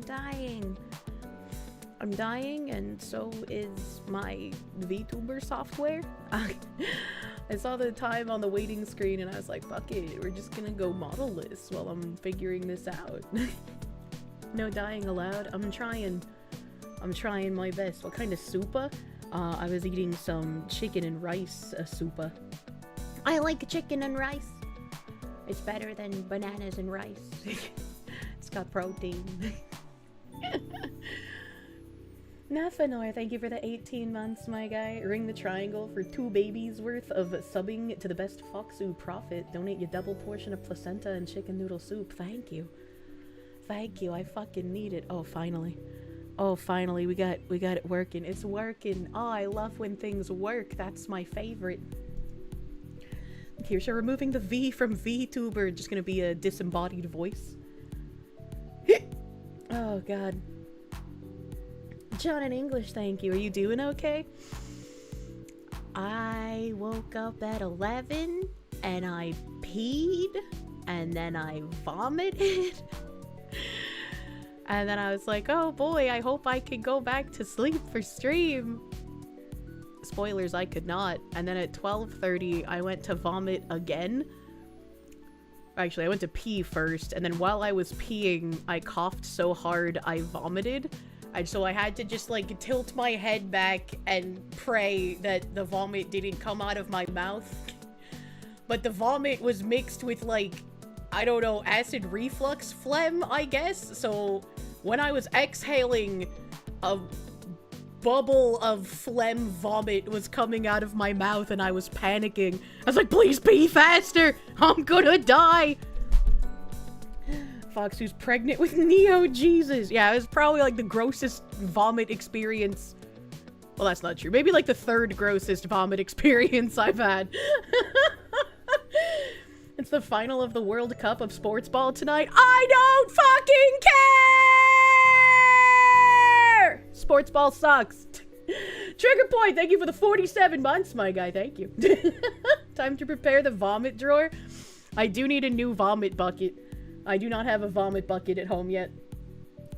dying. I'm dying, and so is my VTuber software. I saw the time on the waiting screen, and I was like, fuck it, we're just gonna go modelless while I'm figuring this out. No dying allowed. I'm trying my best. What kind of soupa? I was eating some chicken and rice soupa. I like chicken and rice. It's better than bananas and rice. It's got protein. Nafanor, thank you for the 18 months, my guy. Ring the triangle for 2 babies worth of subbing to the best Foxu profit. Donate your double portion of placenta and chicken noodle soup. Thank you. Thank you. I fucking need it. Oh, finally. Oh, finally. We got it working. It's working. Oh, I love when things work. That's my favorite. Kirsche, removing the V from VTuber. Just gonna be a disembodied voice. Oh, God. John in English, thank you. Are you doing okay? I woke up at 11 and I peed and then I vomited. And then I was like, oh boy, I hope I can go back to sleep for stream. Spoilers, I could not. And then at 12:30, I went to vomit again. Actually, I went to pee first, and then while I was peeing, I coughed so hard I vomited. And so I had to just, like, tilt my head back and pray that the vomit didn't come out of my mouth. But the vomit was mixed with, like, I don't know, acid reflux phlegm, I guess? So when I was exhaling, a bubble of phlegm vomit was coming out of my mouth and I was panicking. I was like, please pee faster! I'm gonna die! Fox who's pregnant with Neo Jesus. Yeah, it was probably like the grossest vomit experience. Well, that's not true. Maybe like the 3rd grossest vomit experience I've had. It's the final of the World Cup of Sports Ball tonight. I don't fucking care! Sports Ball sucks. Trigger Point, thank you for the 47 months, my guy. Thank you. Time to prepare the vomit drawer. I do need a new vomit bucket. I do not have a vomit bucket at home yet.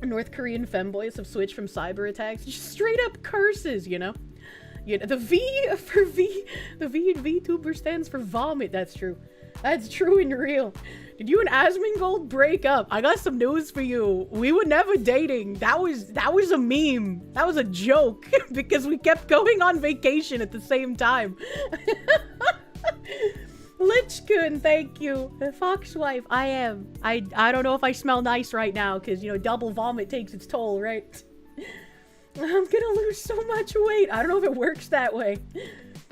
North Korean femboys have switched from cyber attacks to just straight up curses, you know? Yeah, the V in VTuber stands for vomit. That's true. That's true and real. Did you and Asmongold break up? I got some news for you. We were never dating. That was a meme. That was a joke because we kept going on vacation at the same time. Lichkun, thank you. The Foxwife, I am. I don't know if I smell nice right now because, you know, double vomit takes its toll, right? I'm gonna lose so much weight. I don't know if it works that way.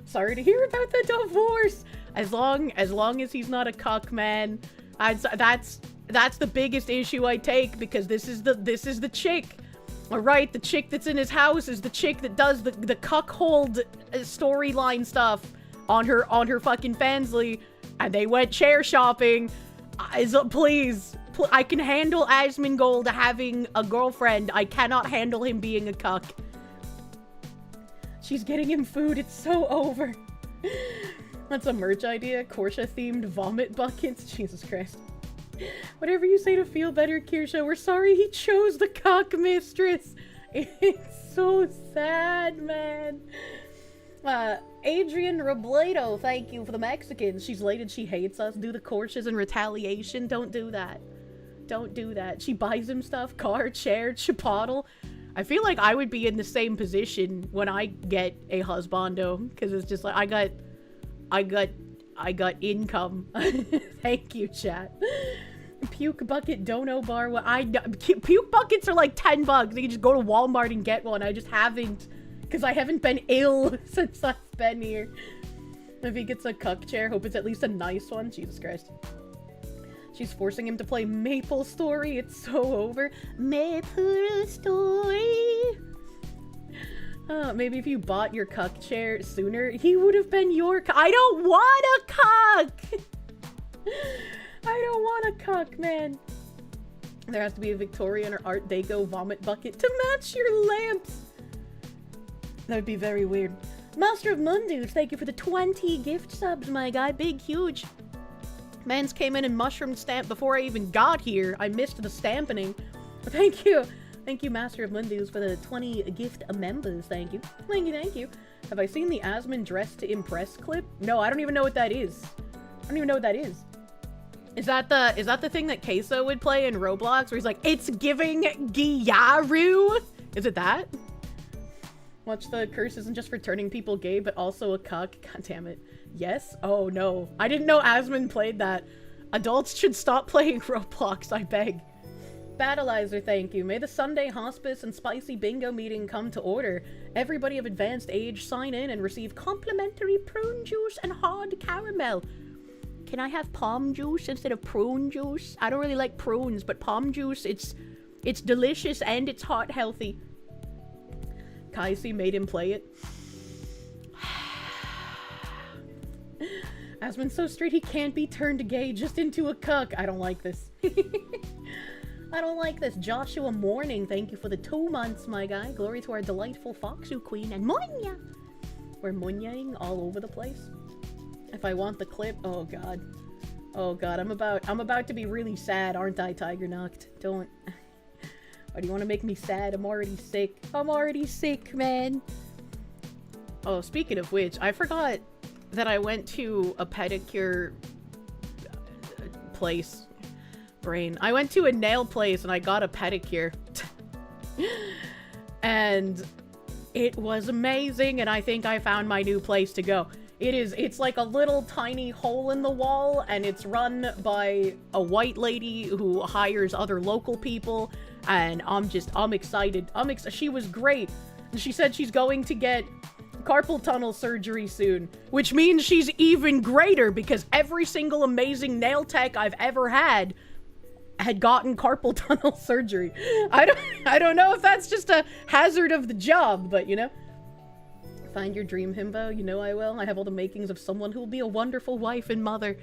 Sorry to hear about the divorce. As long as he's not a cuck, man. That's the biggest issue I take because this is the chick. All right, the chick that's in his house is the chick that does the cuckold storyline stuff on her fucking Fansly, and they went chair shopping. Please, I can handle Asmongold having a girlfriend. I cannot handle him being a cuck. She's getting him food. It's so over. That's a merch idea. Kirsche themed vomit buckets. Jesus Christ. Whatever you say to feel better, Kirsche. We're sorry he chose the cock mistress. It's so sad, man. Adrian Robledo, thank you for the Mexicans. She's late and she hates us. Do the Kirsches in retaliation. Don't do that. Don't do that. She buys him stuff. Car, chair, chipotle. I feel like I would be in the same position when I get a husbando. Because it's just like, I got income. Thank you, chat. Puke bucket dono bar. Puke buckets are like $10. You can just go to Walmart and get one. I just haven't. Because I haven't been ill since I've been here. If he gets a cuck chair, hope it's at least a nice one. Jesus Christ. She's forcing him to play Maple Story. It's so over. Maple Story. Maybe if you bought your cuck chair sooner, he would have been your cuck. I don't want a cuck! I don't want a cuck, man. There has to be a Victorian or Art Deco vomit bucket to match your lamps. That would be very weird. Master of Mundus, thank you for the 20 gift subs, my guy. Big, huge. Mans came in and mushroom stamped before I even got here. I missed the stamping. Thank you. Thank you, Master of Mundus, for the 20 gift members. Thank you. Thank you, thank you. Have I seen the Asmon dressed to impress clip? No, I don't even know what that is. I don't even know what that is. Is that the thing that Queso would play in Roblox where he's like, it's giving Gyaru? Is it that? Watch the curse isn't just for turning people gay, but also a cuck. God damn it. Yes? Oh no. I didn't know Asmon played that. Adults should stop playing Roblox, I beg. Battleizer, thank you. May the Sunday Hospice and Spicy Bingo meeting come to order. Everybody of advanced age sign in and receive complimentary prune juice and hard caramel. Can I have palm juice instead of prune juice? I don't really like prunes, but palm juice, it's delicious and it's heart healthy. Kaisi made him play it. Asmon's so straight he can't be turned gay, just into a cuck. I don't like this. I don't like this. Joshua Morning, thank you for the 2 months, my guy. Glory to our delightful Foxu Queen and Munya. We're Munyaing all over the place. If I want the clip, oh god. Oh god, I'm about to be really sad, aren't I, Tiger Knocked? Don't. Why do you want to make me sad? I'm already sick. I'm already sick, man. Oh, speaking of which, I forgot that I went to a pedicure place. Brain. I went to a nail place and I got a pedicure. And it was amazing, and I think I found my new place to go. It's like a little tiny hole in the wall, and it's run by a white lady who hires other local people, and I'm excited. She was great. And she said she's going to get carpal tunnel surgery soon, which means she's even greater because every single amazing nail tech I've ever had gotten carpal tunnel surgery. I don't know if that's just a hazard of the job, but you know. Find your dream himbo, you know I will. I have all the makings of someone who will be a wonderful wife and mother.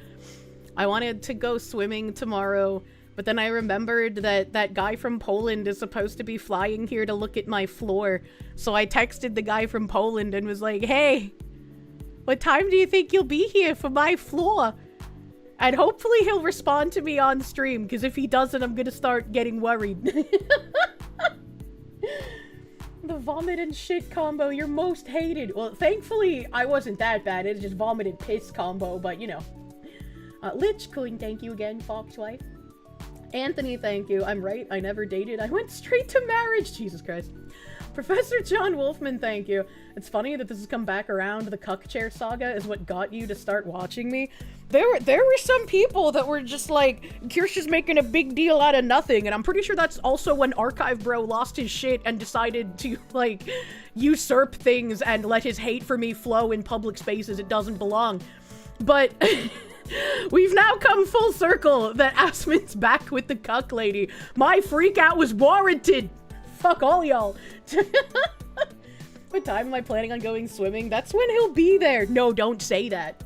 I wanted to go swimming tomorrow, but then I remembered that that guy from Poland is supposed to be flying here to look at my floor. So I texted the guy from Poland and was like, hey, what time do you think you'll be here for my floor? And hopefully he'll respond to me on stream, because if he doesn't, I'm gonna start getting worried. The vomit and shit combo, you're most hated. Well, thankfully, I wasn't that bad. It's just vomit and piss combo, but you know. Lich Queen, thank you again, Foxwife. Anthony, thank you. I'm right, I never dated. I went straight to marriage. Jesus Christ. Professor John Wolfman, thank you. It's funny that this has come back around. The cuck chair saga is what got you to start watching me. There were some people that were just like, Kirsch's making a big deal out of nothing, and I'm pretty sure that's also when Archive Bro lost his shit and decided to, like, usurp things and let his hate for me flow in public spaces it doesn't belong. But we've now come full circle that Asmon's back with the cuck lady. My freak out was warranted. Fuck all y'all. What time am I planning on going swimming? That's when he'll be there. No, don't say that.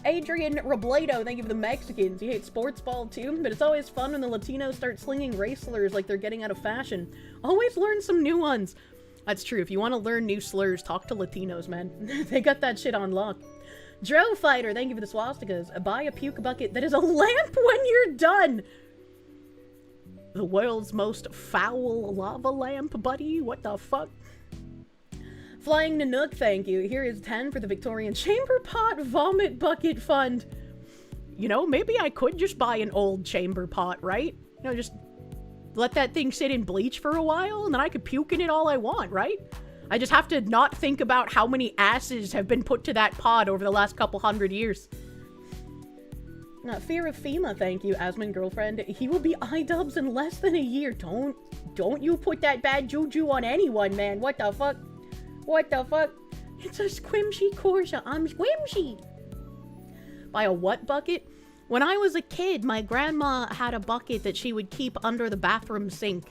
Adrian Robledo, thank you for the Mexicans. You hate sports ball too, but it's always fun when the Latinos start slinging race slurs like they're getting out of fashion. Always learn some new ones. That's true. If you want to learn new slurs, talk to Latinos, man. They got that shit on lock. Dro Fighter, thank you for the swastikas. Buy a puke bucket that is a lamp when you're done. The world's most foul lava lamp, buddy. What the fuck? Flying Nanook, thank you. Here is 10 for the Victorian Chamber Pot Vomit Bucket Fund. You know, maybe I could just buy an old chamber pot, right? You know, just let that thing sit in bleach for a while, and then I could puke in it all I want, right? I just have to not think about how many asses have been put to that pot over the last couple 100 years. Fear of FEMA, thank you, Asmon girlfriend. He will be iDubbbz in less than a year. Don't you put that bad juju on anyone, man. What the fuck? What the fuck? It's a squimshy Kirsche. I'm squimshy. By a what bucket? When I was a kid, my grandma had a bucket that she would keep under the bathroom sink.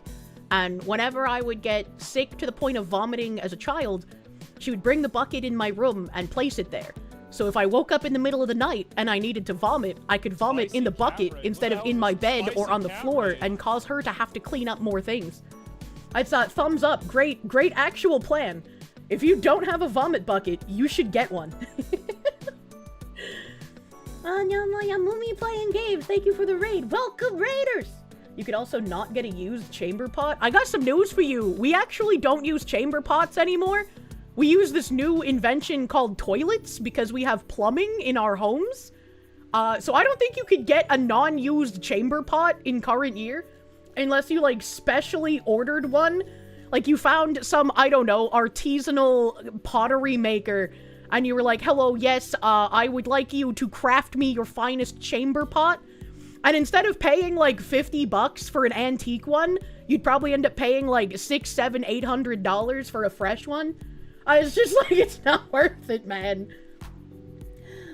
And whenever I would get sick to the point of vomiting as a child, she would bring the bucket in my room and place it there. So if I woke up in the middle of the night and I needed to vomit, I could vomit in the bucket instead of in my bed or on the floor and cause her to have to clean up more things. I'd say thumbs up. Great actual plan. If you don't have a vomit bucket, you should get one. Mummy playing games. Thank you for the raid. Welcome, Raiders! You could also not get a used chamber pot. I got some news for you. We actually don't use chamber pots anymore. We use this new invention called toilets because we have plumbing in our homes. So I don't think you could get a non-used chamber pot in current year unless you, like, specially ordered one. Like, you found some, I don't know, artisanal pottery maker, and you were like, hello, yes, I would like you to craft me your finest chamber pot. And instead of paying, like, 50 bucks for an antique one, you'd probably end up paying, like, $600, $700, $800 for a fresh one. It's just like, it's not worth it, man.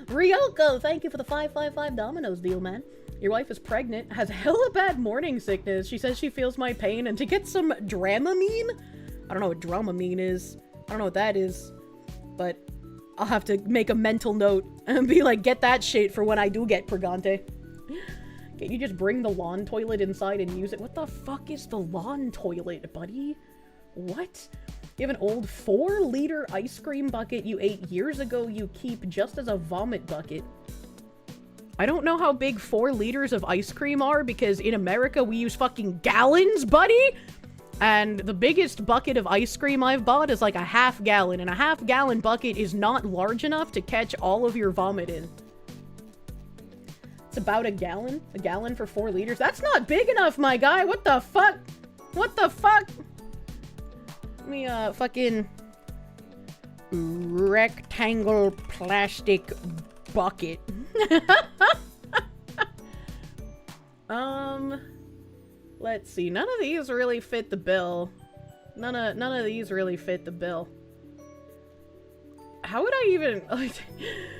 Ryoko, thank you for the 555 Domino's deal, man. Your wife is pregnant, has hella bad morning sickness. She says she feels my pain, and to get some Dramamine? I don't know what Dramamine is. I don't know what that is. But I'll have to make a mental note and be like, get that shit for when I do get pregante. Can't you just bring the lawn toilet inside and use it? What the fuck is the lawn toilet, buddy? What? You have an old 4-liter ice cream bucket you ate years ago you keep just as a vomit bucket. I don't know how big 4 liters of ice cream are because in America we use fucking gallons, buddy! And the biggest bucket of ice cream I've bought is like a half gallon, and a half-gallon bucket is not large enough to catch all of your vomit in. It's about a gallon? A gallon for 4 liters? That's not big enough, my guy! What the fuck? What the fuck? Let me, fucking... rectangle plastic bucket. Let's see. None of these really fit the bill. None of these really fit the bill. How would I even,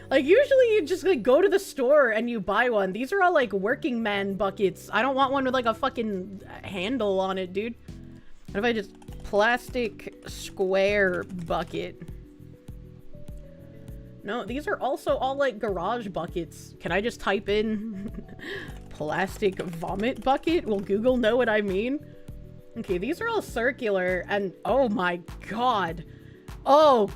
like, usually you just, like, go to the store and you buy one. These are all, like, working man buckets. I don't want one with, like, a fucking handle on it, dude. What if I just plastic square bucket? No, these are also all, like, garage buckets. Can I just type in plastic vomit bucket? Will Google know what I mean? Okay, these are all circular, and oh my god. Oh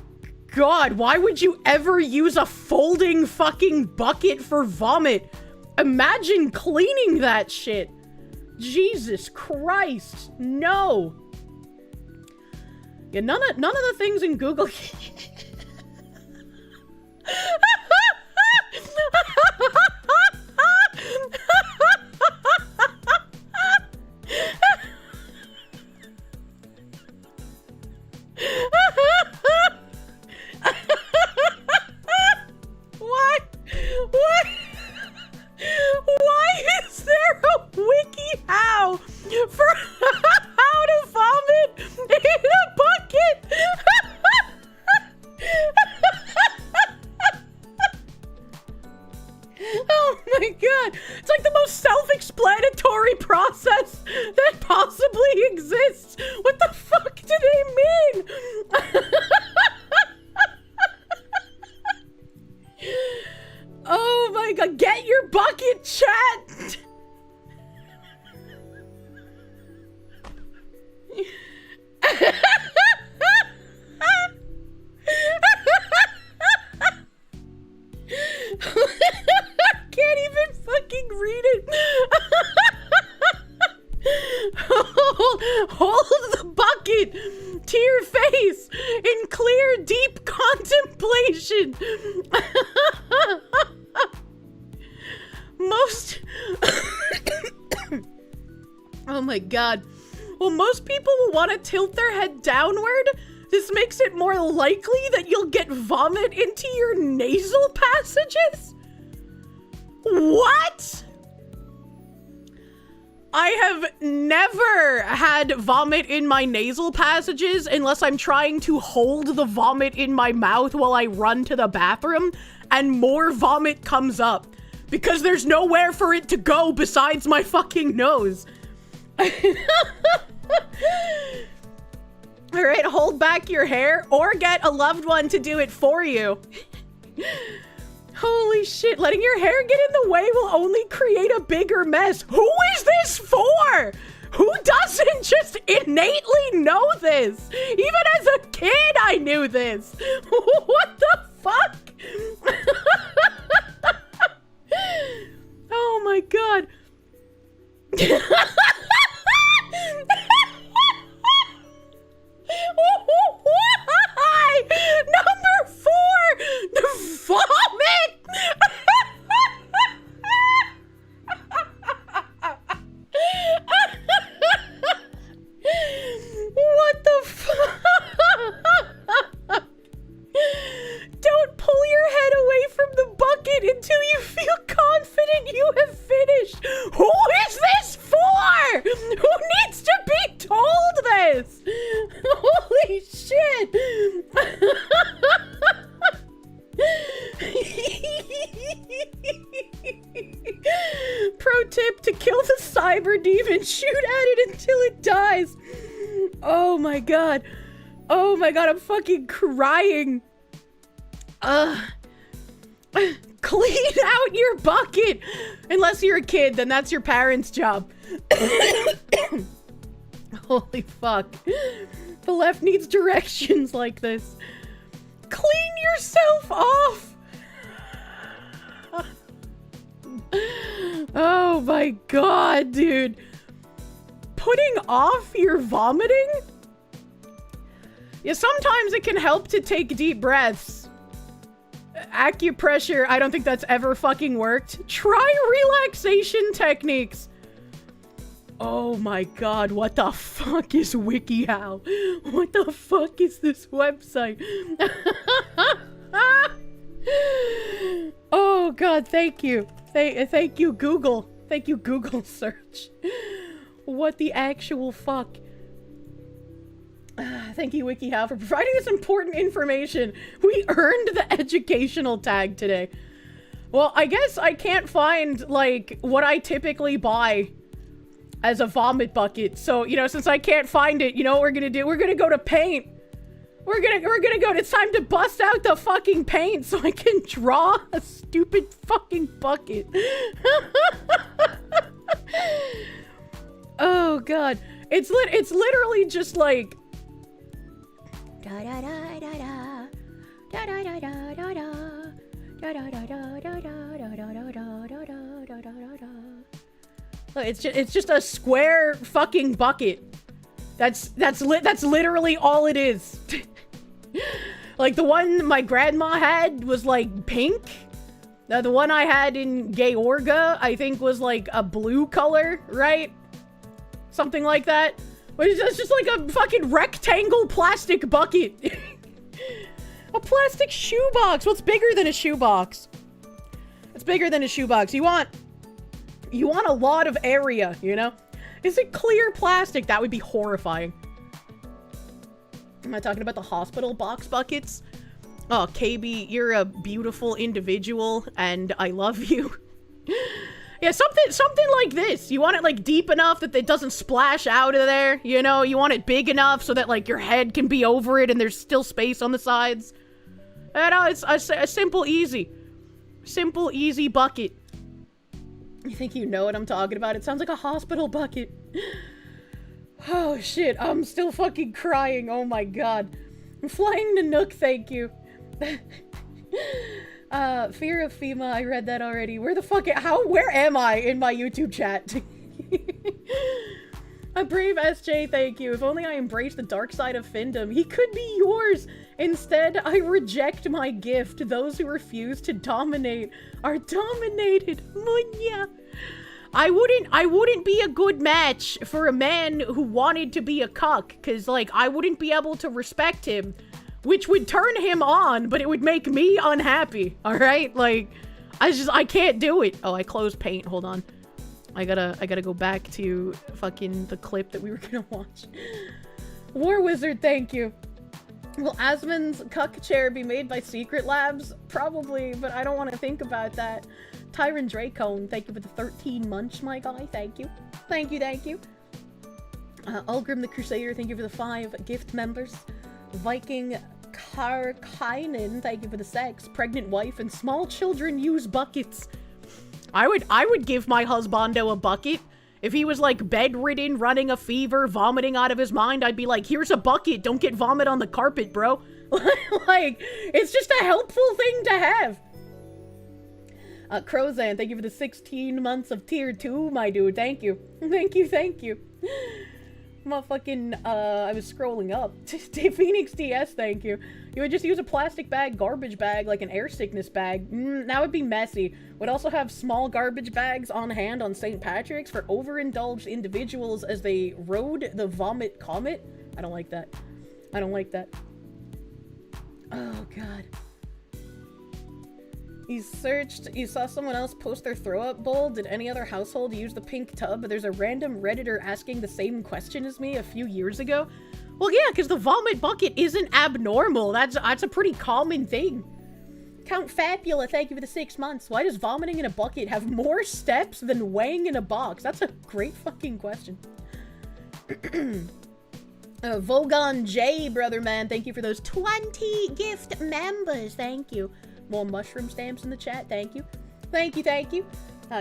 god, why would you ever use a folding fucking bucket for vomit? Imagine cleaning that shit. Jesus Christ, no. Yeah, none of the things in Google... What? What? Why is there a wiki how for how to vomit in a bucket? Oh my god. It's like the most self-explanatory process that possibly exists. What the fuck do they mean? Oh my god, get your bucket, chat! Can't even fucking read it. Hold the bucket to your face in clear, deep contemplation. Oh my god. Well, most people will want to tilt their head downward. This makes it more likely that you'll get vomit into your nasal passages? What? I have never had vomit in my nasal passages unless I'm trying to hold the vomit in my mouth while I run to the bathroom and more vomit comes up because there's nowhere for it to go besides my fucking nose. Alright, hold back your hair or get a loved one to do it for you. Holy shit, letting your hair get in the way will only create a bigger mess. Who is this for? Who doesn't just innately know this? Even as a kid, I knew this. What the fuck? Oh my god. shoot at it until it dies. Oh my god. Oh my god, I'm fucking crying. Clean out your bucket! Unless you're a kid, then that's your parents' job. Holy fuck. The left needs directions like this. Clean yourself off! Oh my god, dude. Putting off your vomiting? Yeah, sometimes it can help to take deep breaths. Acupressure, I don't think that's ever fucking worked. Try relaxation techniques. Oh my god, what the fuck is WikiHow? What the fuck is this website? Oh god, thank you. Thank you, Google. Thank you, Google search. What the actual fuck? Thank you, WikiHow, for providing us important information. We earned the educational tag today. Well, I guess I can't find, like, what I typically buy as a vomit bucket. So, you know, since I can't find it, you know what we're gonna do? We're gonna go to paint. We're gonna go. It's time to bust out the fucking paint so I can draw a stupid fucking bucket. Oh god. It's literally just like da da da da da da da da da da da da da da da da da da da. It's just a square fucking bucket. That's literally all it is. Like the one my grandma had was like pink. The one I had in Georgia, I think, was like a blue color, right? Something like that. It's just like a fucking rectangle plastic bucket. A plastic shoebox. What's bigger than a shoebox? It's bigger than a shoebox. You want a lot of area, you know? Is it clear plastic? That would be horrifying. Am I talking about the hospital box buckets? Oh, KB, you're a beautiful individual, and I love you. Yeah, something like this. You want it, like, deep enough that it doesn't splash out of there, you know? You want it big enough so that, like, your head can be over it and there's still space on the sides. I know, it's a simple, easy bucket. You think you know what I'm talking about? It sounds like a hospital bucket. Oh, shit. I'm still fucking crying. Oh, my God. I'm flying to Nook, thank you. Fear of FEMA, I read that already. Where the fuck, where am I in my YouTube chat? A brave SJ, thank you. If only I embraced the dark side of fandom, he could be yours. Instead, I reject my gift. Those who refuse to dominate are dominated. Munya. I wouldn't be a good match for a man who wanted to be a cuck, because, like, I wouldn't be able to respect him, which would turn him on, but it would make me unhappy, alright? Like, I can't do it. Oh, I closed paint, hold on. I gotta go back to fucking the clip that we were gonna watch. War Wizard, thank you. Will Asmon's cuck chair be made by Secret Labs? Probably, but I don't want to think about that. Tyron Dracone, thank you for the 13 months, my guy. Thank you. Thank you, thank you. Ulgrim the Crusader, thank you for the 5 gift members. Viking Karkainen, thank you for the sex. Pregnant wife and small children use buckets. I would give my husbando a bucket. If he was, like, bedridden, running a fever, vomiting out of his mind, I'd be like, here's a bucket, don't get vomit on the carpet, bro. Like, it's just a helpful thing to have. Crozan, thank you for the 16 months of tier 2, my dude. Thank you. Thank you, thank you. Motherfucking, I was scrolling up. Phoenix DS, thank you. You would just use a plastic bag, garbage bag, like an air sickness bag. That would be messy. Would also have small garbage bags on hand on St. Patrick's for overindulged individuals as they rode the vomit comet. I don't like that. I don't like that. Oh, God. You saw someone else post their throw-up bowl. Did any other household use the pink tub? There's a random Redditor asking the same question as me a few years ago. Well, yeah, because the vomit bucket isn't abnormal. That's a pretty common thing. Count Fabula, thank you for the 6 months. Why does vomiting in a bucket have more steps than weighing in a box? That's a great fucking question. Vogon J, brother man, thank you for those 20 gift members. Thank you. More mushroom stamps in the chat. Thank you. Thank you, thank you.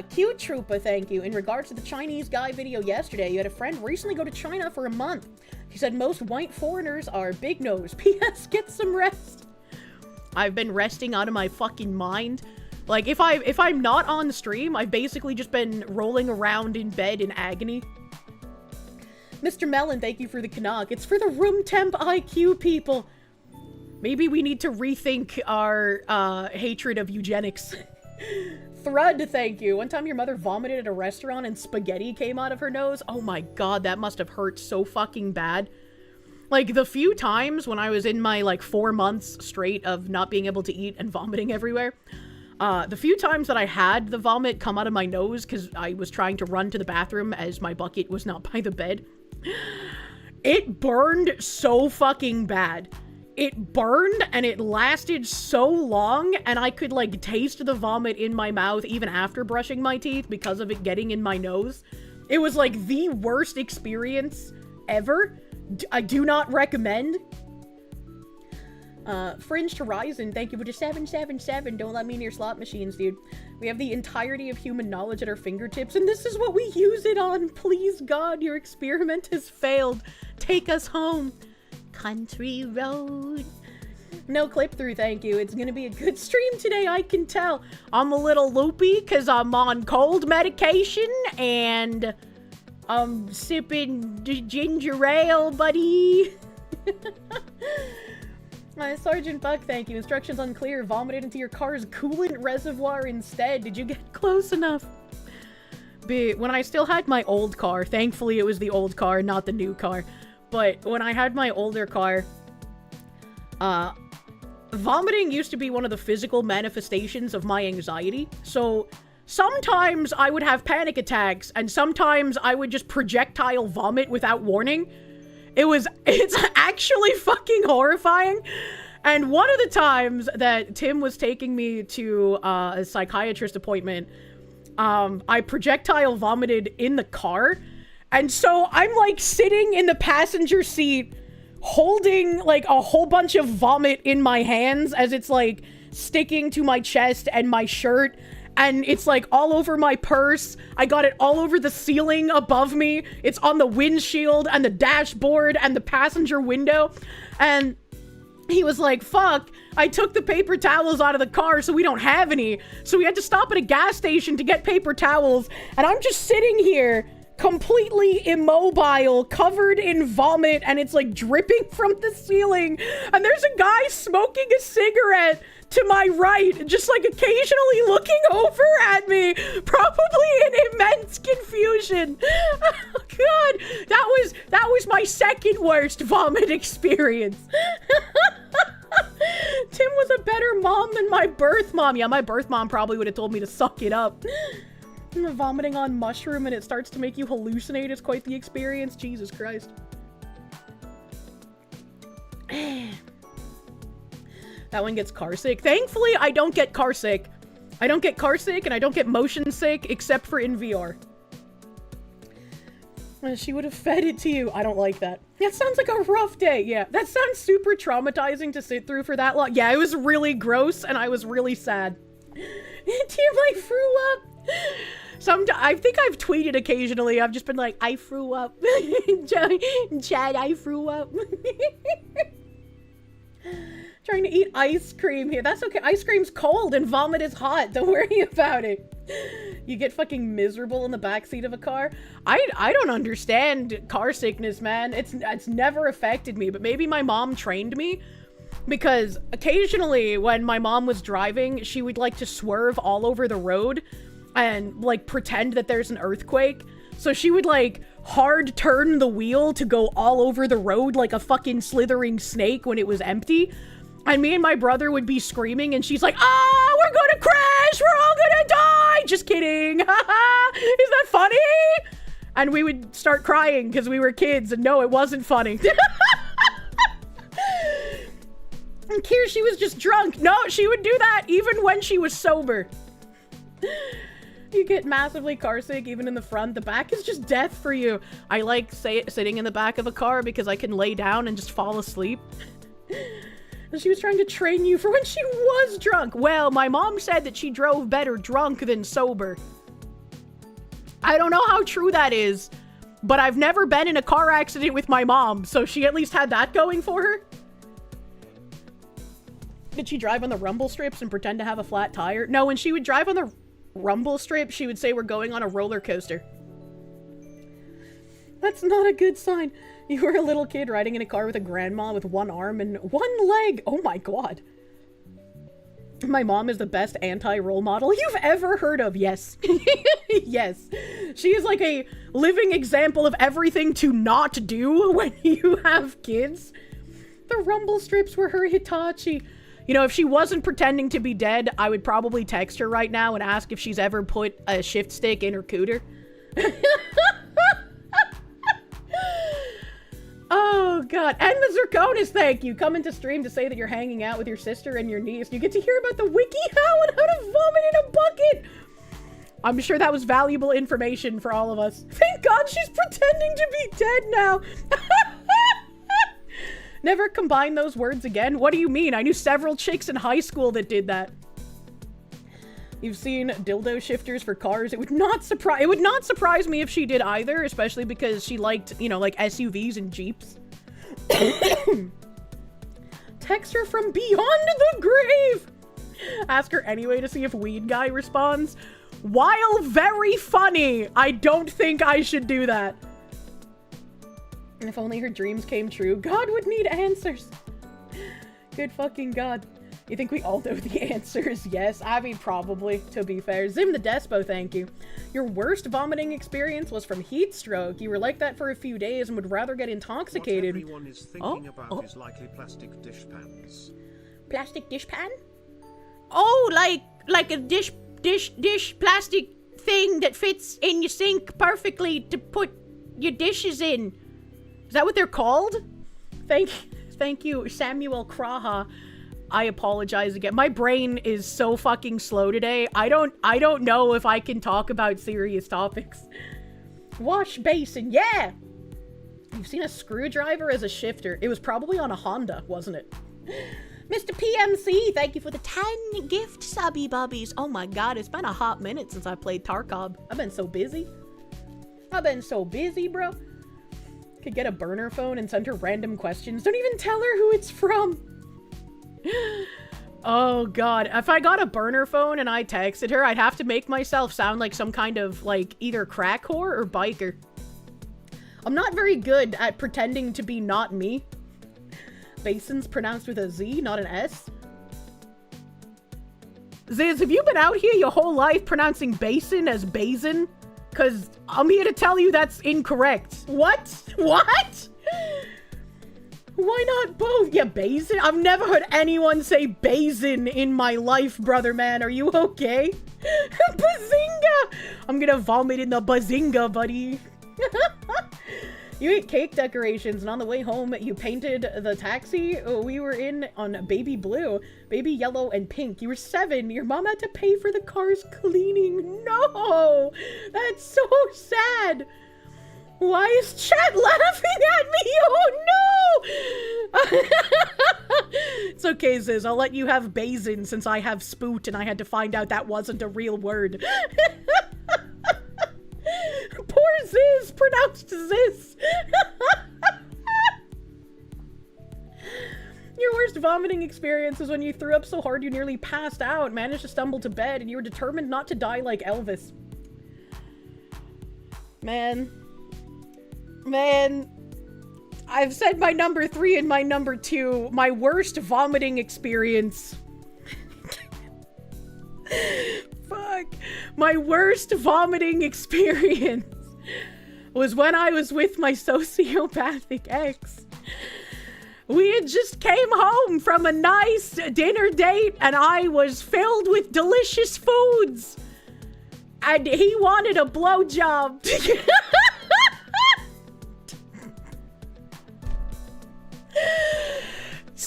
Cute Trooper, thank you. In regards to the Chinese guy video yesterday, you had a friend recently go to China for a month. He said most white foreigners are big nose. P.S. Get some rest. I've been resting out of my fucking mind. Like, if I'm not on stream, I've basically just been rolling around in bed in agony. Mr. Mellon, thank you for the Canuck. It's for the room temp IQ people. Maybe we need to rethink our hatred of eugenics. Thrud, thank you. One time your mother vomited at a restaurant and spaghetti came out of her nose. Oh my god, that must have hurt so fucking bad. Like, the few times when I was in my, like, 4 months straight of not being able to eat and vomiting everywhere, the few times that I had the vomit come out of my nose because I was trying to run to the bathroom as my bucket was not by the bed, it burned so fucking bad. It burned and it lasted so long, and I could, like, taste the vomit in my mouth even after brushing my teeth because of it getting in my nose. It was, like, the worst experience ever. I do not recommend. Fringed Horizon, thank you for the 777. Don't let me near slot machines, dude. We have the entirety of human knowledge at our fingertips, and this is what we use it on. Please, God, your experiment has failed. Take us home. Country road. No clip through, thank you. It's gonna be a good stream today, I can tell. I'm a little loopy because I'm on cold medication and I'm sipping ginger ale, buddy. Sergeant Buck, thank you. Instructions unclear. Vomited into your car's coolant reservoir instead. Did you get close enough? But when I still had my old car, thankfully it was the old car, not the new car. But when I had my older car, vomiting used to be one of the physical manifestations of my anxiety. So sometimes I would have panic attacks, and sometimes I would just projectile vomit without warning. It's actually fucking horrifying. And one of the times that Tim was taking me to a psychiatrist appointment, I projectile vomited in the car. And so I'm like sitting in the passenger seat holding like a whole bunch of vomit in my hands as it's like sticking to my chest and my shirt. And it's like all over my purse. I got it all over the ceiling above me. It's on the windshield and the dashboard and the passenger window. And he was like, fuck, I took the paper towels out of the car so we don't have any. So we had to stop at a gas station to get paper towels. And I'm just sitting here completely immobile, covered in vomit, and it's like dripping from the ceiling. And there's a guy smoking a cigarette to my right, just like occasionally looking over at me, probably in immense confusion. Oh god, that was my second worst vomit experience. Tim was a better mom than my birth mom. Yeah, my birth mom probably would have told me to suck it up. Vomiting on mushroom and it starts to make you hallucinate is quite the experience. Jesus Christ. That one gets car sick. Thankfully, I don't get car sick. I don't get car sick and I don't get motion sick except for in VR. She would have fed it to you. I don't like that. That sounds like a rough day. Yeah, that sounds super traumatizing to sit through for that long. Yeah, it was really gross and I was really sad. Tim, I threw up. I think I've tweeted occasionally. I've just been like, I threw up. Chad, I threw up. Trying to eat ice cream here. That's okay. Ice cream's cold and vomit is hot. Don't worry about it. You get fucking miserable in the backseat of a car. I don't understand car sickness, man. It's never affected me, but maybe my mom trained me. Because occasionally when my mom was driving, she would like to swerve all over the road and like pretend that there's an earthquake. So she would like hard turn the wheel to go all over the road like a fucking slithering snake when it was empty. And me and my brother would be screaming and she's like, ah, we're gonna crash, we're all gonna die. Just kidding. Is that funny? And we would start crying because we were kids and no, it wasn't funny. Kirsche was just drunk. No, she would do that even when she was sober. You get massively car sick even in the front. The back is just death for you. I like sitting in the back of a car because I can lay down and just fall asleep. And she was trying to train you for when she was drunk. Well, my mom said that she drove better drunk than sober. I don't know how true that is, but I've never been in a car accident with my mom, so she at least had that going for her. Did she drive on the rumble strips and pretend to have a flat tire? No, when she would drive on the rumble strip, she would say we're going on a roller coaster. That's not a good sign. You were a little kid riding in a car with a grandma with one arm and one leg. Oh my god. My mom is the best anti-role model you've ever heard of. Yes. Yes. She is like a living example of everything to not do when you have kids. The rumble strips were her Hitachi. You know, if she wasn't pretending to be dead, I would probably text her right now and ask if she's ever put a shift stick in her cooter. Oh, God. And the Zirconis, thank you. Coming to stream to say that you're hanging out with your sister and your niece. You get to hear about the wiki how and how to vomit in a bucket. I'm sure that was valuable information for all of us. Thank God she's pretending to be dead now. Never combine those words again? What do you mean? I knew several chicks in high school that did that. You've seen dildo shifters for cars. It would not surprise me if she did either, especially because she liked, you know, like SUVs and Jeeps. Text her from beyond the grave. Ask her anyway to see if Weed Guy responds. While very funny, I don't think I should do that. If only her dreams came true. God would need answers. Good fucking God. You think we all know the answers? Yes, I mean, probably, to be fair. Zim the Despo, thank you. Your worst vomiting experience was from heat stroke. You were like that for a few days and would rather get intoxicated. What everyone is thinking about is likely plastic dish pans. Plastic dish pan? Oh, like a dish plastic thing that fits in your sink perfectly to put your dishes in. Is that what they're called? Thank you, Samuel Kraha. I apologize again. My brain is so fucking slow today. I don't know if I can talk about serious topics. Wash basin, yeah! You've seen a screwdriver as a shifter. It was probably on a Honda, wasn't it? Mr. PMC, thank you for the 10 gift subby bubbies. Oh my god, it's been a hot minute since I played Tarkov. I've been so busy. Bro. Could get a burner phone and send her random questions. Don't even tell her who it's from. Oh god, if I got a burner phone and I texted her, I'd have to make myself sound like some kind of, like, either crack whore or biker. I'm not very good at pretending to be not me. Basin's pronounced with a Z, not an S. Ziz, have you been out here your whole life pronouncing basin as basin? Cause I'm here to tell you that's incorrect. What? What? Why not both? Yeah, basin? I've never heard anyone say basin in my life, brother man. Are you okay? Bazinga! I'm gonna vomit in the bazinga, buddy. You ate cake decorations, and on the way home, you painted the taxi we were in on baby blue, baby yellow, and pink. You were 7. Your mom had to pay for the car's cleaning. No! That's so sad. Why is chat laughing at me? Oh no! It's okay, Ziz. I'll let you have basin since I have spoot and I had to find out that wasn't a real word. Poor Ziz, pronounced Ziz. Your worst vomiting experience is when you threw up so hard you nearly passed out, managed to stumble to bed, and you were determined not to die like Elvis. Man, I've said my number 3 and my number 2. My worst vomiting experience. Fuck. My worst vomiting experience was when I was with my sociopathic ex. We had just came home from a nice dinner date and I was filled with delicious foods. And he wanted a blowjob.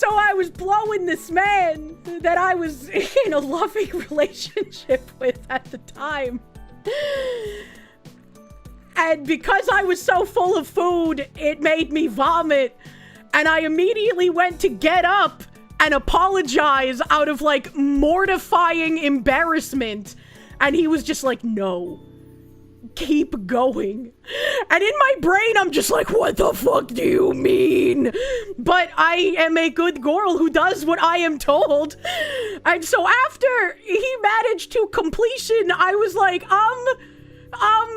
So I was blowing this man that I was in a loving relationship with at the time. And because I was so full of food, it made me vomit. And I immediately went to get up and apologize out of, like, mortifying embarrassment. And he was just like, no, keep going. And in my brain, I'm just like, what the fuck do you mean? But I am a good girl who does what I am told. And so after he managed to completion, I was like,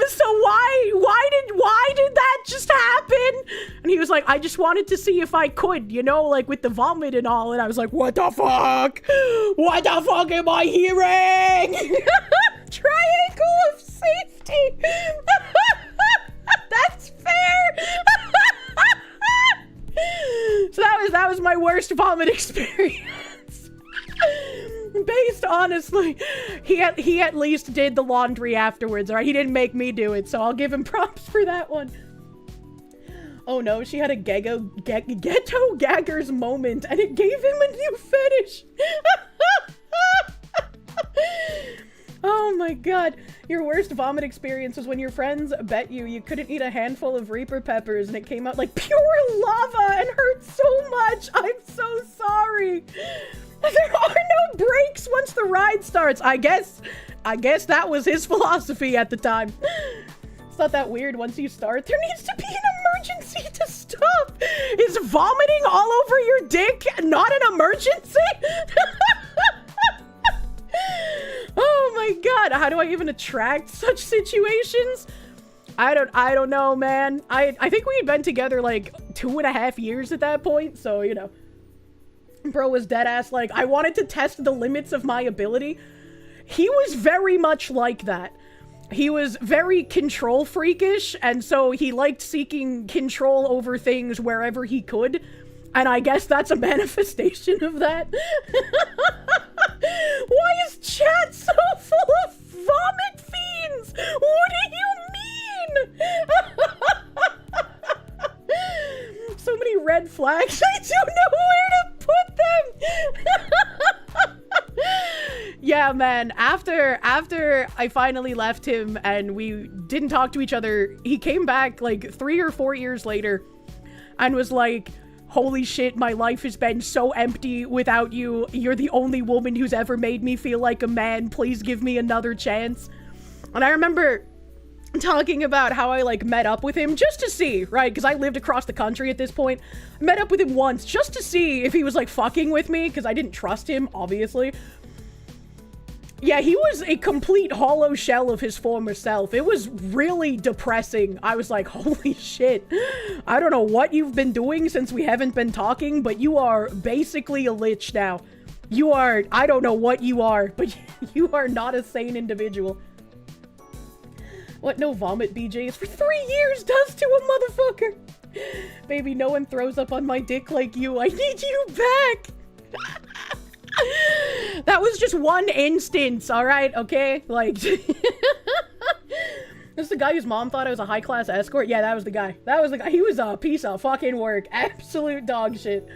so why did that just happen? And he was like, I just wanted to see if I could, you know, like with the vomit and all. And I was like, what the fuck? What the fuck am I hearing? Triangle of safety. That's fair. So that was my worst vomit experience. Based honestly, he at least did the laundry afterwards, alright? He didn't make me do it, so I'll give him props for that one. Oh no, she had a ghetto gaggers moment, and it gave him a new fetish. Oh my god. Your worst vomit experience was when your friends bet you couldn't eat a handful of Reaper peppers and it came out like pure lava and hurt so much. I'm so sorry. There are no breaks once the ride starts. I guess that was his philosophy at the time. It's not that weird once you start. There needs to be an emergency to stop. Is vomiting all over your dick not an emergency? Oh my god, how do I even attract such situations? I don't know, man. I think we had been together like 2.5 years at that point, so you know. Bro was dead ass like, I wanted to test the limits of my ability. He was very much like that. He was very control freakish, and so he liked seeking control over things wherever he could. And I guess that's a manifestation of that. Why is chat so full of vomit fiends? What do you mean? So many red flags. I don't know where to put them. Yeah, man. After I finally left him and we didn't talk to each other, he came back like 3 or 4 years later and was like, holy shit, my life has been so empty without you. You're the only woman who's ever made me feel like a man. Please give me another chance. And I remember talking about how I like met up with him just to see, right? Because I lived across the country at this point. I met up with him once just to see if he was like fucking with me because I didn't trust him, obviously. Yeah, he was a complete hollow shell of his former self. It was really depressing. I was like, holy shit. I don't know what you've been doing since we haven't been talking, but you are basically a lich now. You are, I don't know what you are, but you are not a sane individual. What no vomit BJs for 3 years does to a motherfucker. Baby, no one throws up on my dick like you. I need you back. That was just one instance, alright? Okay? Like, this is the guy whose mom thought I was a high-class escort? Yeah, that was the guy. That was the guy. He was a piece of fucking work. Absolute dog shit.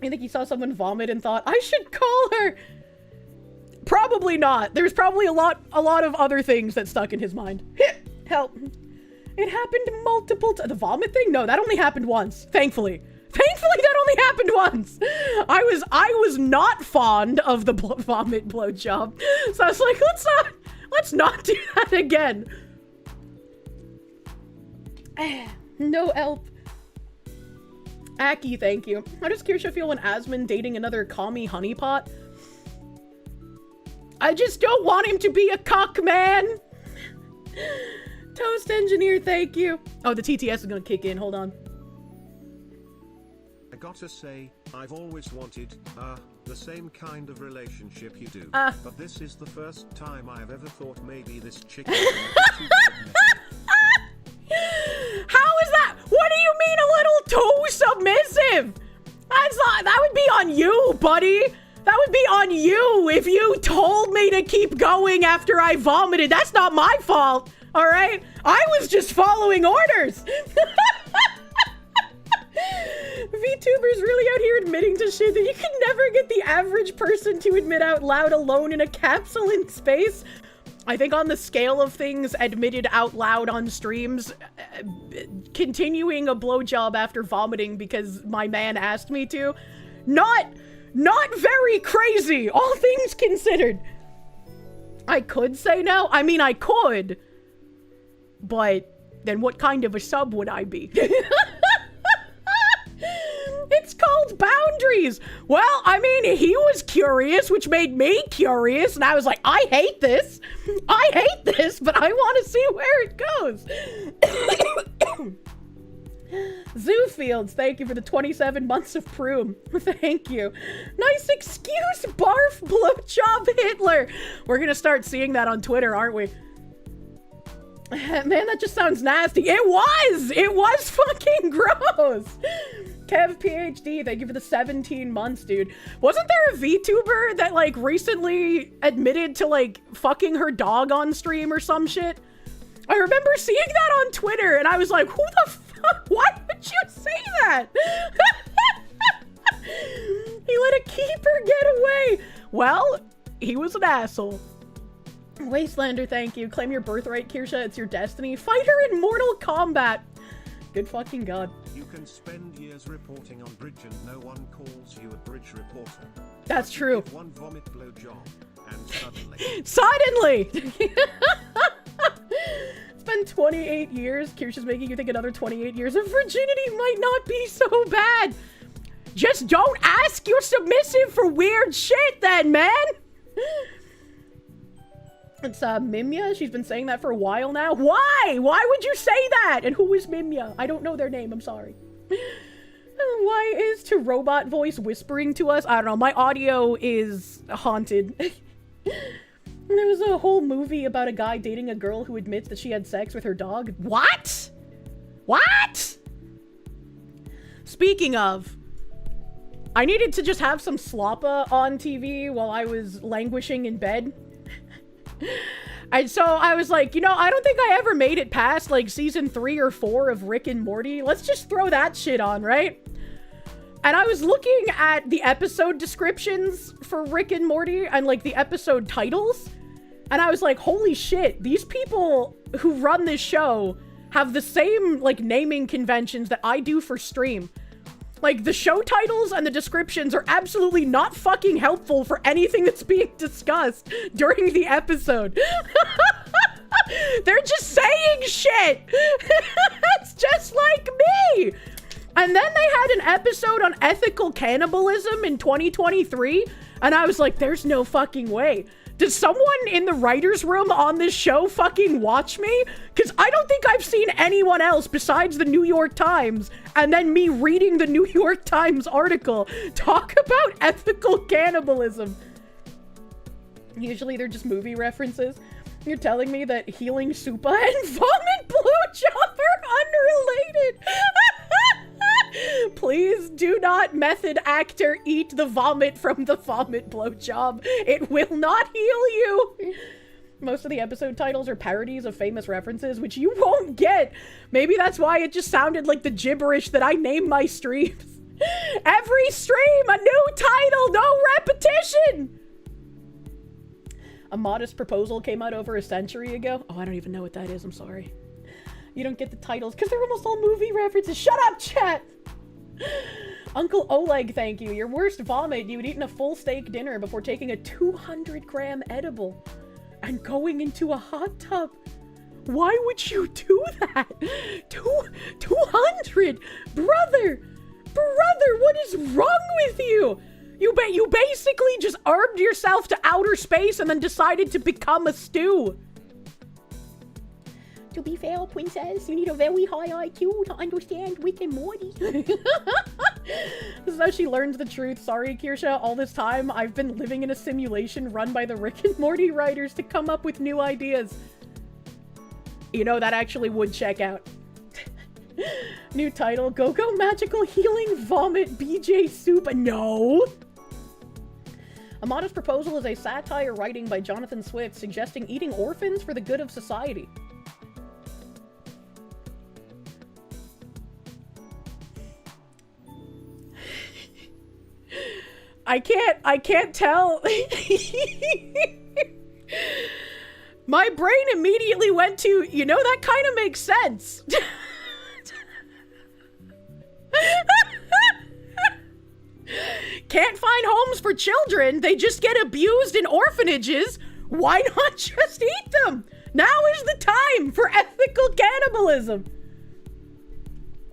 I think he saw someone vomit and thought, I should call her. Probably not. There's probably a lot of other things that stuck in his mind. Help. It happened multiple times. The vomit thing? No, that only happened once. Thankfully. Thankfully, that only happened once. I was not fond of the vomit blowjob, so I was like, let's not do that again. No help. Aki, thank you. How does Kirsche feel when Asmund dating another commie honeypot? I just don't want him to be a cuck, man. Toast engineer, thank you. Oh, the TTS is gonna kick in. Hold on. I gotta say, I've always wanted, the same kind of relationship you do. But this is the first time I've ever thought maybe this chick is too submissive. How is that? What do you mean a little too submissive? That would be on you, buddy. That would be on you if you told me to keep going after I vomited. That's not my fault, all right? I was just following orders. VTubers really out here admitting to shit that you could never get the average person to admit out loud alone in a capsule in space. I think on the scale of things admitted out loud on streams, continuing a blowjob after vomiting because my man asked me to, not very crazy, all things considered. I could say no. I mean, I could. But then what kind of a sub would I be? It's called boundaries. Well, I mean, he was curious, which made me curious, and I was like, I hate this, but I want to see where it goes. Zoo Fields, thank you for the 27 months of Proom. Thank you. Nice excuse, barf, blowjob Hitler. We're gonna start seeing that on Twitter, aren't we? Man, that just sounds nasty. It was fucking gross. Kev PhD, thank you for the 17 months, dude. Wasn't there a VTuber that, like, recently admitted to, like, fucking her dog on stream or some shit? I remember seeing that on Twitter, and I was like, who the fuck? Why would you say that? He let a keeper get away. Well, he was an asshole. Wastelander, thank you. Claim your birthright, Kirsche. It's your destiny. Fighter in Mortal Kombat. Good fucking god. You can spend years reporting on bridge and no one calls you a bridge reporter. That's true. Give one vomit blowjob and suddenly. Suddenly! It's been 28 years. Kirsche's making you think another 28 years of virginity might not be so bad. Just don't ask your submissive for weird shit then, man! It's Mimya. She's been saying that for a while now. Why? Why would you say that? And who is Mimya? I don't know their name. I'm sorry. Why is to robot voice whispering to us? I don't know. My audio is haunted. There was a whole movie about a guy dating a girl who admits that she had sex with her dog. What? What? Speaking of, I needed to just have some sloppa on TV while I was languishing in bed. And so I was like, you know, I don't think I ever made it past like season 3 or 4 of Rick and Morty. Let's just throw that shit on, right? And I was looking at the episode descriptions for Rick and Morty and like the episode titles. And I was like, holy shit, these people who run this show have the same like naming conventions that I do for stream. Like, the show titles and the descriptions are absolutely not fucking helpful for anything that's being discussed during the episode. They're just saying shit. It's just like me. And then they had an episode on ethical cannibalism in 2023, and I was like, there's no fucking way. Does someone in the writer's room on this show fucking watch me? Because I don't think I've seen anyone else besides the New York Times and then me reading the New York Times article talk about ethical cannibalism. Usually they're just movie references. You're telling me that healing soupa and vomit blowjob are unrelated? Please do not method actor eat the vomit from the vomit blowjob. It will not heal you. Most of the episode titles are parodies of famous references, which you won't get. Maybe that's why it just sounded like the gibberish that I name my streams. Every stream, a new title, no repetition. A Modest Proposal came out over a century ago. Oh, I don't even know what that is. I'm sorry. You don't get the titles because they're almost all movie references. Shut up, chat! Uncle Oleg, thank you. Your worst vomit. You had eaten a full steak dinner before taking a 200-gram edible and going into a hot tub. Why would you do that? 200? Brother, what is wrong with you? You basically just armed yourself to outer space and then decided to become a stew. To be fair, princess, you need a very high IQ to understand Rick and Morty. This is how she learns the truth. Sorry, Kirsche, all this time I've been living in a simulation run by the Rick and Morty writers to come up with new ideas. You know, that actually would check out. New title, Go-Go Magical Healing Vomit BJ Soup. No! A Modest Proposal is a satire writing by Jonathan Swift suggesting eating orphans for the good of society. I can't tell. My brain immediately went to, you know, that kind of makes sense. Can't find homes for children. They just get abused in orphanages. Why not just eat them? Now is the time for ethical cannibalism.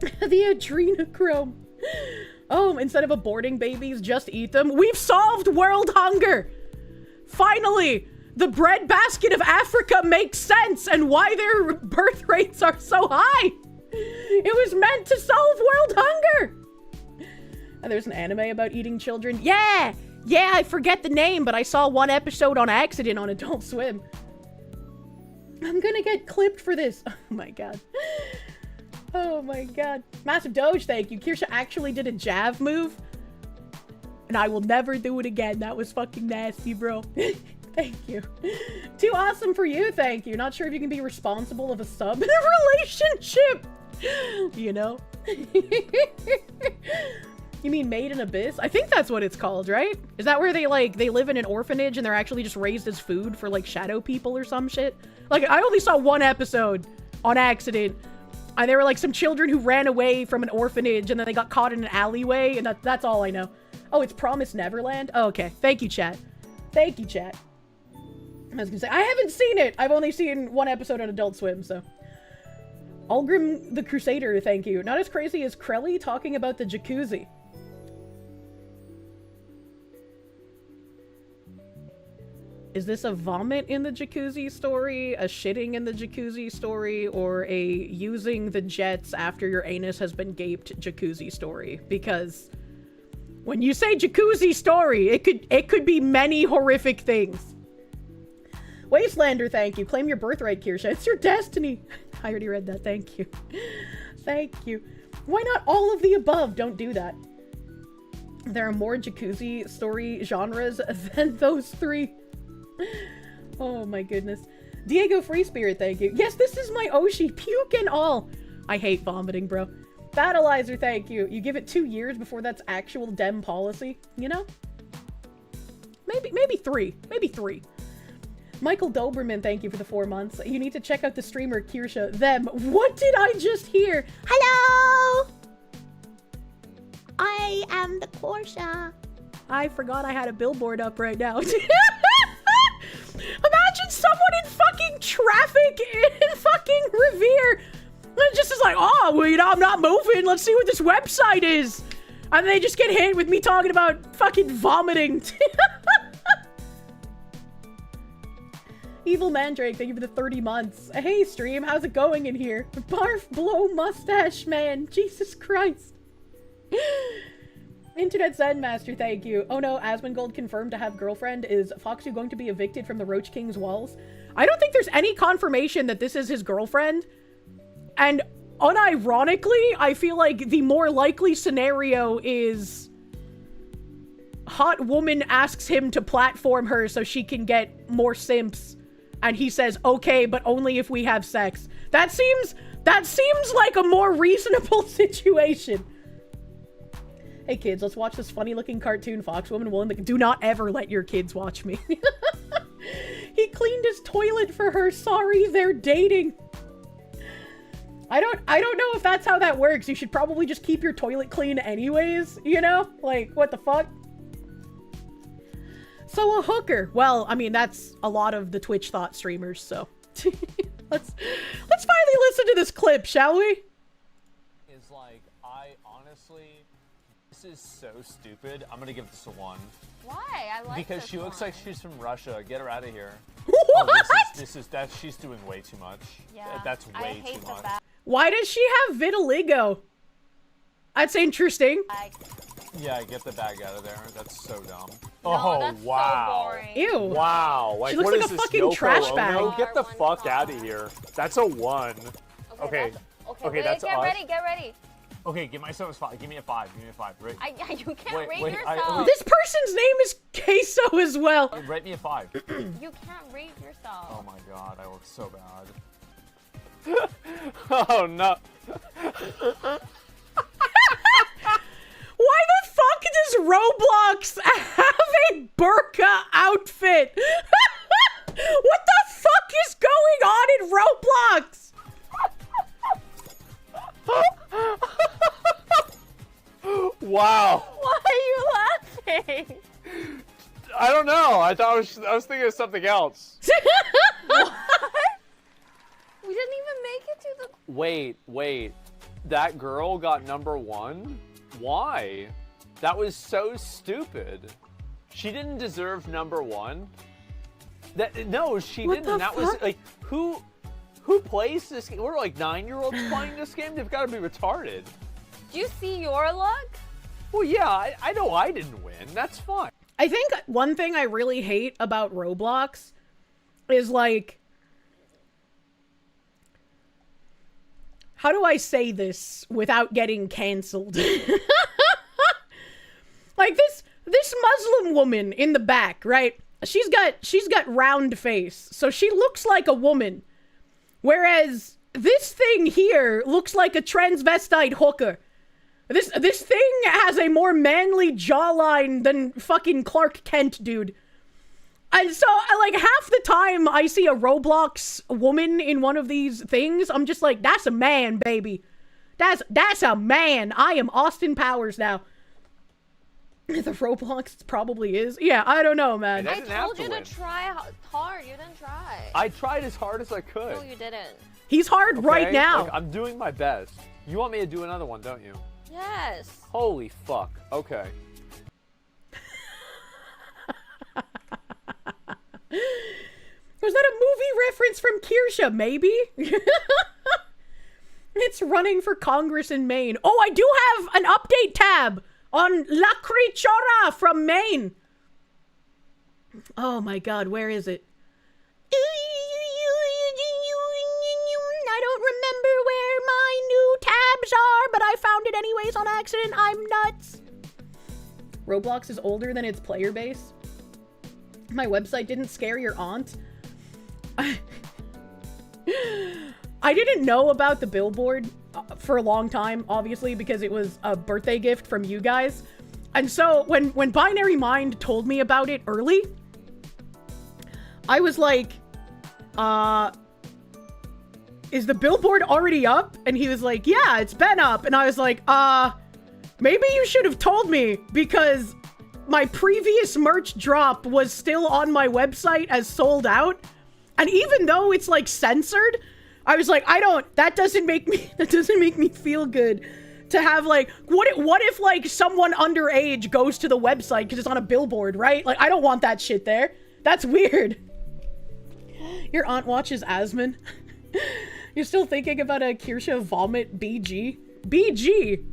The adrenochrome. Oh, instead of aborting babies, just eat them. We've solved world hunger. Finally, the breadbasket of Africa makes sense and why their birth rates are so high. It was meant to solve world hunger. And there's an anime about eating children. Yeah, I forget the name, but I saw one episode on accident on Adult Swim. I'm gonna get clipped for this. Oh my god. Oh my god. Massive Doge, thank you. Kirsche actually did a jab move. And I will never do it again. That was fucking nasty, bro. Thank you. Too awesome for you, thank you. Not sure if you can be responsible of a sub in a relationship. You know? You mean Made in Abyss? I think that's what it's called, right? Is that where they live in an orphanage and they're actually just raised as food for like shadow people or some shit? Like, I only saw one episode on accident. And there were like some children who ran away from an orphanage and then they got caught in an alleyway, and that's all I know. Oh, it's Promised Neverland? Oh, okay. Thank you, chat. Thank you, chat. I was gonna say, I haven't seen it. I've only seen one episode on Adult Swim, so. Algrim the Crusader, thank you. Not as crazy as Krelly talking about the jacuzzi. Is this a vomit in the jacuzzi story, a shitting in the jacuzzi story, or a using the jets after your anus has been gaped jacuzzi story? Because when you say jacuzzi story, it could be many horrific things. Wastelander, thank you. Claim your birthright, Kirsche. It's your destiny. I already read that. Thank you. Thank you. Why not all of the above? Don't do that. There are more jacuzzi story genres than those three. Oh my goodness. Diego Free Spirit, thank you. Yes, this is my Oshi. Puke and all. I hate vomiting, bro. Battleizer, thank you. You give it 2 years before that's actual dem policy, you know? Maybe 3. Maybe 3. Michael Doberman, thank you for the 4 months. You need to check out the streamer Kirsche. Them. What did I just hear? Hello! I am the Kirsche. I forgot I had a billboard up right now. Imagine someone in fucking traffic in fucking Revere. It just is like, oh, well, you know, I'm not moving. Let's see what this website is. And they just get hit with me talking about fucking vomiting. Evil Mandrake, thank you for the 30 months. Hey, stream, how's it going in here? Barf, blow, mustache, man. Jesus Christ. Internet Zen Master, thank you. Oh no, Asmongold confirmed to have girlfriend. Is Foxu going to be evicted from the Roach King's walls? I don't think there's any confirmation that this is his girlfriend. And unironically, I feel like the more likely scenario is hot woman asks him to platform her so she can get more simps. And he says, okay, but only if we have sex. That seems like a more reasonable situation. Hey kids, let's watch this funny looking cartoon Foxwoman will do not ever let your kids watch me. He cleaned his toilet for her. Sorry, they're dating. I don't know if that's how that works. You should probably just keep your toilet clean anyways, you know? Like, what the fuck? So a hooker. Well, I mean, that's a lot of the Twitch thought streamers, so. Let's finally listen to this clip, shall we? Is like, I honestly, this is so stupid. I'm gonna give this a 1. Why? I like because this she looks one. like she's from Russia. Get her out of here. What? Oh, she's doing way too much. Yeah, That's way too much. Why does she have vitiligo? That's interesting. Yeah, get the bag out of there. That's so dumb. No, oh, that's wow. So boring. Ew. Wow. Like, She looks what like is a this, fucking Yoko trash bag. Ono? Get the One fuck star. out of here. That's a 1. Okay. Okay, wait, that's get us. ready, get ready. Okay, give myself a 5. Give me a 5. Give me a 5. Right. You can't Wait, rate wait, yourself. This person's name is Queso as well. Rate me a 5. You can't rate yourself. Oh my god, I look so bad. Oh no. Why the fuck does Roblox I was thinking of something else. What? We didn't even make it to the... Wait. That girl got #1? Why? That was so stupid. She didn't deserve #1. No, she What didn't. the That fuck? was like, who plays this game? We're like 9-year-olds playing this game? They've got to be retarded. Do you see your luck? Well, yeah, I know I didn't win. That's fine. I think one thing I really hate about Roblox is, like, how do I say this without getting canceled? Like, this Muslim woman in the back, right? She's got round face, so she looks like a woman. Whereas this thing here looks like a transvestite hooker. This thing has a more manly jawline than fucking Clark Kent, dude. And so, like, half the time I see a Roblox woman in one of these things, I'm just like, that's a man, baby. That's a man. I am Austin Powers now. The Roblox probably is. Yeah, I don't know, man. I told you to try hard. You didn't try. I tried as hard as I could. No, you didn't. He's hard right now. Like, I'm doing my best. You want me to do another one, don't you? Yes. Holy fuck. Okay. Was that a movie reference from Kirsche? Maybe? It's running for Congress in Maine. Oh, I do have an update tab on La Crichora from Maine. Oh my god, where is it? I don't remember where my new tabs are, but I found it anyways on accident. I'm nuts. Roblox is older than its player base. My website didn't scare your aunt. I didn't know about the billboard for a long time, obviously, because it was a birthday gift from you guys. And so when Binary Mind told me about it early, I was like, is the billboard already up? And he was like, yeah, it's been up. And I was like, maybe you should have told me, because my previous merch drop was still on my website as sold out. And even though it's like censored, I was like, that doesn't make me feel good to have, like, what if like someone underage goes to the website because it's on a billboard, right? Like, I don't want that shit there. That's weird. Your aunt watches Asman. You're still thinking about a Kirsche vomit BG? BG!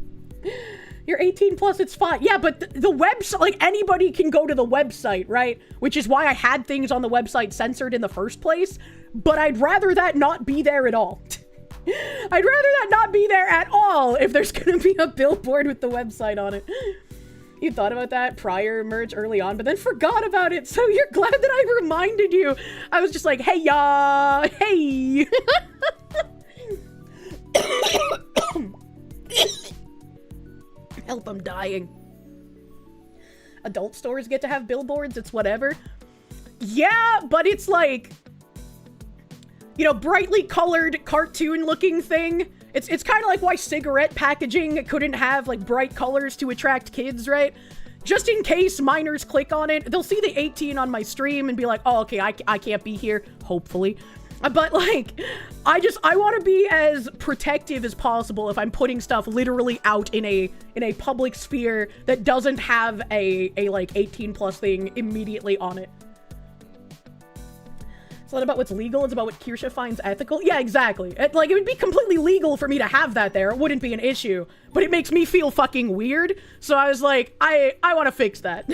You're 18 plus, it's fine. Yeah, but the website, like, anybody can go to the website, right? Which is why I had things on the website censored in the first place. But I'd rather that not be there at all. I'd rather that not be there at all if there's gonna be a billboard with the website on it. You thought about that prior merge early on, but then forgot about it. So you're glad that I reminded you. I was just like, hey, y'all, hey. Help, I'm dying. Adult stores get to have billboards, it's whatever. Yeah, but it's like, you know, brightly colored cartoon looking thing. It's kind of like why cigarette packaging couldn't have like bright colors to attract kids, right? Just in case minors click on it, they'll see the 18 on my stream and be like, oh, okay, I can't be here, hopefully. But like, I want to be as protective as possible if I'm putting stuff literally out in a public sphere that doesn't have a like 18 plus thing immediately on it. It's not about what's legal, it's about what Kirsche finds ethical. Yeah, exactly. It would be completely legal for me to have that there. It wouldn't be an issue. But it makes me feel fucking weird. So I was like, I want to fix that.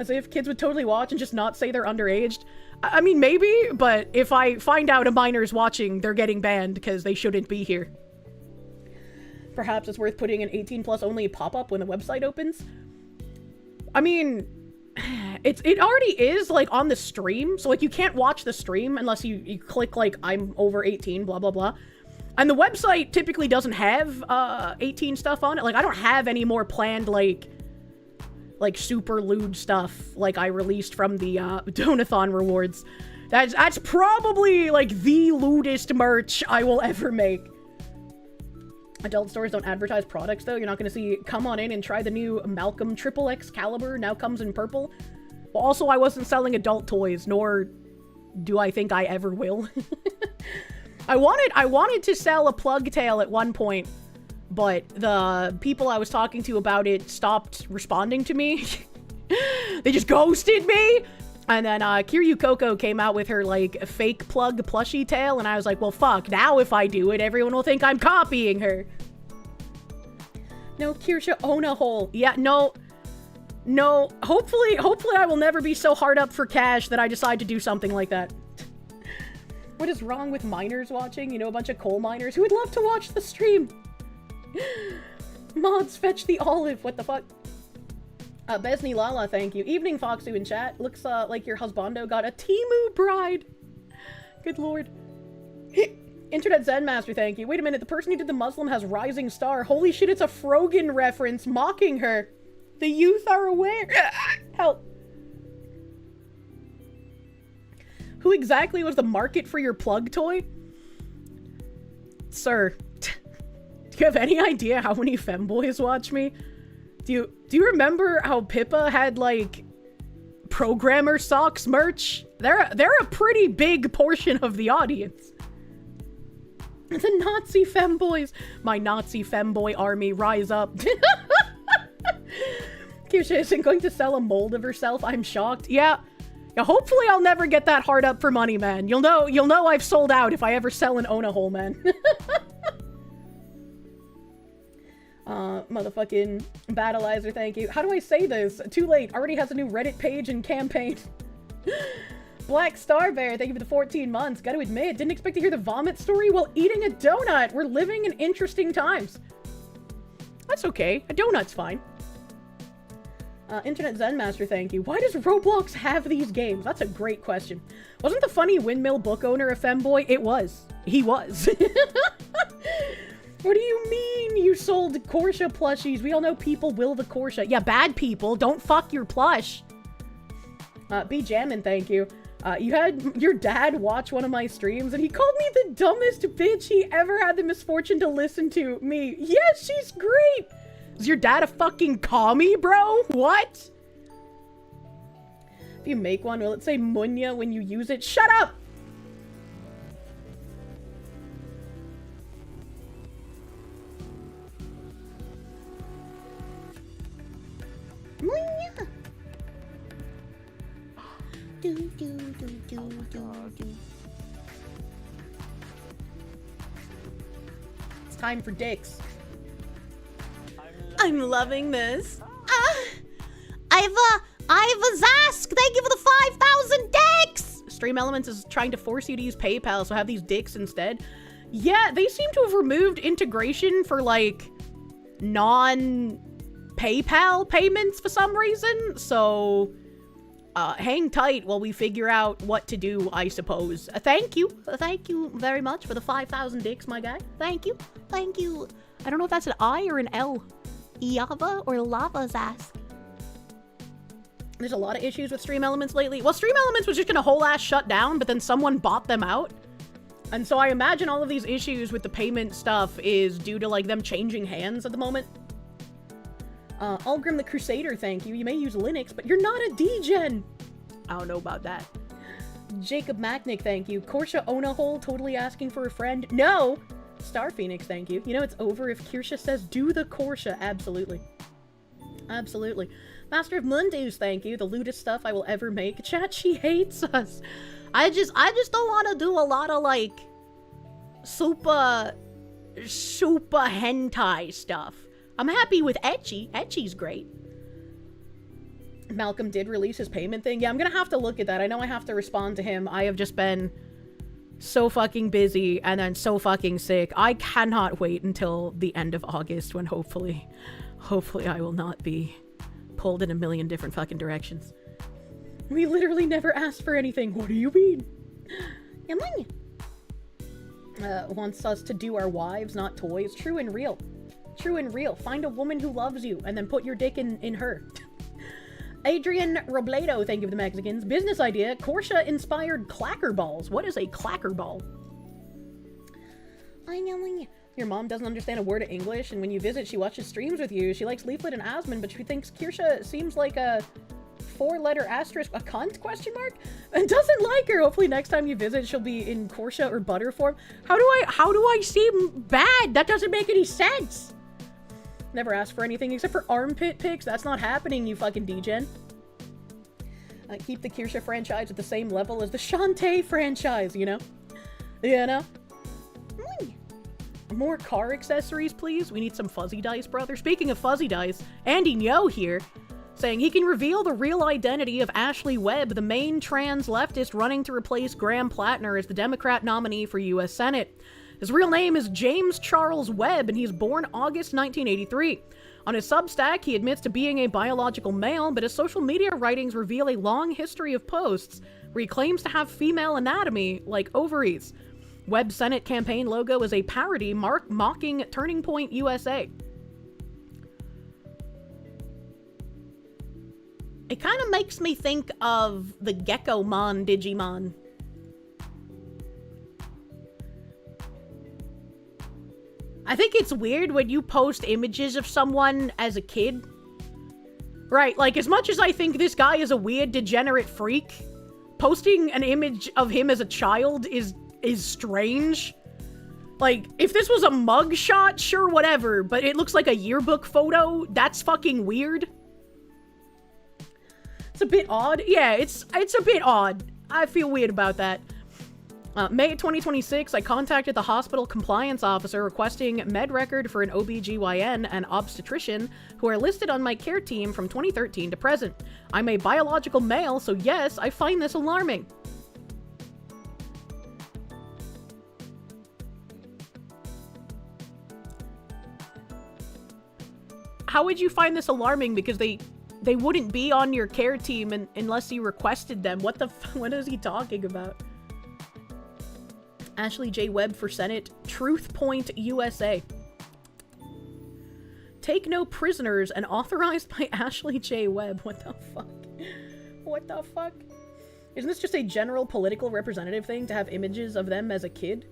As if kids would totally watch and just not say they're underaged. I mean, maybe, but if I find out a minor's watching, they're getting banned because they shouldn't be here. Perhaps it's worth putting an 18 plus only pop-up when the website opens. I mean, it already is like on the stream, so like you can't watch the stream unless you click like I'm over 18, blah blah blah. And the website typically doesn't have 18 stuff on it. Like I don't have any more planned like super lewd stuff like I released from the Donathon rewards. That's probably like the lewdest merch I will ever make. Adult stores don't advertise products though. You're not gonna see come on in and try the new Malcolm Triple X caliber, now comes in purple. Also, I wasn't selling adult toys, nor do I think I ever will. I wanted to sell a plug tail at one point, but the people I was talking to about it stopped responding to me. They just ghosted me. And then Kiryu Coco came out with her like fake plug plushie tail, and I was like, well, fuck, now if I do it, everyone will think I'm copying her. No, Kirsche own a hole. Yeah, no, hopefully I will never be so hard up for cash that I decide to do something like that. What is wrong with miners watching? You know, a bunch of coal miners who would love to watch the stream. Mods, fetch the olive. What the fuck? Besney Lala, thank you. Evening, Foxu in chat. Looks like your husbando got a Temu bride. Good lord. Internet Zen Master, thank you. Wait a minute, the person who did the Muslim has rising star. Holy shit, it's a Frogan reference mocking her. The youth are aware. Help. Who exactly was the market for your plug toy? Sir, do you have any idea how many femboys watch me? Do you remember how Pippa had, like, programmer socks merch? They're a pretty big portion of the audience. The Nazi femboys. My Nazi femboy army, rise up. Kirsche isn't going to sell a mold of herself. I'm shocked. Yeah, hopefully I'll never get that hard up for money, man. You'll know I've sold out if I ever sell an Ona hole, man. Motherfucking Battleizer, thank you. How do I say this? Too late. Already has a new Reddit page and campaign. Black Star Bear, thank you for the 14 months. Gotta admit, didn't expect to hear the vomit story while eating a donut. We're living in interesting times. That's okay. A donut's fine. Internet Zen Master, thank you. Why does Roblox have these games? That's a great question. Wasn't the funny windmill book owner a femboy? It was. He was. What do you mean you sold Kirsche plushies? We all know people will the Kirsche. Yeah, bad people. Don't fuck your plush. B Jammin', thank you. You had your dad watch one of my streams and he called me the dumbest bitch he ever had the misfortune to listen to. Me. Yes, she's great. Is your dad a fucking commie, bro? What? If you make one, will it say Munya when you use it? Shut up! Munya! It's time for dicks. I'm loving this. I've Zask, thank you for the 5,000 dicks! Stream Elements is trying to force you to use PayPal, so have these dicks instead. Yeah, they seem to have removed integration for, like, non-PayPal payments for some reason, so hang tight while we figure out what to do, I suppose. Thank you very much for the 5,000 dicks, my guy. Thank you. I don't know if that's an I or an L. Yava or Lava Zask. There's a lot of issues with Stream Elements lately. Well, Stream Elements was just gonna whole ass shut down, but then someone bought them out. And so I imagine all of these issues with the payment stuff is due to, like, them changing hands at the moment. Algrim the Crusader, thank you. You may use Linux, but you're not a degen. I don't know about that. Jacob Macnick, thank you. Kirsche Onahole, totally asking for a friend. No! Star Phoenix, thank you. You know it's over if Kirsche says do the Kirsche. Absolutely. Absolutely. Master of Mundus, thank you. The lewdest stuff I will ever make. Chat, she hates us. I just don't want to do a lot of, like, super hentai stuff. I'm happy with Ecchi. Ecchi's great. Malcolm did release his payment thing. Yeah, I'm gonna have to look at that. I know I have to respond to him. I have just been so fucking busy and then so fucking sick. I cannot wait until the end of August when hopefully I will not be pulled in a million different fucking directions. We literally never asked for anything. What do you mean? Wants us to do our wives, not toys. True and real. True and real. Find a woman who loves you and then put your dick in her. Adrian Robledo, thank you for the Mexicans. Business idea, Kirsche-inspired clacker balls. What is a clacker ball? Your mom doesn't understand a word of English, and when you visit, she watches streams with you. She likes Leaflet and Asmon, but she thinks Kirsche seems like a 4-letter asterisk, a cunt, question mark? And doesn't like her. Hopefully next time you visit, she'll be in Kirsche or butter form. How do I seem bad? That doesn't make any sense. Never asked for anything except for armpit pics. That's not happening, you fucking degen. Keep the Kirsche franchise at the same level as the Shantae franchise, you know? You know? More car accessories, please. We need some fuzzy dice, brother. Speaking of fuzzy dice, Andy Nyo here, saying he can reveal the real identity of Ashley Webb, the main trans leftist running to replace Graham Plattner as the Democrat nominee for U.S. Senate. His real name is James Charles Webb, and he's born August 1983. On his Substack, he admits to being a biological male, but his social media writings reveal a long history of posts where he claims to have female anatomy, like ovaries. Webb's Senate campaign logo is a parody mocking Turning Point USA. It kind of makes me think of the Gekomon Digimon. I think it's weird when you post images of someone as a kid. Right, like, as much as I think this guy is a weird, degenerate freak, posting an image of him as a child is strange. Like, if this was a mugshot, sure, whatever, but it looks like a yearbook photo, that's fucking weird. It's a bit odd. Yeah, it's a bit odd. I feel weird about that. May 2026, I contacted the hospital compliance officer requesting med record for an OBGYN and obstetrician who are listed on my care team from 2013 to present. I'm a biological male, so yes, I find this alarming. How would you find this alarming? Because they wouldn't be on your care team unless you requested them. What is he talking about? Ashley J. Webb for Senate. Truth Point, USA. Take no prisoners and authorized by Ashley J. Webb. What the fuck? What the fuck? Isn't this just a general political representative thing to have images of them as a kid?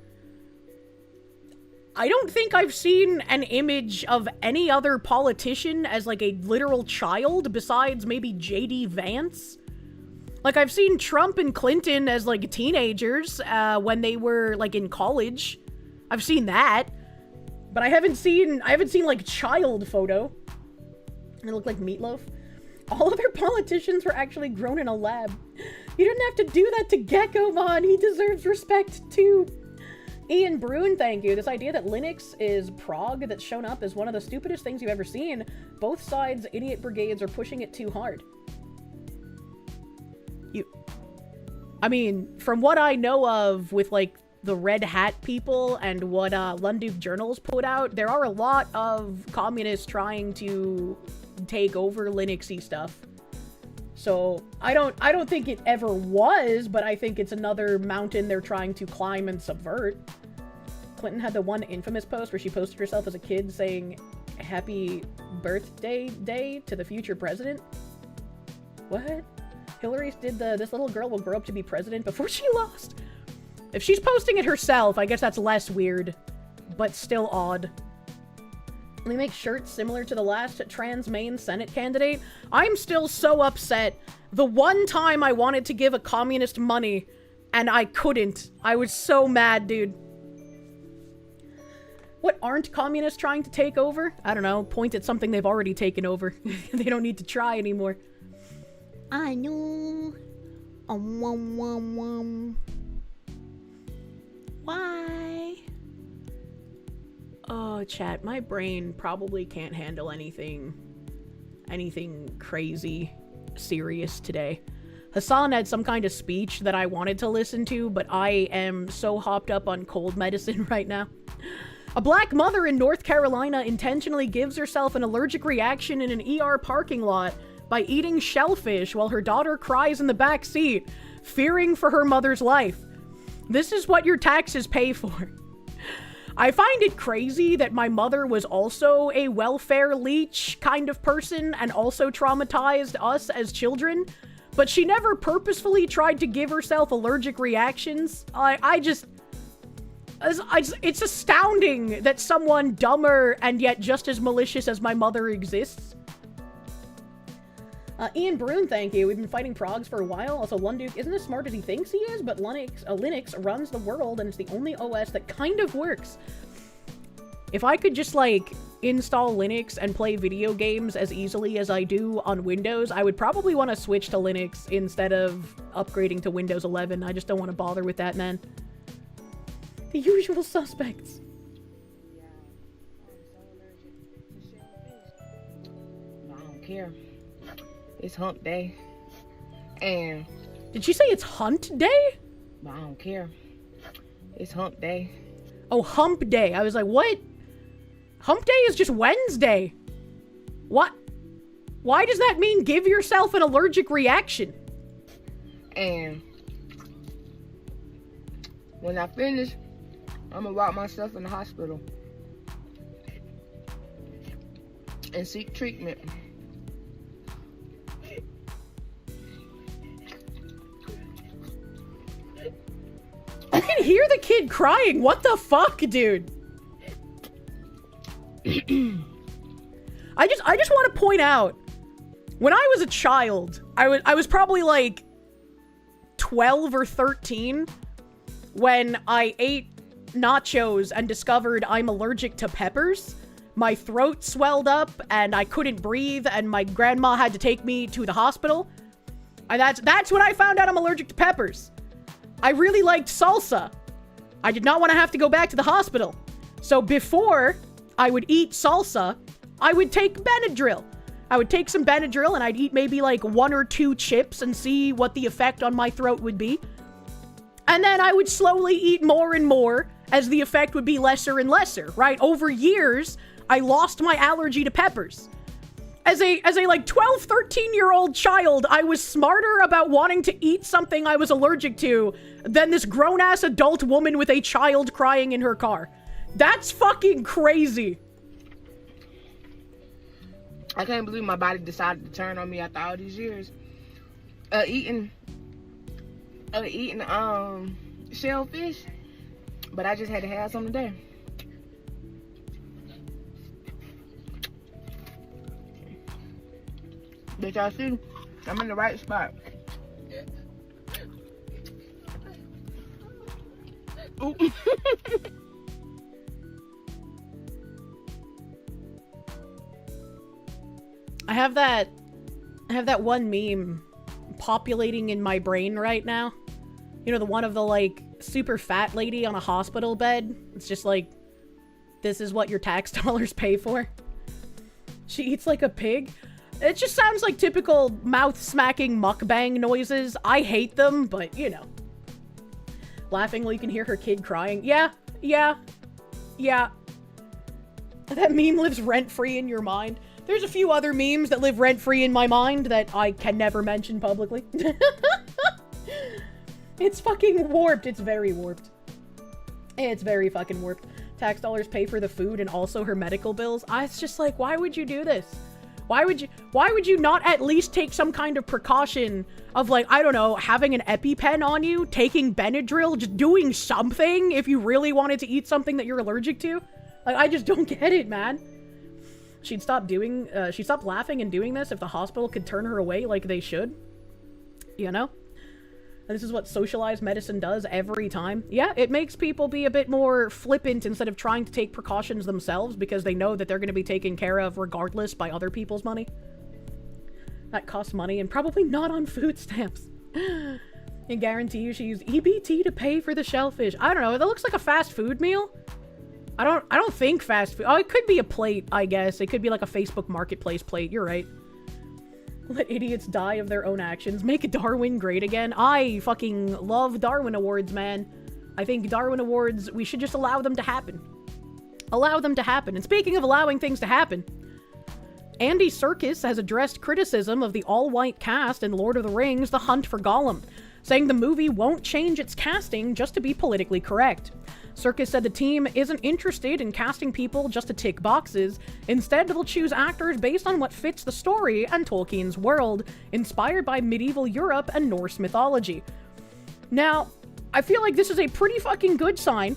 I don't think I've seen an image of any other politician as, like, a literal child besides maybe J.D. Vance. Like, I've seen Trump and Clinton as, like, teenagers, when they were, like, in college. I've seen that. But I haven't seen, like, child photo. They look like Meatloaf. All other politicians were actually grown in a lab. You didn't have to do that to Gekomon. He deserves respect, too. Ian Brune, thank you. This idea that Linux is prog that's shown up as one of the stupidest things you've ever seen. Both sides' idiot brigades are pushing it too hard. I mean, from what I know of with, like, the Red Hat people and what Lunduk Journals put out, there are a lot of communists trying to take over Linux-y stuff. So, I don't think it ever was, but I think it's another mountain they're trying to climb and subvert. Clinton had the one infamous post where she posted herself as a kid saying, "Happy birthday day" to the future president. What? Hillary did this little girl will grow up to be president before she lost. If she's posting it herself, I guess that's less weird, but still odd. Let me make shirts similar to the last trans main Senate candidate. I'm still so upset. The one time I wanted to give a communist money, and I couldn't. I was so mad, dude. What aren't communists trying to take over? I don't know. Point at something they've already taken over. They don't need to try anymore. I know. Why? Oh, chat, my brain probably can't handle anything crazy, serious today. Hassan had some kind of speech that I wanted to listen to, but I am so hopped up on cold medicine right now. A black mother in North Carolina intentionally gives herself an allergic reaction in an ER parking lot by eating shellfish while her daughter cries in the back seat, fearing for her mother's life. This is what your taxes pay for. I find it crazy that my mother was also a welfare leech kind of person and also traumatized us as children, but she never purposefully tried to give herself allergic reactions. It's astounding that someone dumber and yet just as malicious as my mother exists. Ian Brune, thank you. We've been fighting progs for a while. Also, Lunduke isn't as smart as he thinks he is, but Linux runs the world, and it's the only OS that kind of works. If I could just, like, install Linux and play video games as easily as I do on Windows, I would probably want to switch to Linux instead of upgrading to Windows 11. I just don't want to bother with that, man. The usual suspects. I don't care. It's hump day. And... Did she say it's hunt day? I don't care. It's hump day. Oh, hump day. I was like, what? Hump day is just Wednesday. What? Why does that mean give yourself an allergic reaction? And when I finish, I'm gonna lock myself in the hospital and seek treatment. You can hear the kid crying. What the fuck, dude? I just want to point out, when I was a child, I was probably like 12 or 13 when I ate nachos and discovered I'm allergic to peppers. My throat swelled up and I couldn't breathe, and my grandma had to take me to the hospital. And that's when I found out I'm allergic to peppers. I really liked salsa. I did not want to have to go back to the hospital. So before I would eat salsa, I would take Benadryl. I would take some Benadryl and I'd eat maybe like 1 or 2 chips and see what the effect on my throat would be. And then I would slowly eat more and more as the effect would be lesser and lesser, right? Over years, I lost my allergy to peppers. As a like 12, 13-year-old child, I was smarter about wanting to eat something I was allergic to than this grown-ass adult woman with a child crying in her car. That's fucking crazy. I can't believe my body decided to turn on me after all these years. Eating shellfish, but I just had to have some today. Did y'all see? I'm in the right spot. Ooh. I have that one meme populating in my brain right now. You know, the one of the, like, super fat lady on a hospital bed. It's just like, this is what your tax dollars pay for. She eats like a pig. It just sounds like typical mouth-smacking mukbang noises. I hate them, but, you know. Laughingly, you can hear her kid crying. Yeah. That meme lives rent-free in your mind. There's a few other memes that live rent-free in my mind that I can never mention publicly. It's fucking warped. It's very warped. It's very fucking warped. Tax dollars pay for the food and also her medical bills. It's just like, why would you do this? Why would you not at least take some kind of precaution of, like, I don't know, having an EpiPen on you, taking Benadryl, just doing something if you really wanted to eat something that you're allergic to? Like, I just don't get it, man. She'd stop laughing and doing this if the hospital could turn her away like they should. You know? And this is what socialized medicine does every time. Yeah, it makes people be a bit more flippant instead of trying to take precautions themselves because they know that they're going to be taken care of regardless by other people's money. That costs money and probably not on food stamps. I guarantee you she used EBT to pay for the shellfish. I don't know, that looks like a fast food meal. I don't think fast food. Oh, it could be a plate, I guess. It could be like a Facebook Marketplace plate. You're right. Let idiots die of their own actions. Make Darwin great again. I fucking love Darwin Awards, man. I think Darwin Awards, we should just allow them to happen. Allow them to happen. And speaking of allowing things to happen, Andy Serkis has addressed criticism of the all-white cast in Lord of the Rings: The Hunt for Gollum, saying the movie won't change its casting just to be politically correct. Serkis said the team isn't interested in casting people just to tick boxes. Instead, they'll choose actors based on what fits the story and Tolkien's world, inspired by medieval Europe and Norse mythology. Now, I feel like this is a pretty fucking good sign.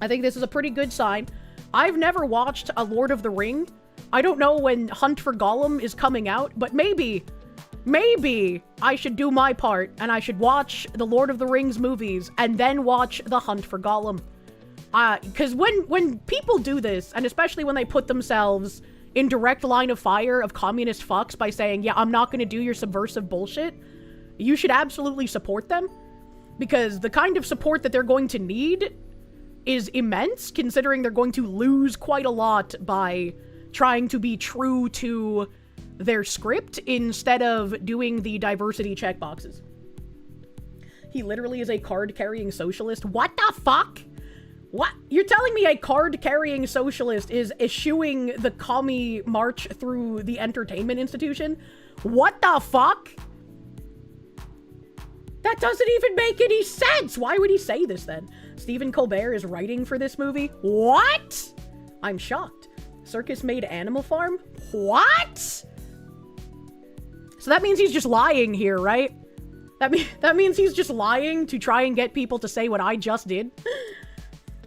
I think this is a pretty good sign. I've never watched a Lord of the Ring. I don't know when Hunt for Gollum is coming out, but maybe I should do my part and I should watch the Lord of the Rings movies and then watch the Hunt for Gollum. Because when people do this, and especially when they put themselves in direct line of fire of communist fucks by saying, yeah, I'm not going to do your subversive bullshit, you should absolutely support them. Because the kind of support that they're going to need is immense, considering they're going to lose quite a lot by trying to be true to their script instead of doing the diversity checkboxes. He literally is a card-carrying socialist. What the fuck? What? You're telling me a card-carrying socialist is eschewing the commie march through the entertainment institution? What the fuck? That doesn't even make any sense! Why would he say this then? Stephen Colbert is writing for this movie? What? I'm shocked. Circus made Animal Farm? What? So that means he's just lying here, right? That means he's just lying to try and get people to say what I just did?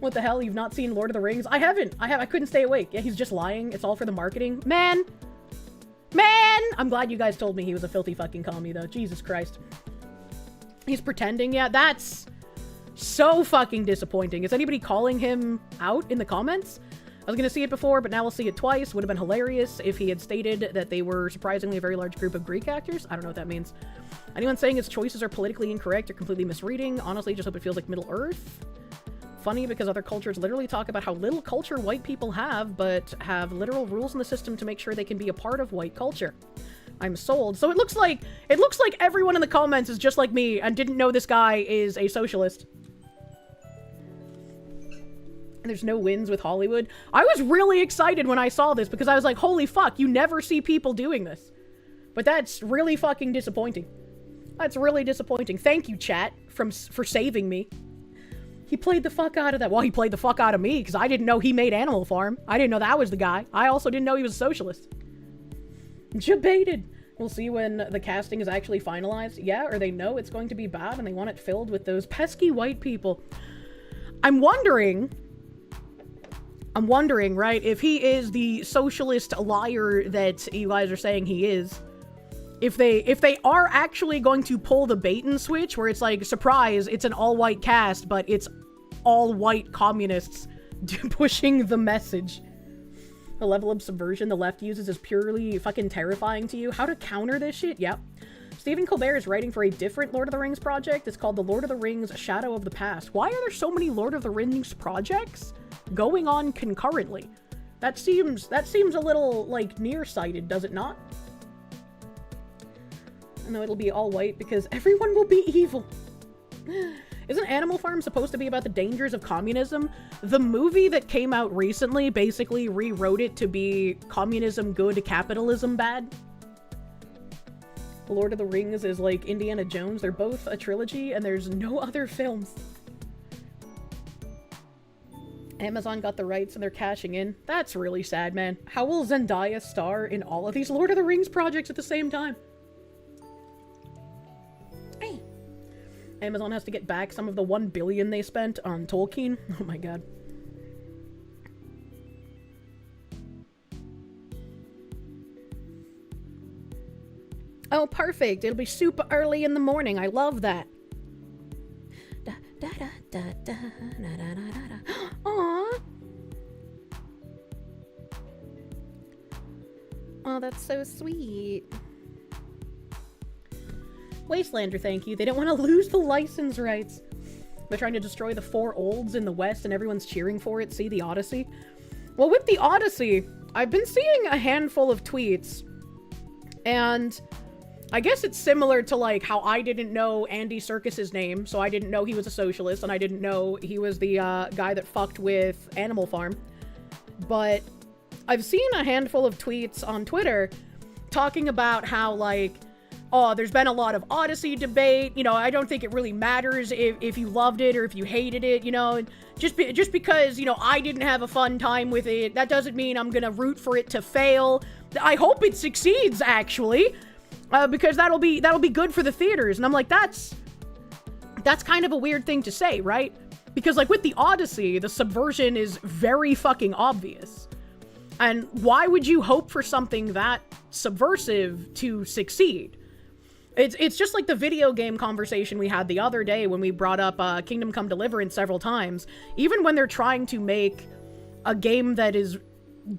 What the hell? You've not seen Lord of the Rings? I haven't. I couldn't stay awake. Yeah, he's just lying. It's all for the marketing. Man! I'm glad you guys told me he was a filthy fucking commie, though. Jesus Christ. He's pretending. Yeah, that's so fucking disappointing. Is anybody calling him out in the comments? I was gonna see it before, but now we'll see it twice. Would have been hilarious if he had stated that they were surprisingly a very large group of Greek actors. I don't know what that means. Anyone saying his choices are politically incorrect or completely misreading? Honestly, just hope it feels like Middle Earth. Funny because other cultures literally talk about how little culture white people have, but have literal rules in the system to make sure they can be a part of white culture. I'm sold. So it looks like everyone in the comments is just like me and didn't know this guy is a socialist. There's no wins with Hollywood. I was really excited when I saw this because I was like, holy fuck, you never see people doing this. But that's really fucking disappointing. That's really disappointing. Thank you, chat, for saving me. He played the fuck out of that. Well, he played the fuck out of me because I didn't know he made Animal Farm. I didn't know that was the guy. I also didn't know he was a socialist. Jebaited. We'll see when the casting is actually finalized. Yeah, or they know it's going to be bad and they want it filled with those pesky white people. I'm wondering, right, if he is the socialist liar that you guys are saying he is, if they are actually going to pull the bait and switch where it's like, surprise, it's an all-white cast, but it's all-white communists pushing the message. The level of subversion the left uses is purely fucking terrifying to you. How to counter this shit? Yep. Stephen Colbert is writing for a different Lord of the Rings project. It's called The Lord of the Rings Shadow of the Past. Why are there so many Lord of the Rings projects going on concurrently? That seems a little, like, nearsighted, does it not? No, it'll be all white because everyone will be evil. Isn't Animal Farm supposed to be about the dangers of communism? The movie that came out recently basically rewrote it to be communism good, capitalism bad. The Lord of the Rings is like Indiana Jones. They're both a trilogy and there's no other films. Amazon got the rights and they're cashing in. That's really sad, man. How will Zendaya star in all of these Lord of the Rings projects at the same time? Hey. Amazon has to get back some of the $1 billion they spent on Tolkien. Oh my god. Oh, perfect. It'll be super early in the morning. I love that. Da, da, da, da, da, da, da, da, da. Aww. Oh, that's so sweet. Wastelander, thank you. They don't want to lose the license rights. They're trying to destroy the four olds in the West and everyone's cheering for it. See, the Odyssey? Well, with the Odyssey, I've been seeing a handful of tweets. And I guess it's similar to, like, how I didn't know Andy Serkis's name, so I didn't know he was a socialist, and I didn't know he was the guy that fucked with Animal Farm. But I've seen a handful of tweets on Twitter talking about how, like, oh, there's been a lot of Odyssey debate, you know, I don't think it really matters if you loved it or if you hated it, you know, just because, you know, I didn't have a fun time with it, that doesn't mean I'm gonna root for it to fail. I hope it succeeds, actually, because that'll be good for the theaters. And I'm like, that's kind of a weird thing to say, right? Because, like, with the Odyssey, the subversion is very fucking obvious. And why would you hope for something that subversive to succeed? It's just like the video game conversation we had the other day when we brought up Kingdom Come Deliverance several times. Even when they're trying to make a game that is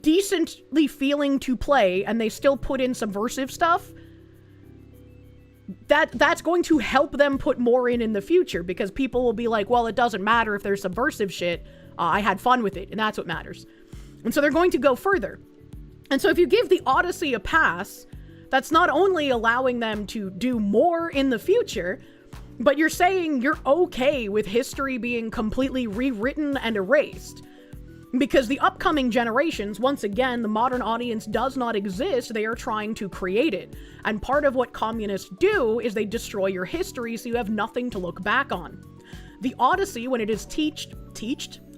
decently feeling to play and they still put in subversive stuff, that's going to help them put more in the future, because people will be like, well, it doesn't matter if there's subversive shit. I had fun with it, and that's what matters. And so they're going to go further. And so if you give the Odyssey a pass, that's not only allowing them to do more in the future, but you're saying you're okay with history being completely rewritten and erased. Because the upcoming generations, once again, the modern audience does not exist, they are trying to create it. And part of what communists do is they destroy your history so you have nothing to look back on. The Odyssey, when it is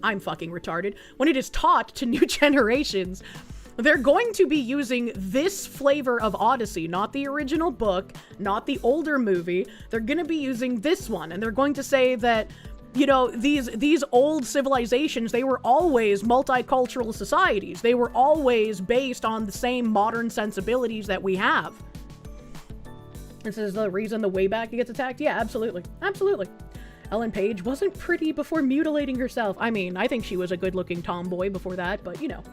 I'm fucking retarded. When it is taught to new generations, they're going to be using this flavor of Odyssey, not the original book, not the older movie. They're going to be using this one, and they're going to say that, you know, these old civilizations, they were always multicultural societies. They were always based on the same modern sensibilities that we have. This is the reason the Wayback gets attacked? Yeah, absolutely. Absolutely. Ellen Page wasn't pretty before mutilating herself. I mean, I think she was a good-looking tomboy before that, but, you know.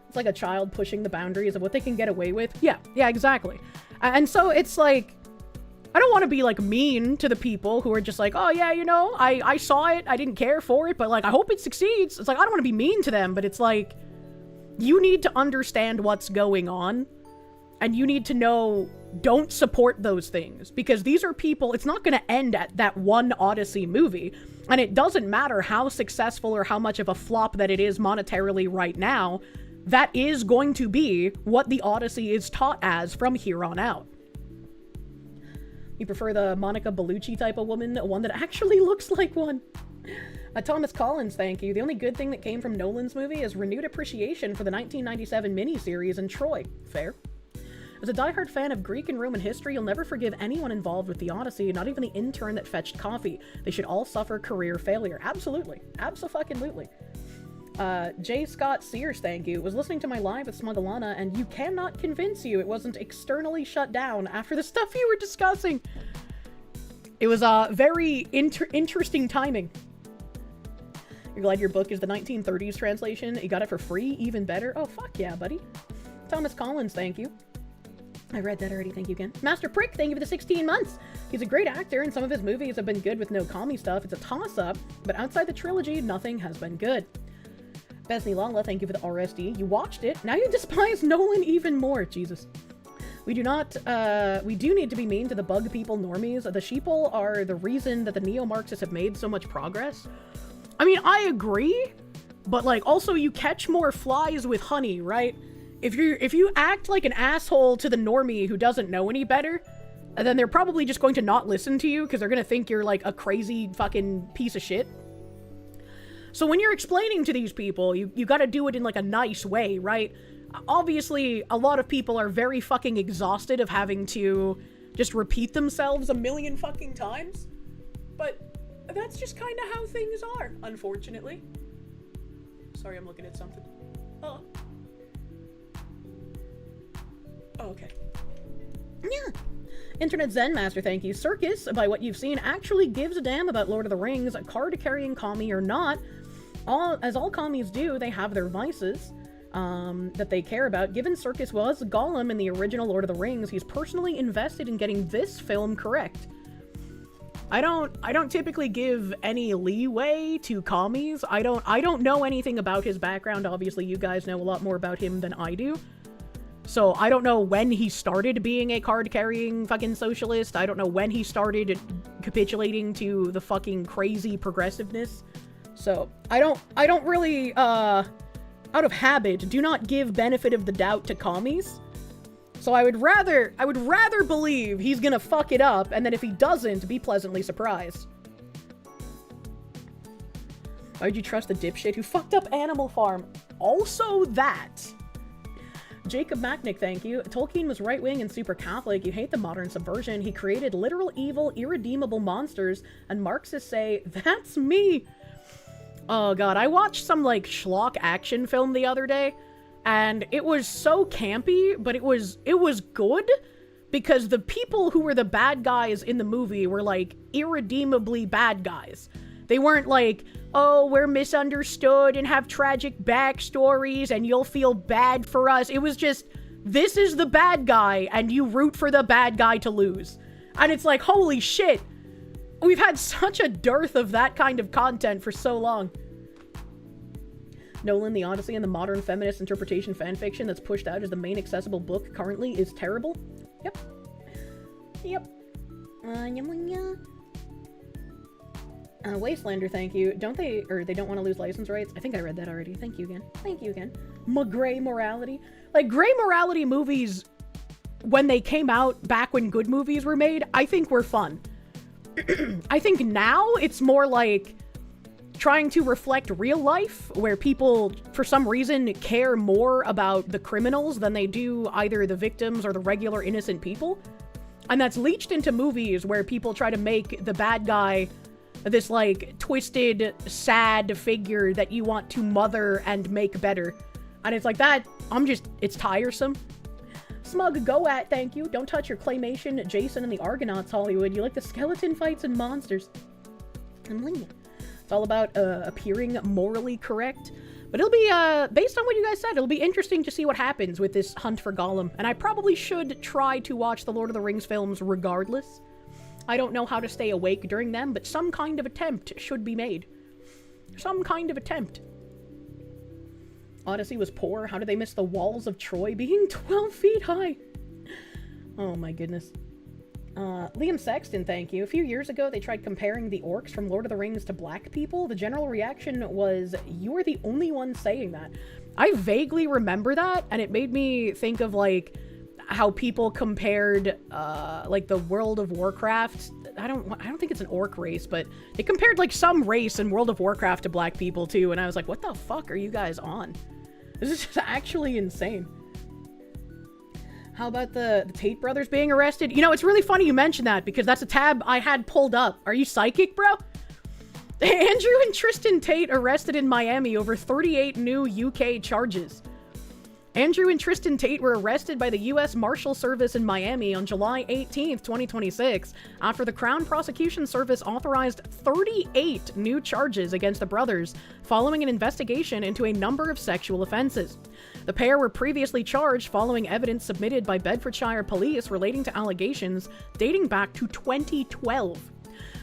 It's like a child pushing the boundaries of what they can get away with. Yeah, exactly. And so it's like, I don't want to be, like, mean to the people who are just like, oh, yeah, you know, I saw it, I didn't care for it, but, like, I hope it succeeds. It's like, I don't want to be mean to them, but it's like, you need to understand what's going on, and you need to know, don't support those things, because these are people, it's not going to end at that one Odyssey movie, and it doesn't matter how successful or how much of a flop that it is monetarily right now. That is going to be what the Odyssey is taught as from here on out. You prefer the Monica Bellucci type of woman, one that actually looks like one. Thomas Collins, thank you. The only good thing that came from Nolan's movie is renewed appreciation for the 1997 miniseries and Troy. Fair. As a diehard fan of Greek and Roman history, you'll never forgive anyone involved with the Odyssey, not even the intern that fetched coffee. They should all suffer career failure. Absolutely. Abso-fucking-lutely. J. Scott Sears, thank you, was listening to my live with Smuggalana, and you cannot convince you it wasn't externally shut down after the stuff you were discussing. It was, very interesting timing. You're glad your book is the 1930s translation? You got it for free? Even better? Oh, fuck yeah, buddy. Thomas Collins, thank you. I read that already, thank you again. Master Prick, thank you for the 16 months. He's a great actor, and some of his movies have been good with no commie stuff. It's a toss-up, but outside the trilogy, nothing has been good. Besney Lala, thank you for the RSD. You watched it. Now you despise Nolan even more. Jesus. We do need to be mean to the bug people normies. The sheeple are the reason that the neo-Marxists have made so much progress. I mean, I agree, but, like, also you catch more flies with honey, right? If you act like an asshole to the normie who doesn't know any better, then they're probably just going to not listen to you because they're going to think you're, like, a crazy fucking piece of shit. So when you're explaining to these people, you gotta do it in, like, a nice way, right? Obviously, a lot of people are very fucking exhausted of having to just repeat themselves a million fucking times. But that's just kind of how things are, unfortunately. Sorry, I'm looking at something. Oh. Oh, okay. Yeah. Internet Zen Master, thank you. Circus, by what you've seen, actually gives a damn about Lord of the Rings, a card-carrying commie or not. As all commies do, they have their vices that they care about. Given Circus was Gollum in the original Lord of the Rings, he's personally invested in getting this film correct. I don't typically give any leeway to commies. I don't know anything about his background. Obviously, you guys know a lot more about him than I do. So I don't know when he started being a card-carrying fucking socialist. I don't know when he started capitulating to the fucking crazy progressiveness. So I don't really, out of habit, do not give benefit of the doubt to commies. So I would rather believe he's gonna fuck it up, and then if he doesn't, be pleasantly surprised. Why would you trust the dipshit who fucked up Animal Farm? Also that. Jacob Macknick, thank you. Tolkien was right-wing and super Catholic. You hate the modern subversion. He created literal evil, irredeemable monsters, and Marxists say, that's me. Oh god, I watched some, like, schlock action film the other day, and it was so campy, but it was good, because the people who were the bad guys in the movie were, like, irredeemably bad guys. They weren't like, oh, we're misunderstood and have tragic backstories and you'll feel bad for us. It was just, this is the bad guy and you root for the bad guy to lose. And it's like, holy shit. We've had such a dearth of that kind of content for so long. Nolan, The Odyssey, and the modern feminist interpretation fanfiction that's pushed out as the main accessible book currently is terrible. Yep. Yep. Wastelander, thank you. Don't they don't want to lose license rights? I think I read that already. Thank you again. Thank you again. Gray morality. Like, gray morality movies, when they came out back when good movies were made, I think were fun. I think now it's more like trying to reflect real life, where people, for some reason, care more about the criminals than they do either the victims or the regular innocent people. And that's leached into movies where people try to make the bad guy this, like, twisted, sad figure that you want to mother and make better. And it's like that, it's tiresome. Smug Go At, thank you. Don't touch your claymation, Jason and the Argonauts, Hollywood. You like the skeleton fights and monsters. It's all about appearing morally correct. But it'll be, based on what you guys said, it'll be interesting to see what happens with this hunt for Gollum. And I probably should try to watch the Lord of the Rings films regardless. I don't know how to stay awake during them, but some kind of attempt should be made. Some kind of attempt. Odyssey was poor. How did they miss the walls of Troy being 12 feet high? Oh my goodness. Liam Sexton, thank you. A few years ago, they tried comparing the orcs from Lord of the Rings to black people. The general reaction was, you are the only one saying that. I vaguely remember that, and it made me think of, like, how people compared, like, the World of Warcraft. I don't think it's an orc race, but they compared, like, some race in World of Warcraft to black people, too, and I was like, what the fuck are you guys on? This is just actually insane. How about the Tate brothers being arrested? You know, it's really funny you mention that, because that's a tab I had pulled up. Are you psychic, bro? Andrew and Tristan Tate arrested in Miami over 38 new UK charges. Andrew and Tristan Tate were arrested by the U.S. Marshal Service in Miami on July 18th, 2026, after the Crown Prosecution Service authorized 38 new charges against the brothers following an investigation into a number of sexual offenses. The pair were previously charged following evidence submitted by Bedfordshire police relating to allegations dating back to 2012.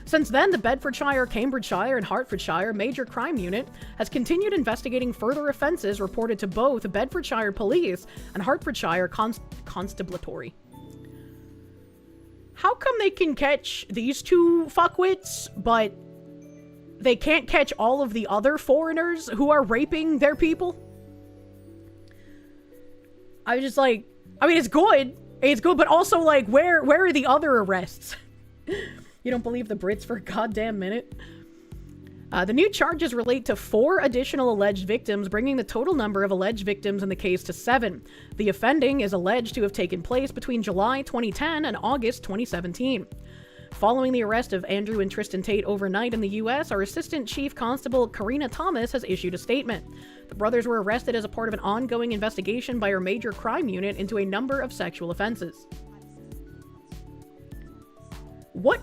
Since then, the Bedfordshire, Cambridgeshire, and Hertfordshire Major Crime Unit has continued investigating further offences reported to both Bedfordshire Police and Hertfordshire Constabulary. How come they can catch these two fuckwits, but they can't catch all of the other foreigners who are raping their people? I was just like, I mean, it's good, but also, like, where are the other arrests? You don't believe the Brits for a goddamn minute? The new charges relate to 4 additional alleged victims, bringing the total number of alleged victims in the case to 7. The offending is alleged to have taken place between July 2010 and August 2017. Following the arrest of Andrew and Tristan Tate overnight in the U.S., our Assistant Chief Constable Karina Thomas has issued a statement. The brothers were arrested as a part of an ongoing investigation by our Major Crime Unit into a number of sexual offenses. What?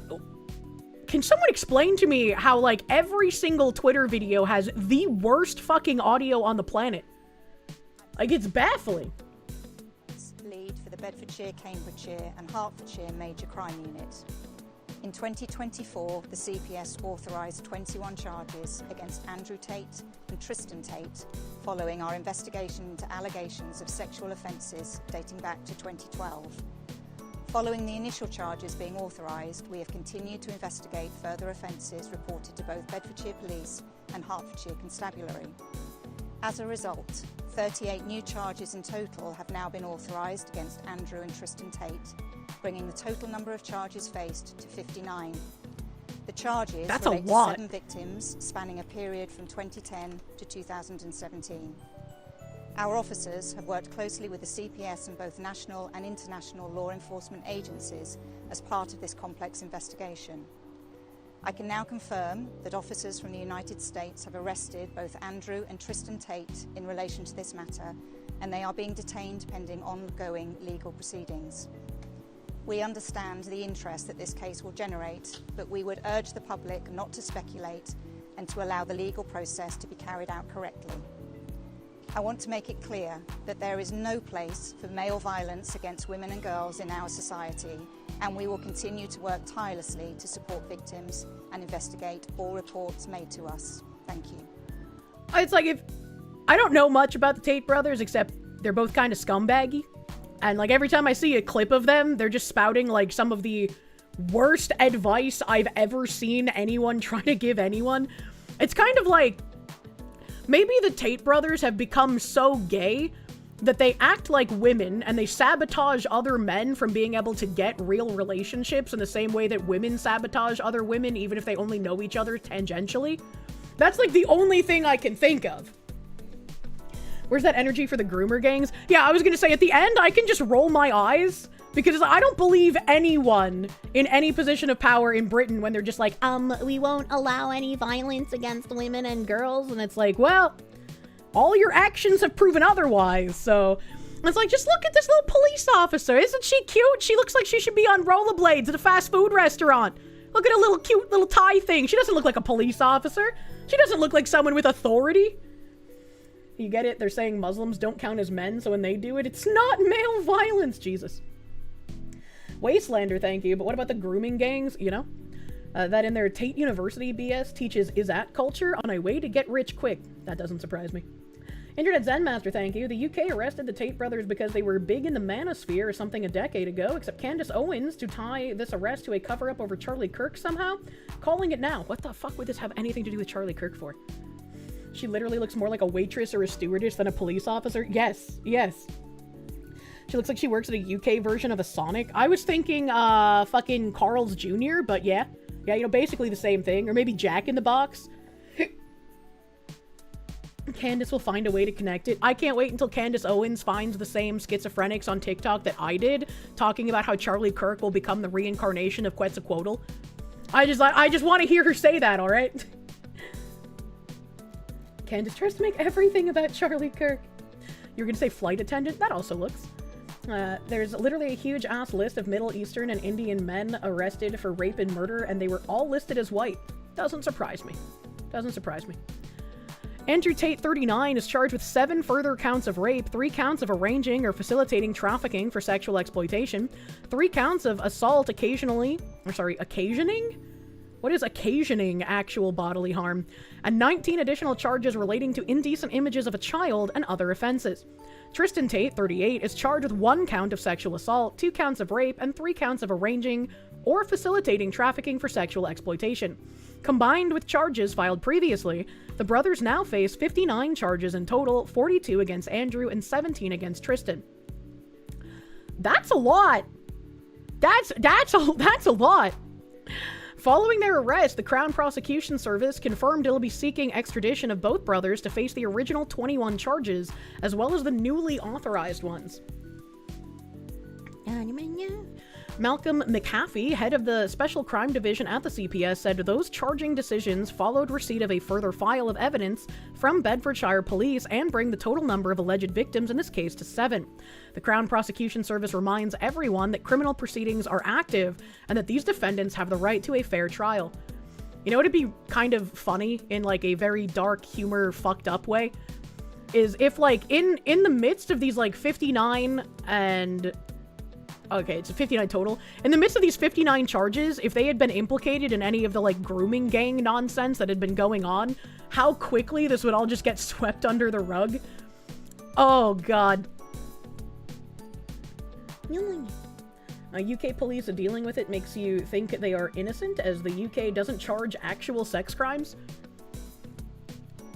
Can someone explain to me how, like, every single Twitter video has the worst fucking audio on the planet? Like, it's baffling. Lead for the Bedfordshire, Cambridgeshire and Hertfordshire Major Crime Unit. In 2024, the CPS authorised 21 charges against Andrew Tate and Tristan Tate following our investigation into allegations of sexual offences dating back to 2012. Following the initial charges being authorised, we have continued to investigate further offences reported to both Bedfordshire Police and Hertfordshire Constabulary. As a result, 38 new charges in total have now been authorised against Andrew and Tristan Tate, bringing the total number of charges faced to 59. The charges relate to 7 victims spanning a period from 2010 to 2017. Our officers have worked closely with the CPS and both national and international law enforcement agencies as part of this complex investigation. I can now confirm that officers from the United States have arrested both Andrew and Tristan Tate in relation to this matter, and they are being detained pending ongoing legal proceedings. We understand the interest that this case will generate, but we would urge the public not to speculate and to allow the legal process to be carried out correctly. I want to make it clear that there is no place for male violence against women and girls in our society, and we will continue to work tirelessly to support victims and investigate all reports made to us. Thank you. It's like, if I don't know much about the Tate brothers, except they're both kind of scumbaggy. And like every time I see a clip of them, they're just spouting like some of the worst advice I've ever seen anyone try to give anyone. It's kind of like, maybe the Tate brothers have become so gay that they act like women and they sabotage other men from being able to get real relationships in the same way that women sabotage other women, even if they only know each other tangentially. That's like the only thing I can think of. Where's that energy for the groomer gangs? Yeah, I was gonna say, at the end, I can just roll my eyes, because I don't believe anyone in any position of power in Britain when they're just like, we won't allow any violence against women and girls, and it's like, well, all your actions have proven otherwise, so... It's like, just look at this little police officer, isn't she cute? She looks like she should be on rollerblades at a fast food restaurant. Look at a little cute little tie thing. She doesn't look like a police officer. She doesn't look like someone with authority. You get it? They're saying Muslims don't count as men, so when they do it, it's not male violence, Jesus. Wastelander, thank you, but what about the grooming gangs, you know? That in their Tate University BS teaches is-at culture on a way to get rich quick. That doesn't surprise me. Internet Zen Master, thank you. The UK arrested the Tate brothers because they were big in the manosphere or something a decade ago, except Candace Owens to tie this arrest to a cover-up over Charlie Kirk somehow. Calling it now. What the fuck would this have anything to do with Charlie Kirk for? She literally looks more like a waitress or a stewardess than a police officer. Yes, yes. She looks like she works at a UK version of a Sonic. I was thinking, fucking Carl's Jr., but yeah. Yeah, you know, basically the same thing. Or maybe Jack in the Box. Candace will find a way to connect it. I can't wait until Candace Owens finds the same schizophrenics on TikTok that I did, talking about how Charlie Kirk will become the reincarnation of Quetzalcoatl. I just want to hear her say that, alright? Candace tries to make everything about Charlie Kirk. You're gonna say flight attendant? That also looks. There's literally a huge ass list of Middle Eastern and Indian men arrested for rape and murder, and they were all listed as white. Doesn't surprise me. Doesn't surprise me. Andrew Tate, 39, is charged with 7 further counts of rape, 3 counts of arranging or facilitating trafficking for sexual exploitation, 3 counts of assault occasioning? What is occasioning actual bodily harm? And 19 additional charges relating to indecent images of a child and other offenses. Tristan Tate, 38, is charged with 1 count of sexual assault, 2 counts of rape, and 3 counts of arranging or facilitating trafficking for sexual exploitation. Combined with charges filed previously, the brothers now face 59 charges in total, 42 against Andrew and 17 against Tristan. That's a lot. That's a lot. Following their arrest, the Crown Prosecution Service confirmed it'll be seeking extradition of both brothers to face the original 21 charges, as well as the newly authorized ones. Malcolm McAfee, head of the Special Crime Division at the CPS, said those charging decisions followed receipt of a further file of evidence from Bedfordshire Police and bring the total number of alleged victims in this case to 7. The Crown Prosecution Service reminds everyone that criminal proceedings are active and that these defendants have the right to a fair trial. You know, it'd be kind of funny in like a very dark humor fucked up way is if like in the midst of these like 59 and... Okay, it's 59 total. In the midst of these 59 charges, if they had been implicated in any of the, like, grooming gang nonsense that had been going on, how quickly this would all just get swept under the rug. Oh, God. UK police dealing with it makes you think they are innocent, as the UK doesn't charge actual sex crimes.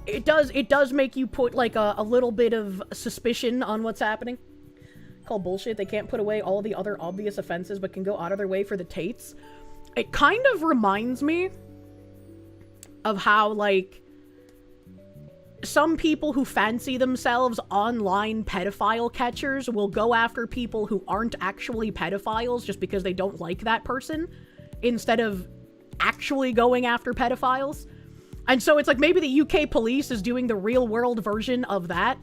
It does make you put, like, a little bit of suspicion on what's happening. Call bullshit. They can't put away all the other obvious offenses but can go out of their way for the Tates. It kind of reminds me of how, like, some people who fancy themselves online pedophile catchers will go after people who aren't actually pedophiles just because they don't like that person, instead of actually going after pedophiles. And so it's like maybe the UK police is doing the real world version of that,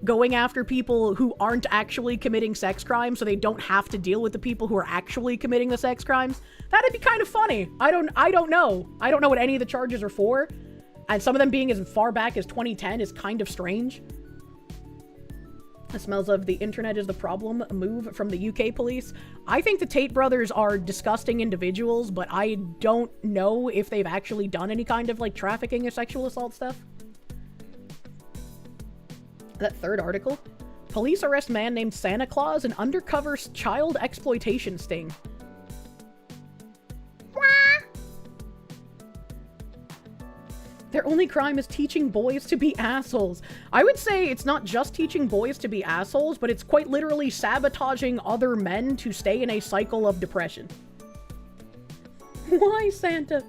going after people who aren't actually committing sex crimes so they don't have to deal with the people who are actually committing the sex crimes. That'd be kind of funny. I don't know. I don't know what any of the charges are for. And some of them being as far back as 2010 is kind of strange. The smells of the internet is the problem move from the UK police. I think the Tate brothers are disgusting individuals, but I don't know if they've actually done any kind of like trafficking or sexual assault stuff. That third article. Police arrest man named Santa Claus in undercover child exploitation sting. Their only crime is teaching boys to be assholes. I would say it's not just teaching boys to be assholes, but it's quite literally sabotaging other men to stay in a cycle of depression. Why, Santa?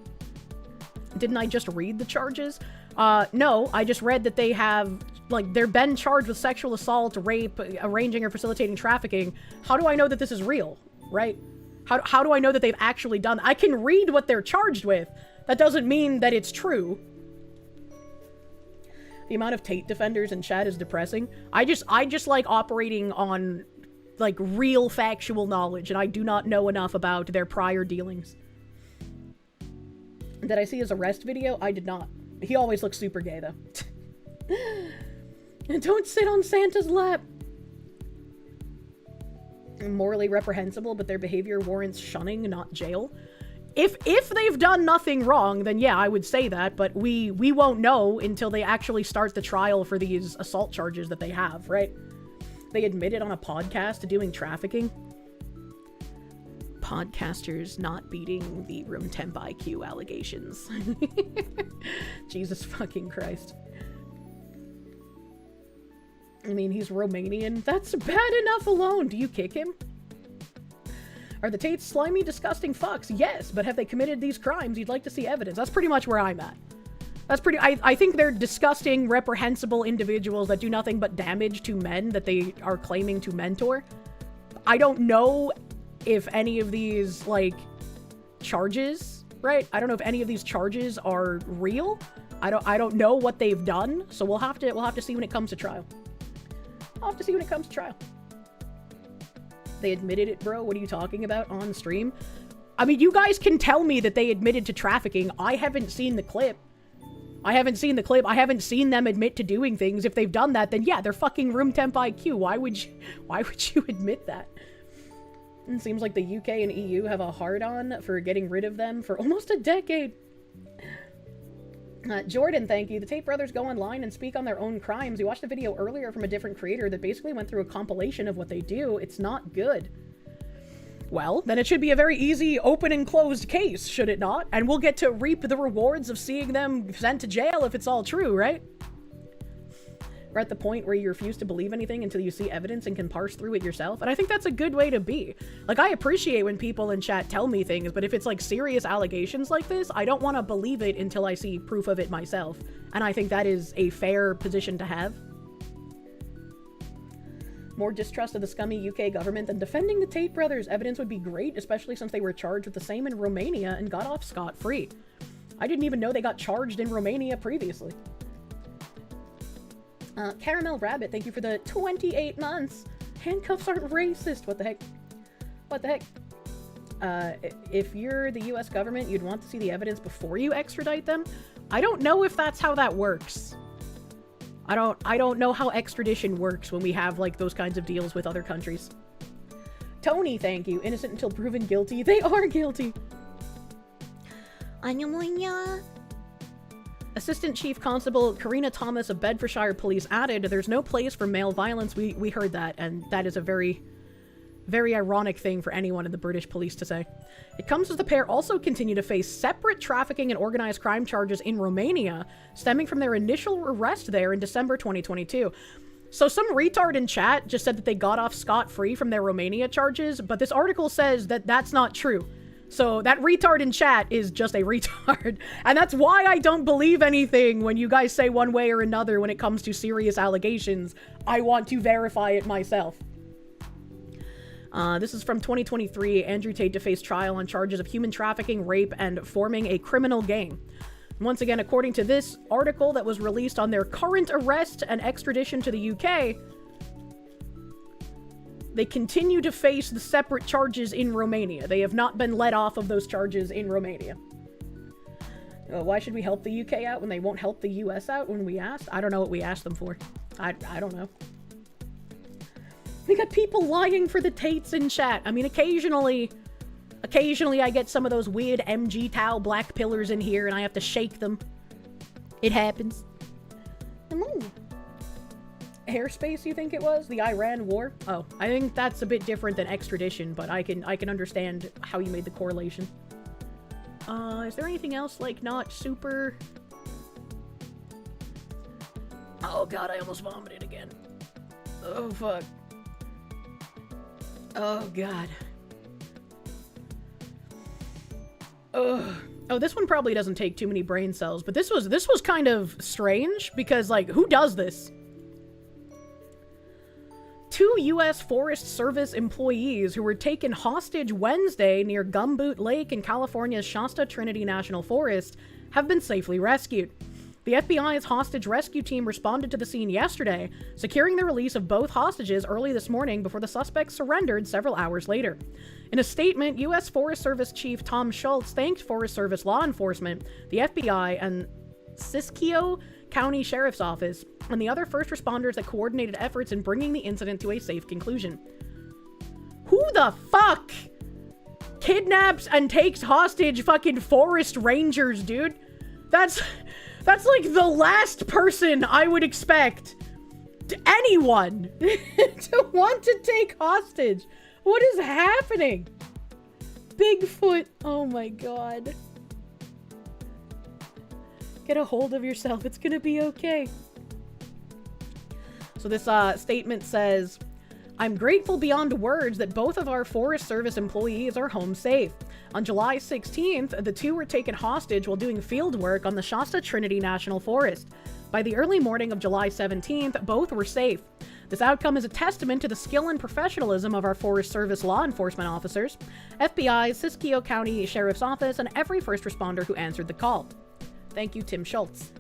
Didn't I just read the charges? No, I just read that they have, like, they're been charged with sexual assault, rape, arranging or facilitating trafficking. How do I know that this is real, right? How do I know that they've actually done that? I can read what they're charged with. That doesn't mean that it's true. The amount of Tate defenders in chat is depressing. I just like operating on, like, real factual knowledge, and I do not know enough about their prior dealings. Did I see his arrest video? I did not. He always looks super gay, though. And don't sit on Santa's lap. Morally reprehensible, but their behavior warrants shunning, not jail. If they've done nothing wrong, then yeah, I would say that, but we won't know until they actually start the trial for these assault charges that they have, right? They admitted on a podcast to doing trafficking. Podcasters not beating the room temp IQ allegations. Jesus fucking Christ. I mean, he's Romanian. That's bad enough alone. Do you kick him? Are the Tates slimy, disgusting fucks? Yes, but have they committed these crimes? You'd like to see evidence. That's pretty much where I'm at. That's pretty... I think they're disgusting, reprehensible individuals that do nothing but damage to men that they are claiming to mentor. I don't know if any of these, like, charges, right? I don't know if any of these charges are real. I don't know what they've done, so we'll have to see when it comes to trial. I'll have to see when it comes to trial. They admitted it, bro. What are you talking about on stream? I mean, you guys can tell me that they admitted to trafficking. I haven't seen the clip. I haven't seen them admit to doing things. If they've done that, then yeah, they're fucking room temp IQ. Why would you admit that? It seems like the UK and EU have a hard-on for getting rid of them for almost a decade. Jordan, thank you. The Tate brothers go online and speak on their own crimes. We watched a video earlier from a different creator that basically went through a compilation of what they do. It's not good. Well, then it should be a very easy open and closed case, should it not? And we'll get to reap the rewards of seeing them sent to jail if it's all true, right? We're at the point where you refuse to believe anything until you see evidence and can parse through it yourself. And I think that's a good way to be. Like, I appreciate when people in chat tell me things, but if it's like serious allegations like this, I don't want to believe it until I see proof of it myself. And I think that is a fair position to have. More distrust of the scummy UK government than defending the Tate brothers. Evidence would be great, especially since they were charged with the same in Romania and got off scot-free. I didn't even know they got charged in Romania previously. Caramel Rabbit, thank you for the 28 months. Handcuffs aren't racist. What the heck? What the heck? If you're the US government, you'd want to see the evidence before you extradite them? I don't know if that's how that works. I don't know how extradition works when we have, like, those kinds of deals with other countries. Tony, thank you. Innocent until proven guilty. They are guilty. Assistant Chief Constable Karina Thomas of Bedfordshire Police added, there's no place for male violence. We heard that, and that is a very, very ironic thing for anyone in the British police to say. It comes as the pair also continue to face separate trafficking and organized crime charges in Romania, stemming from their initial arrest there in December 2022. So some retard in chat just said that they got off scot-free from their Romania charges, but this article says that that's not true. So that retard in chat is just a retard. And that's why I don't believe anything when you guys say one way or another when it comes to serious allegations. I want to verify it myself. This is from 2023. Andrew Tate to face trial on charges of human trafficking, rape, and forming a criminal gang. Once again, according to this article that was released on their current arrest and extradition to the UK, they continue to face the separate charges in Romania. They have not been let off of those charges in Romania. Why should we help the UK out when they won't help the US out when we asked? I don't know what we asked them for. I don't know. We got people lying for the Tates in chat. I mean, occasionally I get some of those weird MG Tau black pillars in here and I have to shake them. It happens. Airspace, you think it was? The Iran war? Oh, I think that's a bit different than extradition, but I can understand how you made the correlation. Is there anything else, like, not super... Oh god, I almost vomited again. Oh, fuck. Oh, god. Ugh. Oh, this one probably doesn't take too many brain cells, but this was kind of strange, because, like, who does this? 2 U.S. Forest Service employees who were taken hostage Wednesday near Gumboot Lake in California's Shasta Trinity National Forest have been safely rescued. The FBI's hostage rescue team responded to the scene yesterday, securing the release of both hostages early this morning before the suspects surrendered several hours later. In a statement, U.S. Forest Service Chief Tom Schultz thanked Forest Service law enforcement, the FBI, and Siskiyou County Sheriff's Office, and the other first responders that coordinated efforts in bringing the incident to a safe conclusion. Who the fuck kidnaps and takes hostage fucking forest rangers, dude? That's like the last person I would expect anyone to want to take hostage. What is happening? Bigfoot. Oh my god. Get a hold of yourself. It's gonna be okay. So this statement says, I'm grateful beyond words that both of our Forest Service employees are home safe. On July 16th, the two were taken hostage while doing field work on the Shasta Trinity National Forest. By the early morning of July 17th, both were safe. This outcome is a testament to the skill and professionalism of our Forest Service law enforcement officers, FBI, Siskiyou County Sheriff's Office, and every first responder who answered the call. Thank you, Tim Schultz.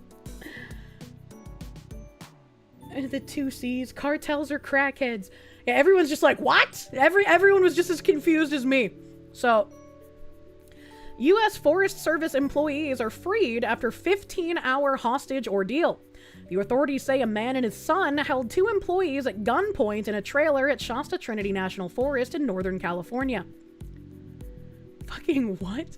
And the 2 C's, cartels or crackheads. Yeah, everyone's just like, what? Everyone was just as confused as me. So, U.S. Forest Service employees are freed after 15-hour hostage ordeal. The authorities say a man and his son held 2 employees at gunpoint in a trailer at Shasta Trinity National Forest in Northern California. Fucking what?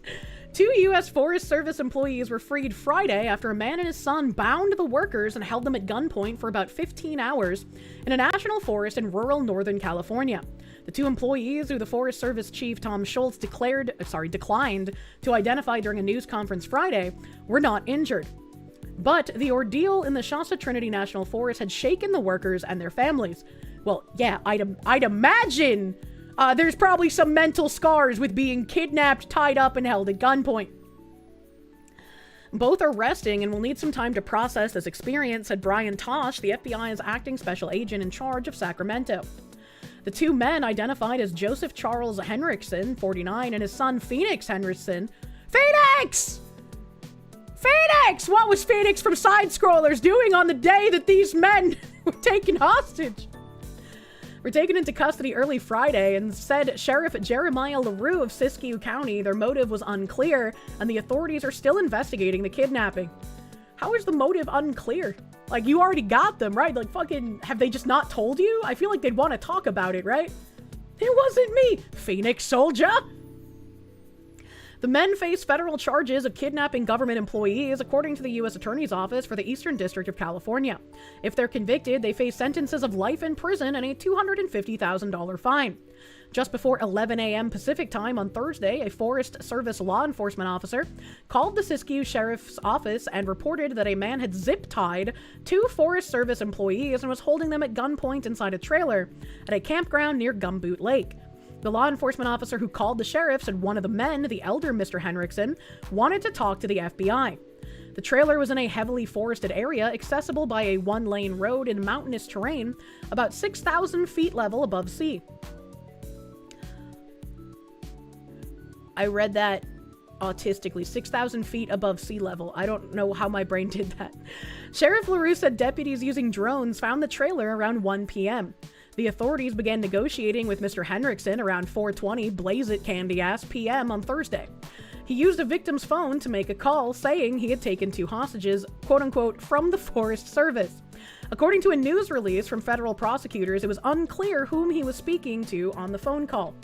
2 U.S. Forest Service employees were freed Friday after a man and his son bound the workers and held them at gunpoint for about 15 hours in a national forest in rural Northern California. The 2 employees, who the Forest Service Chief Tom Schultz declined to identify during a news conference Friday, were not injured. But the ordeal in the Shasta Trinity National Forest had shaken the workers and their families. Well, yeah, I'd imagine there's probably some mental scars with being kidnapped, tied up, and held at gunpoint. Both are resting and will need some time to process this experience, said Brian Tosh, the FBI's acting special agent in charge of Sacramento. The 2 men, identified as Joseph Charles Henriksen, 49, and his son Phoenix Henriksen. Phoenix! Phoenix! What was Phoenix from Side Scrollers doing on the day that these men were taken hostage? Were taken into custody early Friday, and said Sheriff Jeremiah LaRue of Siskiyou County their motive was unclear, and the authorities are still investigating the kidnapping. How is the motive unclear? Like, you already got them, right? Like, fucking, have they just not told you? I feel like they'd want to talk about it, right? It wasn't me, Phoenix soldier! The men face federal charges of kidnapping government employees, according to the U.S. Attorney's Office for the Eastern District of California. If they're convicted, they face sentences of life in prison and a $250,000 fine. Just before 11 a.m. Pacific time on Thursday, a Forest Service law enforcement officer called the Siskiyou Sheriff's Office and reported that a man had zip-tied 2 Forest Service employees and was holding them at gunpoint inside a trailer at a campground near Gumboot Lake. The law enforcement officer who called the sheriff said one of the men, the elder Mr. Henriksen, wanted to talk to the FBI. The trailer was in a heavily forested area, accessible by a 1-lane road in mountainous terrain, about 6,000 feet level above sea. I read that autistically. 6,000 feet above sea level. I don't know how my brain did that. Sheriff LaRue said deputies using drones found the trailer around 1 p.m. The authorities began negotiating with Mr. Henriksen around 4:20 blaze it candy ass p.m. on Thursday. He used a victim's phone to make a call saying he had taken 2 hostages, quote unquote, from the Forest Service. According to a news release from federal prosecutors, it was unclear whom he was speaking to on the phone call.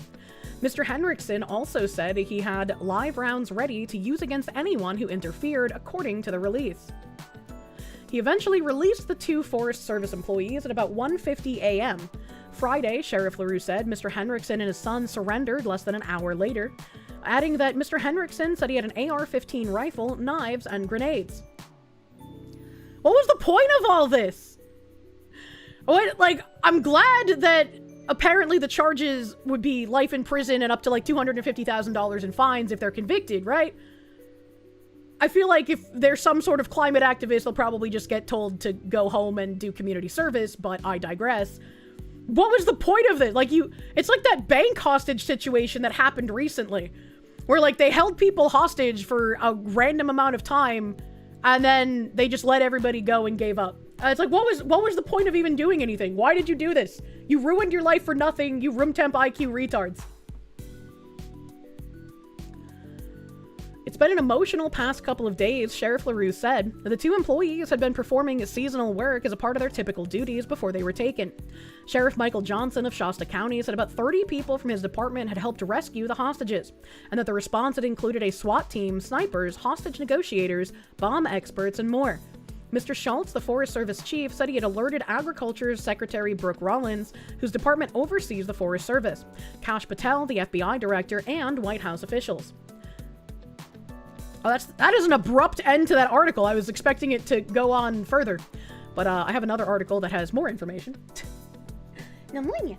Mr. Henriksen also said he had live rounds ready to use against anyone who interfered, according to the release. He eventually released the 2 Forest Service employees at about 1:50 a.m. Friday, Sheriff LaRue said Mr. Henriksen and his son surrendered less than an hour later, adding that Mr. Henriksen said he had an AR-15 rifle, knives, and grenades. What was the point of all this? What, like, I'm glad that apparently the charges would be life in prison and up to like $250,000 in fines if they're convicted, right? I feel like if there's some sort of climate activist, they'll probably just get told to go home and do community service, but I digress. What was the point of it? Like, it's like that bank hostage situation that happened recently, where like they held people hostage for a random amount of time and then they just let everybody go and gave up. It's like, what was the point of even doing anything? Why did you do this? You ruined your life for nothing, you room temp IQ retards. It's been an emotional past couple of days, Sheriff LaRue said. The 2 employees had been performing seasonal work as a part of their typical duties before they were taken. Sheriff Michael Johnson of Shasta County said about 30 people from his department had helped rescue the hostages, and that the response had included a SWAT team, snipers, hostage negotiators, bomb experts, and more. Mr. Schultz, the Forest Service chief, said he had alerted Agriculture Secretary Brooke Rollins, whose department oversees the Forest Service, Kash Patel, the FBI director, and White House officials. Oh, that is an abrupt end to that article. I was expecting it to go on further. But I have another article that has more information. Nerdy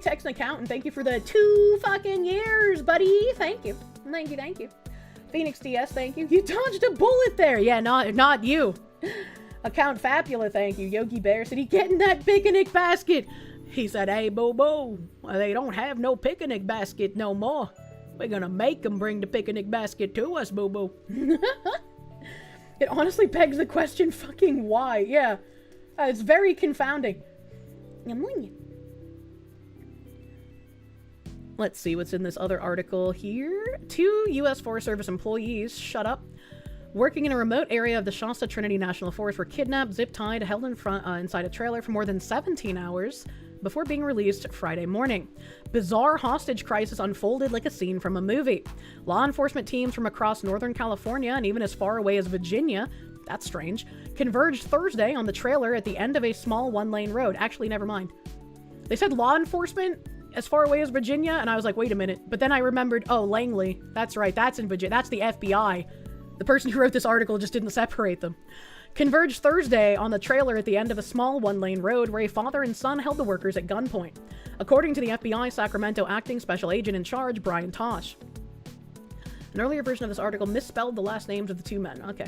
Text and Accountant, thank you for the 2 fucking years, buddy. Thank you. Thank you. Phoenix DS, thank you. You dodged a bullet there. Yeah, not you. Account Fabula, thank you. Yogi Bear said he getting that picnic basket. He said, hey, Bobo, they don't have no picnic basket no more. We're gonna make them bring the picnic basket to us, Boo-Boo. It honestly begs the question, fucking why? Yeah. It's very confounding. Let's see what's in this other article here. 2 U.S. Forest Service employees, shut up, working in a remote area of the Shasta Trinity National Forest were kidnapped, zip-tied, held inside a trailer for more than 17 hours before being released Friday morning. Bizarre hostage crisis unfolded like a scene from a movie. Law enforcement teams from across Northern California and even as far away as Virginia, that's strange, converged Thursday on the trailer at the end of a small 1-lane road. Actually, never mind. They said law enforcement as far away as Virginia, and I was like, wait a minute. But then I remembered, oh, Langley. That's right, that's in Virginia. That's the FBI. The person who wrote this article just didn't separate them. Converged Thursday on the trailer at the end of a small 1-lane road where a father and son held the workers at gunpoint, according to the FBI Sacramento acting special agent in charge, Brian Tosh. An earlier version of this article misspelled the last names of the 2 men. Okay.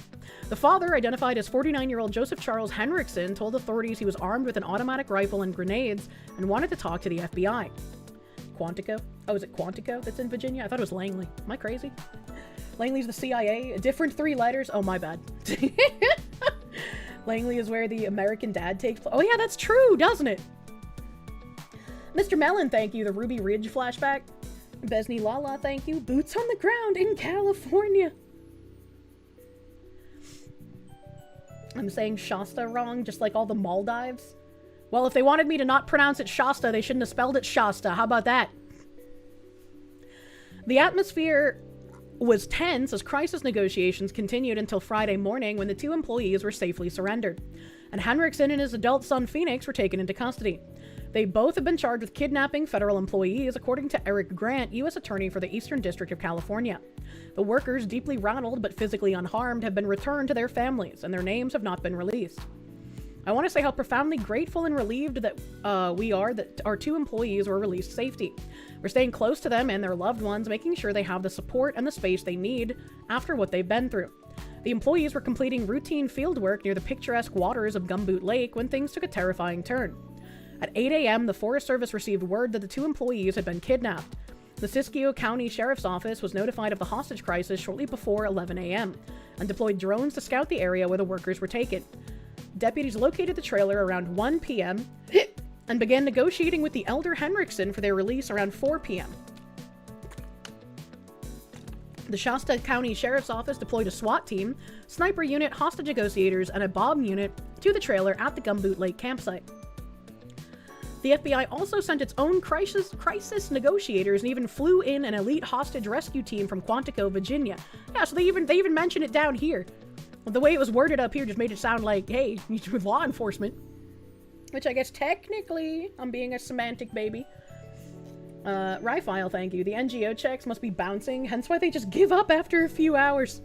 The father, identified as 49-year-old Joseph Charles Henriksen, told authorities he was armed with an automatic rifle and grenades and wanted to talk to the FBI. Quantico? Oh, is it Quantico that's in Virginia? I thought it was Langley. Am I crazy? Langley's the CIA. A different 3 letters. Oh, my bad. Langley is where the American Dad takes place. Oh, yeah, that's true, doesn't it? Mr. Mellon, thank you. The Ruby Ridge flashback. Besney Lala, thank you. Boots on the ground in California. I'm saying Shasta wrong, just like all the Maldives. Well, if they wanted me to not pronounce it Shasta, they shouldn't have spelled it Shasta. How about that? The atmosphere was tense as crisis negotiations continued until Friday morning when the 2 employees were safely surrendered, and Henriksen and his adult son Phoenix were taken into custody. They both have been charged with kidnapping federal employees, according to Eric Grant, U.S. Attorney for the Eastern District of California. The workers, deeply rattled but physically unharmed, have been returned to their families, and their names have not been released. I want to say how profoundly grateful and relieved that we are that our 2 employees were released safely. We're staying close to them and their loved ones, making sure they have the support and the space they need after what they've been through. The employees were completing routine field work near the picturesque waters of Gumboot Lake when things took a terrifying turn. At 8 a.m., the Forest Service received word that the 2 employees had been kidnapped. The Siskiyou County Sheriff's Office was notified of the hostage crisis shortly before 11 a.m. and deployed drones to scout the area where the workers were taken. Deputies located the trailer around 1 p.m. and began negotiating with the elder Henriksen for their release around 4 p.m. The Shasta County Sheriff's Office deployed a SWAT team, sniper unit, hostage negotiators, and a bomb unit to the trailer at the Gumboot Lake campsite. The FBI also sent its own crisis negotiators and even flew in an elite hostage rescue team from Quantico, Virginia. Yeah, so they even mentioned it down here. The way it was worded up here just made it sound like, hey, with law enforcement. Which I guess technically, I'm being a semantic baby. Ryfile, thank you. The NGO checks must be bouncing, hence why they just give up after a few hours.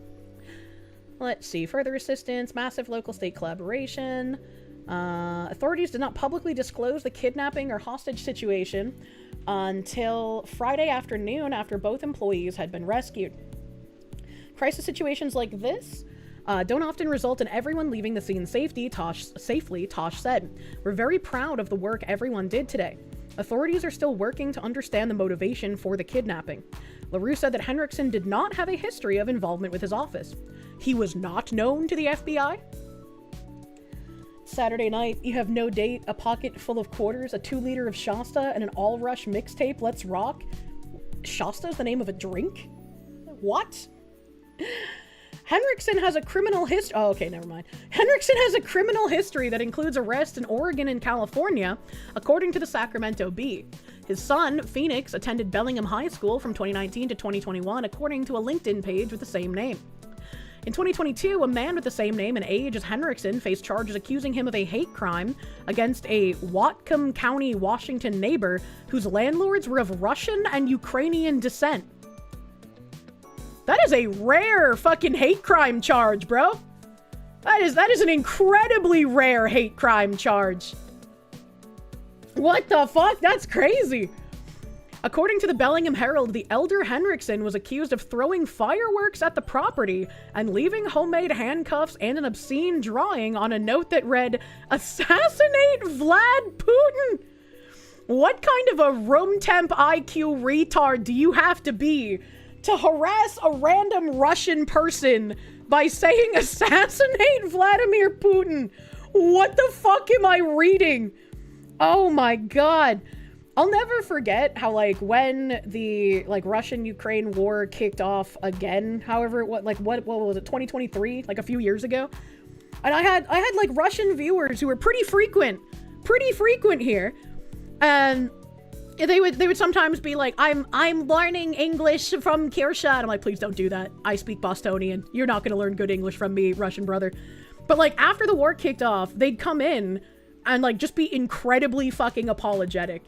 Let's see. Further assistance, massive local-state collaboration. Authorities did not publicly disclose the kidnapping or hostage situation until Friday afternoon after both employees had been rescued. Crisis situations like this don't often result in everyone leaving the scene safely, Tosh said. We're very proud of the work everyone did today. Authorities are still working to understand the motivation for the kidnapping. LaRue said that Henriksen did not have a history of involvement with his office. He was not known to the FBI. Saturday night, you have no date, a pocket full of quarters, a 2-liter of Shasta, and an all-rush mixtape, Let's Rock. Shasta's the name of a drink? What? Henriksen has a criminal history. Oh, okay, never mind. Henriksen has a criminal history that includes arrests in Oregon and California, according to the Sacramento Bee. His son, Phoenix, attended Bellingham High School from 2019 to 2021, according to a LinkedIn page with the same name. In 2022, a man with the same name and age as Henriksen faced charges accusing him of a hate crime against a Whatcom County, Washington neighbor whose landlords were of Russian and Ukrainian descent. That is a rare fucking hate crime charge, bro. That is an incredibly rare hate crime charge. What the fuck? That's crazy. According to the Bellingham Herald, the elder Henriksen was accused of throwing fireworks at the property and leaving homemade handcuffs and an obscene drawing on a note that read, "Assassinate Vlad Putin." What kind of a room temp IQ retard do you have to be to harass a random Russian person by saying assassinate Vladimir Putin? What the fuck am I reading? Oh my god. I'll never forget how, like, when the, like, Russian-Ukraine war kicked off again, however, what was it, 2023? Like, a few years ago? And I had, like, Russian viewers who were pretty frequent here. And they would sometimes be like, I'm learning English from Kirsche. And I'm like, please don't do that. I speak Bostonian. You're not gonna learn good English from me, Russian brother. But, like, after the war kicked off, they'd come in and, like, just be incredibly fucking apologetic.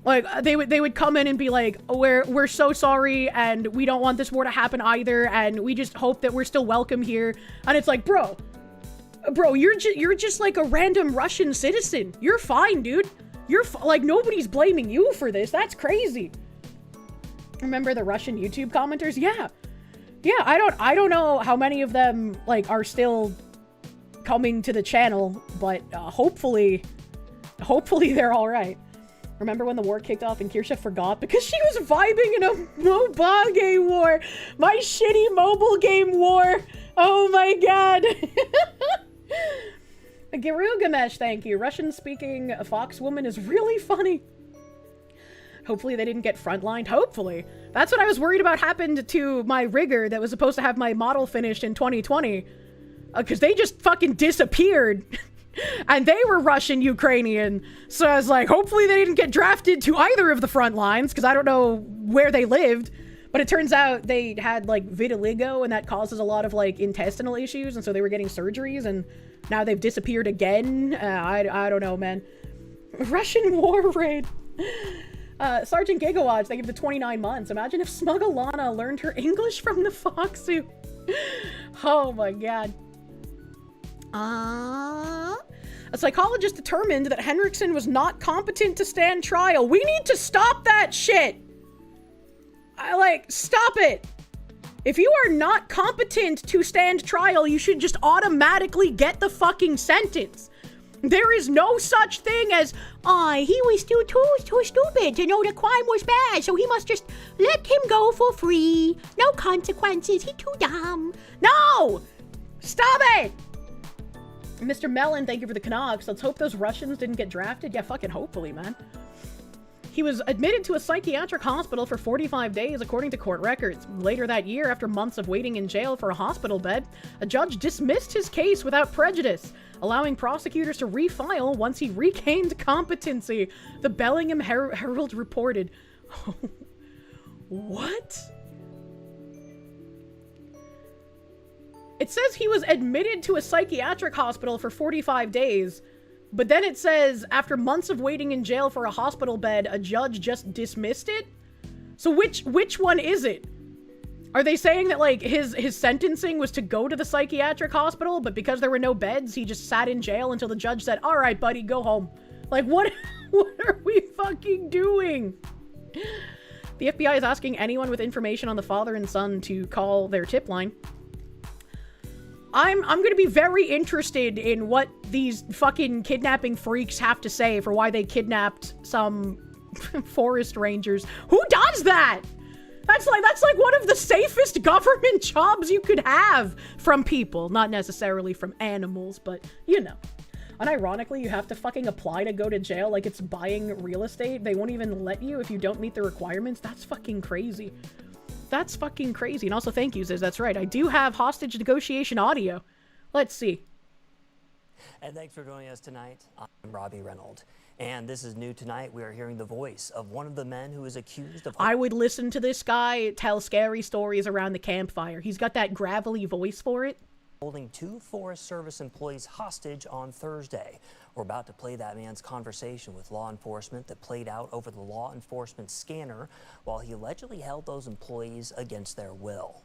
Like, they would come in and be like, we're so sorry, and we don't want this war to happen either, and we just hope that we're still welcome here. And it's like, bro, you're just like a random Russian citizen. You're fine, dude. Like, nobody's blaming you for this. That's crazy. Remember the Russian YouTube commenters? Yeah, I don't know how many of them, like, are still coming to the channel, but hopefully they're all right. Remember when the war kicked off and Kirsche forgot because she was vibing in a mobile game war? My shitty mobile game war. Oh my god. Garugamesh, thank you. Russian-speaking fox woman is really funny. Hopefully they didn't get frontlined. Hopefully. That's what I was worried about happened to my rigger that was supposed to have my model finished in 2020. Because they just fucking disappeared. And they were Russian-Ukrainian. So I was like, hopefully they didn't get drafted to either of the front lines, because I don't know where they lived. But it turns out they had, like, vitiligo, and that causes a lot of, like, intestinal issues, and so they were getting surgeries, and now they've disappeared again. I don't know, man. Russian war raid. Sergeant Gigawatch, thank you for the 29 months. Imagine if Smugalana learned her English from the fox suit. Oh my god. A psychologist determined that Henriksen was not competent to stand trial. We need to stop that shit. Stop it. If you are not competent to stand trial, you should just automatically get the fucking sentence. There is no such thing as, he was too stupid to know the crime was bad, so he must just let him go for free. No consequences, he too dumb. No! Stop it! Mr. Mellon, thank you for the Canucks. Let's hope those Russians didn't get drafted. Yeah, fucking hopefully, man. He was admitted to a psychiatric hospital for 45 days, according to court records. Later that year, after months of waiting in jail for a hospital bed, a judge dismissed his case without prejudice, allowing prosecutors to refile once he regained competency, the Bellingham Herald reported. What? It says he was admitted to a psychiatric hospital for 45 days, but then it says, after months of waiting in jail for a hospital bed, a judge just dismissed it? So which one is it? Are they saying that, like, his sentencing was to go to the psychiatric hospital, but because there were no beds, he just sat in jail until the judge said, all right, buddy, go home? Like, what are we fucking doing? The FBI is asking anyone with information on the father and son to call their tip line. I'm gonna be very interested in what these fucking kidnapping freaks have to say for why they kidnapped some forest rangers. Who does that? That's like one of the safest government jobs you could have from people. Not necessarily from animals, but you know. Unironically, you have to fucking apply to go to jail like it's buying real estate. They won't even let you if you don't meet the requirements. That's fucking crazy. That's fucking crazy. And also, thank you, Ziz. That's right. I do have hostage negotiation audio. Let's see. And thanks for joining us tonight. I'm Robbie Reynolds. And this is new tonight. We are hearing the voice of one of the men who is accused of... I would listen to this guy tell scary stories around the campfire. He's got that gravelly voice for it. Holding 2 Forest Service employees hostage on Thursday. We're about to play that man's conversation with law enforcement that played out over the law enforcement scanner while he allegedly held those employees against their will.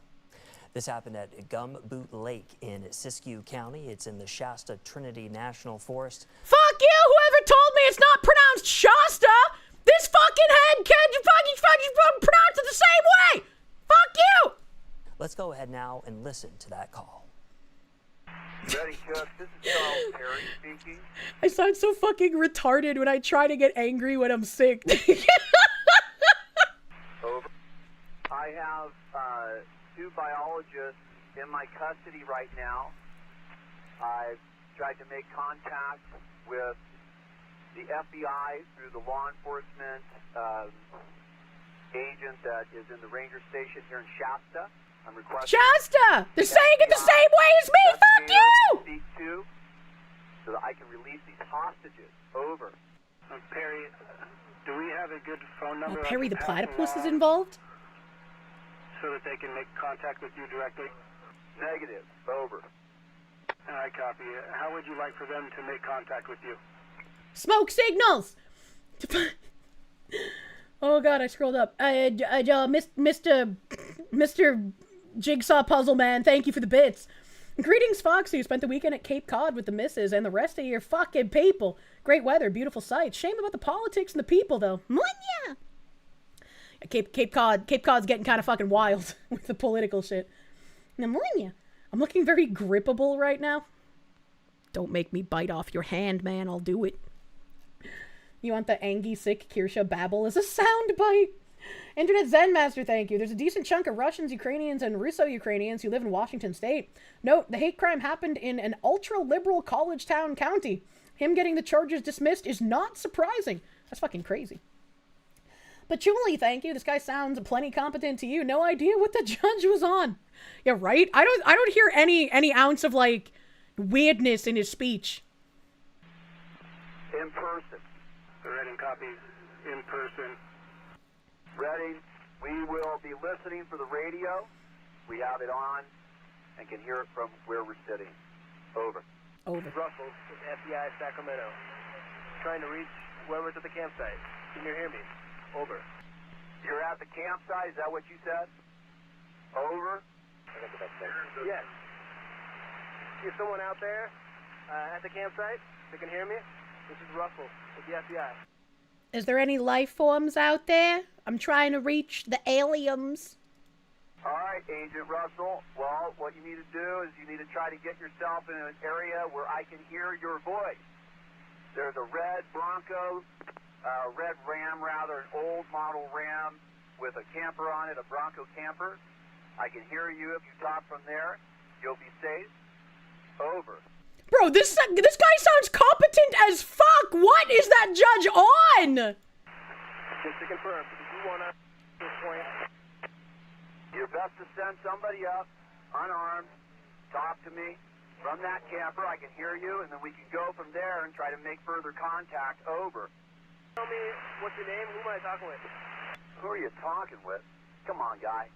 This happened at Gumboot Lake in Siskiyou County. It's in the Shasta Trinity National Forest. Fuck you! Whoever told me it's not pronounced Shasta! This fucking head can't fucking pronounce it the same way! Fuck you! Let's go ahead now and listen to that call. Ready, Chuck? This is Charles Perry speaking. I sound so fucking retarded when I try to get angry when I'm sick. Over. I have 2 biologists in my custody right now. I've tried to make contact with the FBI through the law enforcement agent that is in the ranger station here in Shasta. I'm requesting Shasta! They're saying it the same way as me! Fuck you! Speak to so that I can release these hostages. Over. Perry, do we have a good phone number? Oh, Perry the platypus is involved? So that they can make contact with you directly? Negative. Over. I copy. How would you like for them to make contact with you? Smoke signals! Oh god, I scrolled up. Mr. Jigsaw Puzzle Man, thank you for the bits. Greetings, Foxy, who spent the weekend at Cape Cod with the missus and the rest of your fucking people. Great weather, beautiful sights. Shame about the politics and the people, though. Munya! Cape Cod's getting kind of fucking wild with the political shit. Munya! I'm looking very grippable right now. Don't make me bite off your hand, man. I'll do it. You want the Angie sick Kirsche babble as a soundbite? Internet Zen Master, thank you. There's a decent chunk of Russians, Ukrainians, and Russo-Ukrainians who live in Washington State. Note, the hate crime happened in an ultra-liberal college town county. Him getting the charges dismissed is not surprising. That's fucking crazy. But Julie, thank you. This guy sounds plenty competent to you. No idea what the judge was on. Yeah, right? I don't hear any ounce of, like, weirdness in his speech. In person. Writing copies in person. Ready. We will be listening for the radio. We have it on and can hear it from where we're sitting. Over. Over. Russell with FBI Sacramento. Trying to reach whoever's at the campsite. Can you hear me? Over. You're at the campsite, is that what you said? Over. Yes. Is someone out there at the campsite that can hear me? This is Russell with the FBI. Is there any life forms out there? I'm trying to reach the aliens. All right, Agent Russell. Well, what you need to do is you need to try to get yourself in an area where I can hear your voice. There's a red Bronco, red Ram rather, an old model Ram with a camper on it, a Bronco camper. I can hear you if you talk from there. You'll be safe. Over. Bro, this guy sounds competent as fuck. What is that judge on? Just to confirm, do you want to this point? You're best to send somebody up, unarmed, talk to me from that camper. I can hear you, and then we can go from there and try to make further contact. Over. Tell me, what's your name? Who am I talking with? Who are you talking with? Come on, guy.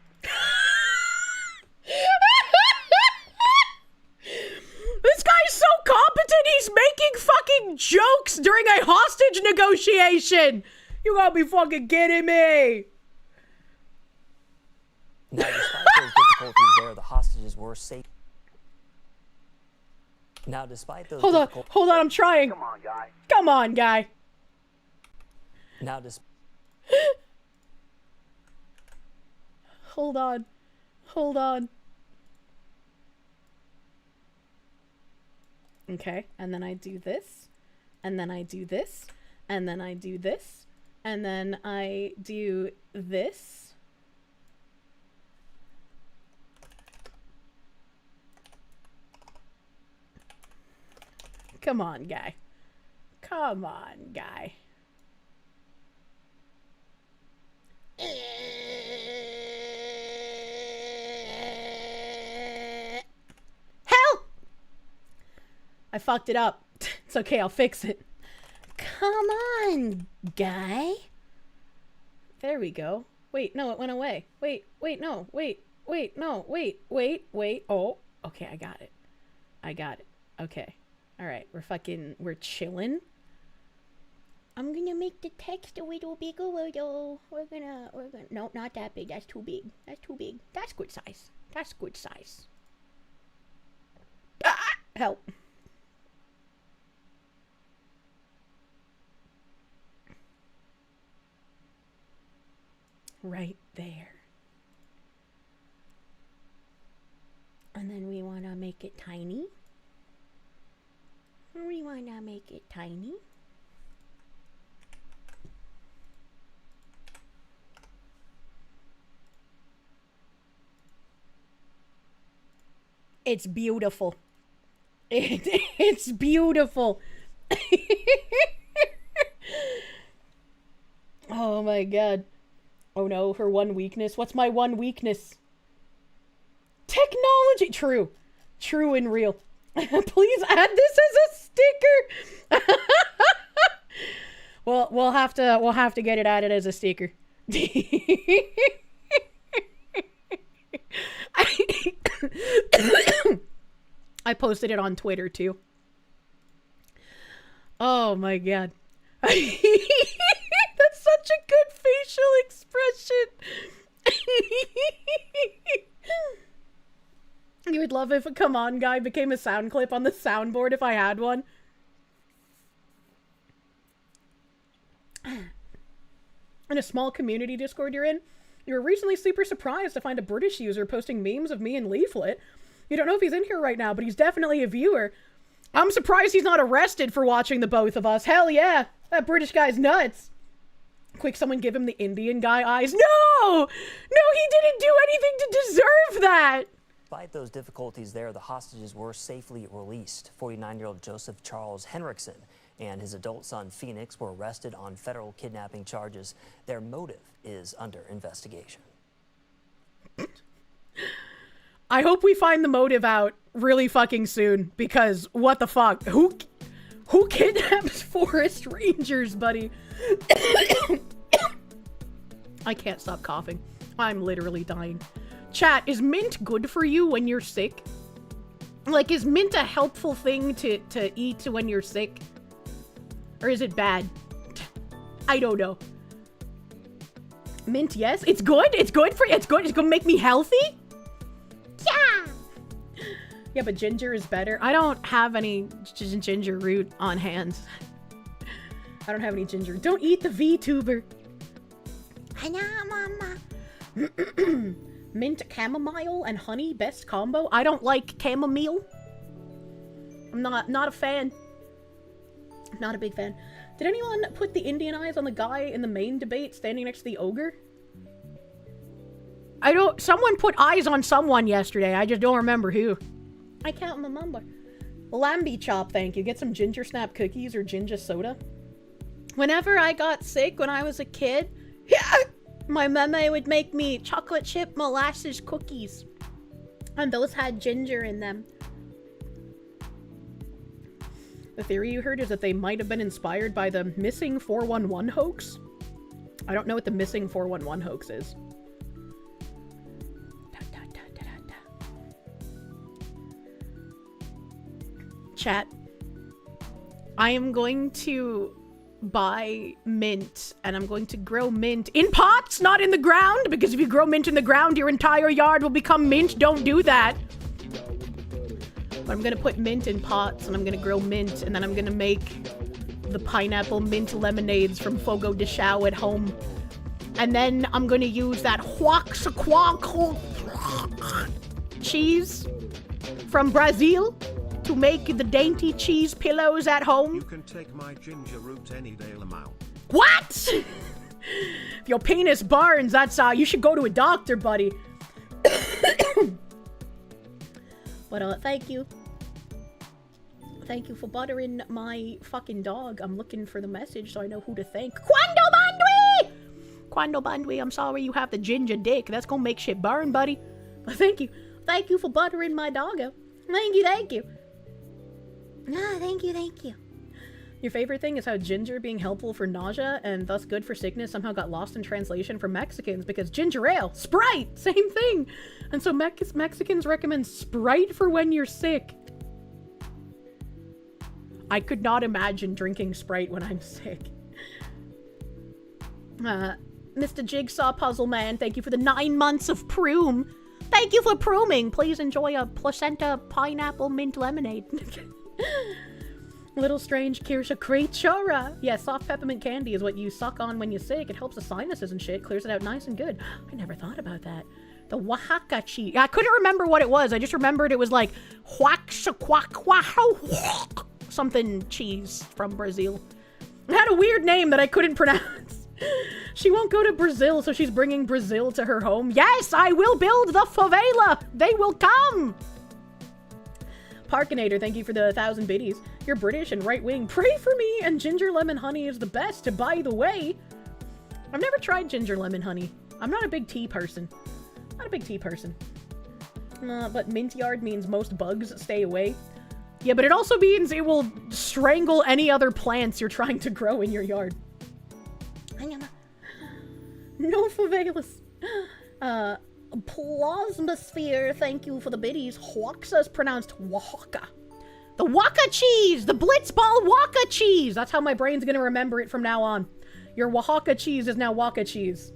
This guy's so competent, he's making fucking jokes during a hostage negotiation! You gotta be fucking kidding me! Now, despite those difficulties there, the hostages were safe. Now, despite those Hold on, I'm trying. Come on, guy. Come on, guy. Now, Hold on. Okay, and then I do this, and then I do this, and then I do this, and then I do this. Come on, guy. Come on, guy. Hell! I fucked it up. It's okay, I'll fix it. Come on, guy. There we go. Wait, no, it went away. Wait, no. Wait, no. Wait. Oh, okay, I got it. Okay. Alright, we're chilling. I'm gonna make the text a little bigger, though. We're gonna, no, not that big. That's too big. That's good size. Ah! Help. Right there. And then we wanna make it tiny. It's beautiful. It's beautiful. Oh my god. Oh no, her one weakness. What's my one weakness? Technology. True and real. Please add this as a sticker. Well, we'll have to get it added as a sticker. I posted it on Twitter too. Oh my god. That's such a good facial expression. You would love if a come on guy became a sound clip on the soundboard if I had one. In a small community Discord you're in, you were recently super surprised to find a British user posting memes of me and Leaflet. You don't know if he's in here right now, but he's definitely a viewer. I'm surprised he's not arrested for watching the both of us. Hell yeah, that British guy's nuts. Quick, someone give him the Indian guy eyes. No! No, he didn't do anything to deserve that! Despite those difficulties there, the hostages were safely released. 49-year-old Joseph Charles Henriksen and his adult son Phoenix were arrested on federal kidnapping charges. Their motive is under investigation. I hope we find the motive out really fucking soon, because what the fuck? Who kidnaps forest rangers, buddy? I can't stop coughing. I'm literally dying. Chat, is mint good for you when you're sick? Like, is mint a helpful thing to eat when you're sick? Or is it bad? I don't know. Mint, yes. It's good. It's good for you. It's good. It's gonna make me healthy. Yeah. Yeah, but ginger is better. I don't have any ginger root on hand. I don't have any ginger. Don't eat the VTuber. Mama. Mint, chamomile, and honey, best combo. I don't like chamomile. I'm not a fan. Not a big fan. Did anyone put the Indian eyes on the guy in the main debate standing next to the ogre? Someone put eyes on someone yesterday. I just don't remember who. I can't remember. Lamby Chop, thank you. Get some ginger snap cookies or ginger soda. Whenever I got sick when I was a kid, my mama would make me chocolate chip molasses cookies. And those had ginger in them. The theory you heard is that they might have been inspired by the missing 411 hoax. I don't know what the missing 411 hoax is. Chat. I am going to buy mint, and I'm going to grow mint in pots, not in the ground, because if you grow mint in the ground, your entire yard will become mint. Don't do that. But I'm gonna put mint in pots, and I'm gonna grow mint, and then I'm gonna make the pineapple mint lemonades from Fogo de Chão at home. And then I'm gonna use that cheese from Brazil to make the dainty cheese pillows at home. You can take my ginger root any day, Lamau. What? If your penis burns, that's you should go to a doctor, buddy. But thank you. Thank you for buttering my fucking dog. I'm looking for the message so I know who to thank. Quando Bandwi, I'm sorry you have the ginger dick. That's gonna make shit burn, buddy. But thank you. Thank you for buttering my doggo. Thank you, thank you. Ah, thank you, thank you. Your favorite thing is how ginger being helpful for nausea and thus good for sickness somehow got lost in translation for Mexicans because ginger ale, Sprite, same thing. And so Mexicans recommend Sprite for when you're sick. I could not imagine drinking Sprite when I'm sick. Mr. Jigsaw Puzzle Man, thank you for the 9 months of Proom. Thank you for prooming. Please enjoy a placenta pineapple mint lemonade. Little Strange Kirsche Creatura. Yeah, soft peppermint candy is what you suck on when you're sick. It helps the sinuses and shit. Clears it out nice and good. I never thought about that. The Oaxaca cheese. I couldn't remember what it was. I just remembered it was like something cheese from Brazil. It had a weird name that I couldn't pronounce. She won't go to Brazil, so she's bringing Brazil to her home. Yes, I will build the favela. They will come. Parkinator, thank you for the 1,000 biddies. You're British and right-wing. Pray for me, and ginger lemon honey is the best, by the way. I've never tried ginger lemon honey. I'm not a big tea person. Not a big tea person. But mint yard means most bugs stay away. Yeah, but it also means it will strangle any other plants you're trying to grow in your yard. No favelas. Plasmasphere, thank you for the biddies. Huaxa's pronounced Oaxaca. The Waka cheese! The Blitzball Waka cheese! That's how my brain's gonna remember it from now on. Your Oaxaca cheese is now Waka cheese.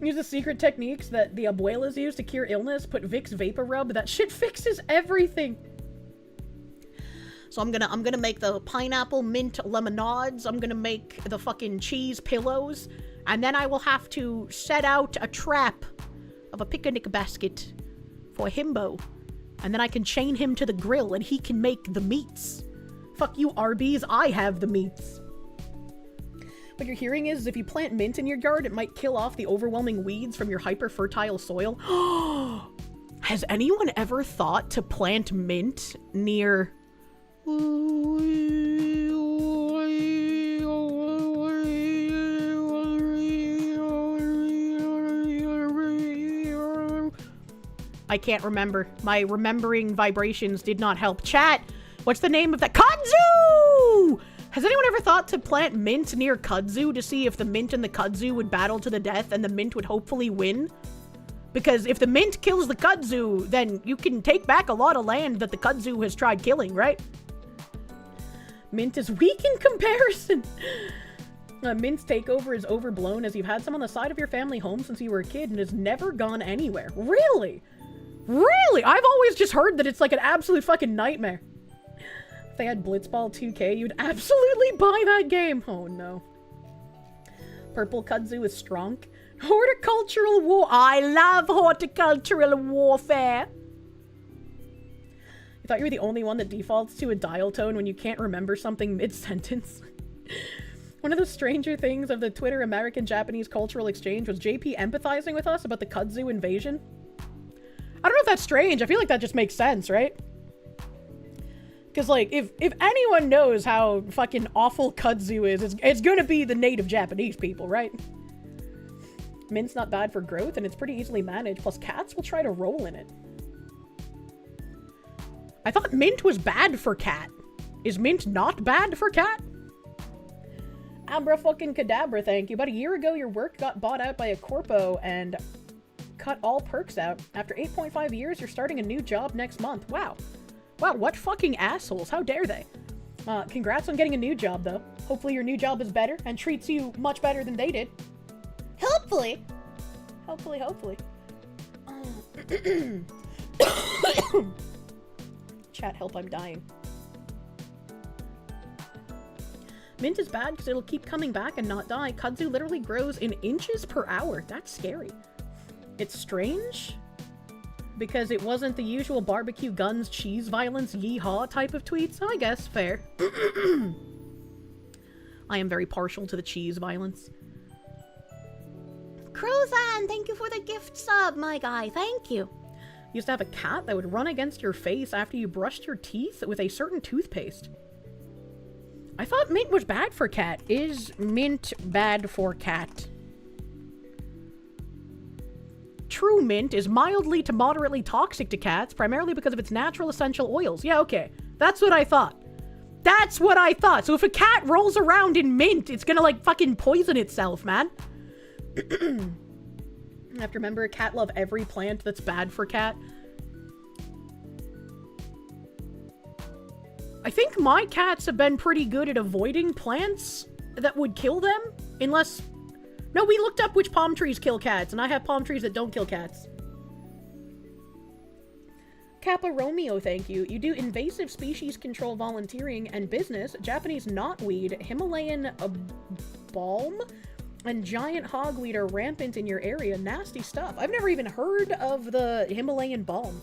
Use the secret techniques that the abuelas use to cure illness. Put Vicks Vapor Rub. That shit fixes everything. So I'm gonna make the pineapple mint lemonades. I'm gonna make the fucking cheese pillows. And then I will have to set out a trap of a picnic basket for Himbo. And then I can chain him to the grill and he can make the meats. Fuck you, Arby's. I have the meats. What you're hearing is if you plant mint in your yard, it might kill off the overwhelming weeds from your hyper-fertile soil. Has anyone ever thought to plant mint near... I can't remember. My remembering vibrations did not help. Chat, what's the name of that? Kudzu! Has anyone ever thought to plant mint near kudzu to see if the mint and the kudzu would battle to the death and the mint would hopefully win? Because if the mint kills the kudzu, then you can take back a lot of land that the kudzu has tried killing, right? Mint is weak in comparison. Mint's takeover is overblown as you've had some on the side of your family home since you were a kid and has never gone anywhere. Really? Really? I've always just heard that it's like an absolute fucking nightmare. If they had Blitzball 2K, you'd absolutely buy that game. Oh no. Purple kudzu is strong. Horticultural war. I love horticultural warfare. I thought you were the only one that defaults to a dial tone when you can't remember something mid-sentence. One of the stranger things of the Twitter American-Japanese cultural exchange was JP empathizing with us about the kudzu invasion. I don't know if that's strange. I feel like that just makes sense, right? Because, like, if anyone knows how fucking awful kudzu is, it's gonna be the native Japanese people, right? Mint's not bad for growth, and it's pretty easily managed, plus cats will try to roll in it. I thought mint was bad for cat. Is mint not bad for cat? Abra fucking cadabra, thank you. About a year ago, your work got bought out by a corpo and cut all perks out. After 8.5 years, you're starting a new job next month. Wow. Wow, what fucking assholes. How dare they? Congrats on getting a new job, though. Hopefully your new job is better and treats you much better than they did. Hopefully. Hopefully. Chat, help, I'm dying. Mint is bad because it'll keep coming back and not die. Kudzu literally grows in inches per hour. That's scary. It's strange because it wasn't the usual barbecue guns, cheese violence, yeehaw type of tweets. So I guess fair. I am very partial to the cheese violence. Crozan, thank you for the gift sub, my guy. Thank you. Used to have a cat that would run against your face after you brushed your teeth with a certain toothpaste. I thought mint was bad for cat. Is mint bad for cat? True mint is mildly to moderately toxic to cats, primarily because of its natural essential oils. Yeah, okay. That's what I thought. That's what I thought. So if a cat rolls around in mint, it's gonna, like, fucking poison itself, man. I have to remember a cat love every plant that's bad for cat. I think my cats have been pretty good at avoiding plants that would kill them, unless... No, we looked up which palm trees kill cats, and I have palm trees that don't kill cats. Kappa Romeo, thank you. You do invasive species control volunteering and business, Japanese knotweed, Himalayan balm, and giant hogweed are rampant in your area. Nasty stuff. I've never even heard of the Himalayan balm.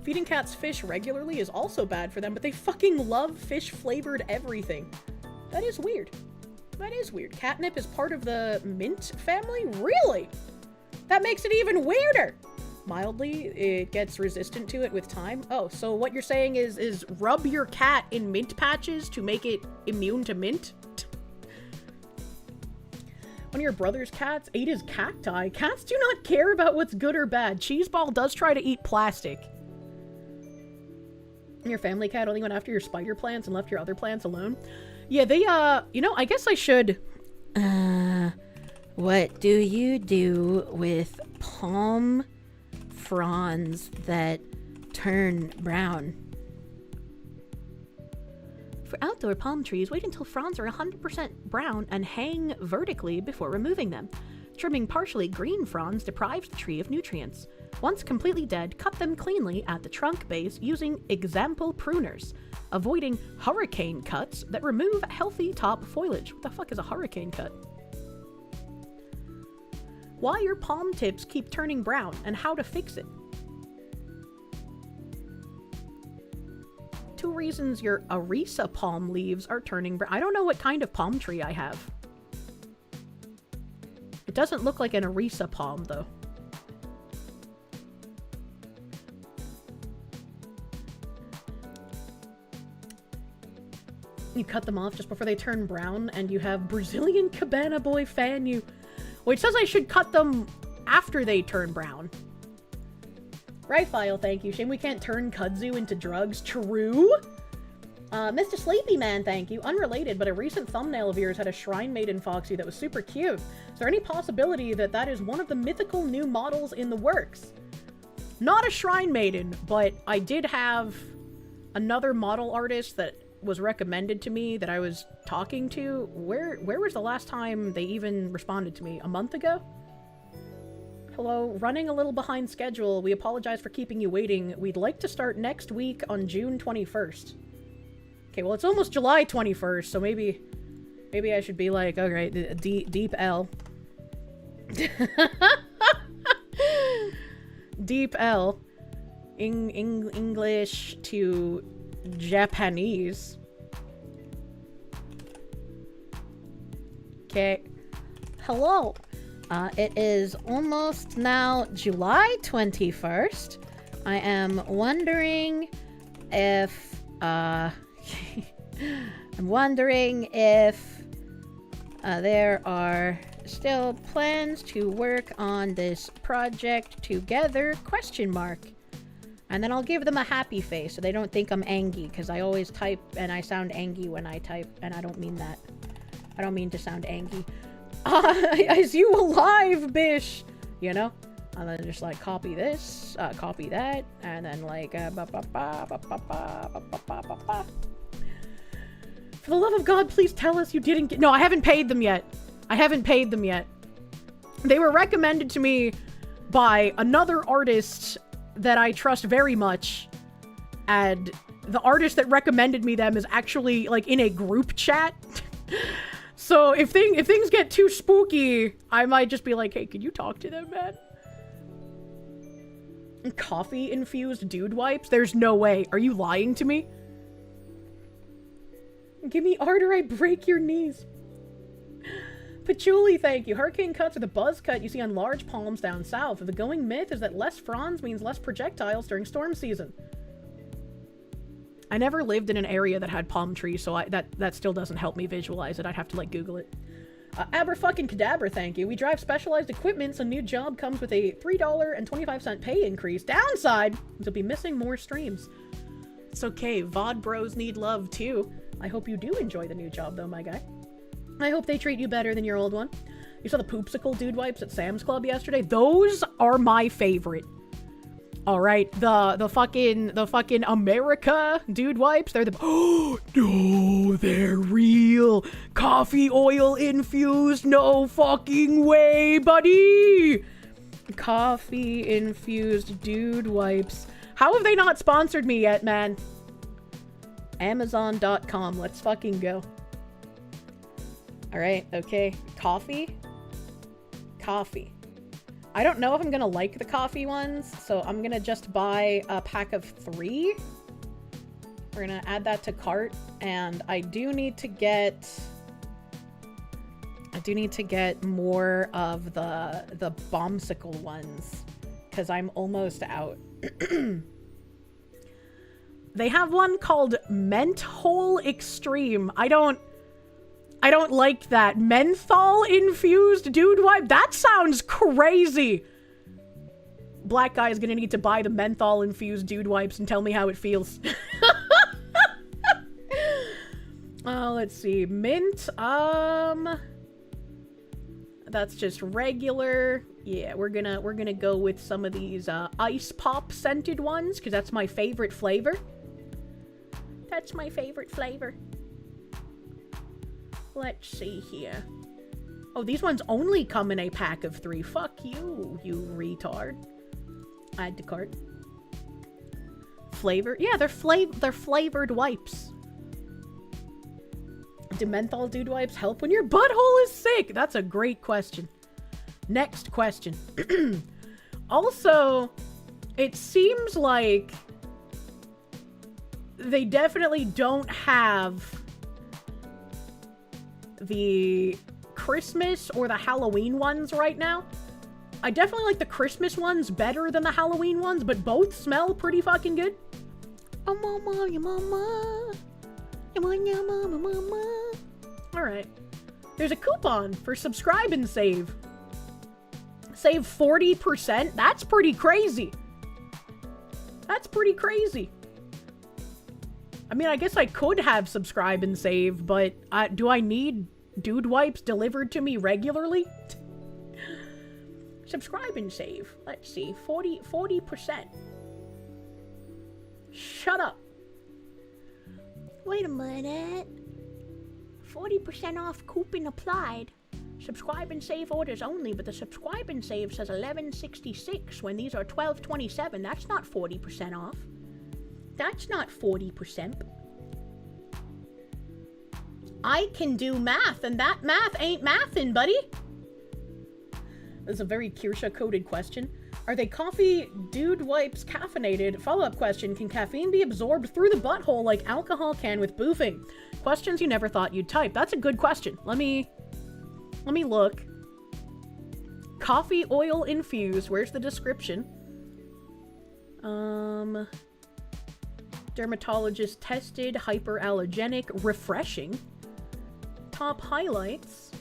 Feeding cats fish regularly is also bad for them, but they fucking love fish-flavored everything. That is weird. That is weird. Catnip is part of the mint family? Really? That makes it even weirder! Mildly, it gets resistant to it with time. Oh, so what you're saying is rub your cat in mint patches to make it immune to mint? One of your brother's cats ate his cacti. Cats do not care about what's good or bad. Cheeseball does try to eat plastic. Your family cat only went after your spider plants and left your other plants alone? Yeah, they, you know, I guess I should... What do you do with palm fronds that turn brown? For outdoor palm trees, wait until fronds are 100% brown and hang vertically before removing them. Trimming partially green fronds deprives the tree of nutrients. Once completely dead, cut them cleanly at the trunk base using example pruners, avoiding hurricane cuts that remove healthy top foliage. What the fuck is a hurricane cut? Why your palm tips keep turning brown and how to fix it. 2 reasons your Arisa palm leaves are turning brown. I don't know what kind of palm tree I have. It doesn't look like an Arisa palm, though. You cut them off just before they turn brown, and you have Brazilian Cabana Boy fan you. Well, it says I should cut them after they turn brown. Rifile, thank you. Shame we can't turn kudzu into drugs. True. Mr. Sleepy Man, thank you. Unrelated, but a recent thumbnail of yours had a Shrine Maiden Foxy that was super cute. Is there any possibility that that is one of the mythical new models in the works? Not a Shrine Maiden, but I did have another model artist that was recommended to me that I was talking to. Where was the last time they even responded to me? A month ago? Hello, running a little behind schedule. We apologize for keeping you waiting. We'd like to start next week on June 21st. Okay, well, it's almost July 21st, so maybe I should be like, okay, deep L. Deep L. English to Japanese. Okay. Hello. It is almost now July 21st. I am wondering if, there are still plans to work on this project together, ? And then I'll give them a happy face so they don't think I'm angry, because I always type and I sound angry when I type, and I don't mean that. I don't mean to sound angry. Is you alive, bish? You know? And then just like copy this, copy that, and then like For the love of God, please tell us you didn't get— No, I haven't paid them yet. I haven't paid them yet. They were recommended to me by another artist that I trust very much, and the artist that recommended me them is actually like in a group chat. So if things get too spooky, I might just be like, hey, can you talk to them, man? Coffee-infused dude wipes? There's no way. Are you lying to me? Give me art or I break your knees. Patchouli, thank you. Hurricane cuts are the buzz cut you see on large palms down south. The going myth is that less fronds means less projectiles during storm season. I never lived in an area that had palm trees, so that still doesn't help me visualize it. I'd have to, like, Google it. Aber-fucking-cadabra, thank you. We drive specialized equipment, so new job comes with a $3.25 pay increase. Downside is you'll be missing more streams. It's okay. VoD bros need love, too. I hope you do enjoy the new job, though, my guy. I hope they treat you better than your old one. You saw the poopsicle dude wipes at Sam's Club yesterday? Those are my favorite. All right, the fucking America dude wipes. They're the— oh no, they're real. Coffee oil infused. No fucking way, buddy. Coffee infused dude wipes. How have they not sponsored me yet, man? Amazon.com. Let's fucking go. All right, okay. Coffee. I don't know if I'm gonna like the coffee ones, so I'm gonna just buy a pack of 3. We're gonna add that to cart, and I do need to get more of the bombsicle ones, because I'm almost out. They have one called Menthol Extreme. I don't like that. Menthol infused dude wipe? That sounds crazy. Black guy is gonna need to buy the menthol infused dude wipes and tell me how it feels. Let's see. Mint, that's just regular. Yeah, we're gonna go with some of these ice pop scented ones, because that's my favorite flavor. That's my favorite flavor. Let's see here. Oh, these ones only come in a pack of 3. Fuck you, you retard. Add to cart. Flavor? Yeah, they're flavored wipes. Do menthol dude wipes help when your butthole is sick? That's a great question. Next question. Also, it seems like they definitely don't have the Christmas or the Halloween ones right now. I definitely like the Christmas ones better than the Halloween ones, but both smell pretty fucking good. Oh, mama, your mama. Your mama, mama. Alright. There's a coupon for subscribe and save. Save 40%? That's pretty crazy. That's pretty crazy. I mean, I guess I could have subscribe and save, but do I need dude wipes delivered to me regularly? Subscribe and save. Let's see. 40%. Shut up. Wait a minute. 40% off coupon applied. Subscribe and save orders only, but the subscribe and save says $11.66 when these are $12.27. That's not 40% off. That's not 40%. I can do math, and that math ain't mathin', buddy. That's a very Kirsche-coded question. Are they coffee dude wipes caffeinated? Follow-up question, can caffeine be absorbed through the butthole like alcohol can with boofing? Questions you never thought you'd type. That's a good question. Let me look. Coffee oil infused. Where's the description? Dermatologist tested, hyperallergenic, refreshing. Top highlights.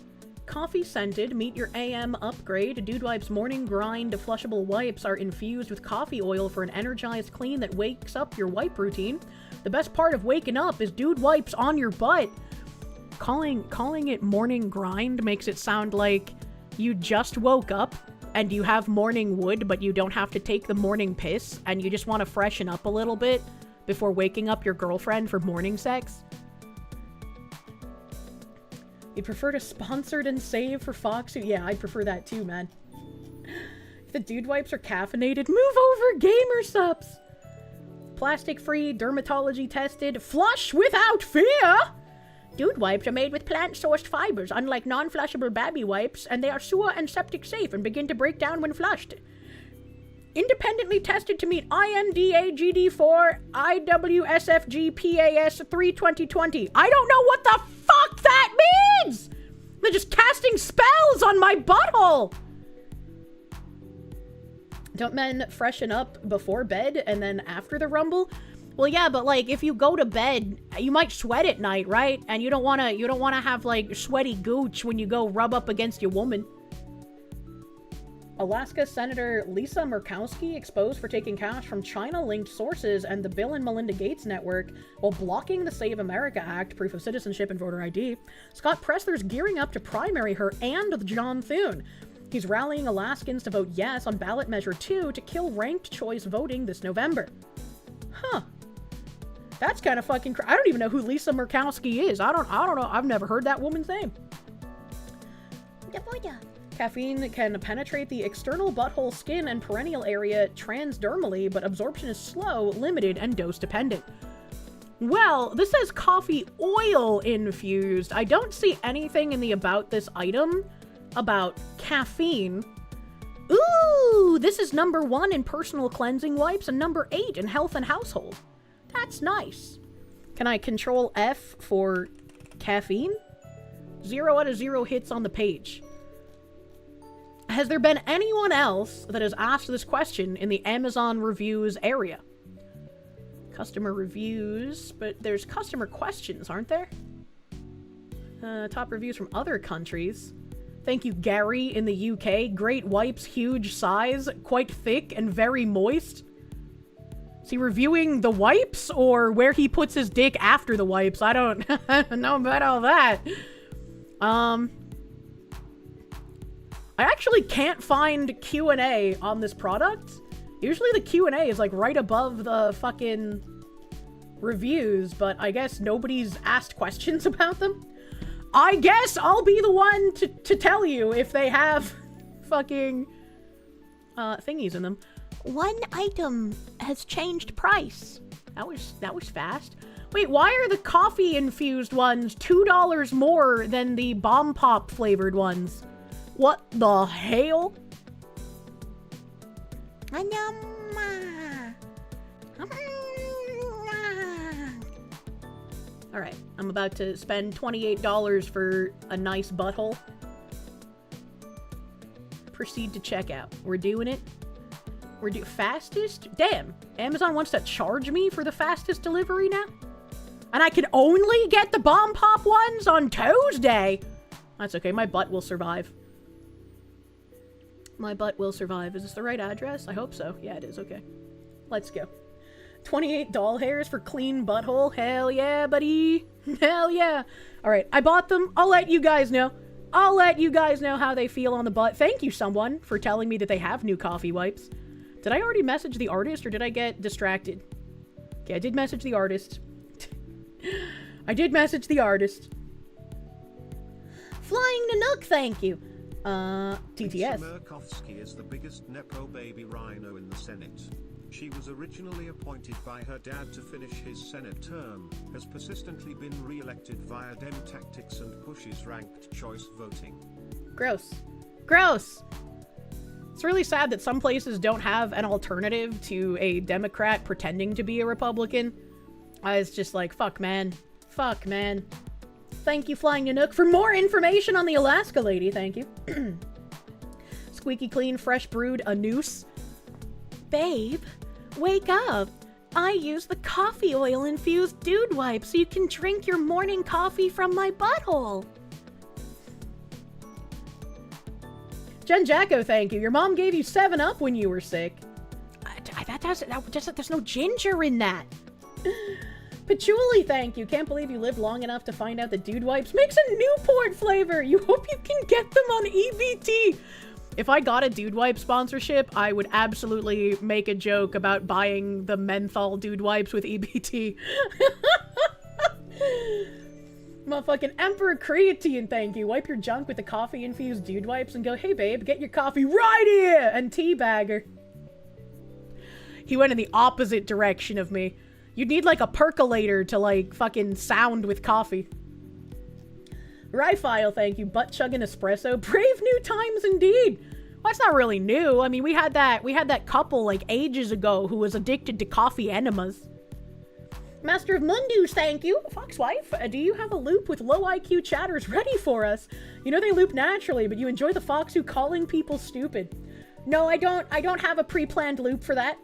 Coffee scented, meet your AM upgrade. Dude Wipes morning grind flushable wipes are infused with coffee oil for an energized clean that wakes up your wipe routine. The best part of waking up is Dude Wipes on your butt. Calling it morning grind makes it sound like you just woke up and you have morning wood, but you don't have to take the morning piss and you just want to freshen up a little bit before waking up your girlfriend for morning sex. You'd prefer to sponsored and save for Foxy? Yeah, I'd prefer that too, man. If the Dude Wipes are caffeinated, move over, gamer subs! Plastic-free, dermatology tested, flush without fear! Dude Wipes are made with plant-sourced fibers, unlike non-flushable baby wipes, and they are sewer and septic safe and begin to break down when flushed. Independently tested to meet INDA GD4 IWSFG PAS 32020. I don't know what the fuck that means! They're just casting spells on my butthole! Don't men freshen up before bed and then after the rumble? Well, yeah, but like if you go to bed, you might sweat at night, right? And you don't wanna have like sweaty gooch when you go rub up against your woman. Alaska Senator Lisa Murkowski exposed for taking cash from China-linked sources and the Bill and Melinda Gates Network while blocking the Save America Act, proof of citizenship and voter ID. Scott Pressler's gearing up to primary her and John Thune. He's rallying Alaskans to vote yes on ballot measure 2 to kill ranked choice voting this November. Huh. That's kind of fucking I don't even know who Lisa Murkowski is. I don't know. I've never heard that woman's name. Caffeine can penetrate the external butthole skin and perineal area transdermally, but absorption is slow, limited, and dose-dependent. Well, this says coffee oil infused. I don't see anything in the about this item about caffeine. Ooh, this is number 1 in personal cleansing wipes and number 8 in health and household. That's nice. Can I control F for caffeine? 0 out of 0 hits on the page. Has there been anyone else that has asked this question in the Amazon reviews area? Customer reviews, but there's customer questions, aren't there? Top reviews from other countries. Thank you, Gary in the UK. Great wipes, huge size, quite thick and very moist. Is he reviewing the wipes or where he puts his dick after the wipes? I don't know about all that. I actually can't find Q&A on this product. Usually the Q&A is like right above the fucking reviews, but I guess nobody's asked questions about them. I guess I'll be the one to tell you if they have fucking thingies in them. One item has changed price. That was fast. Wait, why are the coffee infused ones $2 more than the bomb pop flavored ones? What the hell? Alright, I'm about to spend $28 for a nice butthole. Proceed to checkout. We're doing it. Fastest? Damn, Amazon wants to charge me for the fastest delivery now? And I can only get the bomb pop ones on Tuesday! That's okay, my butt will survive. My butt will survive. Is this the right address? I hope so. Yeah, it is. Okay. Let's go. 28 doll hairs for clean butthole. Hell yeah, buddy. Hell yeah. Alright, I bought them. I'll let you guys know. I'll let you guys know how they feel on the butt. Thank you, someone, for telling me that they have new coffee wipes. Did I already message the artist, or did I get distracted? Okay, I did message the artist. I did message the artist. Flying Nanook, thank you. TTS. Lisa Murkowski is the biggest Nepo baby rhino in the Senate. She was originally appointed by her dad to finish his Senate term, has persistently been re-elected via Dem tactics and pushes ranked choice voting. Gross. Gross! It's really sad that some places don't have an alternative to a Democrat pretending to be a Republican. It's just like, fuck, man. Fuck, man. Thank you, Flying Nanook, for more information on the Alaska lady. Thank you. Squeaky clean, fresh brewed, a noose. Babe, wake up. I use the coffee oil infused dude wipe so you can drink your morning coffee from my butthole. Jen Jacko, thank you. Your mom gave you 7-Up when you were sick. There's no ginger in that. Patchouli, thank you. Can't believe you lived long enough to find out that Dude Wipes makes a Newport flavor. You hope you can get them on EBT. If I got a Dude Wipe sponsorship, I would absolutely make a joke about buying the menthol Dude Wipes with EBT. Motherfucking Emperor Creatine, thank you. Wipe your junk with the coffee-infused Dude Wipes and go, hey babe, get your coffee right here! And teabagger. He went in the opposite direction of me. You'd need like a percolator to like fucking sound with coffee. Rifile, thank you. Butt chugging espresso. Brave new times indeed. Well, that's not really new. I mean, we had that couple like ages ago who was addicted to coffee enemas. Master of Mundus, thank you. Foxwife, do you have a loop with low IQ chatters ready for us? You know they loop naturally, but you enjoy the fox who calling people stupid. No, I don't have a pre-planned loop for that.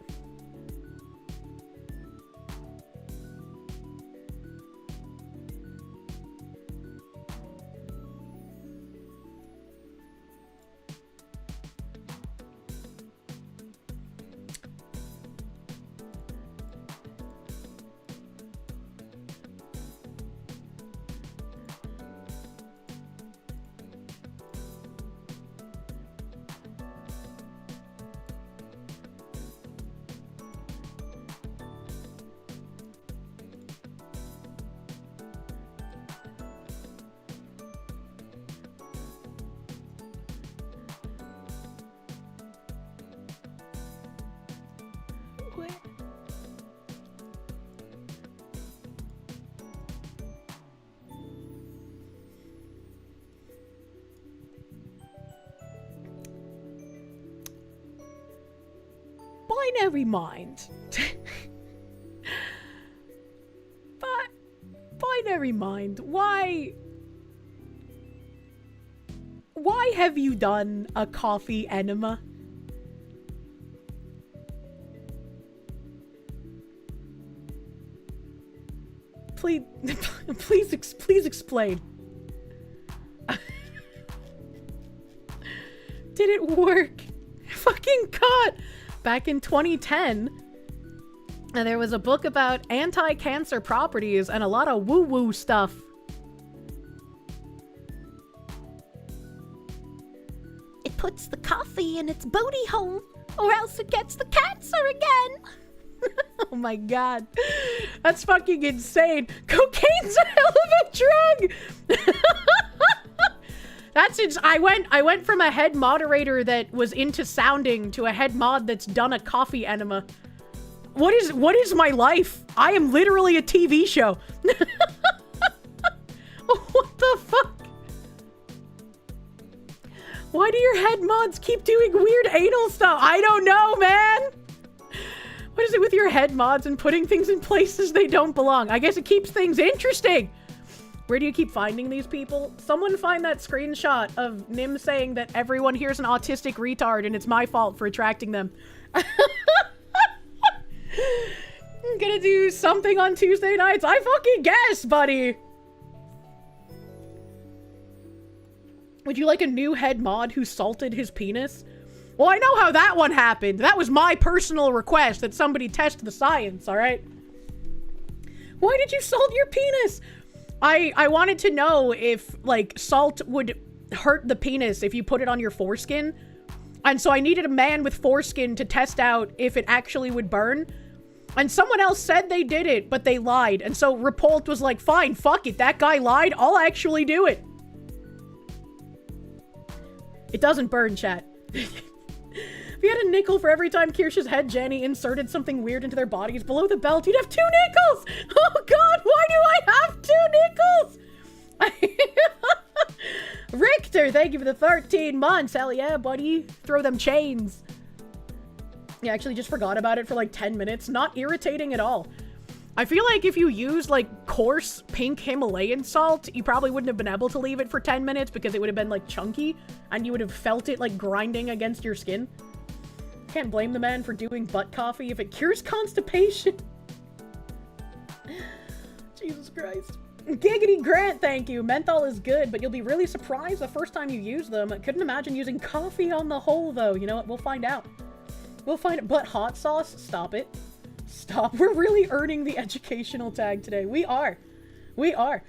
Binary mind. But binary mind, why have you done a coffee enema? Please explain. Did it work? Fucking cut. Back in 2010, there was a book about anti-cancer properties and a lot of woo-woo stuff. It puts the coffee in its booty hole, or else it gets the cancer again. Oh my god. That's fucking insane. Cocaine's a hell of a drug! That's it. I went from a head moderator that was into sounding to a head mod that's done a coffee enema. What is my life? I am literally a TV show. What the fuck? Why do your head mods keep doing weird anal stuff? I don't know, man. What is it with your head mods and putting things in places they don't belong? I guess it keeps things interesting. Where do you keep finding these people? Someone find that screenshot of Nim saying that everyone here's an autistic retard and it's my fault for attracting them. I'm gonna do something on Tuesday nights. I fucking guess, buddy. Would you like a new head mod who salted his penis? Well, I know how that one happened. That was my personal request that somebody test the science, all right? Why did you salt your penis? I wanted to know if, like, salt would hurt the penis if you put it on your foreskin. And so I needed a man with foreskin to test out if it actually would burn. And someone else said they did it, but they lied. And so Repult was like, fine, fuck it. That guy lied. I'll actually do it. It doesn't burn, chat. If you had a nickel for every time Kirsche's head Jenny inserted something weird into their bodies below the belt, you'd have 2 nickels! Oh god, why do I have 2 nickels? Richter, thank you for the 13 months. Hell yeah, buddy. Throw them chains. Yeah, actually just forgot about it for like 10 minutes. Not irritating at all. I feel like if you used like coarse pink Himalayan salt, you probably wouldn't have been able to leave it for 10 minutes because it would have been like chunky and you would have felt it like grinding against your skin. Can't blame the man for doing butt coffee if it cures constipation. Jesus Christ. Giggity Grant, thank you. Menthol is good, but you'll be really surprised the first time you use them. I couldn't imagine using coffee on the whole, though. You know what? We'll find out. We'll find it. But hot sauce? Stop it. Stop. We're really earning the educational tag today. We are. We are.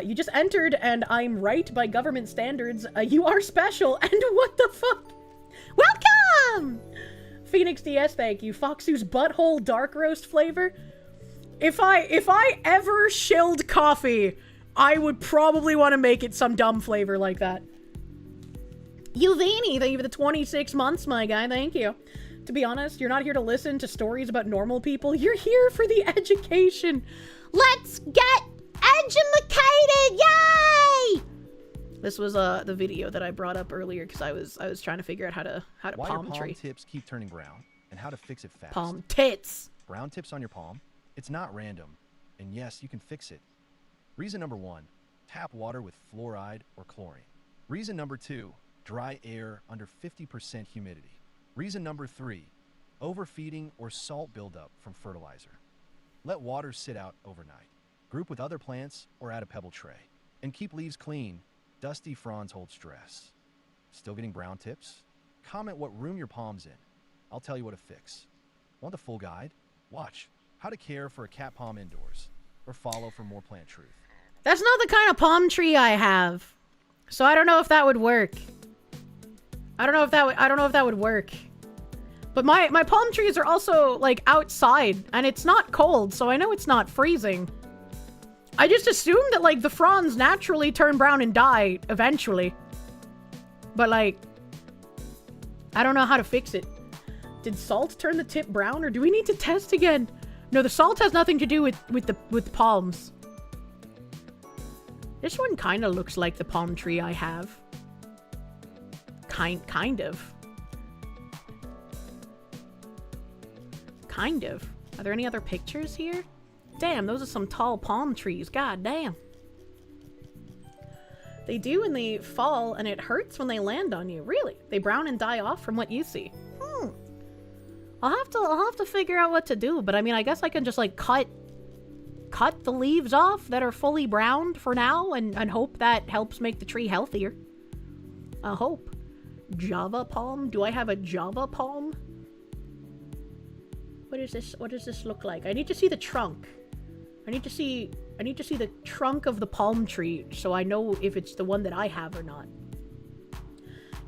You just entered, and I'm right by government standards. You are special, and what the fuck? Welcome! Phoenix DS, thank you. Foxu's butthole dark roast flavor. If I ever shilled coffee, I would probably want to make it some dumb flavor like that. Uvini, thank you for the 26 months, my guy. Thank you. To be honest, you're not here to listen to stories about normal people. You're here for the education. Let's get edumacated! Yay! This was the video that I brought up earlier because I was trying to figure out how to Why palm your palm tree. tips keep turning brown and how to fix it fast. Palm tits. Brown tips on your palm. It's not random. And yes, you can fix it. Reason number 1, tap water with fluoride or chlorine. Reason number 2, dry air under 50% humidity. Reason number 3, overfeeding or salt buildup from fertilizer. Let water sit out overnight. Group with other plants or add a pebble tray. And keep leaves clean. Dusty fronds hold stress. Still getting brown tips? Comment what room your palm's in. I'll tell you what to fix. Want the full guide? Watch How to Care for a Cat Palm Indoors, or follow for more plant truth. That's not the kind of palm tree I have. So I don't know if that would work. I don't know if that would work. But my palm trees are also like outside and it's not cold, so I know it's not freezing. I just assume that like the fronds naturally turn brown and die eventually. But like I don't know how to fix it. Did salt turn the tip brown or do we need to test again? No, the salt has nothing to do with palms. This one kind of looks like the palm tree I have. Kind of. Kind of. Are there any other pictures here? Damn, those are some tall palm trees. God damn. They do in the fall, and it hurts when they land on you. Really? They brown and die off from what you see. I'll have to figure out what to do, but I mean, I guess I can just like cut the leaves off that are fully browned for now and hope that helps make the tree healthier. I hope. Java palm? Do I have a Java palm? What is this? What does this look like? I need to see the trunk. I need to see the trunk of the palm tree so I know if it's the one that I have or not.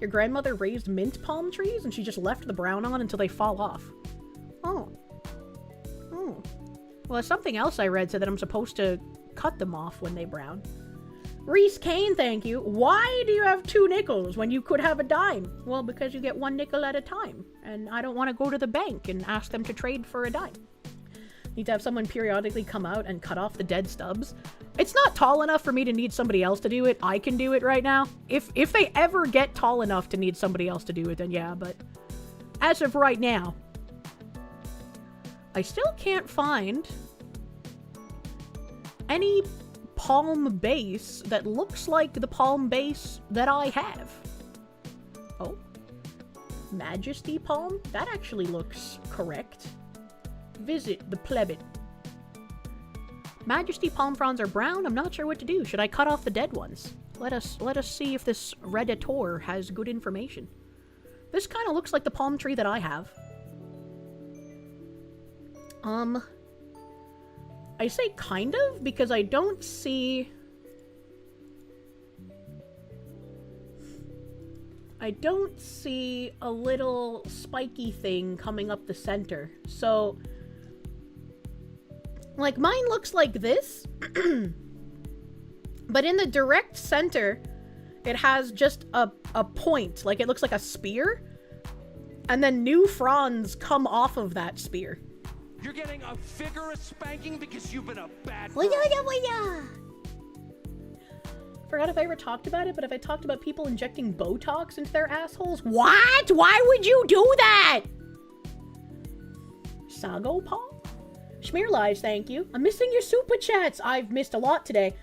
Your grandmother raised mint palm trees and she just left the brown on until they fall off. Oh. Well, something else I read said that I'm supposed to cut them off when they brown. Reese Kane, thank you. Why do you have 2 nickels when you could have a dime? Well, because you get 1 nickel at a time. And I don't want to go to the bank and ask them to trade for a dime. Need to have someone periodically come out and cut off the dead stubs. It's not tall enough for me to need somebody else to do it. I can do it right now. If they ever get tall enough to need somebody else to do it, then yeah, but as of right now, I still can't find any palm base that looks like the palm base that I have. Oh. Majesty palm? That actually looks correct. Visit the plebit. Majesty palm fronds are brown. I'm not sure what to do. Should I cut off the dead ones? Let us see if this Redditor has good information. This kind of looks like the palm tree that I have. I say kind of because I don't see a little spiky thing coming up the center. So like mine looks like this, but in the direct center, it has just a point. Like it looks like a spear, and then new fronds come off of that spear. You're getting a vigorous spanking because you've been a bad girl. Forgot if I ever talked about it, but if I talked about people injecting Botox into their assholes. What? Why would you do that? Sago Paul? Schmear Lies, thank you. I'm missing your super chats. I've missed a lot today.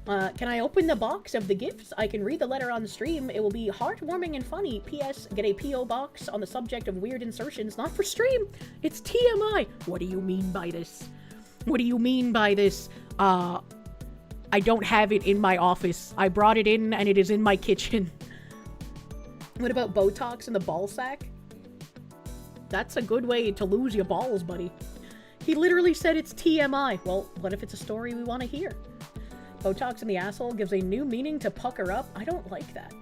Can I open the box of the gifts? I can read the letter on the stream. It will be heartwarming and funny. P.S. Get a P.O. box on the subject of weird insertions. Not for stream. It's TMI. What do you mean by this? What do you mean by this? I don't have it in my office. I brought it in and it is in my kitchen. What about Botox in the ball sack? That's a good way to lose your balls, buddy. He literally said it's TMI. Well, what if it's a story we want to hear? Botox in the asshole gives a new meaning to pucker up. I don't like that.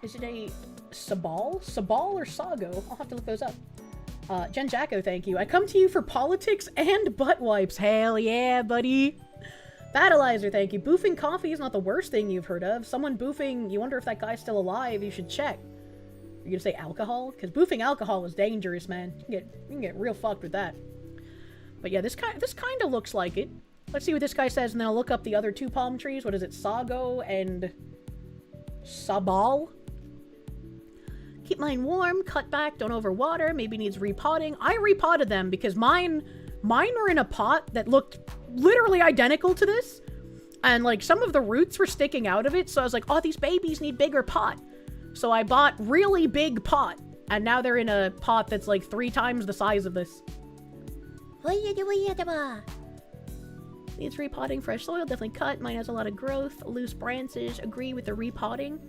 Is it a Sabal? Sabal or Sago? I'll have to look those up. Jen Jacko, thank you. I come to you for politics and butt wipes. Hell yeah, buddy. Battleizer, thank you. Boofing coffee is not the worst thing you've heard of. Someone boofing, you wonder if that guy's still alive. You should check. You're gonna say alcohol? Because boofing alcohol is dangerous, man. You can get real fucked with that. But yeah, this kind of looks like it. Let's see what this guy says, and then I'll look up the other two palm trees. What is it? Sago and Sabal. Keep mine warm, cut back, don't overwater, maybe needs repotting. I repotted them because mine were in a pot that looked literally identical to this. And like some of the roots were sticking out of it, so I was like, oh, these babies need bigger pot. So I bought really big pot, and now they're in a pot that's like 3 times the size of this. Needs repotting, fresh soil, definitely cut. Mine has a lot of growth, loose branches. Agree with the repotting.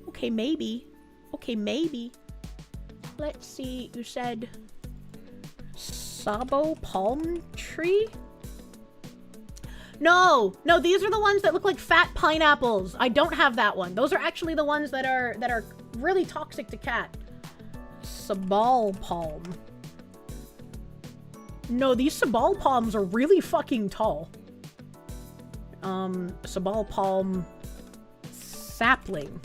Okay, maybe. Okay, maybe. Let's see, you said Sabo palm tree? No, these are the ones that look like fat pineapples. I don't have that one. Those are actually the ones that are really toxic to cat. Sabal palm. No, these Sabal palms are really fucking tall. Sabal palm sapling.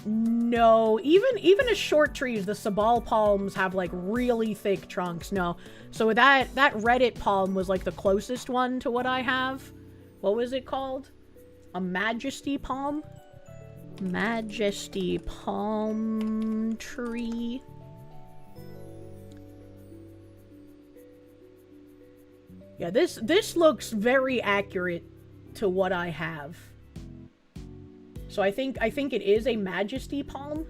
No, even as short trees, the Sabal palms have like really thick trunks. No, so that Reddit palm was like the closest one to what I have. What was it called? A Majesty palm? Majesty palm tree. Yeah, this looks very accurate to what I have. So I think it is a Majesty palm.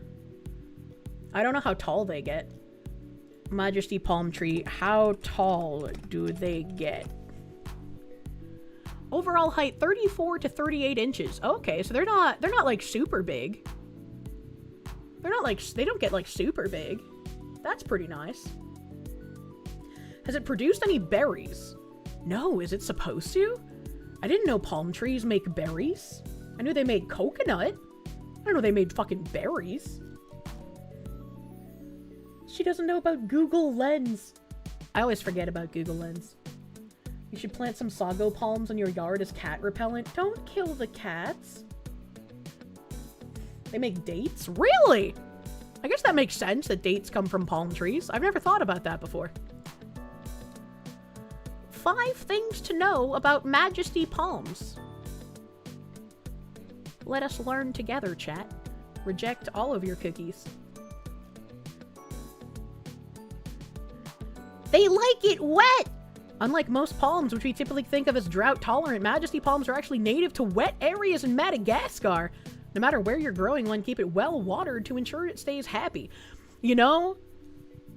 I don't know how tall they get. Majesty palm tree. How tall do they get? Overall height 34 to 38 inches. Okay, so they're not like super big. They don't get like super big. That's pretty nice. Has it produced any berries? No, is it supposed to? I didn't know palm trees make berries. I knew they made coconut. I don't know they made fucking berries. She doesn't know about Google Lens. I always forget about Google Lens. You should plant some sago palms in your yard as cat repellent. Don't kill the cats. They make dates? Really? I guess that makes sense that dates come from palm trees. I've never thought about that before. 5 things to know about Majesty palms. Let us learn together, chat. Reject all of your cookies. They like it wet! Unlike most palms, which we typically think of as drought-tolerant, Majesty palms are actually native to wet areas in Madagascar. No matter where you're growing one, keep it well watered to ensure it stays happy. You know,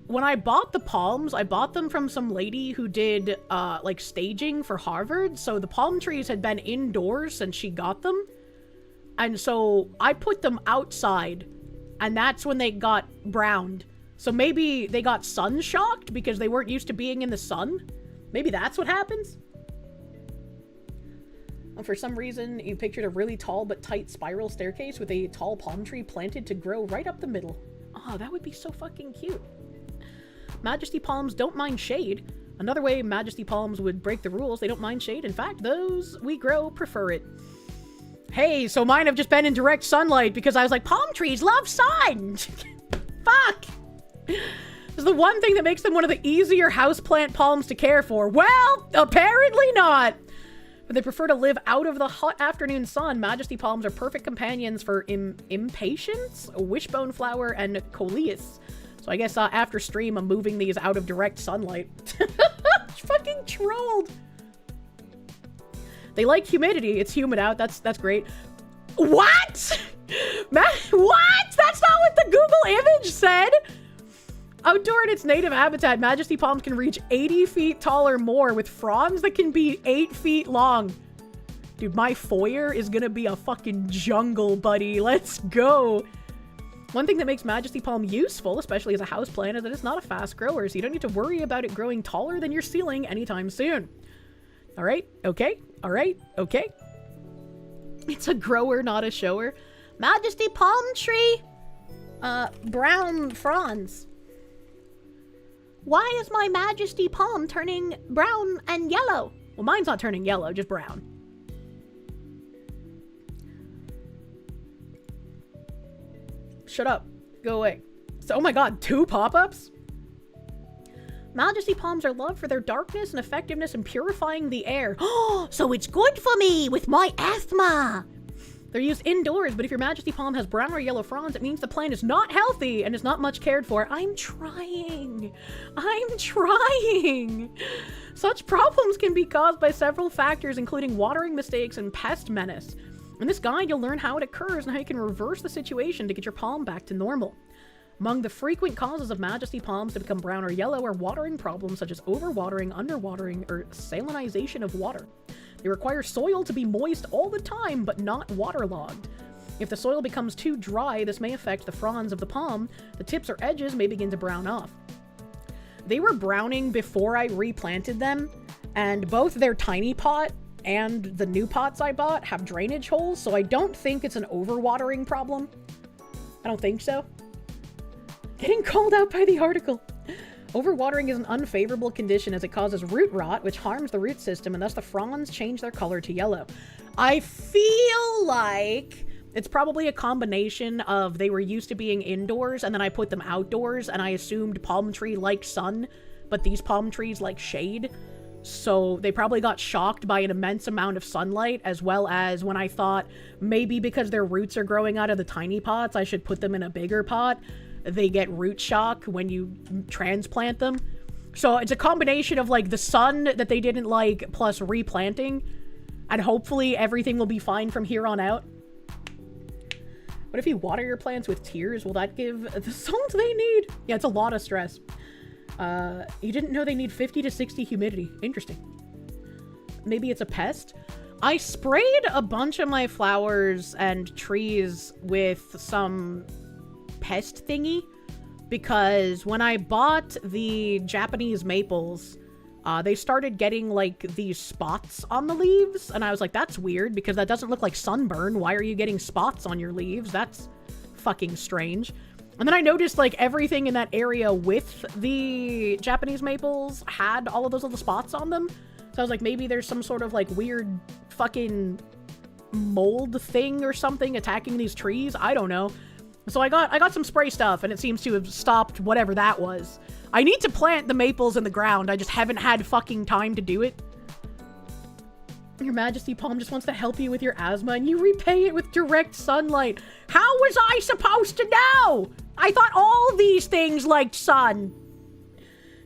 when I bought the palms, I bought them from some lady who did, like, staging for Harvard. So the palm trees had been indoors since she got them. And so I put them outside, and that's when they got browned. So maybe they got sun shocked because they weren't used to being in the sun. Maybe that's what happens. And for some reason, you pictured a really tall but tight spiral staircase with a tall palm tree planted to grow right up the middle. Oh, that would be so fucking cute. Majesty palms don't mind shade. Another way Majesty palms would break the rules, they don't mind shade. In fact, those we grow prefer it. Hey, so mine have just been in direct sunlight because I was like, palm trees love sun! Fuck! This is the one thing that makes them one of the easier houseplant palms to care for. Well, apparently not. But they prefer to live out of the hot afternoon sun. Majesty palms are perfect companions for impatiens, wishbone flower, and coleus. So I guess after stream, I'm moving these out of direct sunlight. Fucking trolled. They like humidity. It's humid out. That's great. What? What? That's not what the Google image said. Outdoor in its native habitat, Majesty palms can reach 80 feet tall or more with fronds that can be 8 feet long. Dude, my foyer is gonna be a fucking jungle, buddy. Let's go. One thing that makes Majesty palm useful, especially as a houseplant, is that it's not a fast grower, so you don't need to worry about it growing taller than your ceiling anytime soon. All right, okay, all right, okay. It's a grower, not a shower. Majesty palm tree. Brown fronds. Why is my Majesty palm turning brown and yellow? Well, mine's not turning yellow, just brown. Shut up. Go away. So, oh my god, 2 pop-ups? Majesty palms are loved for their darkness and effectiveness in purifying the air. Oh, so it's good for me with my asthma. They're used indoors, but if your Majesty palm has brown or yellow fronds, it means the plant is not healthy and is not much cared for. I'm trying. Such problems can be caused by several factors, including watering mistakes and pest menace. In this guide, you'll learn how it occurs and how you can reverse the situation to get your palm back to normal. Among the frequent causes of Majesty palms to become brown or yellow are watering problems such as overwatering, underwatering, or salinization of water. They require soil to be moist all the time, but not waterlogged. If the soil becomes too dry, this may affect the fronds of the palm. The tips or edges may begin to brown off. They were browning before I replanted them, and both their tiny pot and the new pots I bought have drainage holes, so I don't think it's an overwatering problem. I don't think so. Getting called out by the article. Overwatering is an unfavorable condition as it causes root rot, which harms the root system, and thus the fronds change their color to yellow. I feel like it's probably a combination of they were used to being indoors, and then I put them outdoors, and I assumed palm tree like sun, but these palm trees like shade. So they probably got shocked by an immense amount of sunlight, as well as when I thought maybe because their roots are growing out of the tiny pots, I should put them in a bigger pot. They get root shock when you transplant them. So it's a combination of like the sun that they didn't like plus replanting, and hopefully everything will be fine from here on out. What if you water your plants with tears? Will that give the salt they need? Yeah, it's a lot of stress. You didn't know they need 50 to 60 humidity. Interesting. Maybe it's a pest. I sprayed a bunch of my flowers and trees with some pest thingy because when I bought the Japanese maples, they started getting like these spots on the leaves, and I was like, that's weird because that doesn't look like sunburn. Why are you getting spots on your leaves? That's fucking strange. And then I noticed like everything in that area with the Japanese maples had all of those little spots on them. So I was like, maybe there's some sort of like weird fucking mold thing or something attacking these trees. I don't know. So I got some spray stuff, and it seems to have stopped whatever that was. I need to plant the maples in the ground. I just haven't had fucking time to do it. Your Majesty palm just wants to help you with your asthma, and you repay it with direct sunlight. How was I supposed to know? I thought all these things liked sun.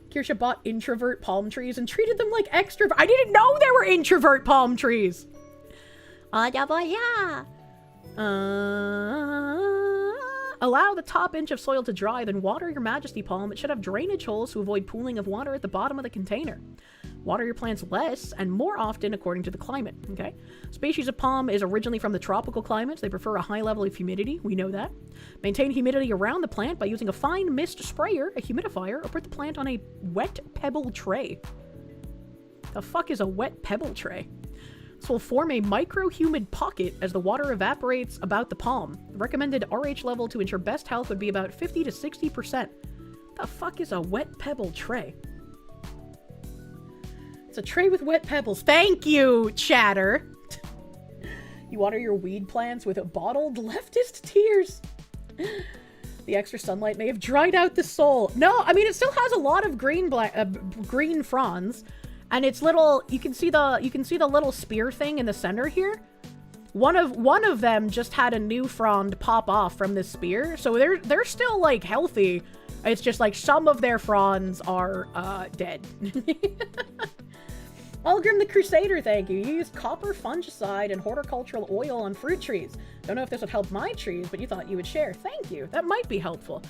Kirsche bought introvert palm trees and treated them like extrovert. I didn't know there were introvert palm trees. Allow the top inch of soil to dry, then water your Majesty palm. It should have drainage holes to avoid pooling of water at the bottom of the container. Water your plants less and more often according to the climate, okay? Species of palm is originally from the tropical climates. They prefer a high level of humidity. We know that. Maintain humidity around the plant by using a fine mist sprayer, a humidifier, or put the plant on a wet pebble tray. The fuck is a wet pebble tray? This will form a micro-humid pocket as the water evaporates about the palm. The recommended RH level to ensure best health would be about 50 to 60%. The fuck is a wet pebble tray? It's a tray with wet pebbles. Thank you, chatter. You water your weed plants with bottled leftist tears. The extra sunlight may have dried out the soul. No, I mean, it still has a lot of green fronds. And it's little, you can see the little spear thing in the center here. One of them just had a new frond pop off from this spear, so they're still like healthy. It's just like some of their fronds are dead. Algrim the Crusader, thank you. You used copper, fungicide, and horticultural oil on fruit trees. Don't know if this would help my trees, but you thought you would share. Thank you. That might be helpful.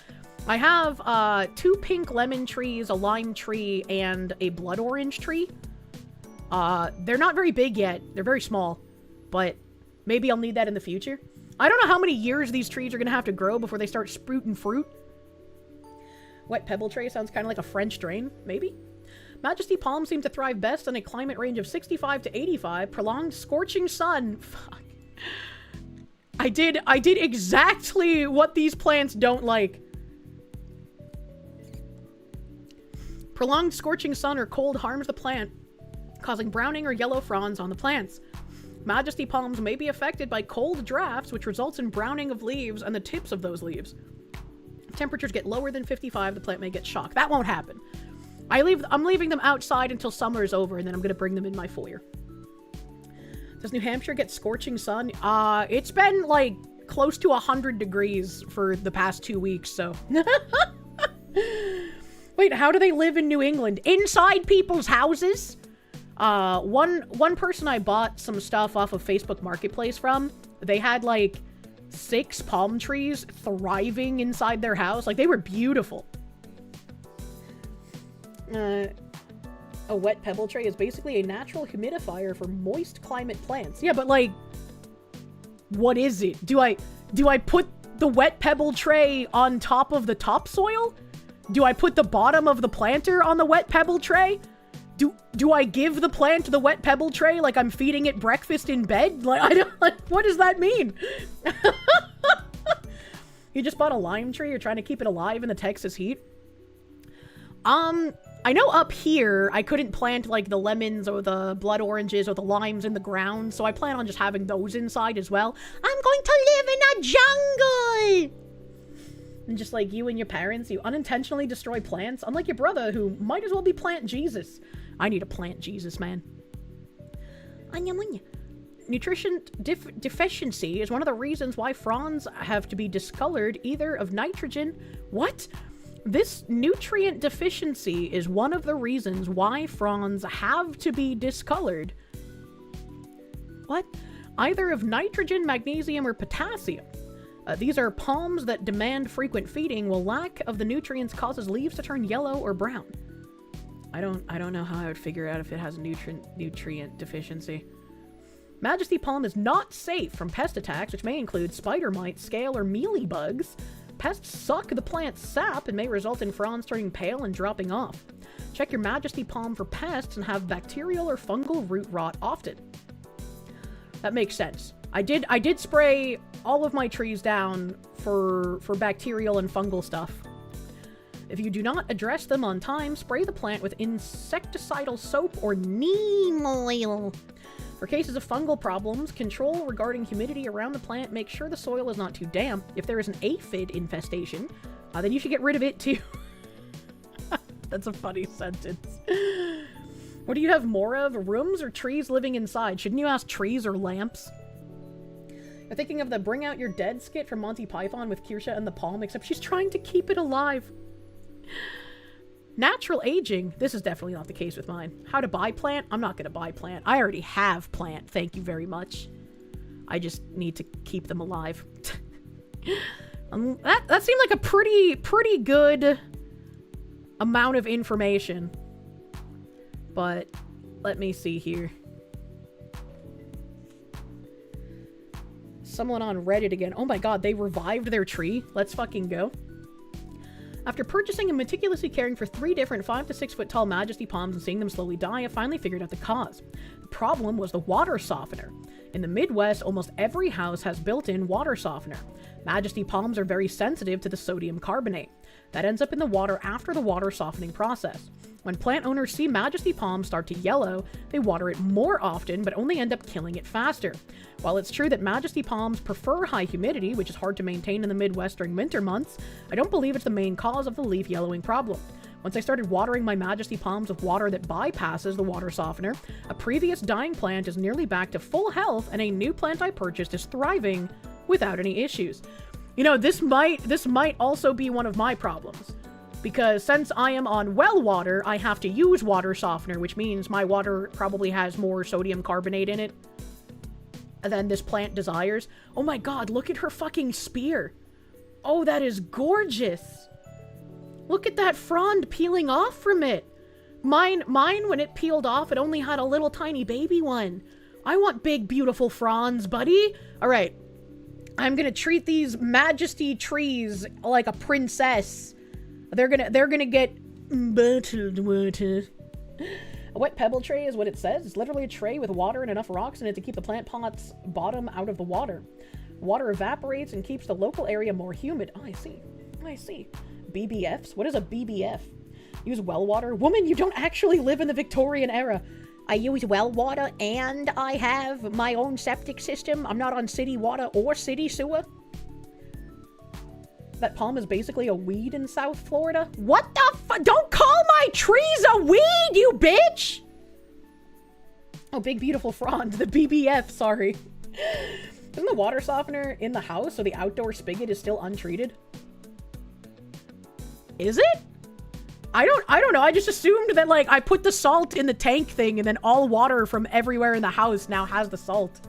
I have 2 pink lemon trees, a lime tree, and a blood orange tree. They're not very big yet. They're very small, but maybe I'll need that in the future. I don't know how many years these trees are going to have to grow before they start sprouting fruit. Wet pebble tray sounds kind of like a French drain, maybe? Majesty palms seem to thrive best in a climate range of 65 to 85. Prolonged scorching sun. Fuck. I did exactly what these plants don't like. Prolonged scorching sun or cold harms the plant, causing browning or yellow fronds on the plants. Majesty palms may be affected by cold drafts, which results in browning of leaves and the tips of those leaves. If temperatures get lower than 55, the plant may get shocked. That won't happen. I'm leaving them outside until summer is over, and then I'm going to bring them in my foyer. Does New Hampshire get scorching sun? It's been, like, close to 100 degrees for the past 2 weeks, so... Wait, how do they live in New England? Inside people's houses? One person I bought some stuff off of Facebook Marketplace from, they had, like, 6 palm trees thriving inside their house. Like, they were beautiful. A wet pebble tray is basically a natural humidifier for moist climate plants. Yeah, but, like, what is it? Do I put the wet pebble tray on top of the topsoil? Do I put the bottom of the planter on the wet pebble tray? Do I give the plant the wet pebble tray like I'm feeding it breakfast in bed? Like, I don't, like, what does that mean? You just bought a lime tree? You're trying to keep it alive in the Texas heat? I know up here, I couldn't plant, like, the lemons or the blood oranges or the limes in the ground, so I plan on just having those inside as well. I'm going to live in a jungle! And just like you and your parents, you unintentionally destroy plants, unlike your brother, who might as well be Plant Jesus. I need a Plant Jesus, man. Nutrition deficiency is one of the reasons why fronds have to be discolored, either of nitrogen... What? This nutrient deficiency is one of the reasons why fronds have to be discolored. What? Either of nitrogen, magnesium, or potassium. These are palms that demand frequent feeding, while lack of the nutrients causes leaves to turn yellow or brown. I don't know how I would figure out if it has a nutrient deficiency. Majesty palm is not safe from pest attacks, which may include spider mites, scale, or mealybugs. Pests suck the plant's sap and may result in fronds turning pale and dropping off. Check your Majesty palm for pests and have bacterial or fungal root rot often. That makes sense. I did spray all of my trees down for bacterial and fungal stuff. If you do not address them on time, spray the plant with insecticidal soap or neem oil. For cases of fungal problems, control regarding humidity around the plant. Make sure the soil is not too damp. If there is an aphid infestation, then you should get rid of it too. That's a funny sentence. What do you have more of? Rooms or trees living inside? Shouldn't you ask trees or lamps? I'm thinking of the Bring Out Your Dead skit from Monty Python with Kirsche and the palm, except she's trying to keep it alive. Natural aging. This is definitely not the case with mine. How to buy plant? I'm not going to buy plant. I already have plant. Thank you very much. I just need to keep them alive. That seemed like a pretty good amount of information. But let me see here. Someone on Reddit again. Oh my god, they revived their tree. Let's fucking go. After purchasing and meticulously caring for 3 different 5 to 6 foot tall Majesty palms and seeing them slowly die, I finally figured out the cause. The problem was the water softener. In the Midwest, almost every house has built-in water softener. Majesty palms are very sensitive to the sodium carbonate. That ends up in the water after the water softening process. When plant owners see Majesty palms start to yellow, they water it more often, but only end up killing it faster. While it's true that Majesty palms prefer high humidity, which is hard to maintain in the Midwest during winter months, I don't believe it's the main cause of the leaf yellowing problem. Once I started watering my Majesty palms with water that bypasses the water softener, a previous dying plant is nearly back to full health, and a new plant I purchased is thriving without any issues. You know, this might also be one of my problems. Because since I am on well water, I have to use water softener, which means my water probably has more sodium carbonate in it than this plant desires. Oh my god, look at her fucking spear. Oh, that is gorgeous. Look at that frond peeling off from it. Mine, when it peeled off, it only had a little tiny baby one. I want big, beautiful fronds, buddy. All right. I'm gonna treat these Majesty trees like a princess. They're gonna get bottled water. A wet pebble tray is what it says. It's literally a tray with water and enough rocks in it to keep the plant pot's bottom out of the water. Water evaporates and keeps the local area more humid. Oh, I see. I see. BBFs? What is a BBF? Use well water? Woman, you don't actually live in the Victorian era. I use well water and I have my own septic system. I'm not on city water or city sewer. That palm is basically a weed in South Florida. What the fuck? Don't call my trees a weed, you bitch! Oh, big beautiful frond. The BBF, sorry. Isn't the water softener in the house so the outdoor spigot is still untreated? Is it? I don't know. I just assumed that, like, I put the salt in the tank thing and then all water from everywhere in the house now has the salt.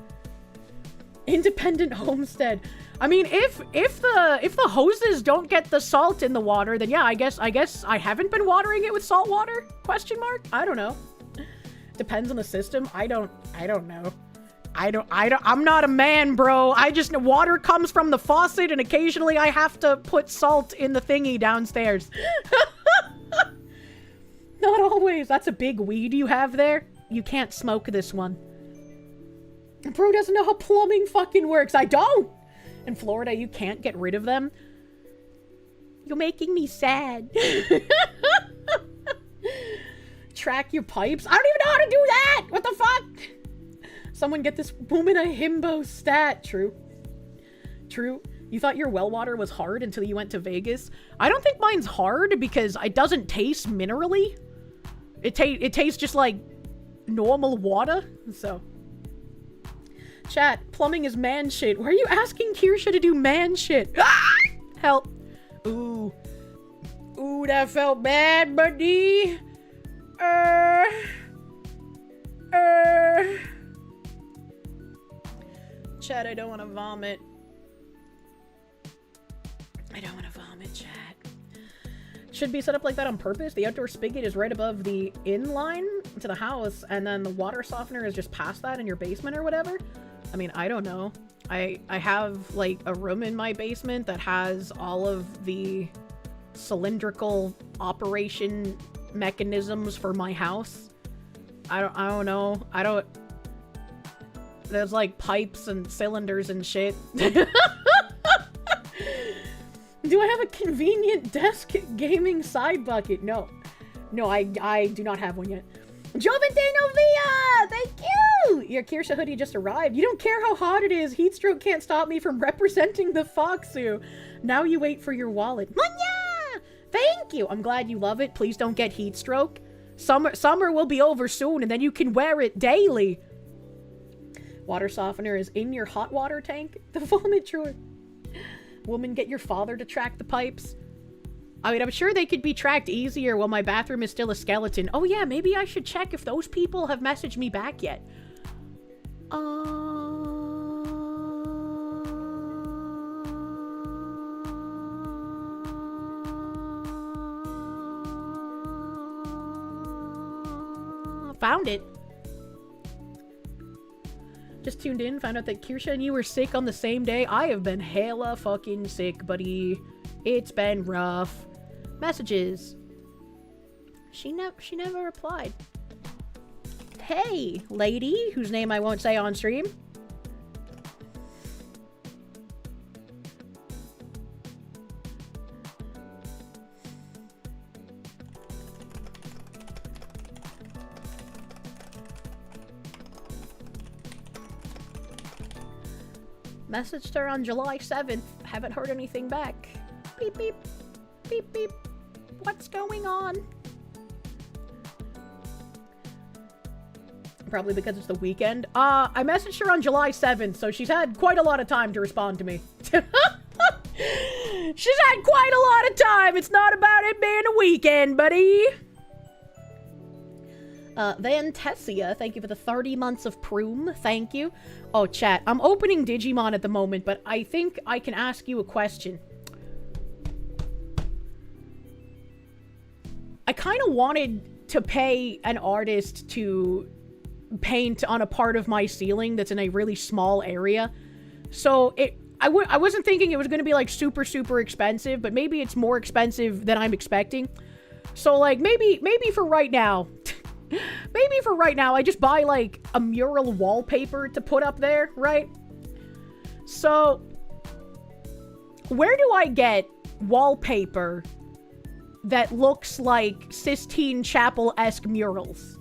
Independent homestead. I mean, if the hoses don't get the salt in the water, then yeah, I guess I haven't been watering it with salt water? Question mark? I don't know. Depends on the system. I don't know. I'm not a man, bro. Water comes from the faucet and occasionally I have to put salt in the thingy downstairs. Not always. That's a big weed you have there. You can't smoke this one. Bro doesn't know how plumbing fucking works. I don't! In Florida, you can't get rid of them. You're making me sad. Track your pipes? I don't even know how to do that! What the fuck? Someone get this woman a himbo stat. True. True. You thought your well water was hard until you went to Vegas? I don't think mine's hard because it doesn't taste minerally. It tastes just like normal water, so... Chat, plumbing is man shit. Why are you asking Kirsche to do man shit? Ah! Help. Ooh. Ooh, that felt bad, buddy. Chat, I don't want to vomit. I don't want to vomit, chat. Should be set up like that on purpose. The outdoor spigot is right above the in-line to the house, and then the water softener is just past that in your basement or whatever. I mean, I don't know. I have, like, a room in my basement that has all of the cylindrical operation mechanisms for my house. I don't know. There's, like, pipes and cylinders and shit. Do I have a convenient desk gaming side bucket? No. No, I do not have one yet. Jovente Novia! Thank you! Your Kirsche hoodie just arrived. You don't care how hot it is. Heatstroke can't stop me from representing the Foxu. Now you wait for your wallet. Munya! Thank you! I'm glad you love it. Please don't get heatstroke. Summer will be over soon, and then you can wear it daily. Water softener is in your hot water tank. The vomit drawer. Woman, get your father to track the pipes. I mean, I'm sure they could be tracked easier while my bathroom is still a skeleton. Oh yeah, maybe I should check if those people have messaged me back yet. Found it. Just tuned in, found out that Kirsche and you were sick on the same day. I have been hella fucking sick, buddy. It's been rough. Messages. She never replied. Hey, lady, whose name I won't say on stream. Messaged her on July 7th. Haven't heard anything back. Beep, beep. Beep, beep. What's going on? Probably because it's the weekend. I messaged her on July 7th, so she's had quite a lot of time to respond to me. She's had quite a lot of time. It's not about it being a weekend, buddy. Van Tessia, thank you for the 30 months of Proom. Thank you. Oh, chat, I'm opening Digimon at the moment, but I think I can ask you a question. I kind of wanted to pay an artist to paint on a part of my ceiling that's in a really small area. So I wasn't thinking it was going to be like super, super expensive, but maybe it's more expensive than I'm expecting. So like maybe for right now, maybe for right now, I just buy like a mural wallpaper to put up there, right? So where do I get wallpaper that looks like Sistine Chapel-esque murals?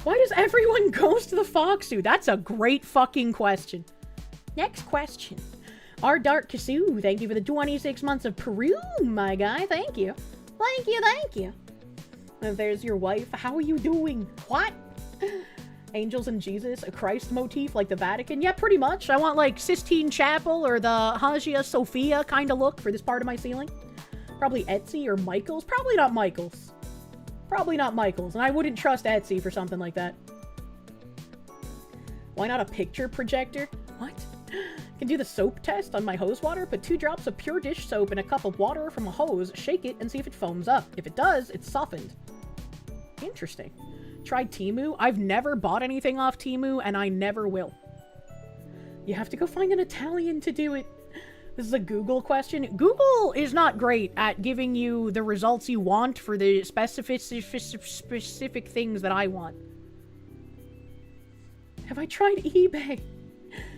Why does everyone Ghost the Foxu? That's a great fucking question. Next question. Our Dark Kasu, thank you for the 26 months of Peru, my guy. Thank you. Thank you, thank you. And there's your wife. How are you doing? What? Angels and Jesus, a Christ motif like the Vatican? Yeah, pretty much. I want like Sistine Chapel or the Hagia Sophia kind of look for this part of my ceiling. Probably Etsy or Michaels. Probably not Michaels. Probably not Michaels, and I wouldn't trust Etsy for something like that. Why not a picture projector? What? Can do the soap test on my hose water. Put 2 drops of pure dish soap in a cup of water from a hose. Shake it and see if it foams up. If it does, it's softened. Interesting. Tried Temu. I've never bought anything off Temu, and I never will. You have to go find an Italian to do it. This is a Google question. Google is not great at giving you the results you want for the specific things that I want. Have I tried eBay?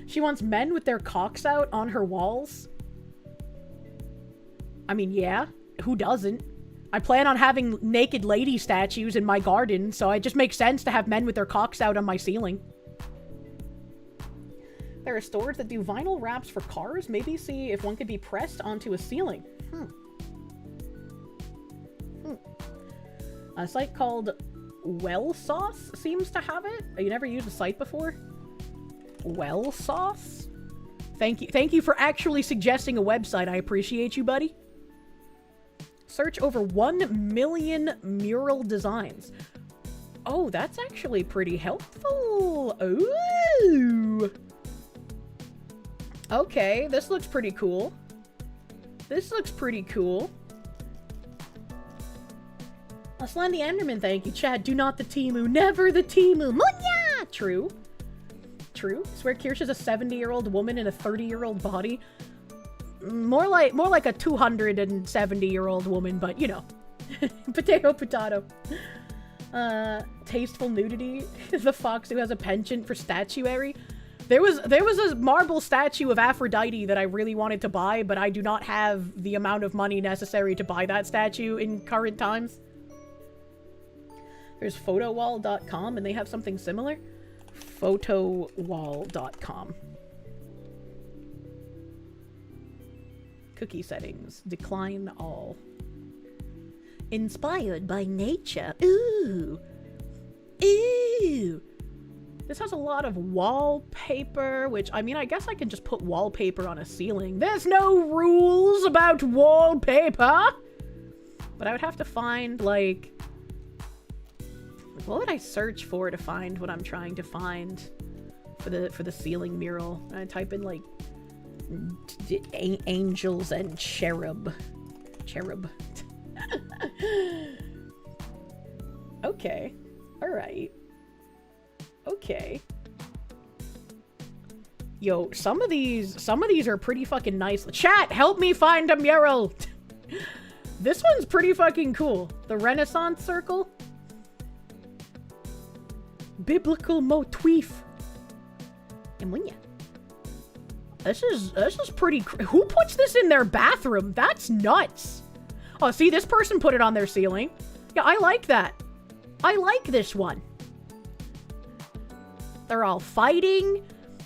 She wants men with their cocks out on her walls. I mean, yeah. Who doesn't? I plan on having naked lady statues in my garden, so it just makes sense to have men with their cocks out on my ceiling. There are stores that do vinyl wraps for cars. Maybe see if one could be pressed onto a ceiling. A site called Well Sauce seems to have it. You never used the site before? Well Sauce? Thank you for actually suggesting a website. I appreciate you, buddy. Search over 1 million mural designs. Oh, that's actually pretty helpful. Ooh. Okay, this looks pretty cool. This looks pretty cool. Let's land the Enderman, thank you. Chad, do not the Temu. Never the Temu. Munya! True. True. I swear Kirsche is a 70-year-old woman in a 30-year-old body. More like a 270-year-old woman, but you know. Potato, potato. Tasteful nudity. The fox who has a penchant for statuary. There was a marble statue of Aphrodite that I really wanted to buy, but I do not have the amount of money necessary to buy that statue in current times. There's photowall.com, and they have something similar. Photowall.com. Cookie settings. Decline all. Inspired by nature. Ooh. Ooh. This has a lot of wallpaper, which, I mean, I guess I can just put wallpaper on a ceiling. There's no rules about wallpaper! But I would have to find, like... What would I search for to find what I'm trying to find for the ceiling mural? I type in, like, angels and cherub. Cherub. Okay. Alright. Okay. Yo, some of these are pretty fucking nice. Chat, help me find a mural! This one's pretty fucking cool. The Renaissance Circle. Biblical motif. This is pretty who puts this in their bathroom? That's nuts. Oh, see, this person put it on their ceiling. Yeah, I like that. I like this one. They're all fighting,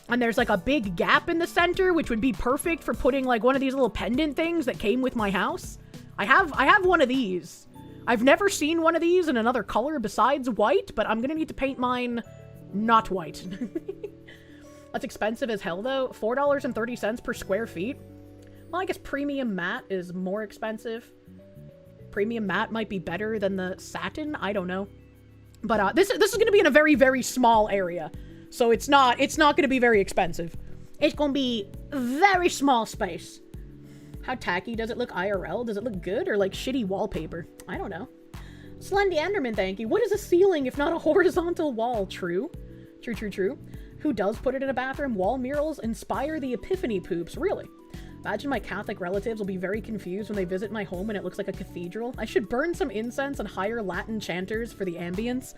and there's like a big gap in the center, which would be perfect for putting like one of these little pendant things that came with my house. I have one of these. I've never seen one of these in another color besides white, but I'm gonna need to paint mine not white. That's expensive as hell, though. $4.30 per square feet. Well, I guess premium matte is more expensive. Premium matte might be better than the satin. I don't know. But this is gonna be in a very, very small area. So it's not gonna be very expensive. It's gonna be very small space. How tacky does it look IRL? Does it look good or like shitty wallpaper? I don't know. Slendy Enderman, thank you. What is a ceiling if not a horizontal wall? True. True, true, true. Who does put it in a bathroom? Wall murals inspire the epiphany poops. Really? Imagine my Catholic relatives will be very confused when they visit my home and it looks like a cathedral. I should burn some incense and hire Latin chanters for the ambience.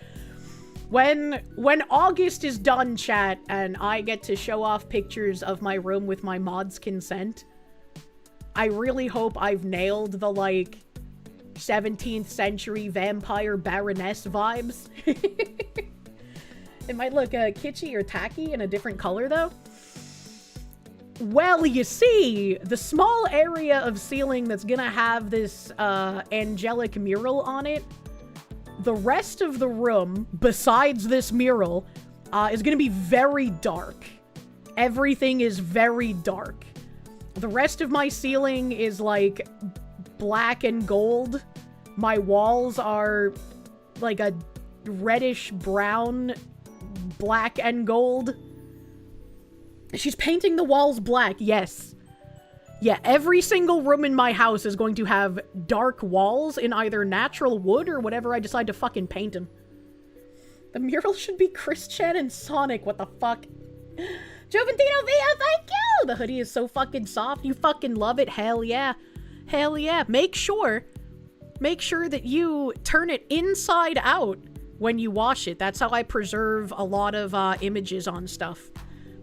When August is done, chat, and I get to show off pictures of my room with my mod's consent, I really hope I've nailed the, like, 17th century vampire baroness vibes. It might look kitschy or tacky in a different color, though. Well, you see, the small area of ceiling that's gonna have this angelic mural on it, the rest of the room, besides this mural, is gonna be very dark. Everything is very dark. The rest of my ceiling is, like, black and gold. My walls are, like, a reddish-brown, black and gold. She's painting the walls black, yes. Yeah, every single room in my house is going to have dark walls in either natural wood or whatever I decide to fucking paint them. The mural should be Christian and Sonic, what the fuck? Joventino Via, thank you! The hoodie is so fucking soft, you fucking love it, hell yeah. Hell yeah. Make sure that you turn it inside out when you wash it. That's how I preserve a lot of images on stuff.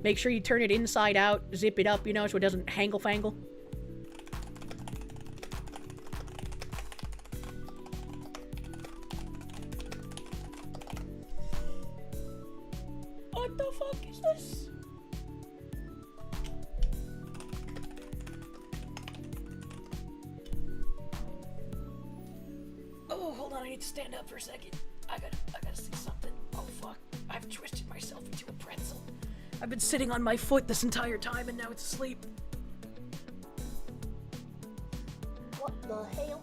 Make sure you turn it inside out, zip it up, you know, so it doesn't hangle-fangle. What the fuck is this? Oh, hold on, I need to stand up for a second. I gotta see something. Oh fuck, I've twisted myself into a pretzel. I've been sitting on my foot this entire time and now it's asleep. What the hell?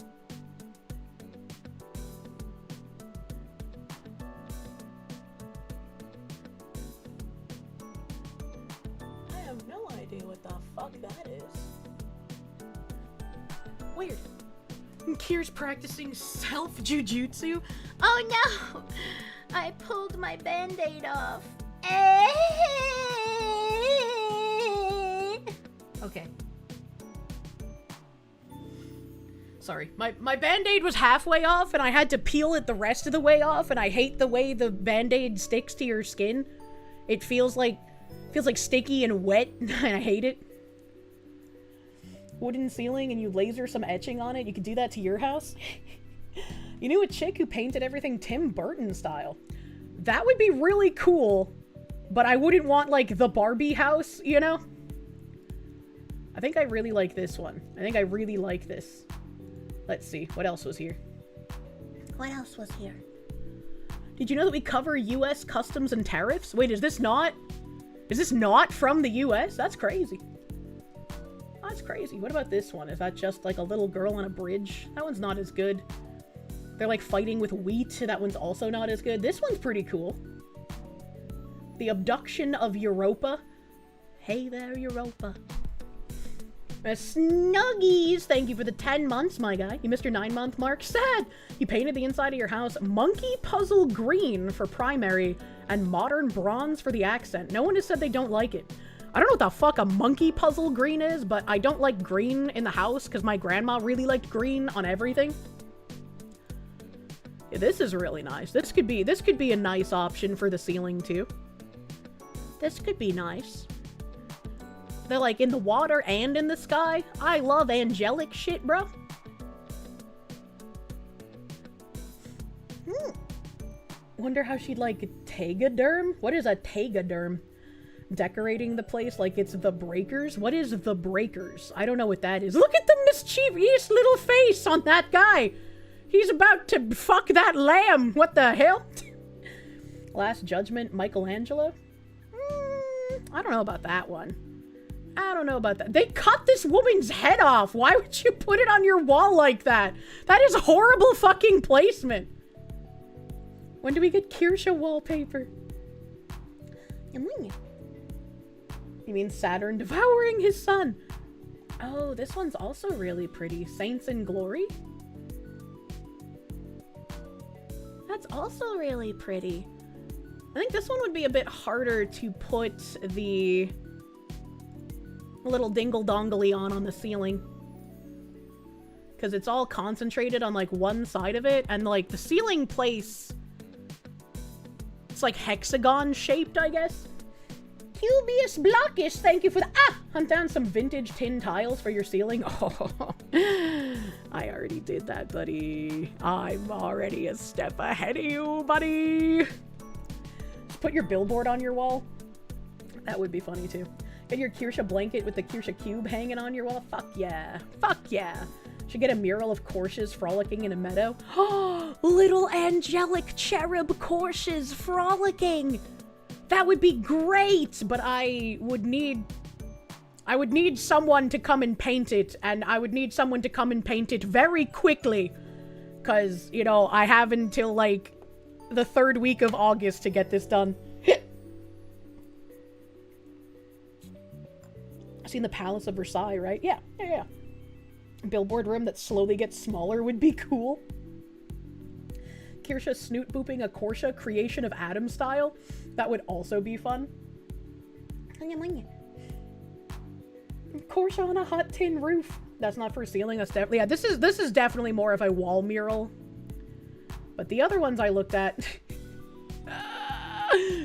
I have no idea what the fuck that is. Weird. Kier's practicing self-jujutsu. Oh no! I pulled my band-aid off. Okay. Sorry. My band-aid was halfway off and I had to peel it the rest of the way off, and I hate the way the band-aid sticks to your skin. It feels like sticky and wet and I hate it. Wooden ceiling and you laser some etching on it. You could do that to your house. You knew a chick who painted everything Tim Burton style. That would be really cool, but I wouldn't want, like, the Barbie house, you know? I think I really like this one. I think I really like this. Let's see. What else was here? What else was here? Did you know that we cover US customs and tariffs? Wait, is this not from the US? That's crazy. That's crazy. What about this one? Is that just like a little girl on a bridge? That one's not as good. They're like fighting with wheat. That one's also not as good. This one's pretty cool. The abduction of Europa. Hey there, Europa. Snuggies! Thank you for the 10 months, my guy. You missed your 9-month mark. Sad! You painted the inside of your house monkey puzzle green for primary and modern bronze for the accent. No one has said they don't like it. I don't know what the fuck a monkey puzzle green is, but I don't like green in the house because my grandma really liked green on everything. Yeah, this is really nice. This could be a nice option for the ceiling too. This could be nice. They're like in the water and in the sky. I love angelic shit, bro. Wonder how she'd like tegaderm? What is a tegaderm? decorating the place like it's the Breakers. What is the Breakers? I don't know what that is. Look at the mischievous little face on that guy. He's about to fuck that lamb. What the hell? Last Judgment, Michelangelo? I don't know about that one. I don't know about that. They cut this woman's head off. Why would you put it on your wall like that? That is horrible fucking placement. When do we get Kirsche wallpaper? You mean Saturn devouring his son? Oh, this one's also really pretty. Saints in Glory? That's also really pretty. I think this one would be a bit harder to put the little dingle-dongly on the ceiling. Because it's all concentrated on, like, one side of it. And, like, the ceiling place... It's, like, hexagon-shaped, I guess. Cubius Blockish, thank you for the... Hunt down some vintage tin tiles for your ceiling. Oh, I already did that, buddy. I'm already a step ahead of you, buddy. Just put your billboard on your wall. That would be funny, too. Get your Kirsche blanket with the Kirsche cube hanging on your wall. Fuck yeah. Fuck yeah. Should get a mural of Kirsches frolicking in a meadow. Little angelic cherub Kirsches frolicking. That would be great, but I would need someone to come and paint it, and I would need someone to come and paint it very quickly. Because, you know, I have until, like, the 3rd week of August to get this done. Seen the Palace of Versailles, right? Yeah. Billboard room that slowly gets smaller would be cool. Kirsche snoot booping a Kirsche creation of Adam style. That would also be fun. Kirsche on a hot tin roof. That's not for ceiling. That's definitely... Yeah, this is definitely more of a wall mural. But the other ones I looked at...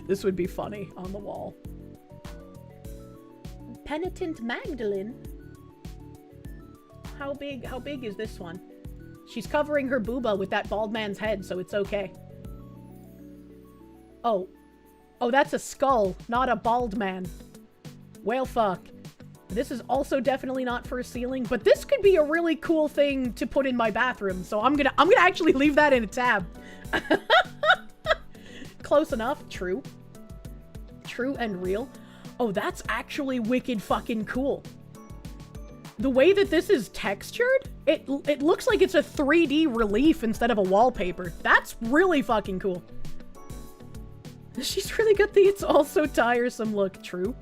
this would be funny on the wall. Penitent Magdalene? How big is this one? She's covering her booba with that bald man's head, so it's okay. Oh, that's a skull, not a bald man. Well, fuck. This is also definitely not for a ceiling, but this could be a really cool thing to put in my bathroom, so I'm gonna actually leave that in a tab. Close enough. True. True and real. Oh, that's actually wicked fucking cool. The way that this is textured, it looks like it's a 3D relief instead of a wallpaper. That's really fucking cool. She's really got the it's also tiresome look. True.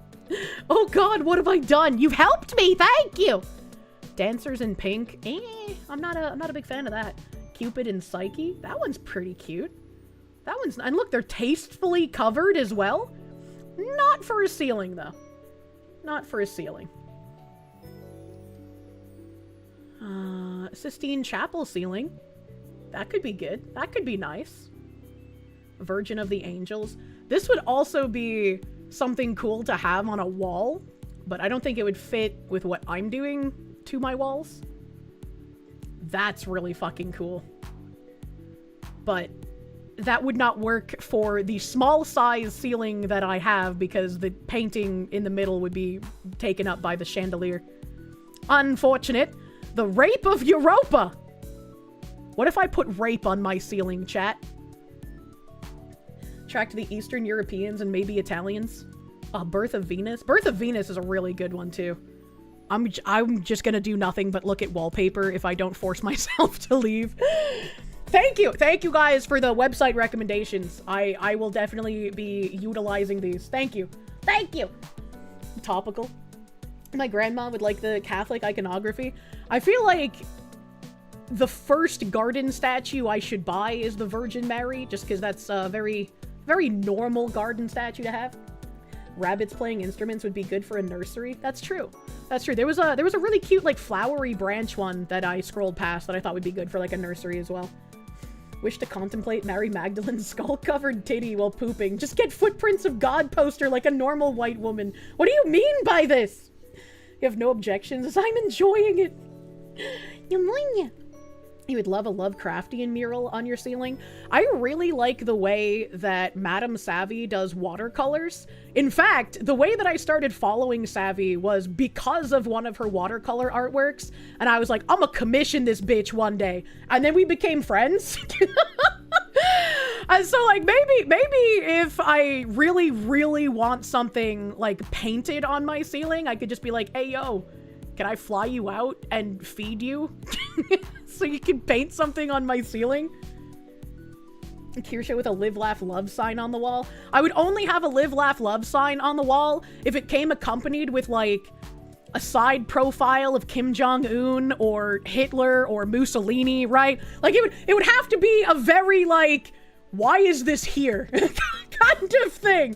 Oh god, what have I done? You've helped me, thank you! Dancers in pink. I'm not a big fan of that. Cupid and Psyche. That one's pretty cute. That one's... And look, they're tastefully covered as well. Not for a ceiling, though. Not for a ceiling. Sistine Chapel ceiling. That could be good. That could be nice. Virgin of the Angels. This would also be something cool to have on a wall, but I don't think it would fit with what I'm doing to my walls. That's really fucking cool. But that would not work for the small size ceiling that I have because the painting in the middle would be taken up by the chandelier. Unfortunate. The Rape of Europa! What if I put rape on my ceiling, chat? Attract the Eastern Europeans and maybe Italians. Birth of Venus. Birth of Venus is a really good one, too. I'm just gonna do nothing but look at wallpaper if I don't force myself to leave. Thank you! Thank you guys for the website recommendations. I will definitely be utilizing these. Thank you. Thank you! Topical. My grandma would like the Catholic iconography. I feel like the first garden statue I should buy is the Virgin Mary, just because that's a very, very normal garden statue to have. Rabbits playing instruments would be good for a nursery. That's true. That's true. There was a really cute, like, flowery branch one that I scrolled past that I thought would be good for, like, a nursery as well. Wish to contemplate Mary Magdalene's skull-covered titty while pooping. Just get Footprints of God poster like a normal white woman. What do you mean by this? You have no objections as I'm enjoying it. You would love a Lovecraftian mural on your ceiling. I really like the way that Madame Savvy does watercolors. In fact, the way that I started following Savvy was because of one of her watercolor artworks. And I was like, I'm gonna commission this bitch one day. And then we became friends. And so, like, maybe if I really, really want something, like, painted on my ceiling, I could just be like, hey, yo, can I fly you out and feed you? So you can paint something on my ceiling? Kirsche with a live, laugh, love sign on the wall. I would only have a live, laugh, love sign on the wall if it came accompanied with, like, a side profile of Kim Jong-un or Hitler or Mussolini, right? Like, it would have to be a very, like, why is this here? kind of thing.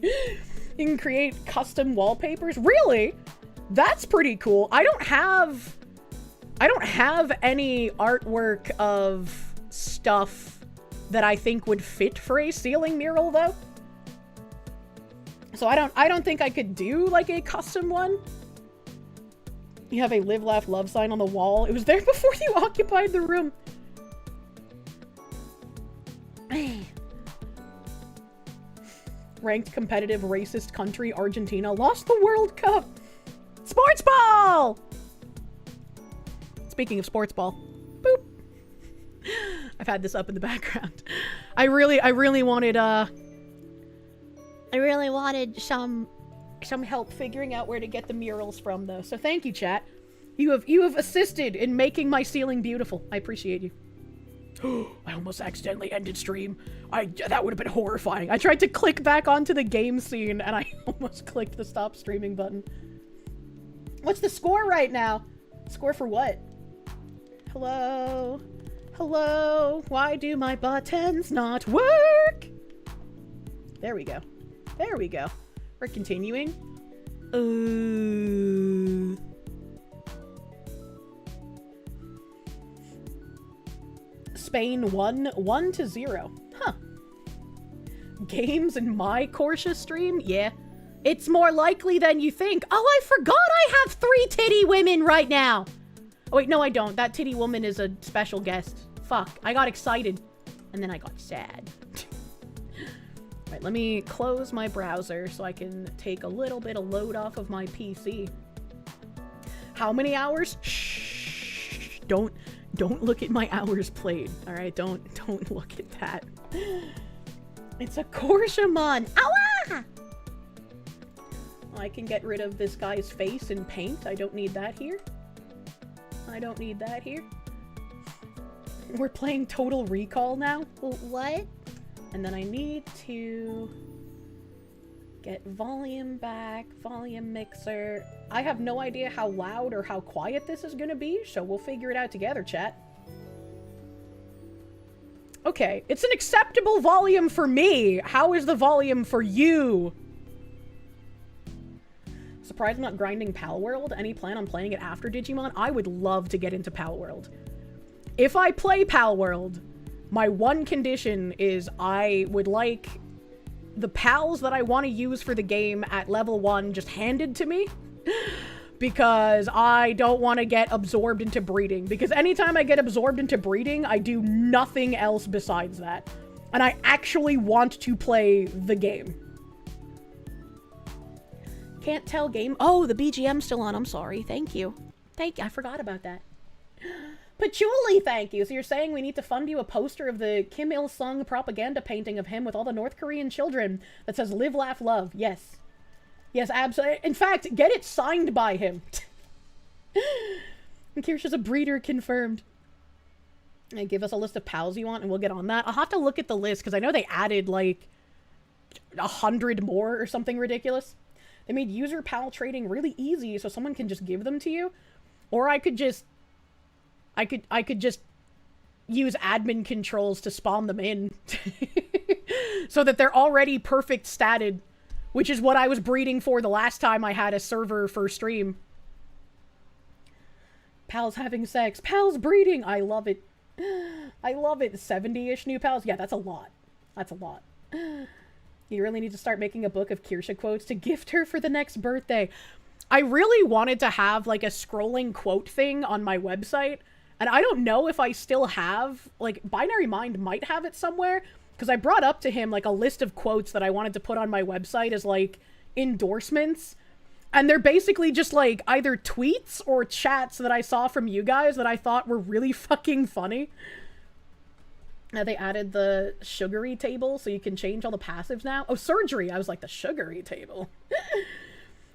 You can create custom wallpapers. Really? That's pretty cool. I don't have any artwork of stuff that I think would fit for a ceiling mural, though. So I don't think I could do, like, a custom one. You have a live, laugh, love sign on the wall. It was there before you occupied the room. Ranked competitive racist country, Argentina lost the World Cup. Sports ball! Speaking of sports ball. Boop. I've had this up in the background. I really wanted some help figuring out where to get the murals from, though. So thank you, chat. You have assisted in making my ceiling beautiful. I appreciate you. I almost accidentally ended stream. That would have been horrifying. I tried to click back onto the game scene and I almost clicked the stop streaming button. What's the score right now? Score for what? Hello? Hello? Why do my buttons not work? There we go. There we go. We're continuing. Spain won 1-0. Huh. Games in my Kirsche stream? Yeah. It's more likely than you think. Oh, I forgot I have 3 titty women right now. Oh, wait, no, I don't. That titty woman is a special guest. Fuck. I got excited. And then I got sad. Alright, let me close my browser so I can take a little bit of load off of my PC. How many hours? Shh. Don't look at my hours played. Alright, don't look at that. It's a Kirsche-mon. Ow! I can get rid of this guy's face in paint. I don't need that here. I don't need that here. We're playing Total Recall now? What? And then I need to get volume back, volume mixer. I have no idea how loud or how quiet this is gonna be, so we'll figure it out together, chat. Okay, it's an acceptable volume for me. How is the volume for you? Surprised I'm not grinding Pal World. Any plan on playing it after Digimon? I would love to get into Pal World. If I play Pal World, my one condition is I would like the pals that I want to use for the game at level 1 just handed to me. Because I don't want to get absorbed into breeding. Because anytime I get absorbed into breeding, I do nothing else besides that. And I actually want to play the game. Can't tell game. Oh, the BGM's still on. I'm sorry. Thank you. Thank you. I forgot about that. Patchouli, thank you. So you're saying we need to fund you a poster of the Kim Il-sung propaganda painting of him with all the North Korean children that says live, laugh, love. Yes. Yes, absolutely. In fact, get it signed by him. And Kirsche's a breeder confirmed. And give us a list of pals you want and we'll get on that. I'll have to look at the list because I know they added like 100 more or something ridiculous. They made user pal trading really easy so someone can just give them to you. Or I could just use admin controls to spawn them in. So that they're already perfect statted. Which is what I was breeding for the last time I had a server for stream. Pals having sex. Pals breeding. I love it. I love it. 70-ish new pals. Yeah, that's a lot. That's a lot. You really need to start making a book of Kirsche quotes to gift her for the next birthday. I really wanted to have like a scrolling quote thing on my website. And I don't know if I still have, like, Binary Mind might have it somewhere, because I brought up to him, like, a list of quotes that I wanted to put on my website as, like, endorsements. And they're basically just, like, either tweets or chats that I saw from you guys that I thought were really fucking funny. They added the sugary table, so you can change all the passives now. Oh, surgery! I was like, the sugary table?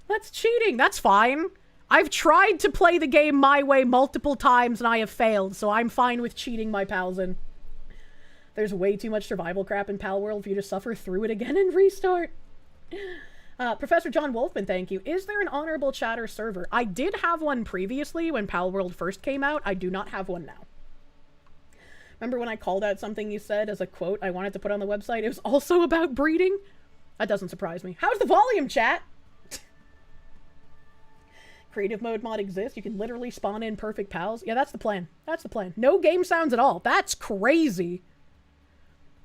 That's cheating! That's fine! I've tried to play the game my way multiple times and I have failed, so I'm fine with cheating my pals in. There's way too much survival crap in Pal World for you to suffer through it again and restart. Professor John Wolfman, thank you. Is there an honorable chatter server? I did have one previously when Pal World first came out. I do not have one now. Remember when I called out something you said as a quote I wanted to put on the website? It was also about breeding? That doesn't surprise me. How's the volume, chat? Creative mode mod exists. You can literally spawn in perfect pals. Yeah, that's the plan. That's the plan. No game sounds at all. That's crazy.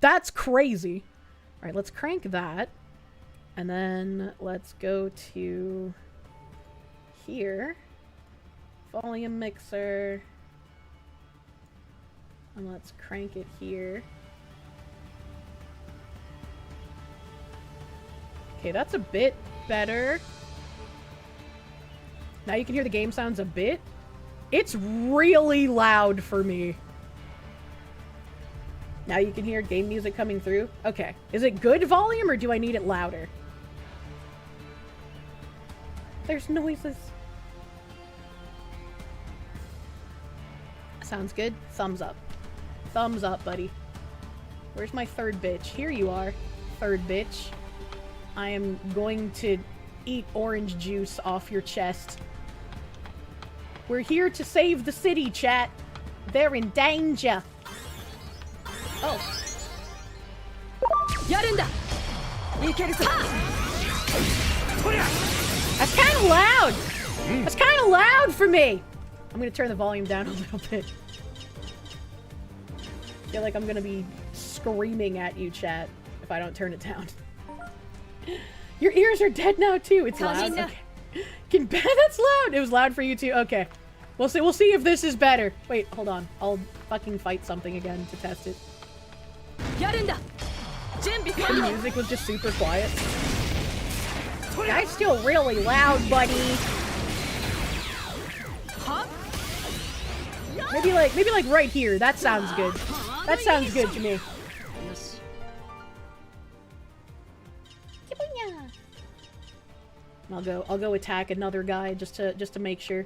That's crazy. All right, let's crank that. And then let's go to here. Volume mixer. And let's crank it here. Okay, that's a bit better. Now you can hear the game sounds a bit. It's really loud for me. Now you can hear game music coming through. Okay. Is it good volume or do I need it louder? There's noises. Sounds good. Thumbs up. Thumbs up, buddy. Where's my third bitch? Here you are, third bitch. I am going to eat orange juice off your chest. We're here to save the city, chat. They're in danger. Oh. That's kind of loud. That's kind of loud for me. I'm going to turn the volume down a little bit. I feel like I'm gonna be screaming at you, chat, if I don't turn it down. Your ears are dead now too. It's loud. Okay. That's loud. It was loud for you too. Okay. We'll see. We'll see if this is better. Wait, hold on. I'll fucking fight something again to test it. The music was just super quiet. That's still really loud, buddy. Maybe like right here. That sounds good. That sounds good to me. I'll go attack another guy just to make sure.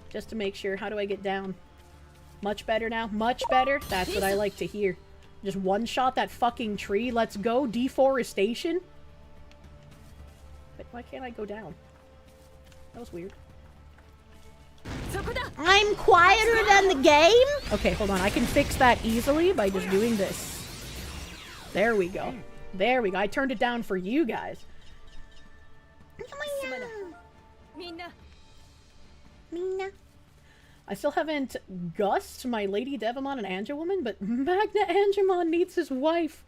Just to make sure. How do I get down? Much better now? Much better? That's what I like to hear. Just one shot that fucking tree. Let's go. Deforestation. But why can't I go down? That was weird. I'm quieter than the game? Okay, hold on. I can fix that easily by just doing this. There we go. There we go. I turned it down for you guys. I still haven't gussed my Lady Devamon and Angelwoman, but Magna Angemon needs his wife.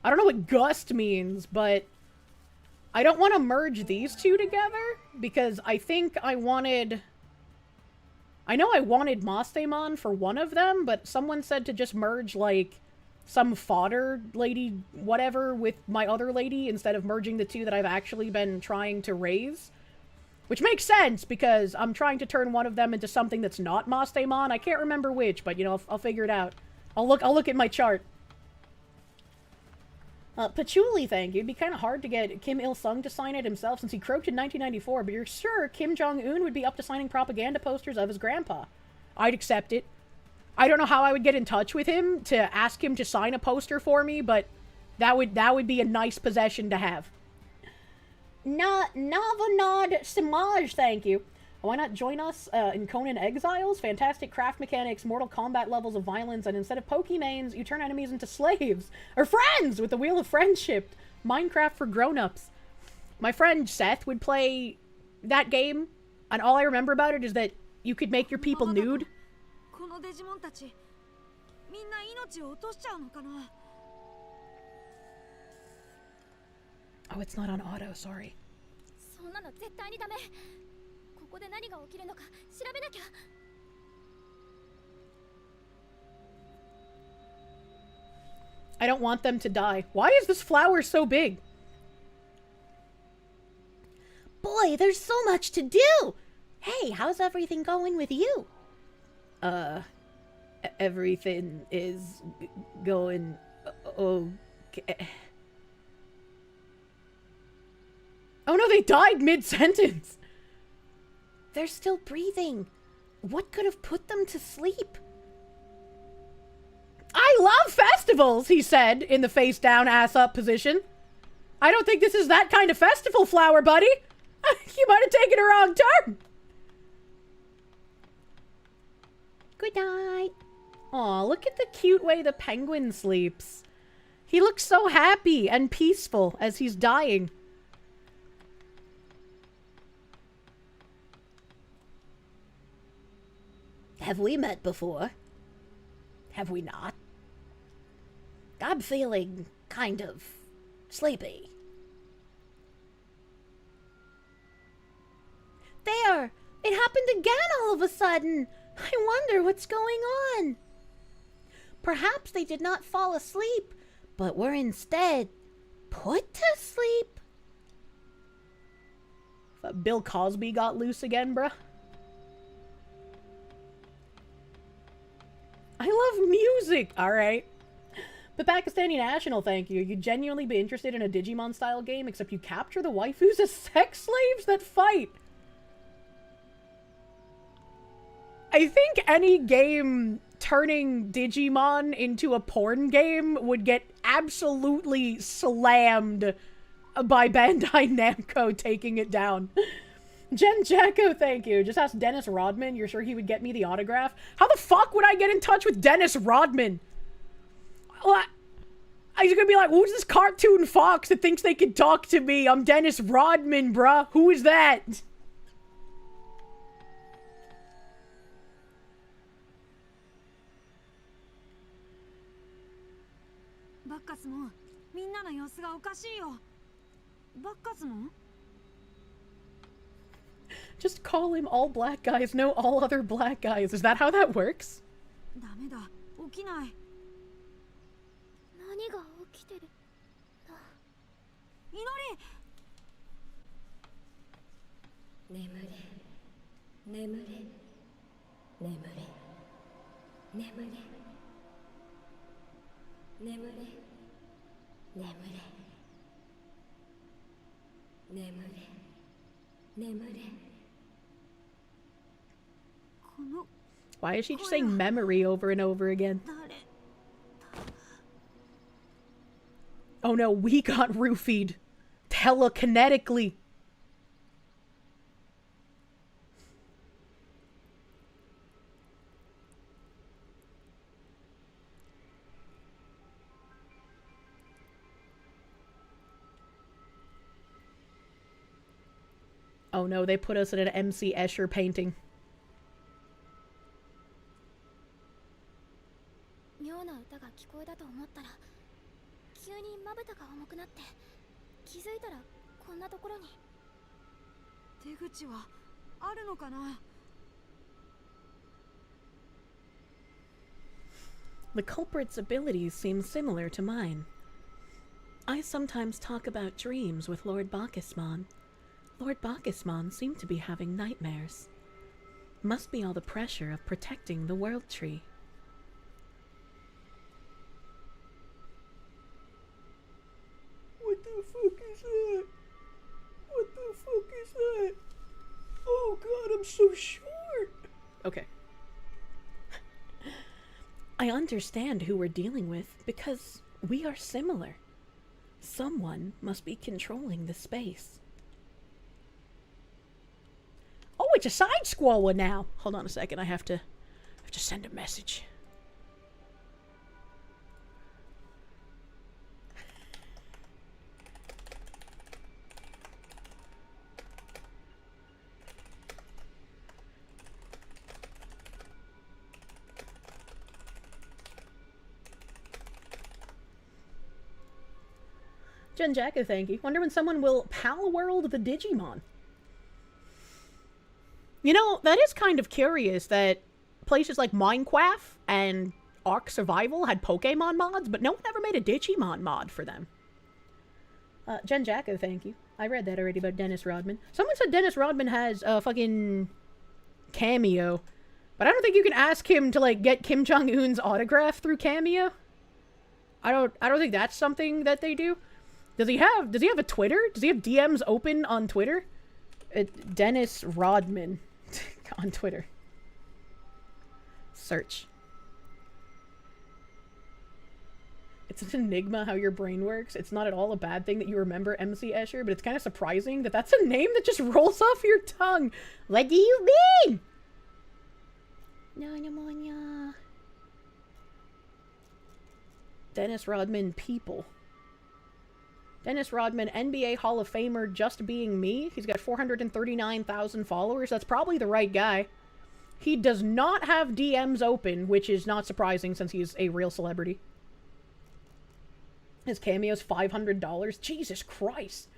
I don't know what gust means, but I don't want to merge these two together because I think I wanted... I know I wanted Mastemon for one of them, but someone said to just merge, like, some fodder lady whatever with my other lady instead of merging the two that I've actually been trying to raise. Which makes sense, because I'm trying to turn one of them into something that's not Mastemon. I can't remember which, but, you know, I'll figure it out. I'll look at my chart. Patchouli, thank you. It'd be kind of hard to get Kim Il-sung to sign it himself since he croaked in 1994, but you're sure Kim Jong-un would be up to signing propaganda posters of his grandpa? I'd accept it. I don't know how I would get in touch with him to ask him to sign a poster for me, but that would be a nice possession to have. Navanad Simaj, thank you. Why not join us in Conan Exiles? Fantastic craft mechanics, Mortal Kombat levels of violence, and instead of Pokemains, you turn enemies into slaves. Or friends! With the Wheel of Friendship. Minecraft for grown-ups. My friend Seth would play that game, and all I remember about it is that you could make your people nude. Oh, it's not on auto, sorry. I don't want them to die. Why is this flower so big? Boy, there's so much to do! Hey, how's everything going with you? Everything is going okay. Oh no, they died mid-sentence! They're still breathing. What could have put them to sleep? I love festivals, he said, in the face-down, ass-up position. I don't think this is that kind of festival, flower buddy. You might have taken a wrong turn. Good night. Aw, look at the cute way the penguin sleeps. He looks so happy and peaceful as he's dying. Have we met before? Have we not? I'm feeling kind of sleepy. There! It happened again all of a sudden! I wonder what's going on. Perhaps they did not fall asleep, but were instead put to sleep. Bill Cosby got loose again, bruh. I love music! Alright. The Pakistani National, thank you. You'd genuinely be interested in a Digimon-style game, except you capture the waifus as sex slaves that fight. I think any game turning Digimon into a porn game would get absolutely slammed by Bandai Namco taking it down. Jen Jacko, thank you. Just ask Dennis Rodman. You're sure he would get me the autograph? How the fuck would I get in touch with Dennis Rodman? Well, he's gonna be like, who's this cartoon fox that thinks they can talk to me? I'm Dennis Rodman, bruh. Who is that? Just call him all black guys, no all other black guys. Is that how that works? Why is she just saying memory over and over again? Oh no, we got roofied. Telekinetically. Oh no, they put us in an MC Escher painting. The culprit's abilities seem similar to mine. I sometimes talk about dreams with Lord Bacchusmon. Lord Bacchusmon seemed to be having nightmares. Must be all the pressure of protecting the World Tree. What the fuck is that? What the fuck is that? Oh god, I'm so short! Okay. I understand who we're dealing with because we are similar. Someone must be controlling the space. Oh, it's a side scroller now. Hold on a second. I have to send a message. Jen Jacko, thank you. Wonder when someone will Pal World the Digimon. You know, that is kind of curious that places like Minecraft and Ark Survival had Pokemon mods, but no one ever made a Digimon mod for them. Jen Jacko, thank you. I read that already about Dennis Rodman. Someone said Dennis Rodman has a fucking Cameo, but I don't think you can ask him to, like, get Kim Jong-un's autograph through Cameo. I don't think that's something that they do. Does he have a Twitter? Does he have DMs open on Twitter? Dennis Rodman on Twitter. Search. It's an enigma how your brain works. It's not at all a bad thing that you remember MC Escher, but it's kind of surprising that that's a name that just rolls off your tongue. What do you mean? No pneumonia. Dennis Rodman people. Dennis Rodman, NBA Hall of Famer, just being me. He's got 439,000 followers. That's probably the right guy. He does not have DMs open, which is not surprising since he's a real celebrity. His cameo's $500. Jesus Christ.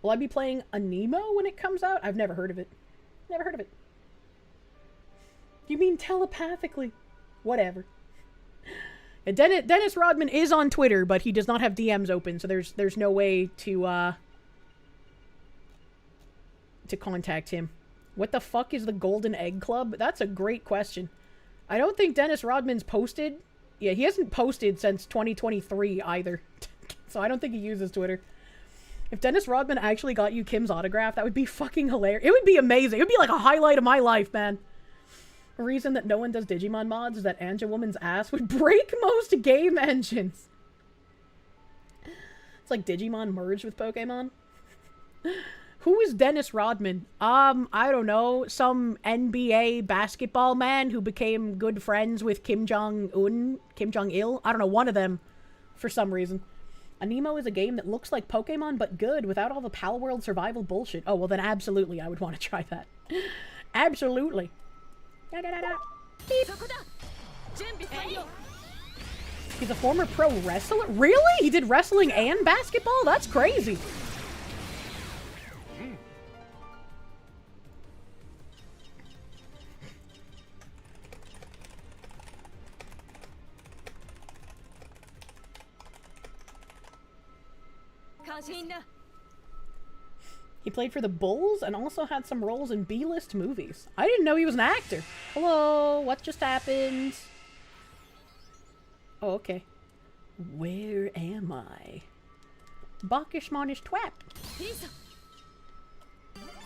Will I be playing Anemo when it comes out? I've never heard of it. Never heard of it. You mean telepathically? Whatever. Dennis Rodman is on Twitter, but he does not have DMs open, so there's no way to contact him. What the fuck is the Golden Egg Club? That's a great question. I don't think Dennis Rodman's posted. Yeah, he hasn't posted since 2023 either. So I don't think he uses Twitter. If Dennis Rodman actually got you Kim's autograph, that would be fucking hilarious. It would be amazing. It would be like a highlight of my life, man. The reason that no one does Digimon mods is that Anja Woman's ass would break most game engines. It's like Digimon merged with Pokemon. Who is Dennis Rodman? I don't know. Some NBA basketball man who became good friends with Kim Jong-un, Kim Jong-il. I don't know, one of them for some reason. Anemo is a game that looks like Pokemon but good without all the Pal World survival bullshit. Oh, well then absolutely I would want to try that. Absolutely. He's a former pro wrestler? Really? He did wrestling and basketball? That's crazy. He played for the Bulls and also had some roles in B-list movies. I didn't know he was an actor. Hello, what just happened? Oh, okay. Where am I? Bakishmanish twat.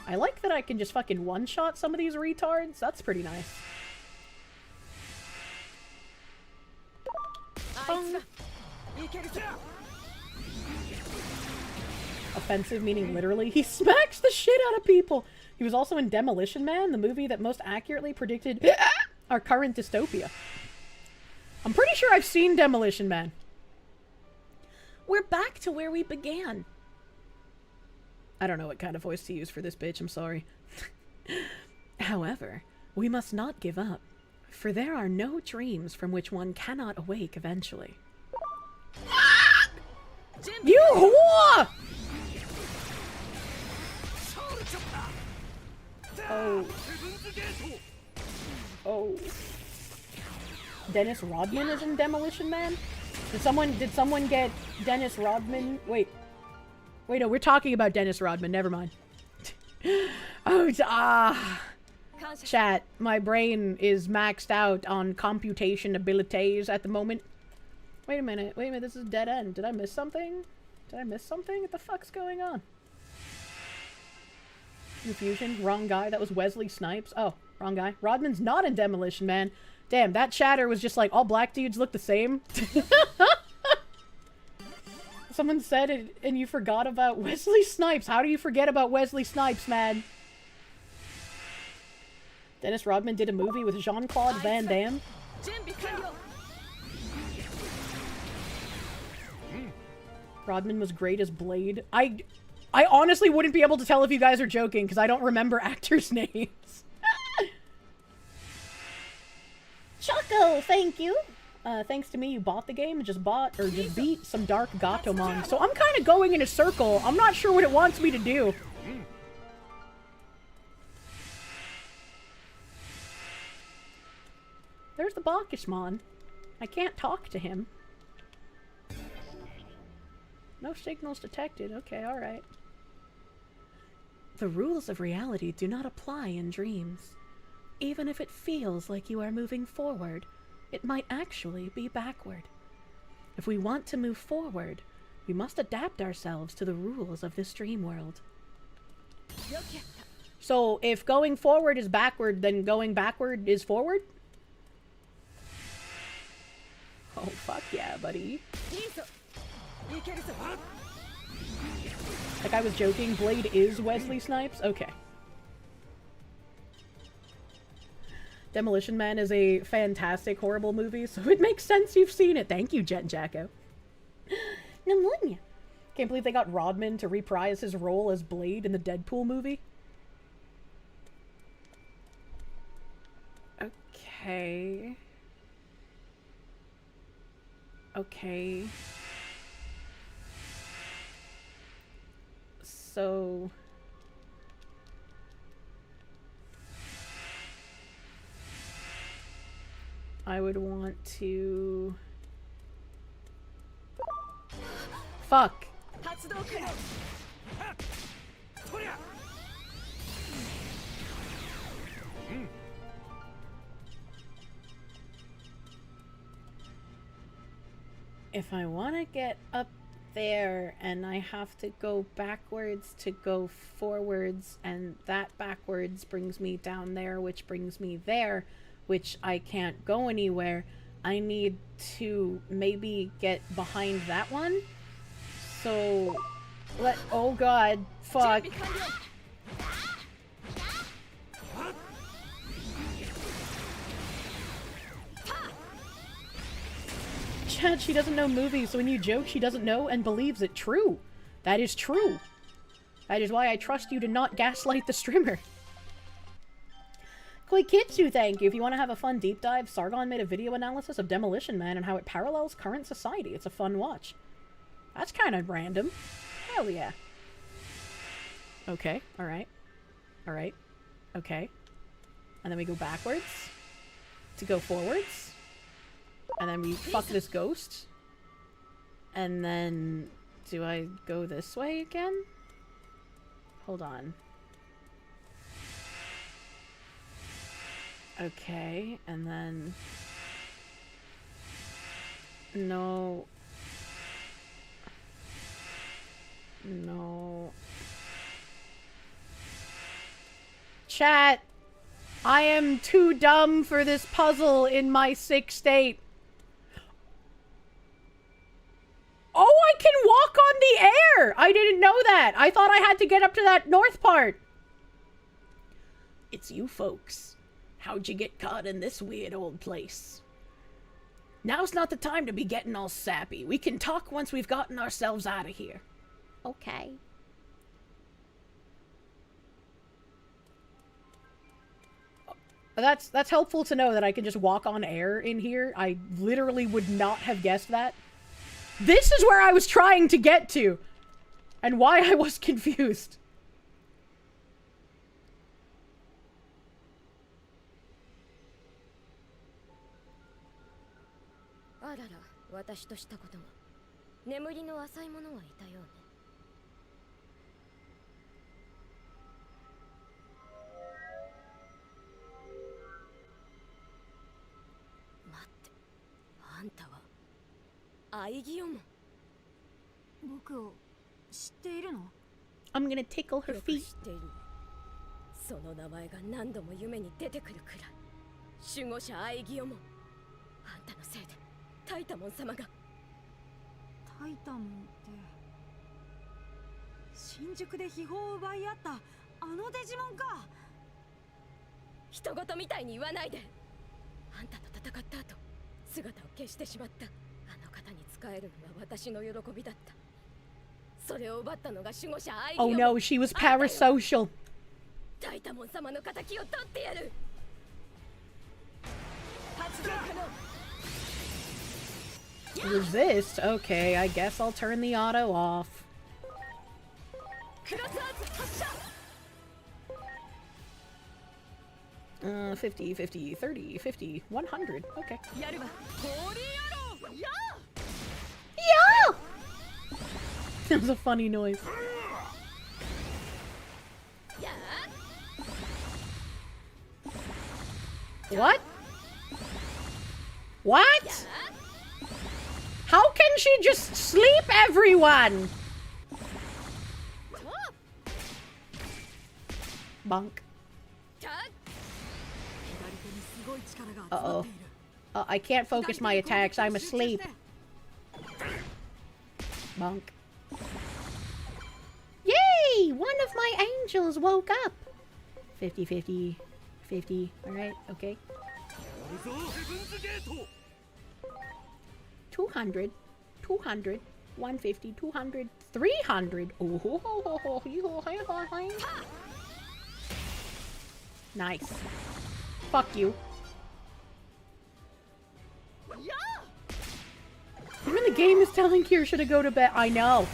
I like that I can just fucking one-shot some of these retards. That's pretty nice. Offensive meaning literally. He smacks the shit out of people. He was also in Demolition Man, the movie that most accurately predicted our current dystopia. I'm pretty sure I've seen Demolition Man. We're back to where we began. I don't know what kind of voice to use for this bitch, I'm sorry. However, we must not give up, for there are no dreams from which one cannot awake eventually. You whore! Oh. Oh. Dennis Rodman is in Demolition Man? Did someone get Dennis Rodman? Wait, no, we're talking about Dennis Rodman, never mind. Chat, my brain is maxed out on computation abilities at the moment. Wait a minute, this is dead end. Did I miss something? What the fuck's going on? Confusion, wrong guy, that was Wesley Snipes. Oh, wrong guy. Rodman's not in Demolition Man. Damn, that chatter was just like, all black dudes look the same. Someone said it, and you forgot about Wesley Snipes. How do you forget about Wesley Snipes, man? Dennis Rodman did a movie with Jean-Claude Van Damme. Rodman was great as Blade. I honestly wouldn't be able to tell if you guys are joking, because I don't remember actors' names. Choco, thank you. Thanks to me, you bought the game and just beat some Dark Gatomon. So I'm kind of going in a circle. I'm not sure what it wants me to do. There's the Bakishmon. I can't talk to him. No signals detected. Okay, alright. The rules of reality do not apply in dreams. Even if it feels like you are moving forward, it might actually be backward. If we want to move forward, we must adapt ourselves to the rules of this dream world. So, if going forward is backward, then going backward is forward? Oh, fuck yeah, buddy. Like I was joking, Blade is Wesley Snipes? Okay. Demolition Man is a fantastic, horrible movie, so it makes sense you've seen it. Thank you, Jet Jacko. Pneumonia. Can't believe they got Rodman to reprise his role as Blade in the Deadpool movie. Okay. Okay. So... I would want to... Fuck. If I want to get up there and I have to go backwards to go forwards, and that backwards brings me down there, which brings me there, which I can't go anywhere, I need to maybe get behind that one. So, oh god, fuck. Chad, she doesn't know movies, so when you joke, she doesn't know and believes it. True. That is true. That is why I trust you to not gaslight the streamer. Koikitsu, thank you. If you want to have a fun deep dive, Sargon made a video analysis of Demolition Man and how it parallels current society. It's a fun watch. That's kind of random. Hell yeah. Okay, alright. Alright. Okay. And then we go backwards to go forwards. And then we fuck this ghost. And then... do I go this way again? Hold on. Okay, and then... no... no... Chat! I am too dumb for this puzzle in my sick state. Oh, I can walk on the air! I didn't know that! I thought I had to get up to that north part! It's you folks. How'd you get caught in this weird old place? Now's not the time to be getting all sappy. We can talk once we've gotten ourselves out of here. Okay. That's helpful to know that I can just walk on air in here. I literally would not have guessed that. This is where I was trying to get to, and why I was confused. I'm gonna tickle her feet. その名前が何度も夢に出てくるくらい守護者アイギオモンあんたのせいでタイタモン様がタイタモンって新宿で秘宝を奪い合ったあのデジモンか人事みたいに言わないであんたと戦った後姿を消してしまったあの方に仕えるのが私の喜びだったそれを奪ったのが守護者アイギオモン Oh no, she was parasocial. タイタモン様の仇を取ってやる発動可能 Resist? Okay, I guess I'll turn the auto off. 50, 50, 30, 50, 100. Okay. Yeah! That was a funny noise. What? What? How can she just sleep everyone? Bonk. Uh-oh. I can't focus my attacks. I'm asleep. Bonk. Yay! One of my angels woke up. 50, 50, 50. Alright, okay. 200, 200, 150, 200, 300. Oh, nice. Fuck you. Even the game is telling Kirsche to go to bed. I know.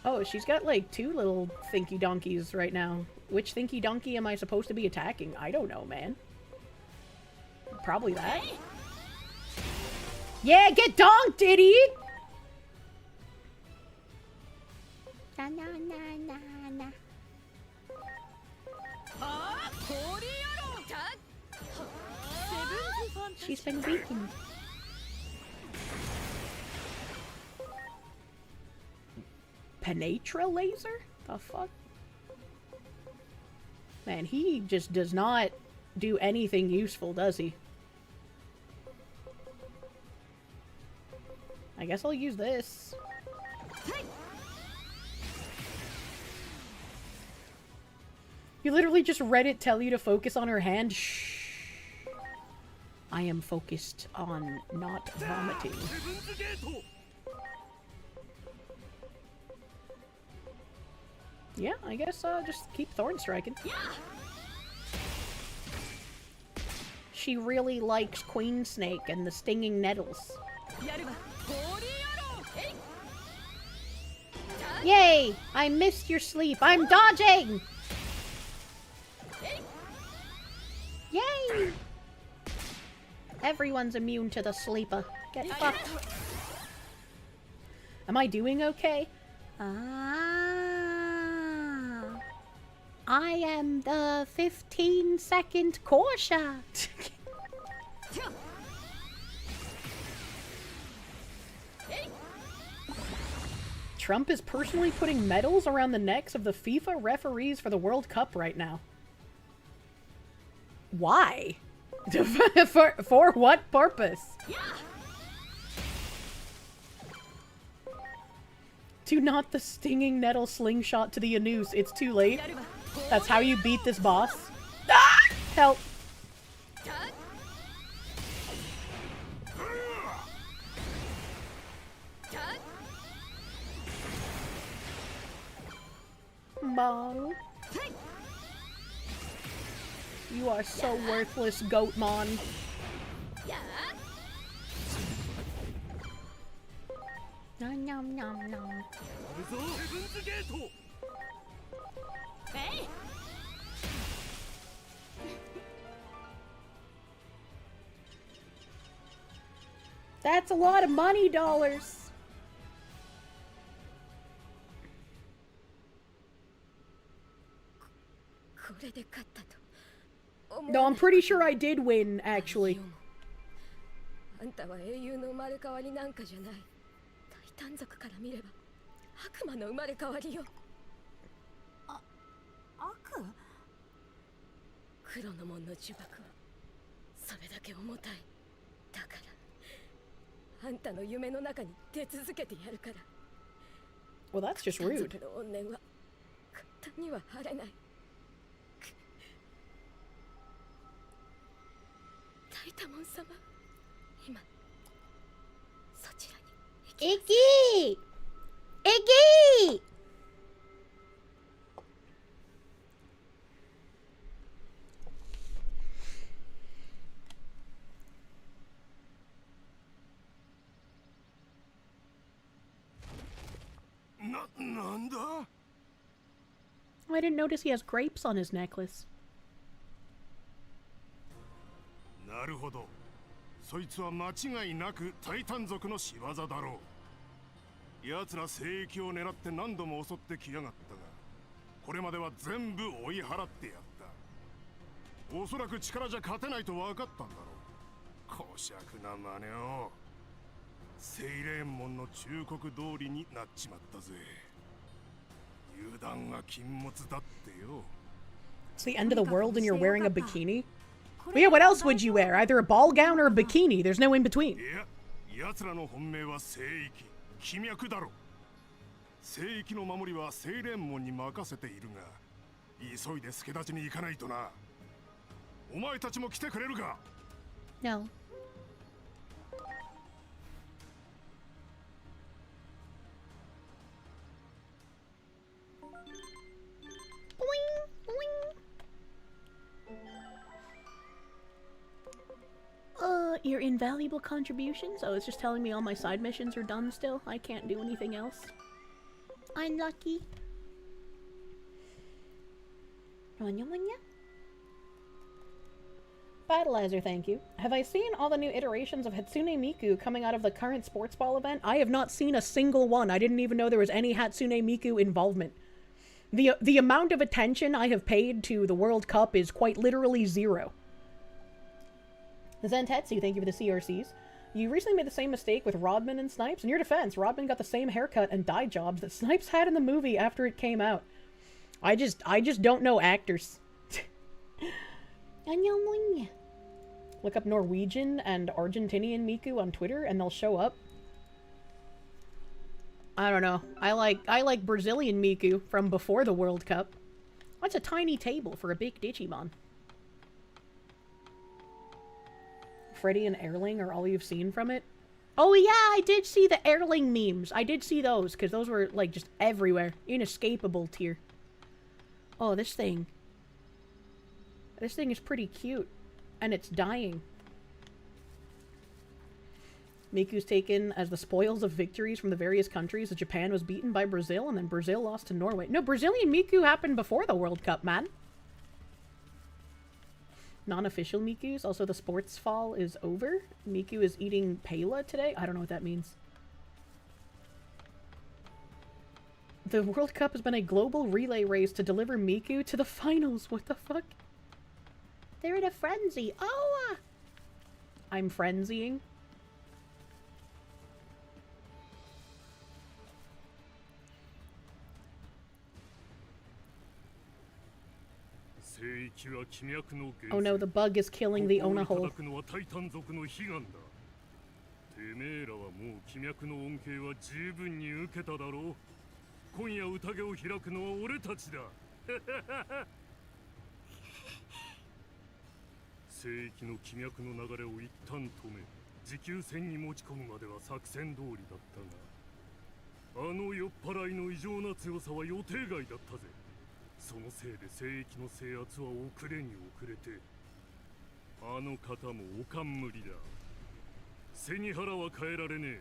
Oh, she's got like 2 little thinky donkeys right now. Which thinky donkey am I supposed to be attacking? I don't know, man. Probably that. Yeah, get donked, idiot! Na na na na na. She's been weakened. Penetra laser? The fuck? Man, he just does not do anything useful, does he? I guess I'll use this. You literally just read it tell you to focus on her hand. Shh. I am focused on not vomiting. Yeah, I guess just keep thorn striking. She really likes Queen Snake and the stinging nettles. Yay! I missed your sleep. I'm dodging! Yay! Everyone's immune to the sleeper. Get fucked. Am I doing okay? I am the 15-second Kirsche. Trump is personally putting medals around the necks of the FIFA referees for the World Cup right now. Why? for what purpose? Do not the stinging nettle slingshot to the anus. It's too late. That's how you beat this boss. Ah! Help. Bong. You are so worthless, Goatmon. Nom nom nom nom. That's a lot of money dollars. No, I'm pretty sure I did win, actually. あんたは英雄の生まれ変わりなんかじゃない。タイタン族から見れば悪魔の生まれ変わりよ。悪？黒の門の呪縛はそれだけ重たい。だからあんたの夢の中に出続けてやるから。Well, that's just rude. タイタン族の怨念は簡単には晴れない。タイタモン様、今そちらに。イキー！イキー！ Oh, I didn't notice he has grapes on his necklace. なるほど。そいつは間違いなくタイタン族の仕業だろう。奴ら聖域を狙って何度も襲ってきやがったが、これまでは全部追い払ってやった。おそらく力じゃ勝てないと分かったんだろう。こしゃくな真似を。セイレーン門の忠告通りになっちまったぜ。油断は禁物だってよ。 It's the end of the world and you're wearing a bikini? But yeah, what else would you wear? Either a ball gown or a bikini. There's no in between. いや、奴らの本命は聖域、気脈だろ。聖域の守りはセイレーン門に任せているが、急いで助太刀に行かないとな。お前たちも来てくれるか? No. Your invaluable contributions? Oh, it's just telling me all my side missions are done still. I can't do anything else. Unlucky. Battleizer, thank you. Have I seen all the new iterations of Hatsune Miku coming out of the current sports ball event? I have not seen a single one. I didn't even know there was any Hatsune Miku involvement. The amount of attention I have paid to the World Cup is quite literally zero. Zentetsu, thank you for the CRCs. You recently made the same mistake with Rodman and Snipes. In your defense, Rodman got the same haircut and dye jobs that Snipes had in the movie after it came out. I just don't know actors. Look up Norwegian and Argentinian Miku on Twitter and they'll show up. I don't know. I like Brazilian Miku from before the World Cup. That's a tiny table for a big Digimon. Freddy and Erling are all you've seen from it? Oh yeah, I did see the Erling memes. I did see those, because those were, like, just everywhere. Inescapable tier. Oh, this thing. This thing is pretty cute. And it's dying. Miku's taken as the spoils of victories from the various countries that Japan was beaten by Brazil, and then Brazil lost to Norway. No, Brazilian Miku happened before the World Cup, man. Non-official Mikus. Also, the sports fall is over. Miku is eating Pela today. I don't know what that means. The World Cup has been a global relay race to deliver Miku to the finals. What the fuck? They're in a frenzy. Oh! I'm frenzying. Oh no, the bug is killing the Ona hole. てめえらはもう気脈の恩恵は十分に受けただろう。今夜宴を開くのは俺たちだ。聖域の気脈の流れを一旦止め、持久戦に持ち込むまでは作戦通りだったが、あの酔っ払いの異常な強さは予定外だったぜ。そのせいで聖域の制圧は遅れに遅れて、あの方もお冠だ。背に腹は変えられねえ。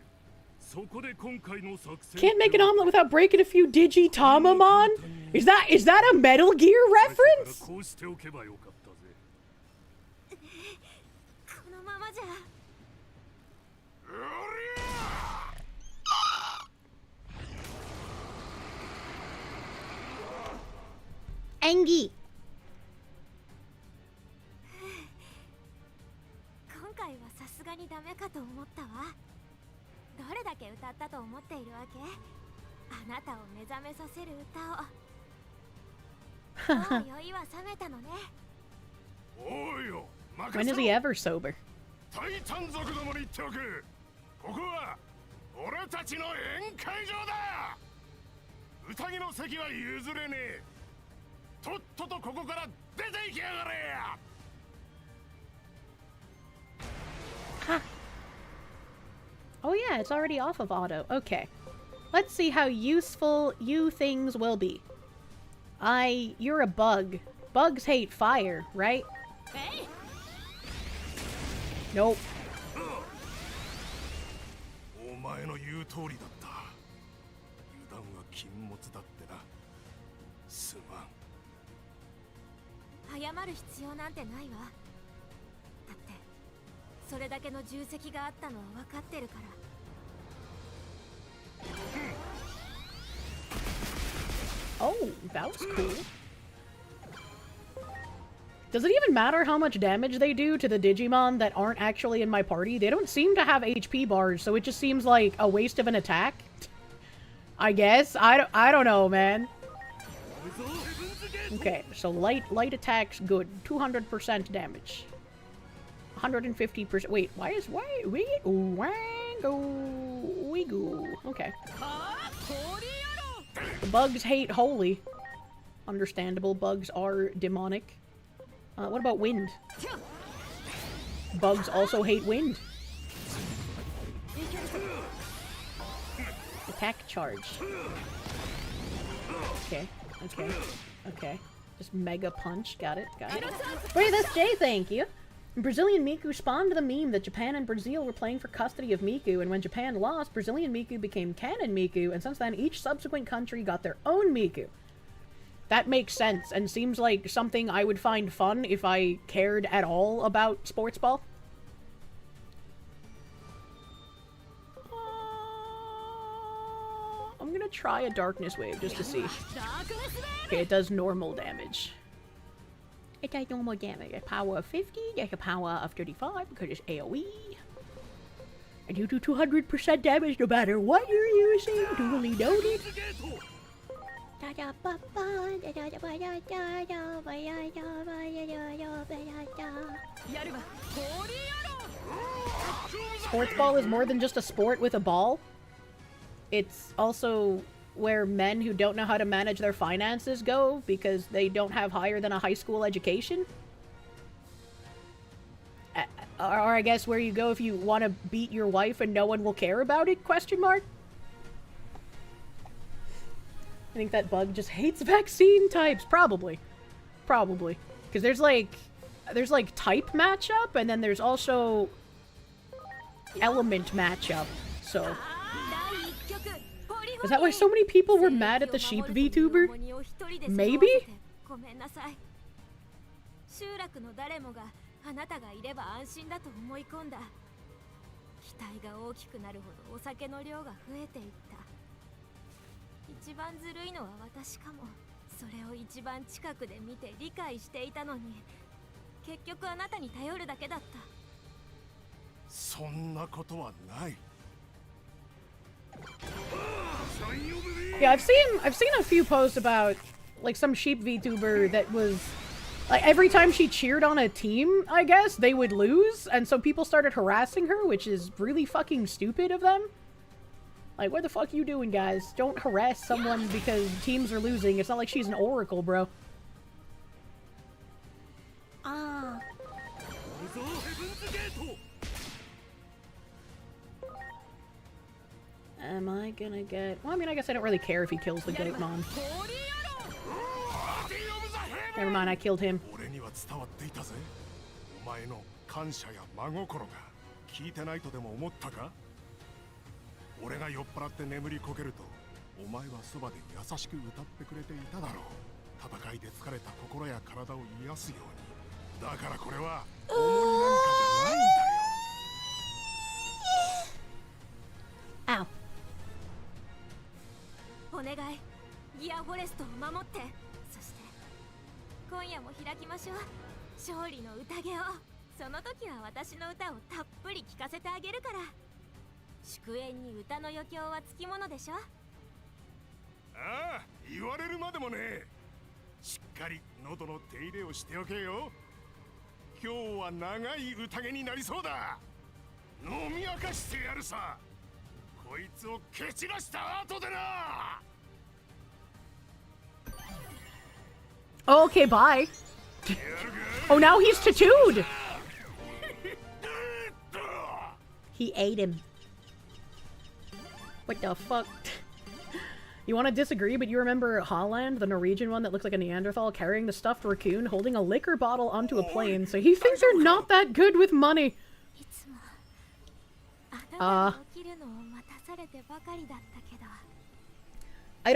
そこで今回の作戦。 Can't make an omelet without breaking a few Digitamamon? Is that a Metal Gear reference? こうしておけばよかったぜ。このままじゃ。Engie. 今回はさすがにダメかと思ったわ。どれだけ歌ったと思っているわけ？あなたを目覚めさせる歌を。もう酔いは冷めたのね。おいよ、 When is he ever sober? タイタン族どもに言っておく。ここは俺たちの宴会場だ。宴の席は譲れねえ。とっととここから出て行きやがれ。Oh yeah, it's already off of auto. Okay. Let's see how useful you things will be. You're a bug. Bugs hate fire, right? Hey. Nope. お前の言う通りだった。油断は禁物つだってな。すまん。謝る必要なんてないわ。だってそれだけの重責があったのは分かってるから。Oh, that was cool. Does it even matter how much damage they do to the Digimon that aren't actually in my party? They don't seem to have HP bars, so it just seems like a waste of an attack. I guess. I don't know, man. Okay, so light attacks good. 200% damage. 150%. Wait, why Wigu. Okay. The bugs hate holy. Understandable, bugs are demonic. What about wind? Bugs also hate wind. Attack charge. Okay. Just mega punch. Got it. Wait, that's Jay, thank you. Brazilian Miku spawned the meme that Japan and Brazil were playing for custody of Miku, and when Japan lost, Brazilian Miku became canon Miku, and since then each subsequent country got their own Miku. That makes sense, and seems like something I would find fun if I cared at all about sports ball. I'm gonna try a Darkness Wave just to see. Okay, it does normal damage. It does normal damage. A power of 50, there's a power of 35 because it's AoE. And you do 200% damage no matter what you're using. Duly noted. Sports ball is more than just a sport with a ball. It's also where men who don't know how to manage their finances go because they don't have higher than a high school education. Or I guess where you go if you want to beat your wife and no one will care about it, question mark? I think that bug just hates vaccine types. Probably. Because there's like type matchup and then there's also element matchup. So is that why so many people were mad at the sheep VTuber? Maybe? 集落の誰もがあなたがいれば安心だと思い込んだ。期待が大きくなるほどお酒の量が増えていった。一番ずるいのは私かも。それを一番近くで見て理解していたのに、結局あなたに頼るだけだった。そんなことはない。Yeah, I've seen a few posts about like some sheep VTuber that was like every time she cheered on a team, I guess, they would lose, and so people started harassing her, which is really fucking stupid of them. Like, what the fuck you doing, guys? Don't harass someone because teams are losing. It's not like she's an oracle, bro. Am I gonna get... Well, I mean, I guess I don't really care if he kills the Goatmon. Never mind, I killed him. お前の感謝や真心が聞いてないとでも思ったか？俺が酔っ払って眠りこけると、お前はそばで優しく歌ってくれていただろう。戦いで疲れた心や体を癒すように。だからこれは重荷なんかじゃないんだよ。Ow. お願い、ギアフォレストを守って。そして今夜も開きましょう。勝利の宴を。その時は私の歌をたっぷり聴かせてあげるから。祝宴に歌の余興はつきものでしょ。ああ、言われるまでもね。しっかり喉の手入れをしておけよ。今日は長い宴になりそうだ。飲み明かしてやるさ。こいつを蹴散らした後でな。Okay, bye. Oh, now he's tattooed! He ate him. What the fuck? You want to disagree, but you remember Holland, the Norwegian one that looks like a Neanderthal, carrying the stuffed raccoon, holding a liquor bottle onto a plane, so he thinks they're not that good with money.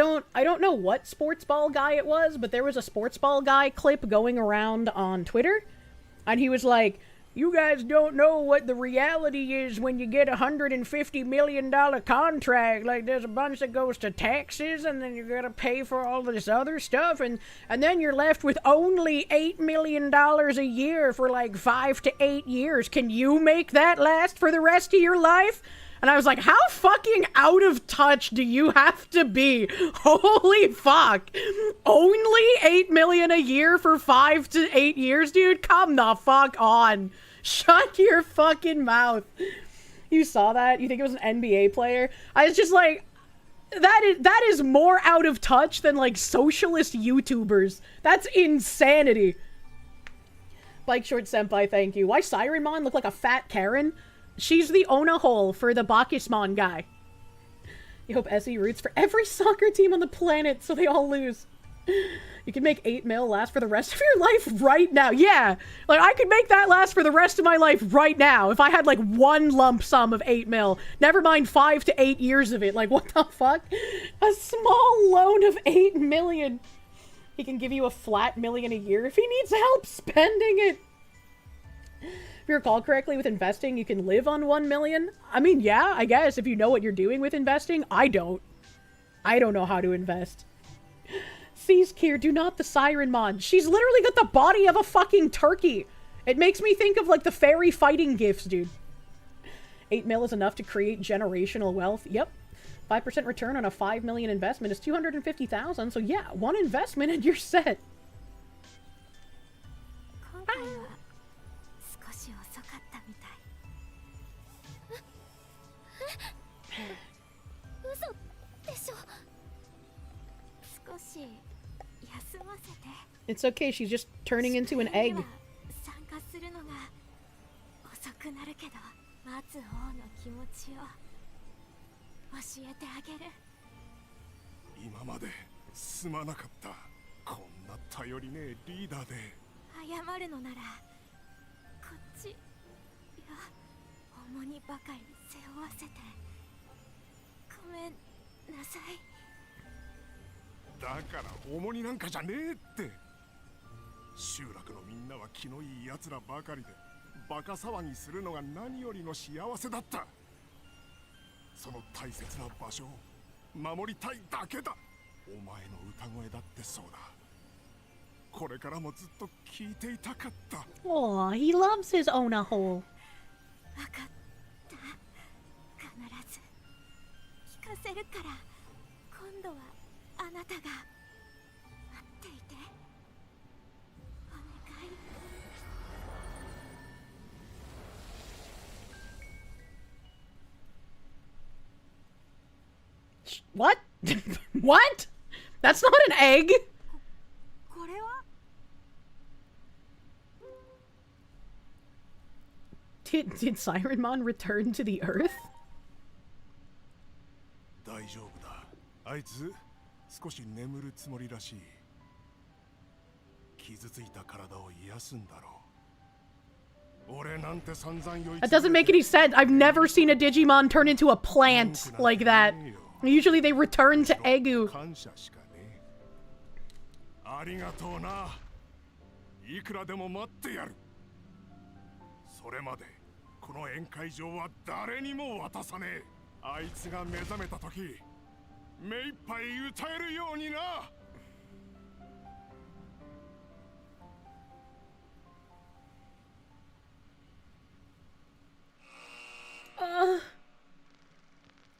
I don't know what sports ball guy it was, but there was a sports ball guy clip going around on Twitter, and he was like, "You guys don't know what the reality is when you get $150 million contract. Like, there's a bunch that goes to taxes, and then you gotta pay for all this other stuff, and then you're left with only $8 million a year for like 5 to 8 years. Can you make that last for the rest of your life?" And I was like, how fucking out of touch do you have to be? Holy fuck. Only $8 million a year for 5 to 8 years, dude? Come the fuck on. Shut your fucking mouth. You saw that? You think it was an NBA player? I was just like, that is more out of touch than like socialist YouTubers. That's insanity. Bike Short Senpai, thank you. Why Sirenmon look like a fat Karen? She's the Ona hole for the Bacchusmon guy. You hope Essie roots for every soccer team on the planet so they all lose. You can make 8 mil last for the rest of your life right now. Yeah, like I could make that last for the rest of my life right now if I had like one lump sum of 8 mil. Never mind 5 to 8 years of it. Like, what the fuck? A small loan of 8 million. He can give you a flat million a year if he needs help spending it. If you recall correctly, with investing, you can live on 1 million. I mean, yeah, I guess if you know what you're doing with investing. I don't. I don't know how to invest. Seize Kier, do not the Sirenmon. She's literally got the body of a fucking turkey. It makes me think of like the fairy fighting gifs, dude. 8 mil is enough to create generational wealth. Yep. 5% return on a 5 million investment is 250,000. So yeah, one investment and you're set. It's okay, she's just turning into an egg. 今まですまなかった。こんな頼りねえリーダーで。謝るのならこっち。いや、重荷ばかり背負わせて。ごめんなさい。だから重荷なんかじゃねえって。集落のみんなは気のいい奴らばかりで、バカ騒ぎするのが何よりの幸せだった。その大切な場所を守りたいだけだ。お前の歌声だってそうだ。これからもずっと聞いていたかった。Oh, he loves his Ona hole. わかった。必ず聞かせるから。今度はあなたが待っていて。お願い。What? What? That's not an egg. これは Did Sirenmon return to the earth? 大丈夫だ。あいつ少し眠るつもりらしい。傷ついた体を癒すんだろう。俺なんて散々酔い。That doesn't make any sense. I've never seen a Digimon turn into a plant like that. Usually they return to Egu. ありがとうな。いくらでも待ってやる。それまでこの宴会場は誰にも渡さねえ。あいつが目覚めた時、目いっぱい歌えるようにな。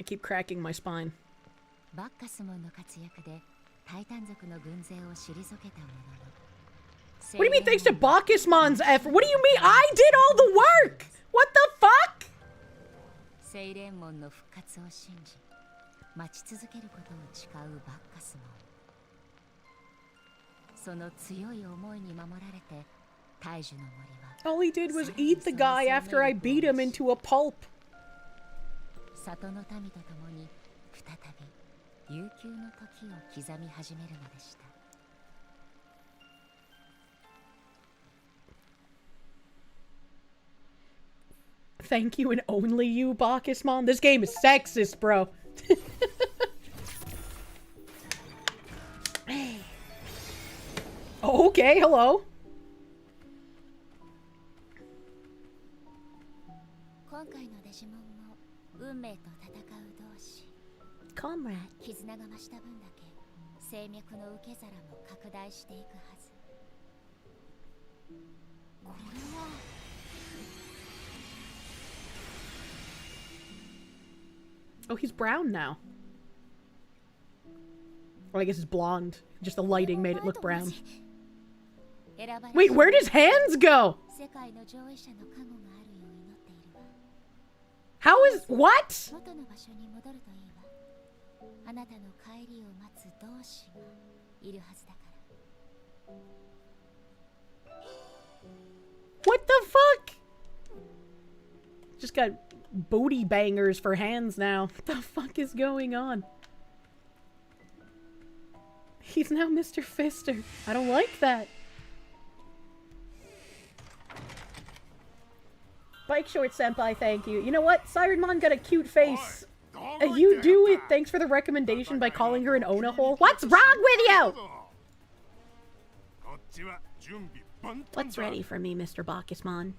I keep cracking my spine. バッカスモンの活躍でタイタン族の軍勢を退けたものの。 What do you mean thanks to Bacchusmon's effort? What do you mean I did all the work? What the fuck? セイレンモンの復活を信じ、待ち続けることを誓うバッカスモン。その強い思いに守られて、大樹の森は All he did was eat the guy after I beat him into a pulp. 里の民と共に再び悠久の時を刻み始めるのでした。 Thank you and only you, Bacchusmon. This game is sexist, bro. Oh, okay, hello. Comrade. 絆が増した分だけ生脈の受け皿も拡大していくはず。これは Oh, he's brown now. Or I guess it's blonde. Just the lighting made it look brown. Wait, where'd his hands go? How is... What? What the fuck? Just got booty bangers for hands now. What the fuck is going on? He's now Mr. Fister. I don't like that. Bike Short Senpai, thank you. You know what? Sirenmon got a cute face. You do it. Thanks for the recommendation by calling her an Ona hole. What's wrong with you? What's ready for me, Mr. Bacchusmon?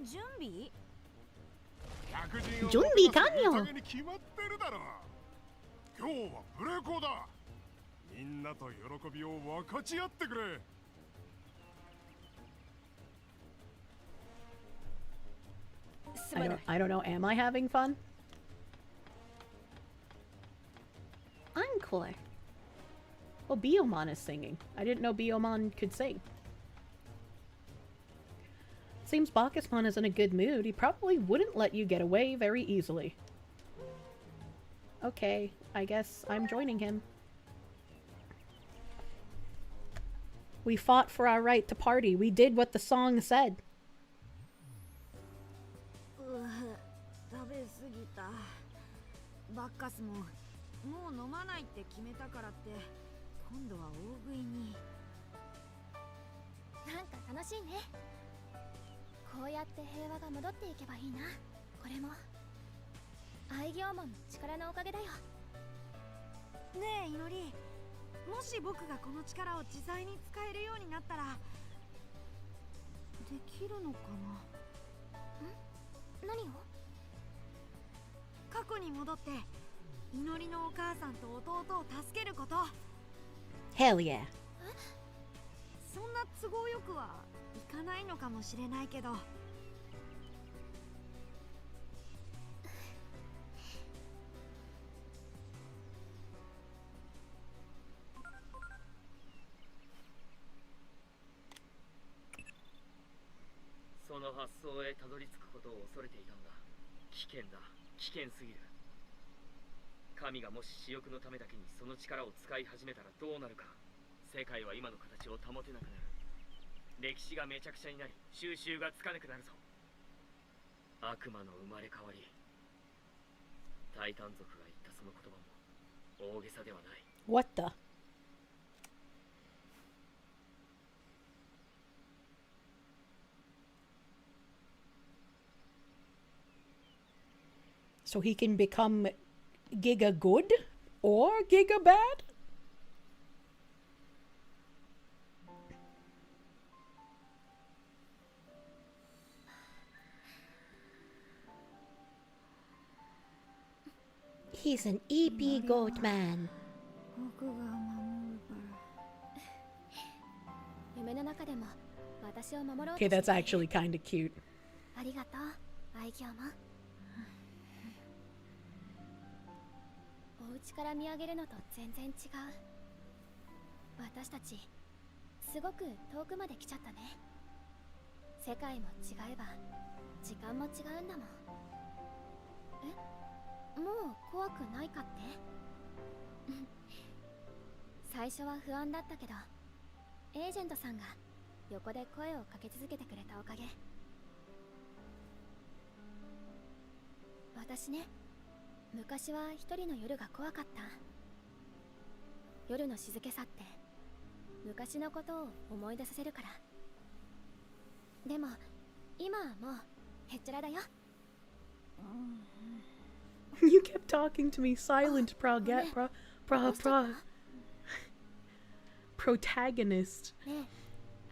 Junbi? Junbi kanyo! 今日はブレコだ。みんなと喜びを分かち合ってくれ。I don't know. Am I having fun? Encore. Oh, Biomon is singing. I didn't know Biomon could sing. Seems Bacchusmon is in a good mood. He probably wouldn't let you get away very easily. Okay, I guess I'm joining him. We fought for our right to party. We did what the song said. 食べ過ぎた。バッカスももう飲まないって決めたからって今度は大食いに。なんか楽しいね。こうやって平和が戻っていけばいいな。これも愛嬌門の力のおかげだよ。ねえいのり、もし僕がこの力を自在に使えるようになったらできるのかな。何を？過去に戻っていのりのお母さんと弟を助けること。 Hell yeah. そんな都合よくはいかないのかもしれないけど。その発想へたどり着くことを恐れていたんだ。危険だ。危険すぎる。神がもし私欲のためだけにその力を使い始めたらどうなるか。世界は今の形を保てなくなる。歴史がめちゃくちゃになり、収拾がつかなくなるぞ。悪魔の生まれ変わり。タイタン族が言ったその言葉も大げさではない。What the? So he can become Giga good or Giga bad? He's an EP goat man. 僕が守るから。夢の中でも私を守ろうと Okay, that's actually kind of cute. ありがとう、愛嬌も。お家から見上げるのと全然違う。私たちすごく遠くまで来ちゃったね。世界も違えば時間も違うんだもん。え、もう怖くないかって最初は不安だったけど、エージェントさんが横で声をかけ続けてくれたおかげ。私ね、昔は一人の夜が怖かった。夜の静けさって昔のことを思い出させるから。でも今はもうへっちゃらだよ。You kept talking to me silent, Protagonist. ね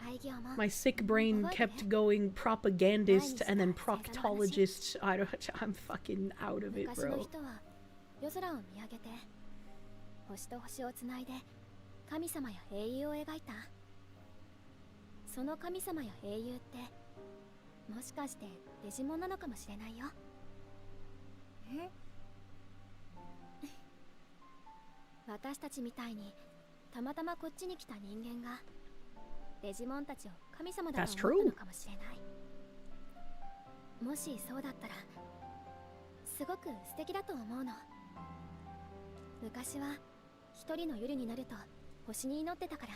え愛業も My sick brain kept going propagandist and then proctologist. I'm fucking out of it, 昔の bro. 人は夜空を見上げて星と星をつないで神様や英雄を描いた。その神様や英雄ってもしかしてデジモンなのかもしれないよ。え？私たちみたいにたまたまこっちに来た人間がデジモンたちを神様だと That's 思った true. のかもしれない。もしそうだったらすごく素敵だと思うの。昔は一人の夜になると星に祈ってたから、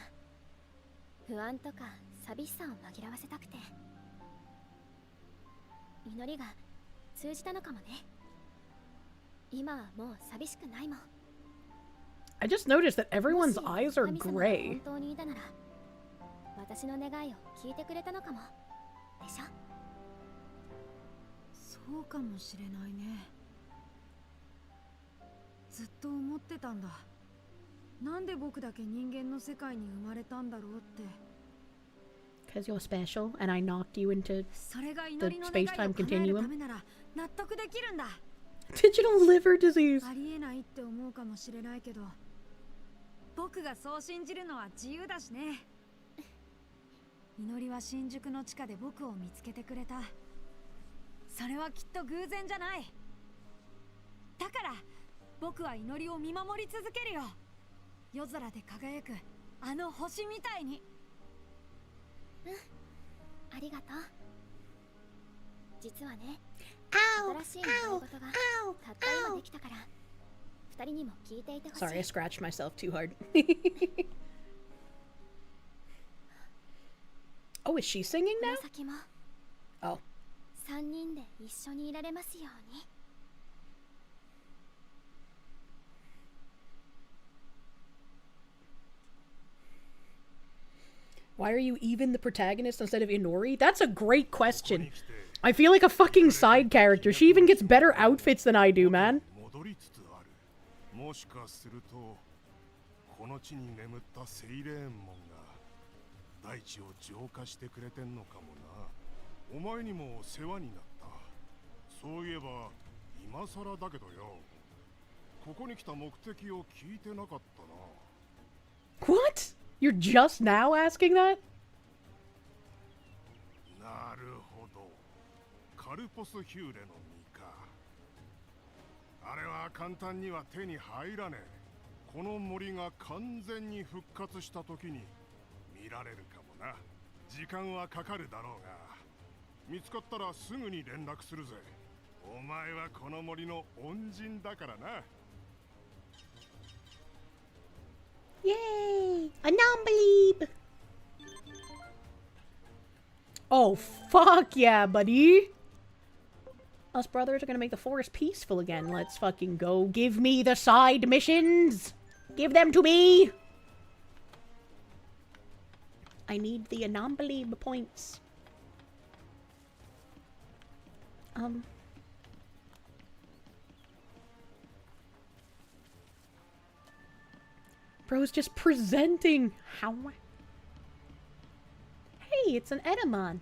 不安とか寂しさを紛らわせたくて。祈りが通じたのかもね。今はもう寂しくないもん。 I just noticed that everyone's eyes are 神様が gray. 本当にいたなら私の願いを聞いてくれたのかもでしょ。そうかもしれないね。ずっと思ってたんだ。なんで僕だけ人間の世界に生まれたんだろうって。 Because you're special and I knocked you into それが祈 the りの願いを space-time 叶えるた continuum. めなら納得できるんだ。 Digital liver disease. ありえないって思うかもしれないけど、僕がそう信じるのは自由だしね。祈りは新宿の地下で僕を見つけてくれた。それはきっと偶然じゃない。だから僕は祈りを見守り続けるよ。夜空で輝くあの星みたいに。うん、ありがとう。実はね、新しい願い事がたった今できたから二人にも聞いていてほしい。 Sorry, I scratched myself too hard. Oh, is she singing こ now? の先も Oh. 三人で一緒にいられますように。 Why are you even the protagonist instead of Inori? That's a great question. I feel like a fucking side character. She even gets better outfits than I do, man. 戻りつつある。もしかするとこの地に眠ったセイレーンモンが大地を浄化してくれてんのかもな。お前にも世話になった。そういえば今更だけどよ、ここに来た目的を聞いてなかったな。 What? You're just now asking that? なるほど。カルポスヒューレの実か。あれは簡単には手に入らねえ。この森が完全に復活した時に見られるかもな。時間はかかるだろうが、見つかったらすぐに連絡するぜ。お前はこの森の恩人だからな。 Yay! A non-believe! Oh, fuck yeah, buddy. Us brothers are gonna make the forest peaceful again. Let's fucking go. Give me the side missions! Give them to me! I need the non-believe points. Bro's just presenting. How? Hey, it's an Edamon.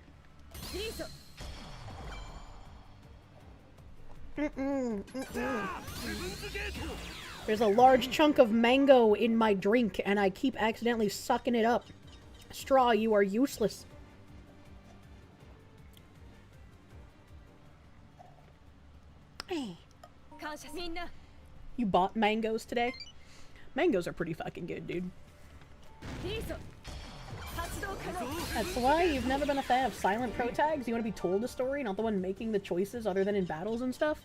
There's a large chunk of mango in my drink, and I keep accidentally sucking it up. Straw, you are useless. Hey. You bought mangoes today? Mangoes are pretty fucking good, dude. That's why you've never been a fan of silent pro tags? You want to be told a story, not the one making the choices other than in battles and stuff?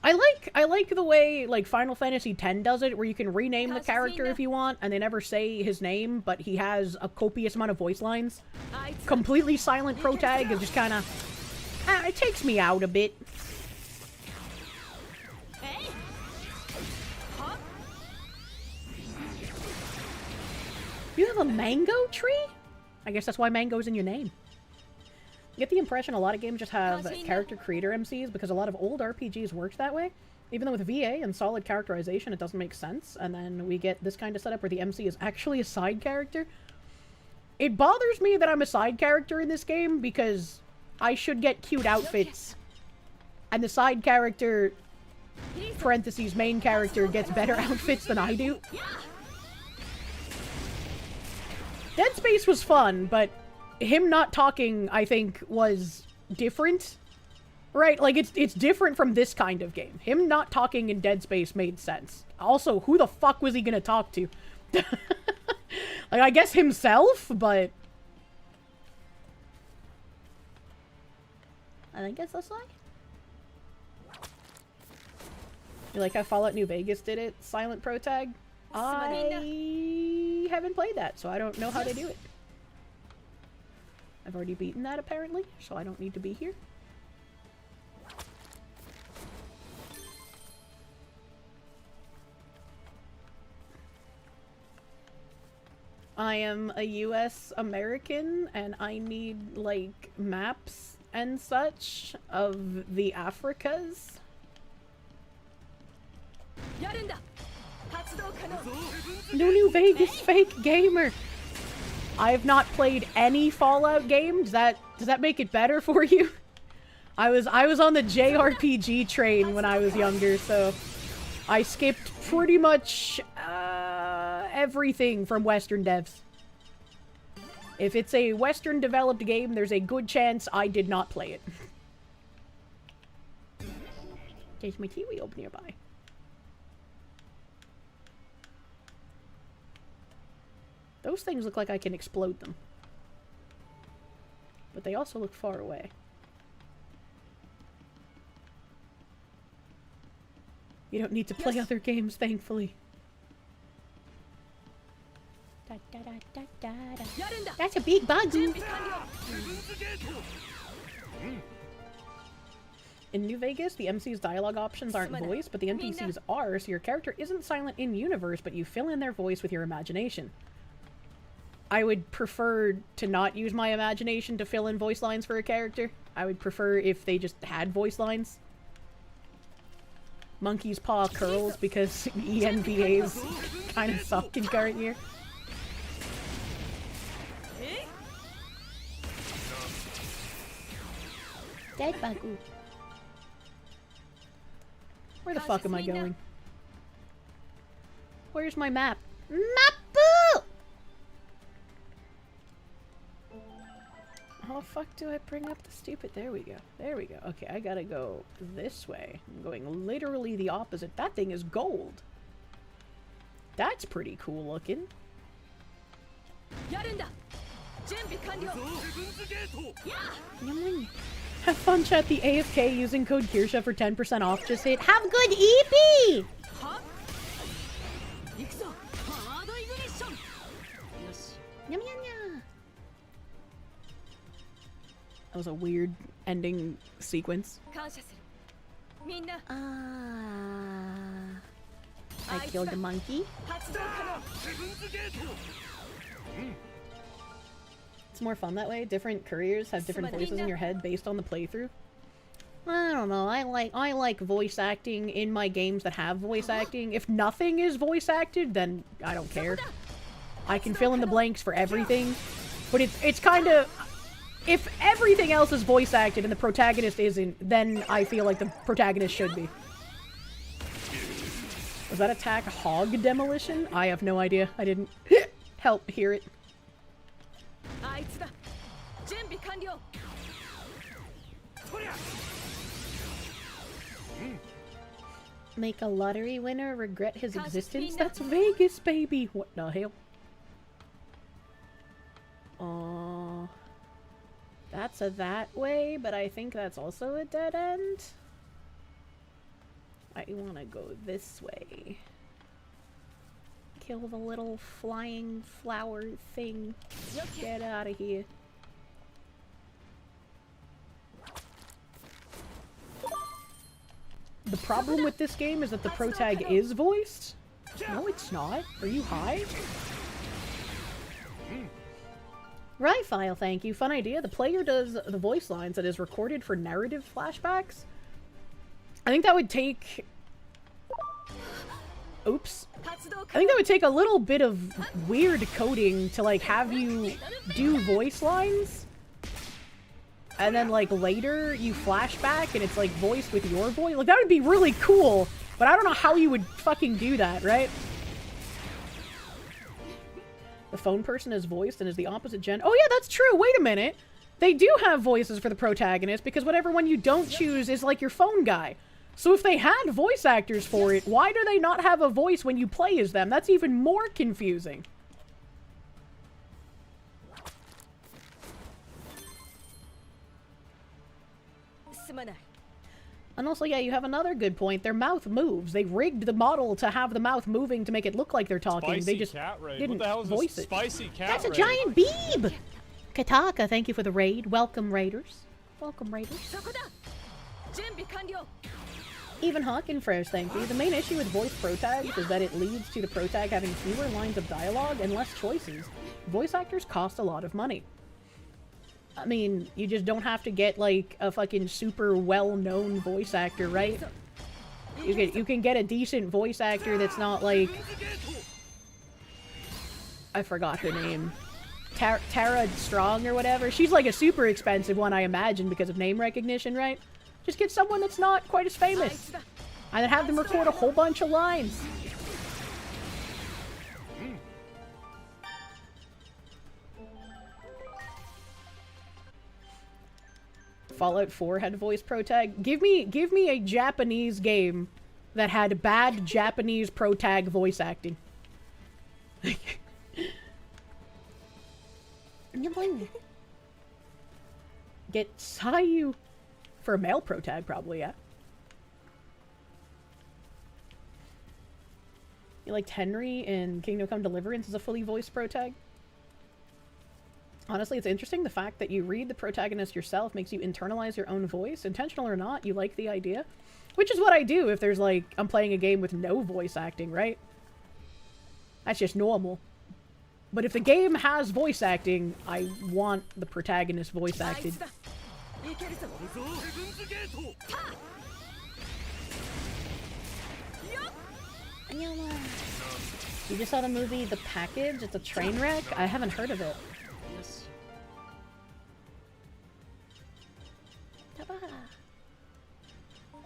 I like the way, like, Final Fantasy X does it, where you can rename the character if you want, and they never say his name, but he has a copious amount of voice lines. Completely silent pro tag is just kinda... it takes me out a bit. You have a mango tree? I guess that's why mango's in your name. You get the impression a lot of games just have character creator MCs because a lot of old RPGs worked that way. Even though with VA and solid characterization it doesn't make sense, and then we get this kind of setup where the MC is actually a side character. It bothers me that I'm a side character in this game because I should get cute outfits, and the side character, parentheses, main character, gets better outfits than I do. Dead Space was fun, but him not talking, I think, was different. Right? Like, it's different from this kind of game. Him not talking in Dead Space made sense. Also, who the fuck was he gonna talk to? Like, I guess himself, but... I think it's this way? You like how Fallout New Vegas did it? Silent Pro Tag? I haven't played that, so I don't know how to do it. I've already beaten that, apparently, so I don't need to be here. I am a US American, and I need, like, maps and such of the Africas. No New Vegas fake gamer! I have not played any Fallout game. Does that make it better for you? I was on the JRPG train when I was younger, so I skipped pretty much everything from Western devs. If it's a Western developed game, there's a good chance I did not play it. There's my Kiwi up nearby. Those things look like I can explode them. But they also look far away. You don't need to play other games, thankfully. That's a big buggy. In New Vegas, the MC's dialogue options aren't voice, but the NPCs are, so your character isn't silent in-universe, but you fill in their voice with your imagination. I would prefer to not use my imagination to fill in voice lines for a character. I would prefer if they just had voice lines. Monkey's Paw curls because ENVAs kind of suck in current year. Dead Bagu. Where the fuck am I going? Where's my map? Mapu! How the fuck do I bring up the stupid... There we go. There we go. Okay, I gotta go this way. I'm going literally the opposite. That thing is gold. That's pretty cool looking. Have fun, chat. The AFK using code Kirsche for 10% off just hit. Have good EP! Yum, yum, yum. That was a weird ending sequence. I killed the monkey. It's more fun that way. Different couriers have different voices in your head based on the playthrough. I don't know. I like voice acting in my games that have voice acting. If nothing is voice acted, then I don't care. I can fill in the blanks for everything. But it's kind of... If everything else is voice acted and the protagonist isn't, then I feel like the protagonist should be. Was that attack hog demolition? I have no idea. I didn't help hear it. Make a lottery winner regret his existence? That's Vegas, baby! What the hell? That's a that way, but I think that's also a dead end. I want to go this way. Kill the little flying flower thing. Get out of here. The problem with this game is that the protag is voiced. No, it's not. Are you high? Right, File, thank you. Fun idea. The player does the voice lines that is recorded for narrative flashbacks. I think that would take Oops. I think that would take a little bit of weird coding to, like, have you do voice lines. And then, like, later you flash back and it's, like, voiced with your voice. Like, that would be really cool. But I don't know how you would fucking do that, right? The phone person is voiced and is the opposite gen. Oh, yeah, that's true. Wait a minute. They do have voices for the protagonist because whatever one you don't choose is, like, your phone guy. So if they had voice actors for it, why do they not have a voice when you play as them? That's even more confusing. And also, yeah, you have another good point. Their mouth moves. They rigged the model to have the mouth moving to make it look like they're talking. Spicy they just cat raid. didn't What the hell is voice this it. spicy cat That's a raid? giant beeb! Kataka, thank you for the raid. Welcome, Raiders. Welcome, Raiders. Even Hawkenfresh, thank you. The main issue with voice protags is that it leads to the protag having fewer lines of dialogue and less choices. Voice actors cost a lot of money. I mean, you just don't have to get, like, a fucking super well-known voice actor, right? You can get a decent voice actor that's not, like... I forgot her name. Tara Strong or whatever. She's, like, a super expensive one, I imagine, because of name recognition, right? Just get someone that's not quite as famous. And then have them record a whole bunch of lines. Fallout 4 had voice protag. Give me a Japanese game that had bad Japanese protag voice acting. Get Sayu for a male protag, probably, yeah. You liked Henry in Kingdom Come Deliverance as a fully voiced protag? Honestly, it's interesting. The fact that you read the protagonist yourself makes you internalize your own voice. Intentional or not, you like the idea. Which is what I do if there's, like, I'm playing a game with no voice acting, right? That's just normal. But if the game has voice acting, I want the protagonist voice acted. You just saw the movie The Package? It's a train wreck? I haven't heard of it.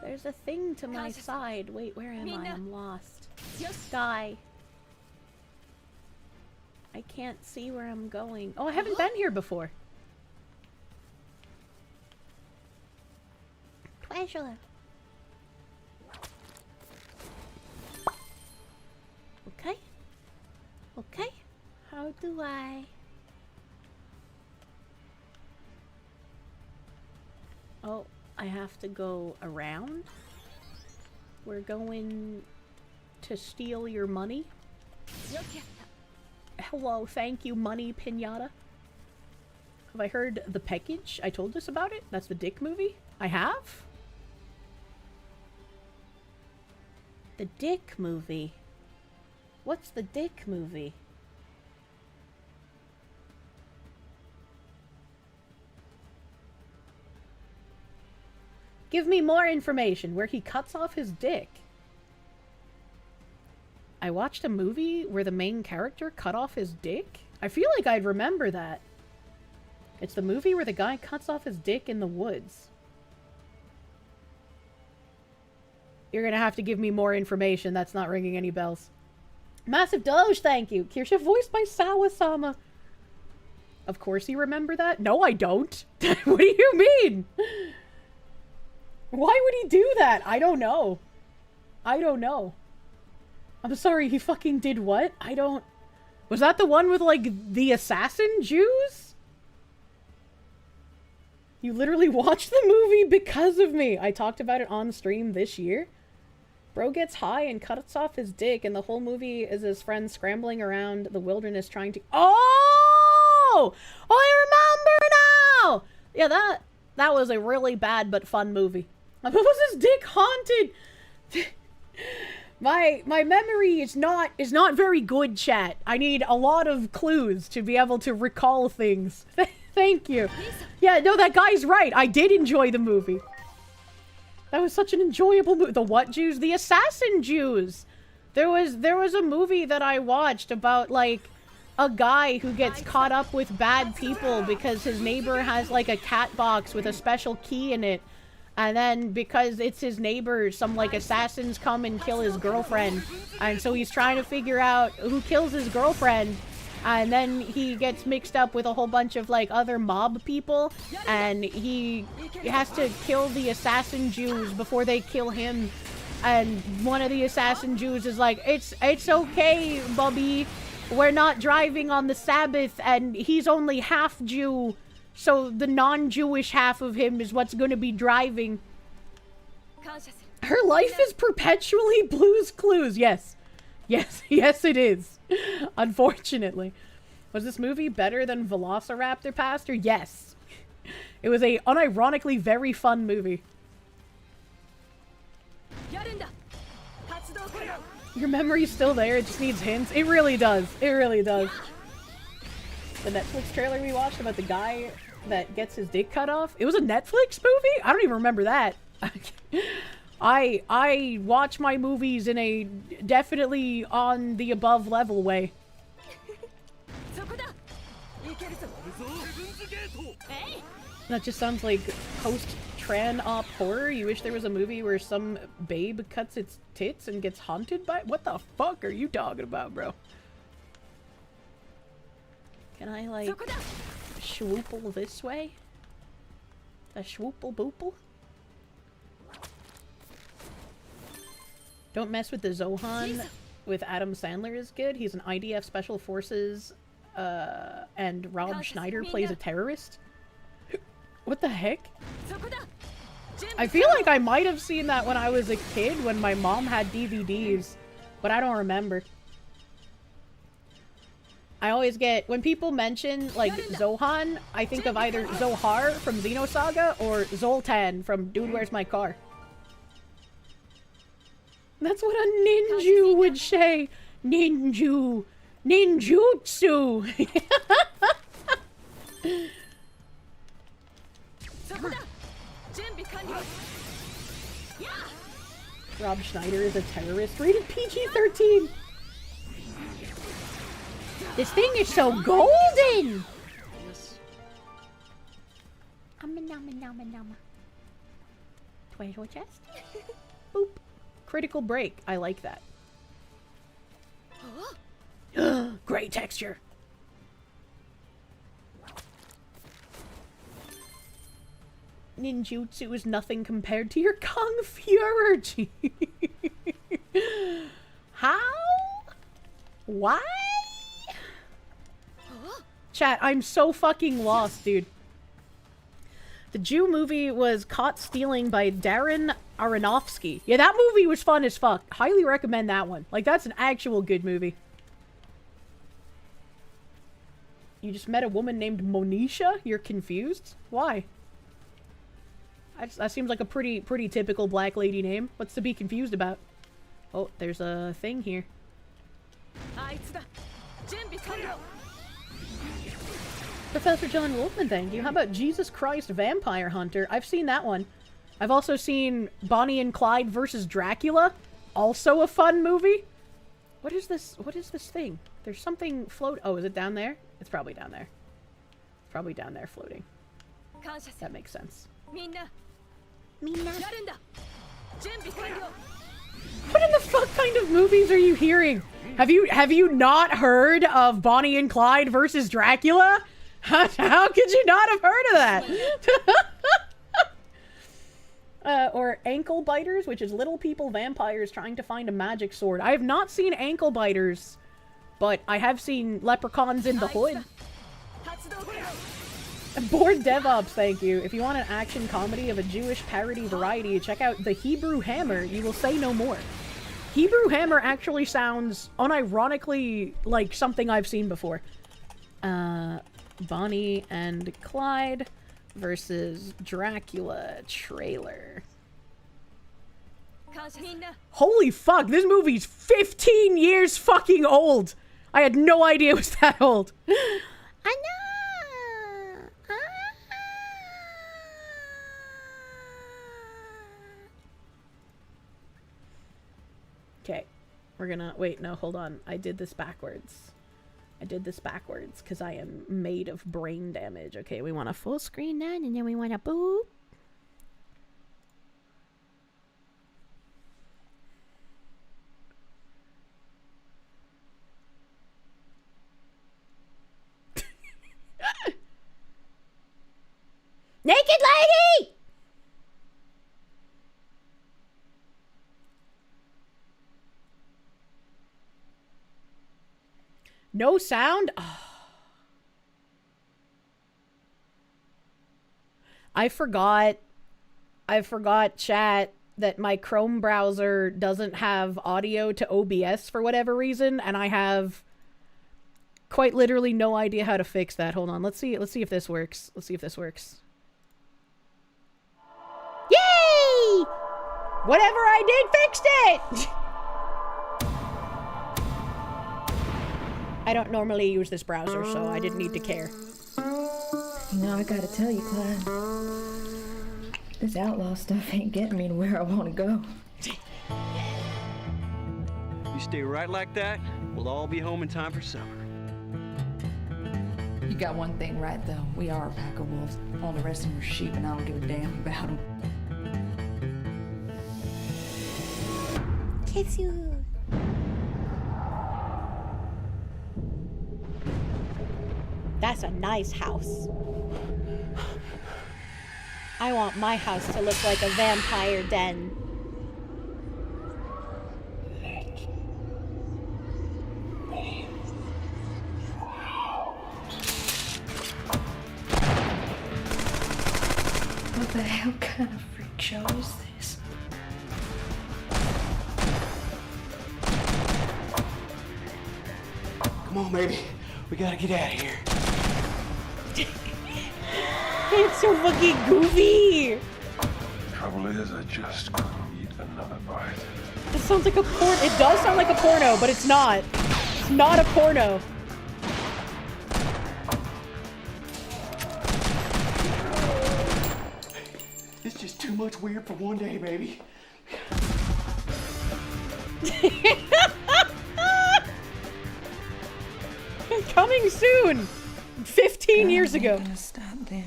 There's a thing to my side. Wait, where am I? I'm lost. Die. I can't see where I'm going. Oh, I haven't been here before. Pleasure. Okay. Okay. How do I... Oh, I have to go around? We're going to steal your money? Hello, thank you, money pinata. Have I heard The Package? I told us about it? That's the Dick movie? I have? The Dick movie? What's the Dick movie? Give me more information where he cuts off his dick. I watched a movie where the main character cut off his dick? I feel like I'd remember that. It's the movie where the guy cuts off his dick in the woods. You're gonna have to give me more information. That's not ringing any bells. Massive Doge, thank you. Kirsche, voiced by Sawa-sama. Of course you remember that? No, I don't. What do you mean? Why would he do that? I don't know. I don't know. I'm sorry, he fucking did what? I don't... Was that the one with, like, the assassin Jews? You literally watched the movie because of me. I talked about it on stream this year. Bro gets high and cuts off his dick, and the whole movie is his friend scrambling around the wilderness trying to... Oh! I remember now! Yeah, that was a really bad but fun movie. What was his dick haunted? My memory is not very good, chat. I need a lot of clues to be able to recall things. Thank you. Yeah, no, that guy's right. I did enjoy the movie. That was such an enjoyable movie. The what Jews? The assassin Jews. There was a movie that I watched about, like, a guy who gets caught up with bad people because his neighbor has, like, a cat box with a special key in it. And then, because it's his neighbor, some, like, assassins come and kill his girlfriend. And so he's trying to figure out who kills his girlfriend. And then he gets mixed up with a whole bunch of, like, other mob people. And he has to kill the assassin Jews before they kill him. And one of the assassin Jews is like, it's okay, Bobby. We're not driving on the Sabbath, and he's only half Jew. So the non-Jewish half of him is what's going to be driving. Her life is perpetually Blue's Clues. Yes. Yes, yes it is. Unfortunately. Was this movie better than Velociraptor Pastor? Yes. It was a unironically very fun movie. Your memory's still there, it just needs hints. It really does. It really does. The Netflix trailer we watched about the guy that gets his dick cut off. It was a Netflix movie? I don't even remember that. I watch my movies in a definitely on the above level way. That just sounds like post-tran op horror. You wish there was a movie where some babe cuts its tits and gets haunted by— what the fuck are you talking about, bro? Can I, like, swoople this way? A swoople boople? Don't mess with the Zohan with Adam Sandler is good. He's an IDF Special Forces, and Rob Schneider plays a terrorist. What the heck? I feel like I might have seen that when I was a kid when my mom had DVDs, but I don't remember. I always get, when people mention, like, Zohan, I think of either Zohar from Xenosaga or Zoltan from Dude, Where's My Car? That's what a ninju would say. Ninju. Ninjutsu. Rob Schneider is a terrorist. Rated PG-13. This thing is so golden. Treasure chest. Boop. Critical break. I like that. Great texture. Ninjutsu is nothing compared to your Kung Fury. How? Why? Chat, I'm so fucking lost, dude. The Jew movie was Caught Stealing by Darren Aronofsky. Yeah, that movie was fun as fuck. Highly recommend that one. Like, that's an actual good movie. You just met a woman named Monisha? You're confused? Why? That seems like a pretty typical black lady name. What's to be confused about? Oh, there's a thing here. Professor John Wolfman, thank you. How about Jesus Christ Vampire Hunter? I've seen that one. I've also seen Bonnie and Clyde versus Dracula. Also a fun movie. What is this? What is this thing? There's something float. Oh, is it down there? It's probably down there. Probably down there floating. That makes sense. What in the fuck kind of movies are you hearing? Have you not heard of Bonnie and Clyde versus Dracula? How could you not have heard of that? Or Ankle Biters, which is little people vampires trying to find a magic sword. I have not seen Ankle Biters, but I have seen Leprechauns in the Hood. Bored DevOps, thank you. If you want an action comedy of a Jewish parody variety, check out The Hebrew Hammer. You will say no more. Hebrew Hammer actually sounds unironically like something I've seen before. Bonnie and Clyde versus Dracula trailer. Holy fuck, this movie's 15 years fucking old! I had no idea it was that old. I know! Okay. We're gonna, wait, no, hold on. I did this backwards. Because I am made of brain damage. Okay, we want to full screen that, and then we want to boop. Naked lady! No sound? Oh. I forgot, chat, that my Chrome browser doesn't have audio to OBS for whatever reason, and I have quite literally no idea how to fix that. Hold on, let's see if this works. Yay! Whatever I did fixed it! I don't normally use this browser, so I didn't need to care. You know, I gotta tell you, Clyde, this outlaw stuff ain't getting me to where I want to go. You stay right like that, we'll all be home in time for supper. You got one thing right, though. We are a pack of wolves. All the rest of them are sheep, and I don't give a damn about them. Kiss you. That's a nice house. I want my house to look like a vampire den. What the hell kind of freak show is this? Come on, baby. We gotta get out of here. It's so fucking goofy! Trouble is, I just couldn't eat another bite. It sounds like a porn. It does sound like a porno, but it's not. It's not a porno. It's just too much weird for one day, baby. Coming soon! 15 years ago. Stop there.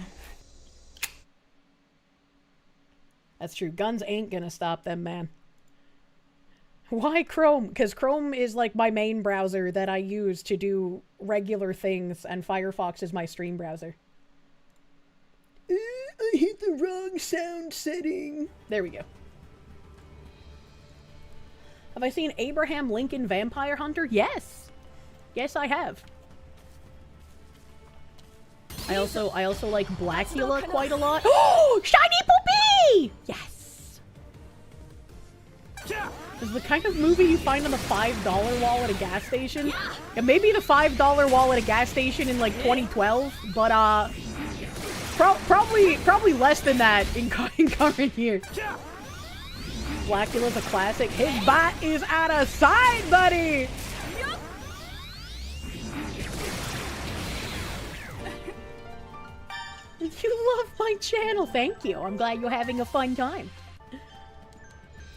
That's true. Guns ain't gonna stop them, man. Why Chrome? Because Chrome is like my main browser that I use to do regular things, and Firefox is my stream browser. I hit the wrong sound setting. There we go. Have I seen Abraham Lincoln Vampire Hunter? Yes. Yes, I have. I also like Blackula quite a lot. Oh, shiny poopy! Yes. This is the kind of movie you find on the $5 wall at a gas station. Yeah, maybe the $5 wall at a gas station in like 2012, but probably less than that in current years. Blackula's a classic. His bite is out of sight, buddy. You love my channel. Thank you. I'm glad you're having a fun time.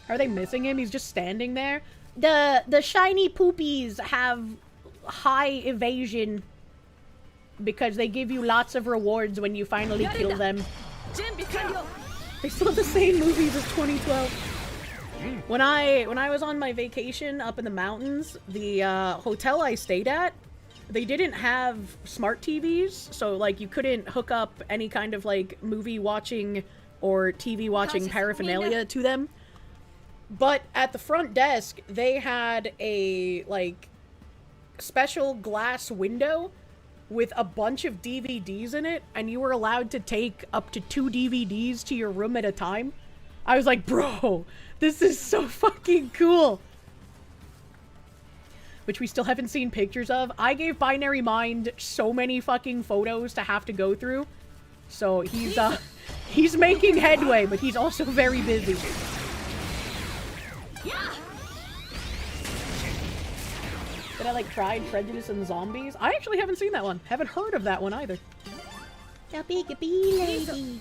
Are they missing him? He's just standing there. The shiny poopies have high evasion because they give you lots of rewards when you finally kill them. They still have the same movies as 2012. When I was on my vacation up in the mountains, the hotel I stayed at, they didn't have smart TVs, so like you couldn't hook up any kind of like movie watching or TV watching paraphernalia to them. But at the front desk, they had a like special glass window with a bunch of DVDs in it, and you were allowed to take up to 2 DVDs to your room at a time. I was like, bro, this is so fucking cool. Which we still haven't seen pictures of. I gave Binary Mind so many fucking photos to have to go through. So he's making headway, but he's also very busy. Did I like Pride, Prejudice, and Zombies? I actually haven't seen that one. Haven't heard of that one either. The big bee lady.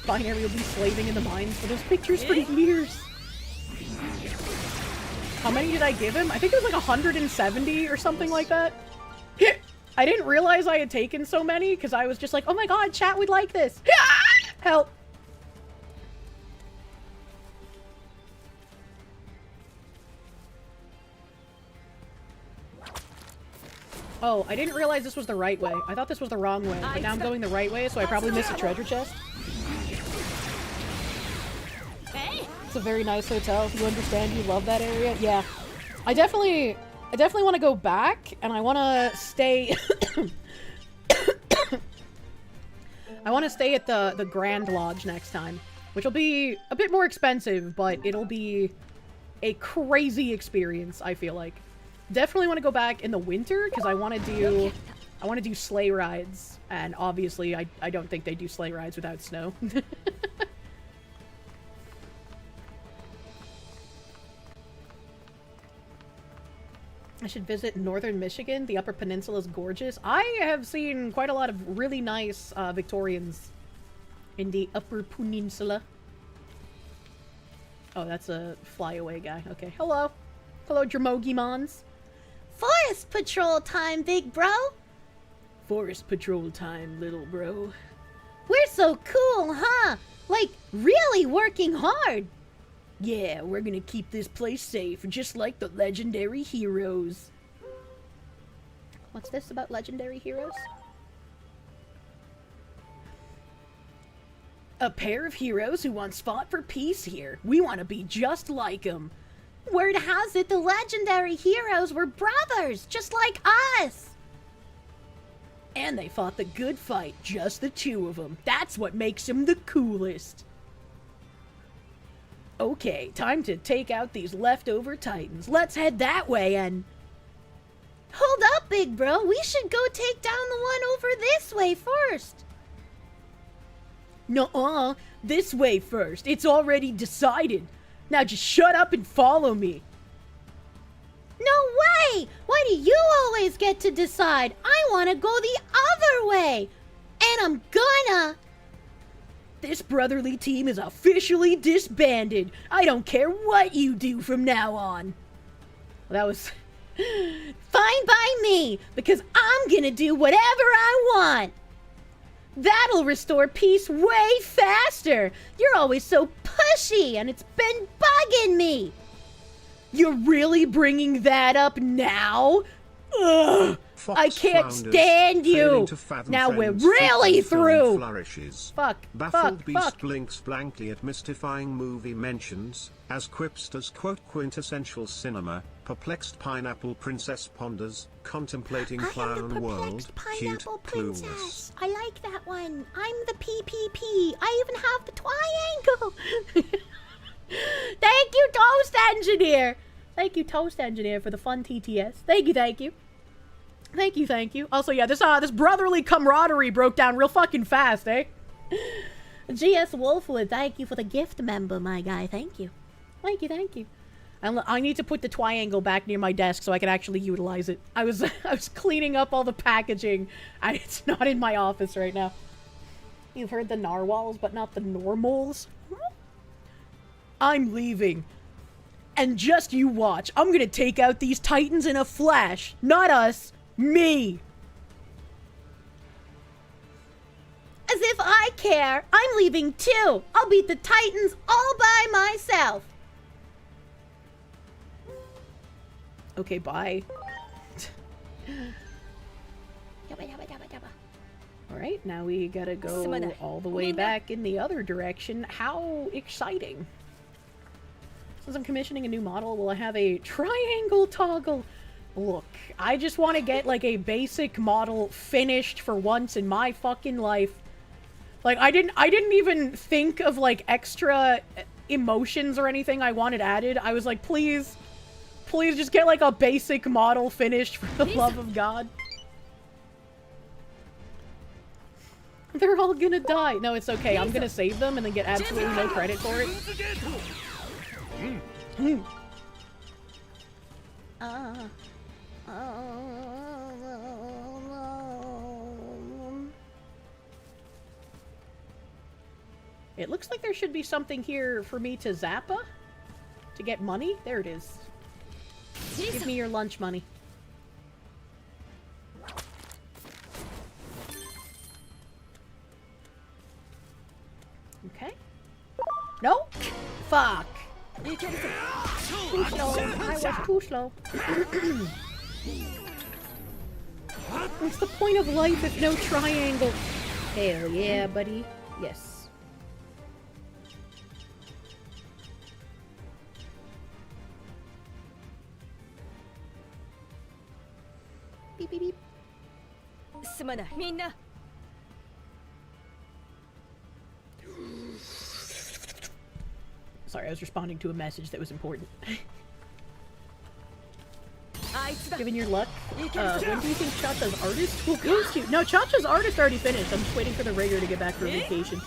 Binary will be slaving in the mines for those pictures for years. How many did I give him? I think it was like 170 or something like that. I didn't realize I had taken so many because I was just like, oh my god, chat would like this. Help. Oh, I didn't realize this was the right way. I thought this was the wrong way, but now I'm going the right way, so I probably missed a treasure chest. It's a very nice hotel. If you understand, you love that area. Yeah. I definitely want to go back, and I want to stay... I want to stay at the Grand Lodge next time, which will be a bit more expensive, but it'll be a crazy experience, I feel like. Definitely want to go back in the winter, because I want to do sleigh rides, and obviously I don't think they do sleigh rides without snow. I should visit northern Michigan. The Upper Peninsula is gorgeous. I have seen quite a lot of really nice Victorians in the Upper Peninsula. Oh, that's a flyaway guy. Okay, hello. Hello, Dramogimons. Forest patrol time, big bro. Forest patrol time, little bro. We're so cool, huh? Like, really working hard. Yeah, we're gonna keep this place safe, just like the legendary heroes. What's this about legendary heroes? A pair of heroes who once fought for peace here. We want to be just like them. Word has it the legendary heroes were brothers, just like us. And they fought the good fight, just the two of them. That's what makes them the coolest. Okay, time to take out these leftover titans. Let's head that way and... Hold up, big bro. We should go take down the one over this way first. Nuh-uh. This way first. It's already decided. Now just shut up and follow me. No way! Why do you always get to decide? I want to go the other way. And I'm gonna... This brotherly team is officially disbanded. I don't care what you do from now on. Well, that was... Fine by me, because I'm gonna do whatever I want. That'll restore peace way faster. You're always so pushy, and it's been bugging me. You're really bringing that up now? Ugh! I can't stand you! Now we're really through! Fuck. Baffled Beast blinks blankly at mystifying movie mentions, as quips as quote quintessential cinema, perplexed pineapple princess ponders, contemplating clown world, cute, clueless. I like that one. I'm the PPP. I even have the triangle. Thank you, Toast Engineer! Thank you, Toast Engineer, for the fun TTS. Thank you, thank you. Thank you, thank you. Also, yeah, this brotherly camaraderie broke down real fucking fast, eh? GS Wolfwood, thank you for the gift member, my guy. Thank you. Thank you, thank you. I need to put the triangle back near my desk so I can actually utilize it. I was cleaning up all the packaging. It's not in my office right now. You've heard the narwhals, but not the normals? I'm leaving. And just you watch. I'm gonna take out these titans in a flash. Not us. Me. As if I care. I'm leaving too. I'll beat the titans all by myself. Okay, bye. Alright, now we gotta go all the way back in the other direction. How exciting. Since I'm commissioning a new model, will I have a triangle toggle? Look, I just want to get, like, a basic model finished for once in my fucking life. Like, I didn't even think of, like, extra emotions or anything I wanted added. I was like, please just get, like, a basic model finished for the love of God. They're all gonna die. No, it's okay. I'm gonna save them and then get absolutely no credit for it. It looks like there should be something here for me to Zappa to get money. There it is. Give me your lunch money. Okay. No? Fuck. Too slow. I was too slow. What's the point of life if no triangle? Hell yeah, buddy. Yes. Beep beep beep. Sorry, I was responding to a message that was important. Given your luck, when do you think Chacha's artist will ghost you? No, Chacha's artist already finished. I'm just waiting for the rigger to get back for vacation.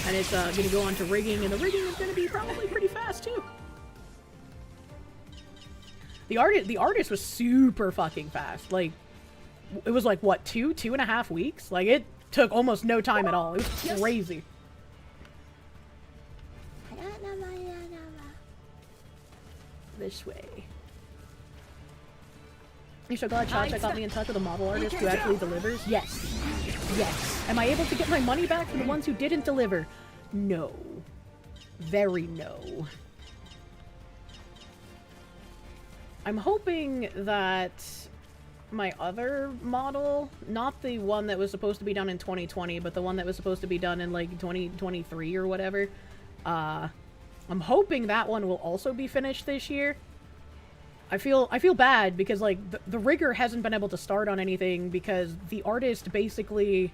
And it's gonna go on to rigging, and the rigging is gonna be probably pretty fast too. The artist was super fucking fast. Like, it was like, what, 2.5 weeks? Like, it took almost no time at all. It was crazy. This way. You're so glad Chacha got me in touch with a model artist who actually delivers? Yes. Yes. Am I able to get my money back from the ones who didn't deliver? No. Very no. I'm hoping that my other model, not the one that was supposed to be done in 2020, but the one that was supposed to be done in like 2023 or whatever, I'm hoping that one will also be finished this year. I feel bad because like the rigger hasn't been able to start on anything because the artist basically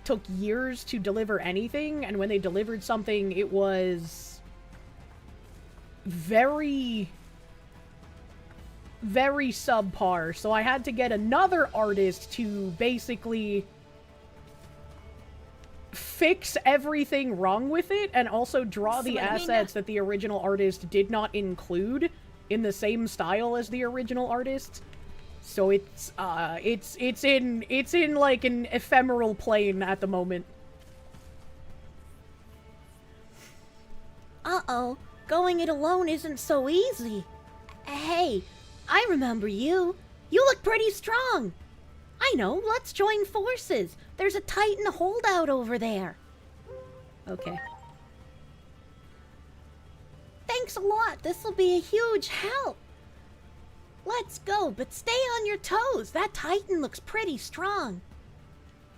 took years to deliver anything, and when they delivered something, it was very subpar. So I had to get another artist to basically fix everything wrong with it and also draw the assets that the original artist did not include in the same style as the original artist. So it's in like an ephemeral plane at the moment. Uh-oh, going it alone isn't so easy. Hey, I remember you. You look pretty strong. I know, let's join forces. There's a Titan holdout over there. Okay. Thanks a lot. This'll be a huge help. Let's go, but stay on your toes. That Titan looks pretty strong.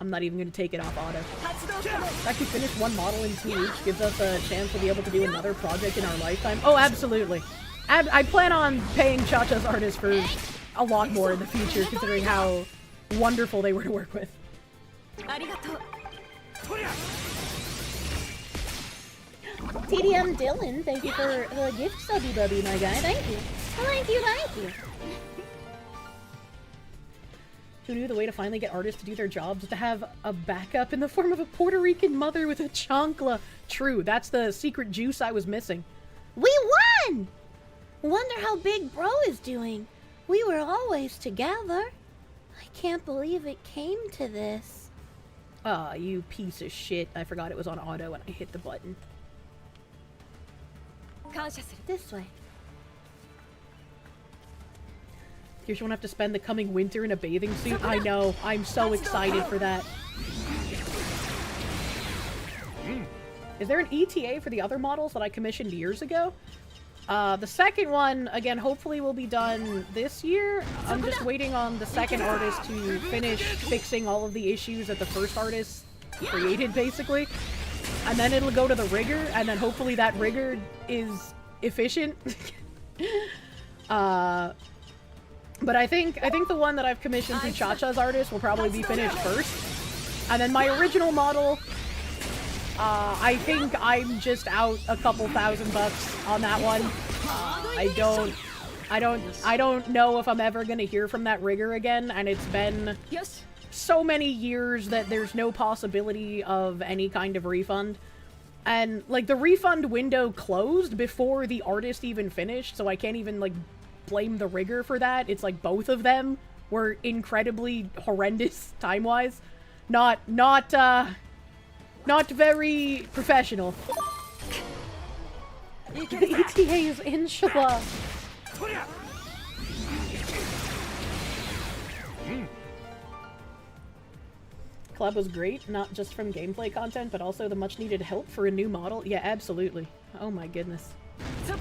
I'm not even going to take it off auto. If I can finish one model in 2 weeks, gives us a chance to be able to do another project in our lifetime. Oh, absolutely. I plan on paying Chacha's artists for a lot more in the future, considering how wonderful they were to work with. TDM Dylan, thank you for the gift subby bubby, my guy. Thank you. Thank you, thank you. Who knew the way to finally get artists to do their jobs was to have a backup in the form of a Puerto Rican mother with a chancla? True, that's the secret juice I was missing. We won! Wonder how Big Bro is doing. We were always together. I can't believe it came to this. Ah, you piece of shit. I forgot it was on auto and I hit the button. This way. Kirsche won't have to spend the coming winter in a bathing suit. I know. I'm so excited for that. Is there an ETA for the other models that I commissioned years ago? The second one, again, hopefully will be done this year. I'm just waiting on the second artist to finish fixing all of the issues that the first artist created, basically. And then it'll go to the rigger, and then hopefully that rigger is efficient. But I think the one that I've commissioned through Chacha's artist will probably be finished first. And then my original model, I think I'm just out a couple $1,000 on that one. I don't know if I'm ever gonna hear from that rigger again, and it's been so many years that there's no possibility of any kind of refund. And, like, the refund window closed before the artist even finished, so I can't even, like, blame the rigger for that. It's like both of them were incredibly horrendous time-wise. Not very professional. The ETA is inshallah. collab was great, not just from gameplay content, but also the much needed help for a new model. Yeah, absolutely. Oh my goodness. They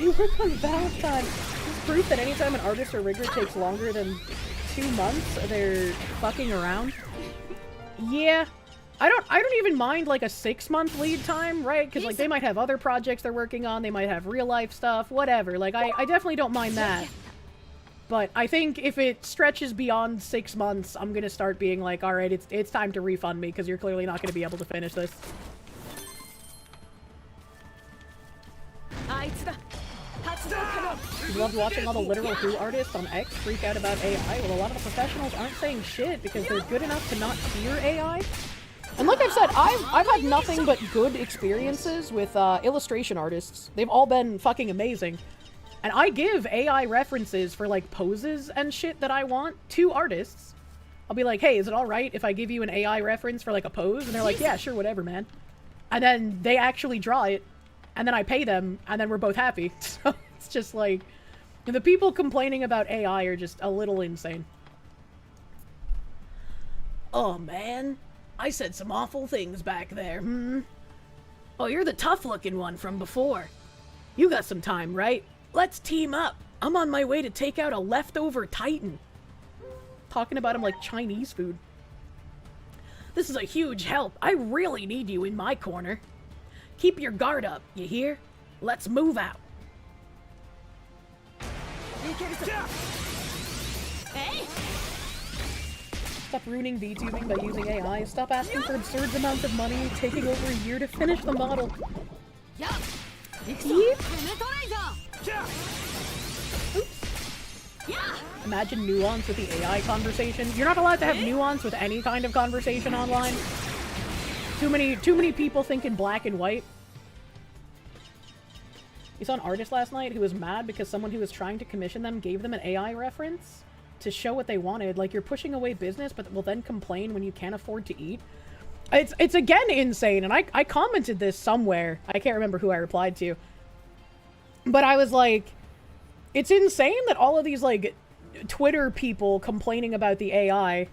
work on Valentine. It's proof that anytime an artist or rigger takes longer than 2 months, they're fucking around. Yeah. I don't even mind like a 6-month lead time, right? Because like they might have other projects they're working on, they might have real life stuff, whatever. Like I definitely don't mind that. But I think if it stretches beyond 6 months, I'm gonna start being like, alright, it's time to refund me because you're clearly not gonna be able to finish this. You loved watching all the literal Who artists on X freak out about AI. Well, a lot of the professionals aren't saying shit because they're good enough to not fear AI. And like I've said, I've had nothing but good experiences with illustration artists. They've all been fucking amazing. And I give AI references for like poses and shit that I want to artists. I'll be like, hey, is it alright if I give you an AI reference for like a pose? And they're like, yeah, sure, whatever, man. And then they actually draw it. And then I pay them, and then we're both happy. So it's just like, the people complaining about AI are just a little insane. Oh man, I said some awful things back there, Oh, you're the tough-looking one from before. You got some time, right? Let's team up. I'm on my way to take out a leftover Titan. Talking about him like Chinese food. This is a huge help. I really need you in my corner. Keep your guard up, you hear? Let's move out. Stop ruining VTubing by using AI. Stop asking for absurd amounts of money, taking over a year to finish the model. Imagine nuance with the AI conversation. You're not allowed to have nuance with any kind of conversation online. Too many people think in black and white. You saw an artist last night who was mad because someone who was trying to commission them gave them an AI reference to show what they wanted. Like, you're pushing away business, but will then complain when you can't afford to eat. It's again insane, and I commented this somewhere. I can't remember who I replied to. But I was like, it's insane that all of these, like, Twitter people complaining about the AI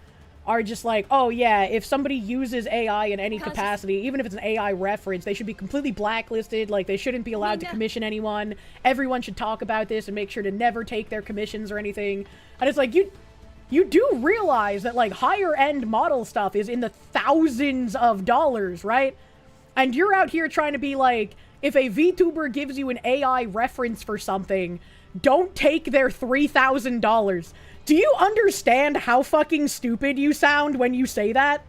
are just like, oh yeah, if somebody uses AI in any capacity, even if it's an AI reference, they should be completely blacklisted, like they shouldn't be allowed to commission anyone. Everyone should talk about this and make sure to never take their commissions or anything. And it's like, you do realize that like higher end model stuff is in the thousands of dollars, right? And you're out here trying to be like, if a VTuber gives you an AI reference for something, don't take their $3,000. Do you understand how fucking stupid you sound when you say that?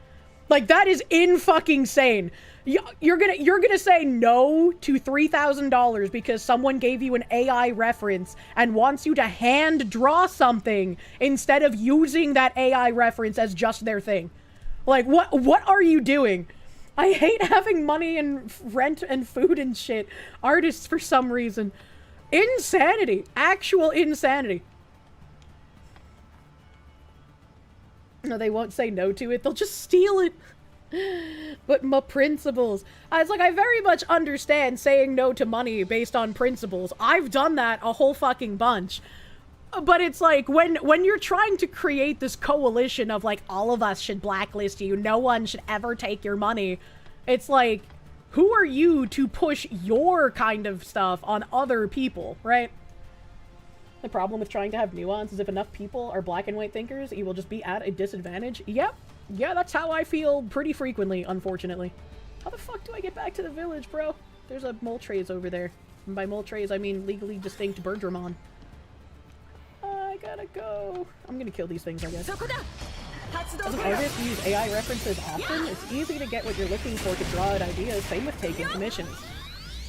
Like, that is in-fucking-sane. You're gonna say no to $3,000 because someone gave you an AI reference and wants you to hand draw something instead of using that AI reference as just their thing. Like, what are you doing? I hate having money and rent and food and shit. Artists, for some reason. Insanity. Actual insanity. No, they won't say no to it. They'll just steal it. But my principles. It's like, I very much understand saying no to money based on principles. I've done that a whole fucking bunch. But it's like, when you're trying to create this coalition of like, all of us should blacklist you, no one should ever take your money. It's like, who are you to push your kind of stuff on other people, right? The problem with trying to have nuance is if enough people are black and white thinkers, you will just be at a disadvantage. Yep. Yeah, that's how I feel pretty frequently, unfortunately. How the fuck do I get back to the village, bro? There's a Moltres over there. And by Moltres, I mean legally distinct Birdramon. I gotta go. I'm gonna kill these things, I guess. As an artist, you use AI references often. It's easy to get what you're looking for to draw out ideas. Same with taking commissions.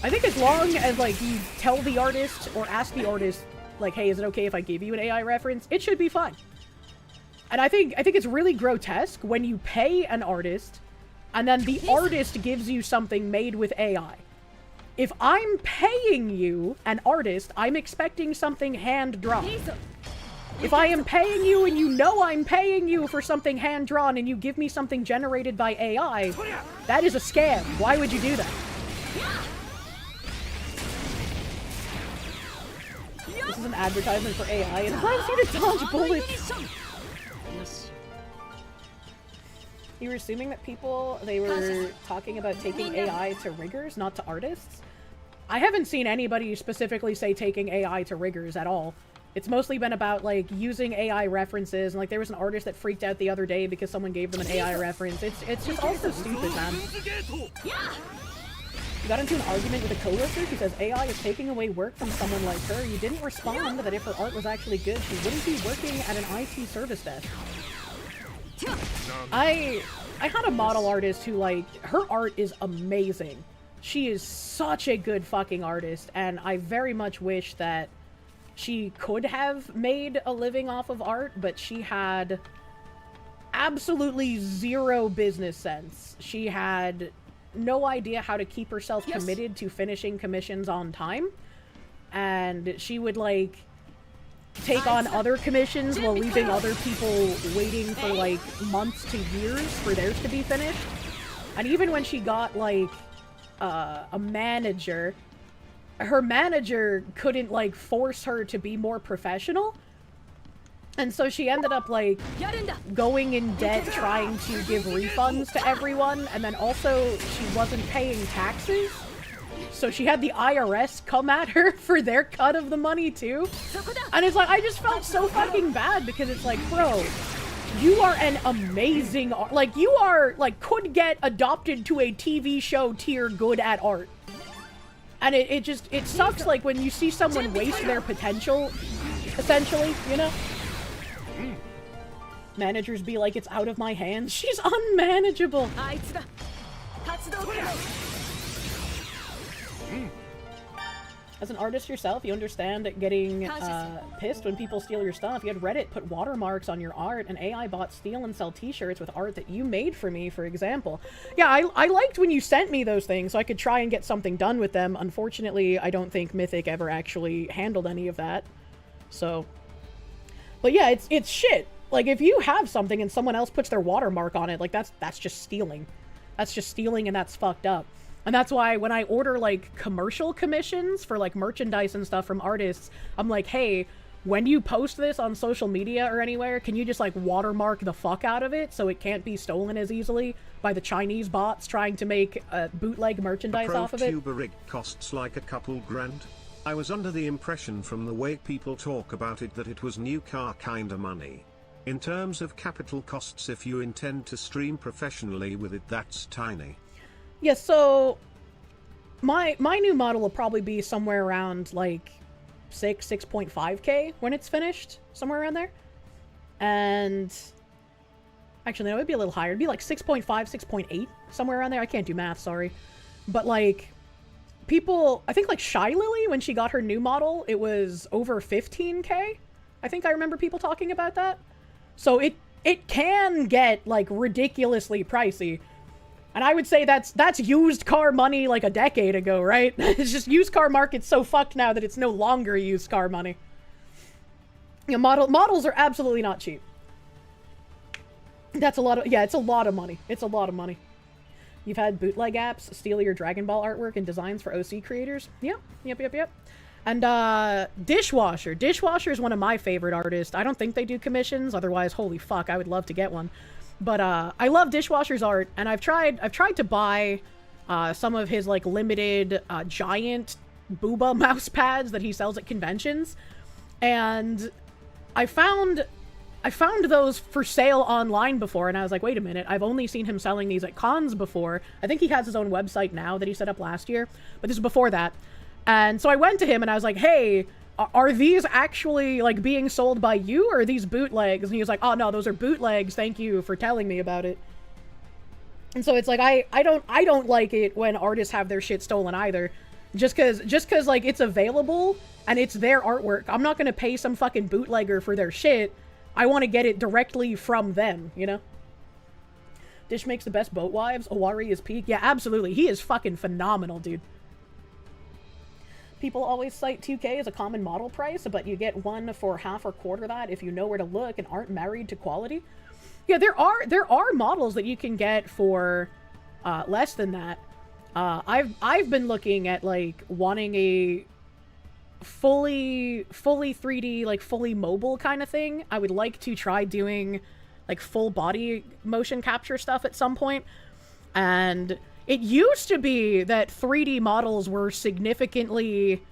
I think as long as, like, you tell the artist or ask the artist, like, hey, is it okay if I give you an AI reference? It should be fine. And I think it's really grotesque when you pay an artist and then the artist gives you something made with AI. If I'm paying you, an artist, I'm expecting something hand-drawn. If I am paying you and you know I'm paying you for something hand-drawn and you give me something generated by AI, that is a scam. Why would you do that? This is an advertisement for AI. It allows you to dodge bullets. You were assuming that they were talking about taking AI to riggers, not to artists? I haven't seen anybody specifically say taking AI to riggers at all. It's mostly been about, like, using AI references, and, like, there was an artist that freaked out the other day because someone gave them an AI reference. It's just all so stupid, man. You got into an argument with a coworker who says AI is taking away work from someone like her. You didn't respond that if her art was actually good, she wouldn't be working at an IT service desk. I had a model artist who, like, her art is amazing. She is such a good fucking artist, and I very much wish that she could have made a living off of art, but she had absolutely zero business sense. She had no idea how to keep herself committed to finishing commissions on time, and she would, like, take on other commissions while leaving other people waiting for, like, months to years for theirs to be finished. And even when she got, like, a manager, her manager couldn't, like, force her to be more professional. And so she ended up, like, going in debt trying to give refunds to everyone, and then also she wasn't paying taxes. So she had the IRS come at her for their cut of the money, too. And it's like, I just felt so fucking bad, because it's like, bro, you are an amazing art. Like, you are, like, could get adopted to a TV show tier good at art. And it sucks, like, when you see someone waste their potential, essentially, you know? Managers be like, it's out of my hands. She's unmanageable. As an artist yourself, you understand getting pissed when people steal your stuff. You had Reddit put watermarks on your art, and AI bots steal and sell t-shirts with art that you made for me, for example. Yeah, I liked when you sent me those things so I could try and get something done with them. Unfortunately, I don't think Mythic ever actually handled any of that. So, but yeah, it's shit. Like, if you have something and someone else puts their watermark on it, like, that's just stealing. That's just stealing, and that's fucked up. And that's why when I order, like, commercial commissions for, like, merchandise and stuff from artists, I'm like, hey, when you post this on social media or anywhere, can you just, like, watermark the fuck out of it so it can't be stolen as easily by the Chinese bots trying to make bootleg merchandise off of it? A pro tuber rig costs like a couple grand. I was under the impression from the way people talk about it that it was new car kinda money. In terms of capital costs, if you intend to stream professionally with it, that's tiny. Yeah, so my new model will probably be somewhere around, like, 6.5k when it's finished, somewhere around there. And actually, no, it'd be a little higher. It'd be like 6.5, 6.8, somewhere around there. I can't do math, sorry. But, like, people, I think, like, Shy Lily, when she got her new model, it was over 15k. I think I remember people talking about that. So it can get, like, ridiculously pricey. And I would say that's used car money like a decade ago, right? It's just used car market's so fucked now that it's no longer used car money. You know, models are absolutely not cheap. That's a lot of, yeah, it's a lot of money. It's a lot of money. You've had bootleg apps steal your Dragon Ball artwork and designs for OC creators? Yep. And, Dishwasher. Dishwasher is one of my favorite artists. I don't think they do commissions, otherwise, holy fuck, I would love to get one. But, I love Dishwasher's art, and I've tried to buy, some of his, like, limited, giant booba mouse pads that he sells at conventions. And I found those for sale online before, and I was like, wait a minute, I've only seen him selling these at cons before. I think he has his own website now that he set up last year, but this is before that. And so I went to him and I was like, hey, are these actually, like, being sold by you, or are these bootlegs? And he was like, oh no, those are bootlegs, thank you for telling me about it. And so it's like, I don't like it when artists have their shit stolen either. Just cause like, it's available and it's their artwork. I'm not gonna pay some fucking bootlegger for their shit. I want to get it directly from them, you know? Dish makes the best boat wives. Owari is peak. Yeah, absolutely. He is fucking phenomenal, dude. People always cite 2K as a common model price, but you get one for half or quarter that if you know where to look and aren't married to quality. Yeah, there are models that you can get for less than that. I've been looking at, like, wanting a fully 3D, like, fully mobile kind of thing. I would like to try doing like full body motion capture stuff at some point. And it used to be that 3D models were significantly,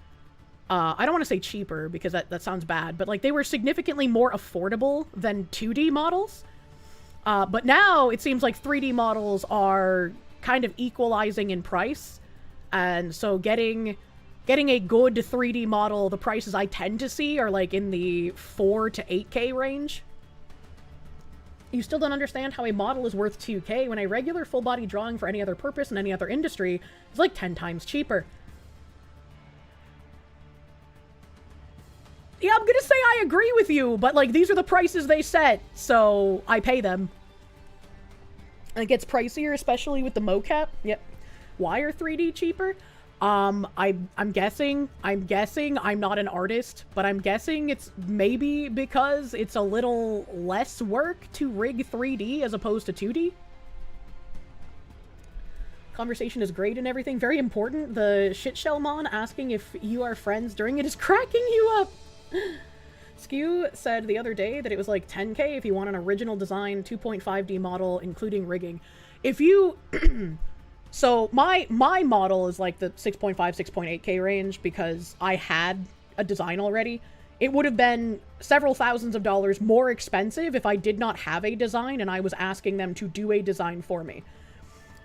I don't want to say cheaper because that sounds bad, but like they were significantly more affordable than 2D models. But now it seems like 3D models are kind of equalizing in price. And so getting a good 3D model, the prices I tend to see are like in the 4 to 8K range. You still don't understand how a model is worth 2K when a regular full-body drawing for any other purpose in any other industry is like 10 times cheaper. Yeah, I'm gonna say I agree with you, but like these are the prices they set, so I pay them. And it gets pricier, especially with the mocap. Yep. Why are 3D cheaper? I'm guessing, I'm not an artist, but I'm guessing it's maybe because it's a little less work to rig 3D as opposed to 2D. Conversation is great and everything. Very important. The shitshellmon asking if you are friends during it is cracking you up. Skew said the other day that it was like 10K if you want an original design 2.5D model, including rigging. If you... So my model is like the 6.5, 6.8K range because I had a design already. It would have been several thousands of dollars more expensive if I did not have a design and I was asking them to do a design for me.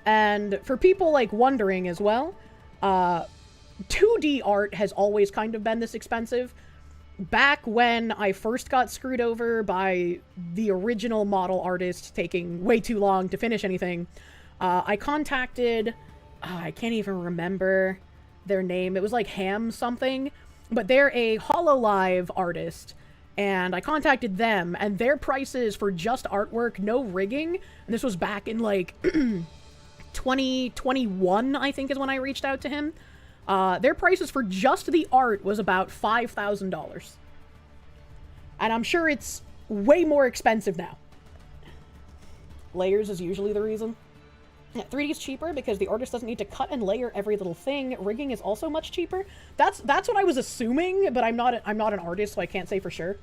And for people like wondering as well, 2D art has always kind of been this expensive. Back when I first got screwed over by the original model artist taking way too long to finish anything, I contacted, I can't even remember their name. It was like Ham something, but they're a HoloLive artist. And I contacted them, and their prices for just artwork, no rigging, and this was back in like 2021, I think is when I reached out to him. Their prices for just the art was about $5,000. And I'm sure it's way more expensive now. Layers is usually the reason. Yeah, 3D is cheaper because the artist doesn't need to cut and layer every little thing. Rigging is also much cheaper. That's what I was assuming, but I'm not an artist, so I can't say for sure.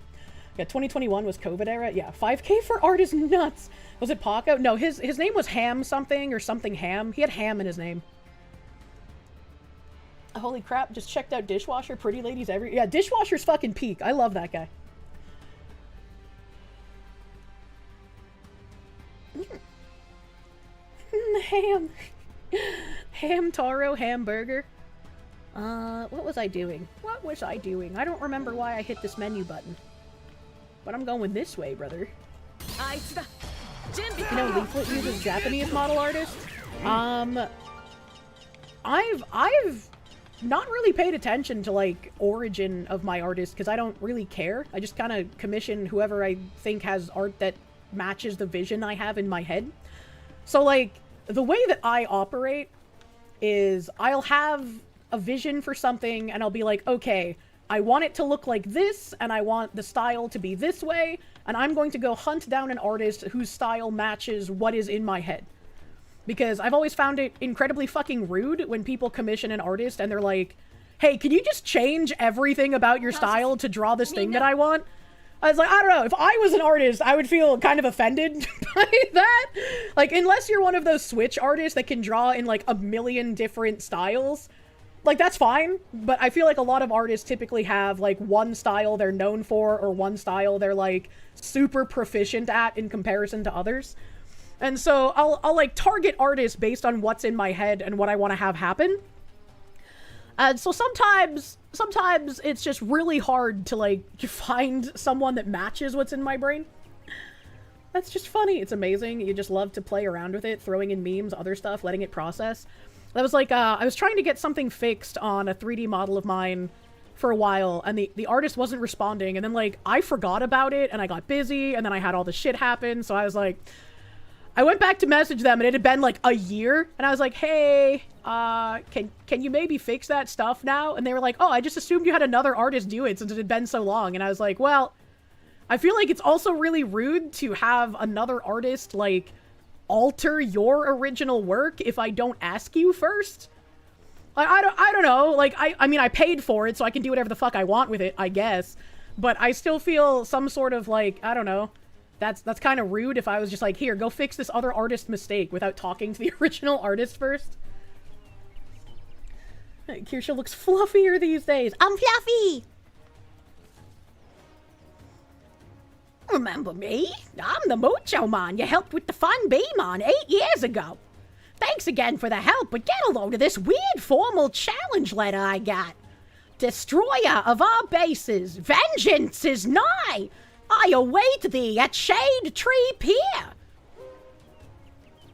Yeah, 2021 was COVID era. Yeah, 5K for art is nuts. Was it Paco? No, his name was Ham something or something Ham. He had Ham in his name. Holy crap, just checked out Dishwasher. Pretty ladies every... Yeah, Dishwasher's fucking peak. I love that guy. Ham. Ham Taro hamburger. What was I doing? What was I doing? I don't remember why I hit this menu button. But I'm going this way, brother. You know, Leaflet uses Japanese model artists. I've not really paid attention to, like, origin of my artist, because I don't really care. I just kind of commission whoever I think has art that matches the vision I have in my head. So, like, the way that I operate is I'll have a vision for something, and I'll be like, okay, I want it to look like this, and I want the style to be this way, and I'm going to go hunt down an artist whose style matches what is in my head. Because I've always found it incredibly fucking rude when people commission an artist and they're like, hey, can you just change everything about your style to draw this thing that I want? I was like, I don't know, if I was an artist, I would feel kind of offended by that. Like, unless you're one of those Switch artists that can draw in like a million different styles, like, that's fine. But I feel like a lot of artists typically have like one style they're known for or one style they're like super proficient at in comparison to others. And so I'll like target artists based on what's in my head and what I want to have happen. And so sometimes it's just really hard to like find someone that matches what's in my brain. That's just funny. It's amazing. You just love to play around with it, throwing in memes, other stuff, letting it process. That was like, I was trying to get something fixed on a 3D model of mine for a while, and the artist wasn't responding, and then like I forgot about it and I got busy, and then I had all this shit happen, so I was like, I went back to message them, and it had been like a year, and I was like, hey, can you maybe fix that stuff now? And they were like, oh, I just assumed you had another artist do it since it had been so long. And I was like, well, I feel like it's also really rude to have another artist like alter your original work if I don't ask you first. Like, I don't know, like, I mean, I paid for it, so I can do whatever the fuck I want with it, I guess. But I still feel some sort of like, I don't know, That's kind of rude if I was just like, here, go fix this other artist mistake without talking to the original artist first. Kirsche looks fluffier these days. I'm fluffy! Remember me? I'm the Mocho Man you helped with the Fun Bee Mon 8 years ago. Thanks again for the help, but get a load of this weird formal challenge letter I got. Destroyer of our bases, vengeance is nigh! I await thee at Shade Tree Pier!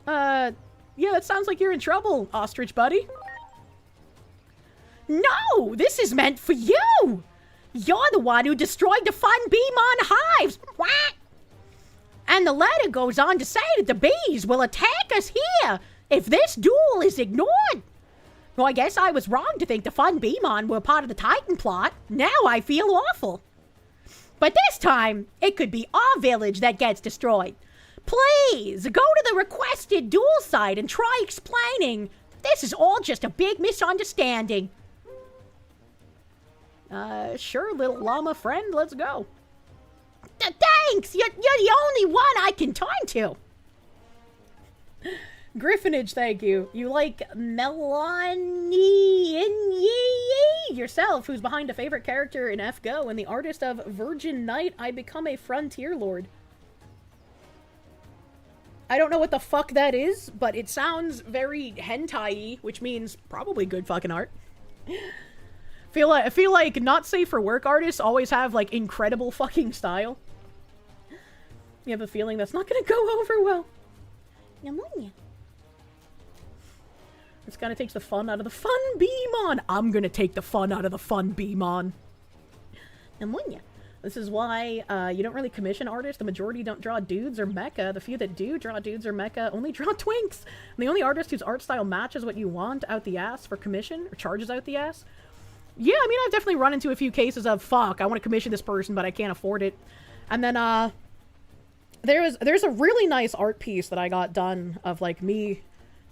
Yeah, that sounds like you're in trouble, Ostrich Buddy. No! This is meant for you! You're the one who destroyed the Fun Beemon hives! What? And the letter goes on to say that the bees will attack us here if this duel is ignored. Well, I guess I was wrong to think the Fun Beemon were part of the Titan plot. Now I feel awful. But this time, it could be our village that gets destroyed. Please, go to the requested duel site and try explaining. This is all just a big misunderstanding. Sure, little llama friend, let's go. Thanks! You're the only one I can turn to. Griffinage, thank you. You like Melanie yourself, who's behind a favorite character in FGO and the artist of Virgin Knight, I Become a Frontier Lord. I don't know what the fuck that is, but it sounds very hentai-y, which means probably good fucking art. I feel like not safe for work artists always have like incredible fucking style. You have a feeling that's not gonna go over well. Pneumonia. This kind of takes the fun out of the Fun Beemon. I'm gonna take the fun out of the Fun Beemon. Pneumonia. This is why you don't really commission artists. The majority don't draw dudes or mecha. The few that do draw dudes or mecha only draw twinks. And the only artist whose art style matches what you want out the ass for commission, or charges out the ass. Yeah, I mean, I've definitely run into a few cases of, fuck, I want to commission this person, but I can't afford it. And then, there's a really nice art piece that I got done of, like, me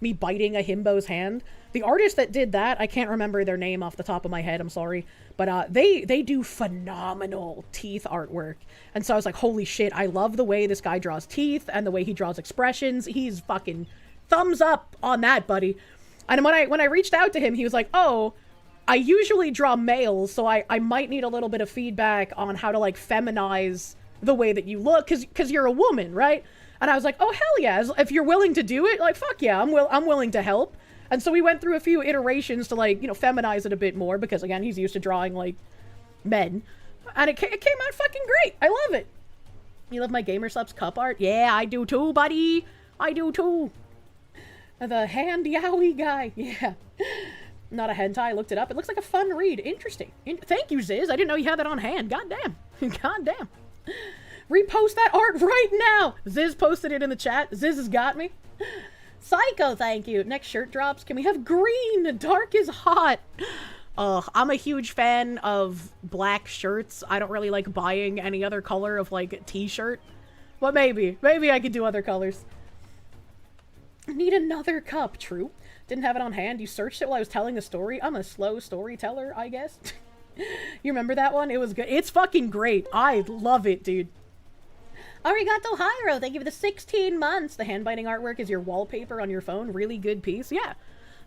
biting a himbo's hand. The artist that did that, I can't remember their name off the top of my head, I'm sorry. But, they do phenomenal teeth artwork. And so I was like, holy shit, I love the way this guy draws teeth and the way he draws expressions. He's fucking thumbs up on that, buddy. And when I reached out to him, he was like, oh, I usually draw males, so I might need a little bit of feedback on how to, like, feminize the way that you look, because you're a woman, right? And I was like, oh, hell yeah, if you're willing to do it, like, fuck yeah, I'm willing to help. And so we went through a few iterations to, like, you know, feminize it a bit more, because, again, he's used to drawing, like, men. And it came out fucking great. I love it. You love my Gamer Subs cup art? Yeah, I do too, buddy. I do too. The hand yowie guy. Yeah. Not a hentai, I looked it up. It looks like a fun read. Interesting. Thank you, Ziz. I didn't know you had that on hand. Goddamn. Goddamn. Repost that art right now. Ziz posted it in the chat. Ziz has got me. Psycho, thank you. Next shirt drops. Can we have green? Dark is hot. I'm a huge fan of black shirts. I don't really like buying any other color of, like, t-shirt. But maybe. Maybe I could do other colors. Need another cup. True. Didn't have it on hand. You searched it while I was telling a story. I'm a slow storyteller, I guess. You remember that one? It was good. It's fucking great. I love it, dude. Arigato Hiro, thank you for the 16 months. The hand-biting artwork is your wallpaper on your phone. Really good piece. Yeah.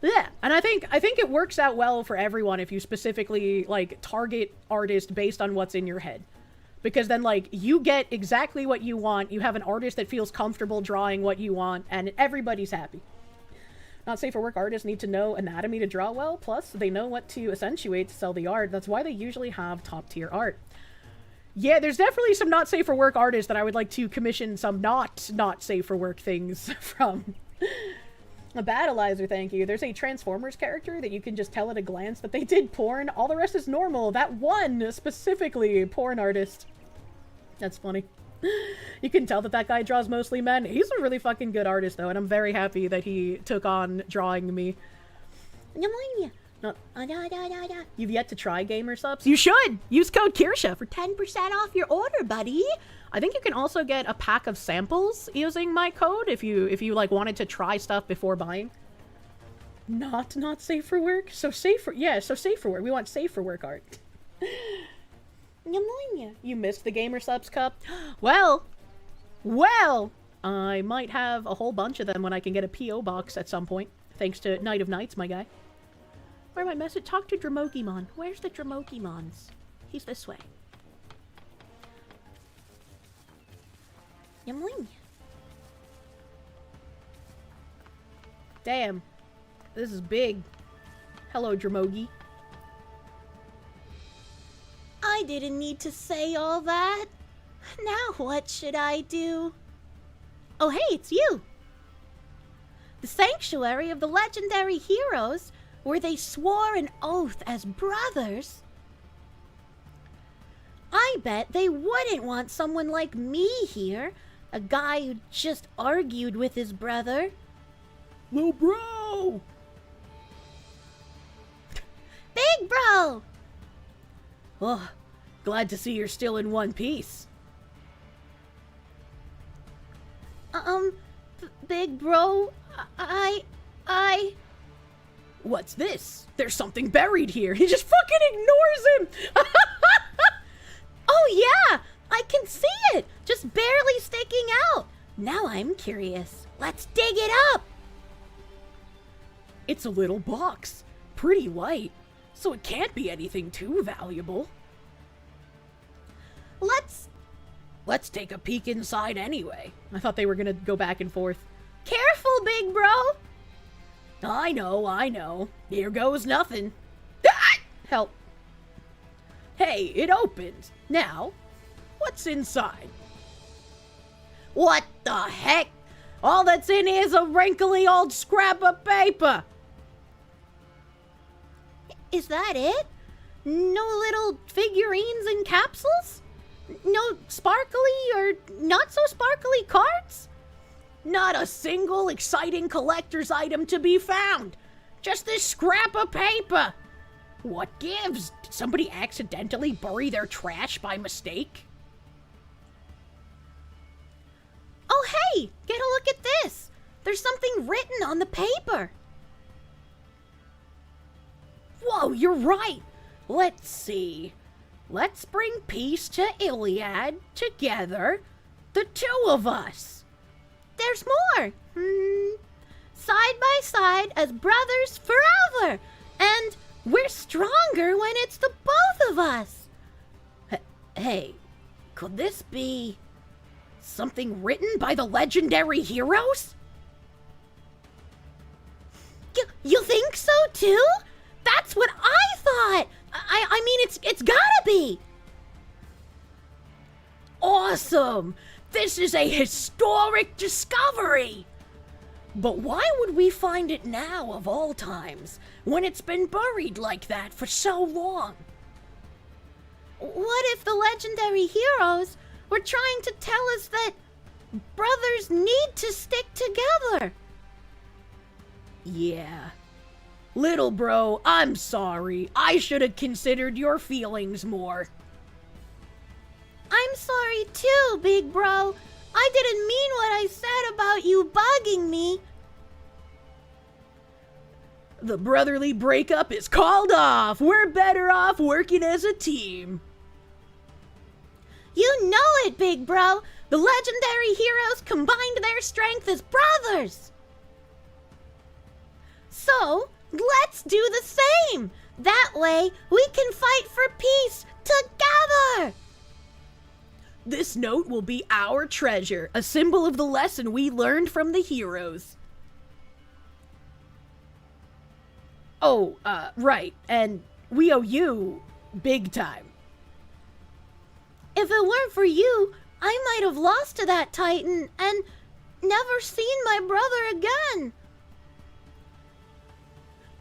Yeah. And I think it works out well for everyone if you specifically, like, target artist based on what's in your head. Because then, like, you get exactly what you want. You have an artist that feels comfortable drawing what you want, and everybody's happy. Not safe for work artists need to know anatomy to draw well, plus they know what to accentuate to sell the art. That's why they usually have top-tier art. Yeah, there's definitely some not safe for work artists that I would like to commission some not safe for work things from. A Battleizer, thank you. There's a Transformers character that you can just tell at a glance that they did porn. All the rest is normal. That one, specifically, porn artist. That's funny. You can tell that guy draws mostly men. He's a really fucking good artist, though, and I'm very happy that he took on drawing me. You've yet to try Gamer Subs? You should! Use code Kirsche for 10% off your order, buddy! I think you can also get a pack of samples using my code if you like wanted to try stuff before buying. Not safe for work? So safe for work. We want safe for work art. You missed the Gamer Subs cup? Well, Well, I might have a whole bunch of them when I can get a P.O. box at some point. Thanks to Knight of Knights, my guy. Where my message? Talk to Dramokimon. Where's the Dramokimons? He's this way. Yumling. Damn. This is big. Hello, Dramogi. I didn't need to say all that. Now what should I do? Oh, hey, it's you. The sanctuary of the legendary heroes, where they swore an oath as brothers. I bet they wouldn't want someone like me here, a guy who just argued with his brother. Lil bro! Big bro! Oh, glad to see you're still in one piece. Big bro, I... What's this? There's something buried here. He just fucking ignores him! Oh yeah! I can see it! Just barely sticking out! Now I'm curious. Let's dig it up! It's a little box. Pretty light. So it can't be anything too valuable. Let's take a peek inside anyway. I thought they were gonna go back and forth. Careful, big bro! I know. Here goes nothing. Help. Hey, it opened. Now, what's inside? What the heck? All that's in here is a wrinkly old scrap of paper. Is that it? No little figurines and capsules? No sparkly or not so sparkly cards? Not a single exciting collector's item to be found. Just this scrap of paper. What gives? Did somebody accidentally bury their trash by mistake? Oh hey, get a look at this. There's something written on the paper. Whoa, you're right. Let's see. Let's bring peace to Iliad together. The two of us. There's more. Side by side as brothers forever. And we're stronger when it's the both of us. Hey, could this be something written by the legendary heroes? You think so too? That's what I thought. I mean, it's gotta be. Awesome! This is a historic discovery! But why would we find it now of all times, when it's been buried like that for so long? What if the legendary heroes were trying to tell us that brothers need to stick together? Yeah. Little bro, I'm sorry. I should have considered your feelings more. I'm sorry too, big bro. I didn't mean what I said about you bugging me. The brotherly breakup is called off. We're better off working as a team. You know it, big bro. The legendary heroes combined their strength as brothers. So, let's do the same. That way, we can fight for peace together. This note will be our treasure, a symbol of the lesson we learned from the heroes. Oh, right, and we owe you big time. If it weren't for you, I might have lost to that Titan and never seen my brother again.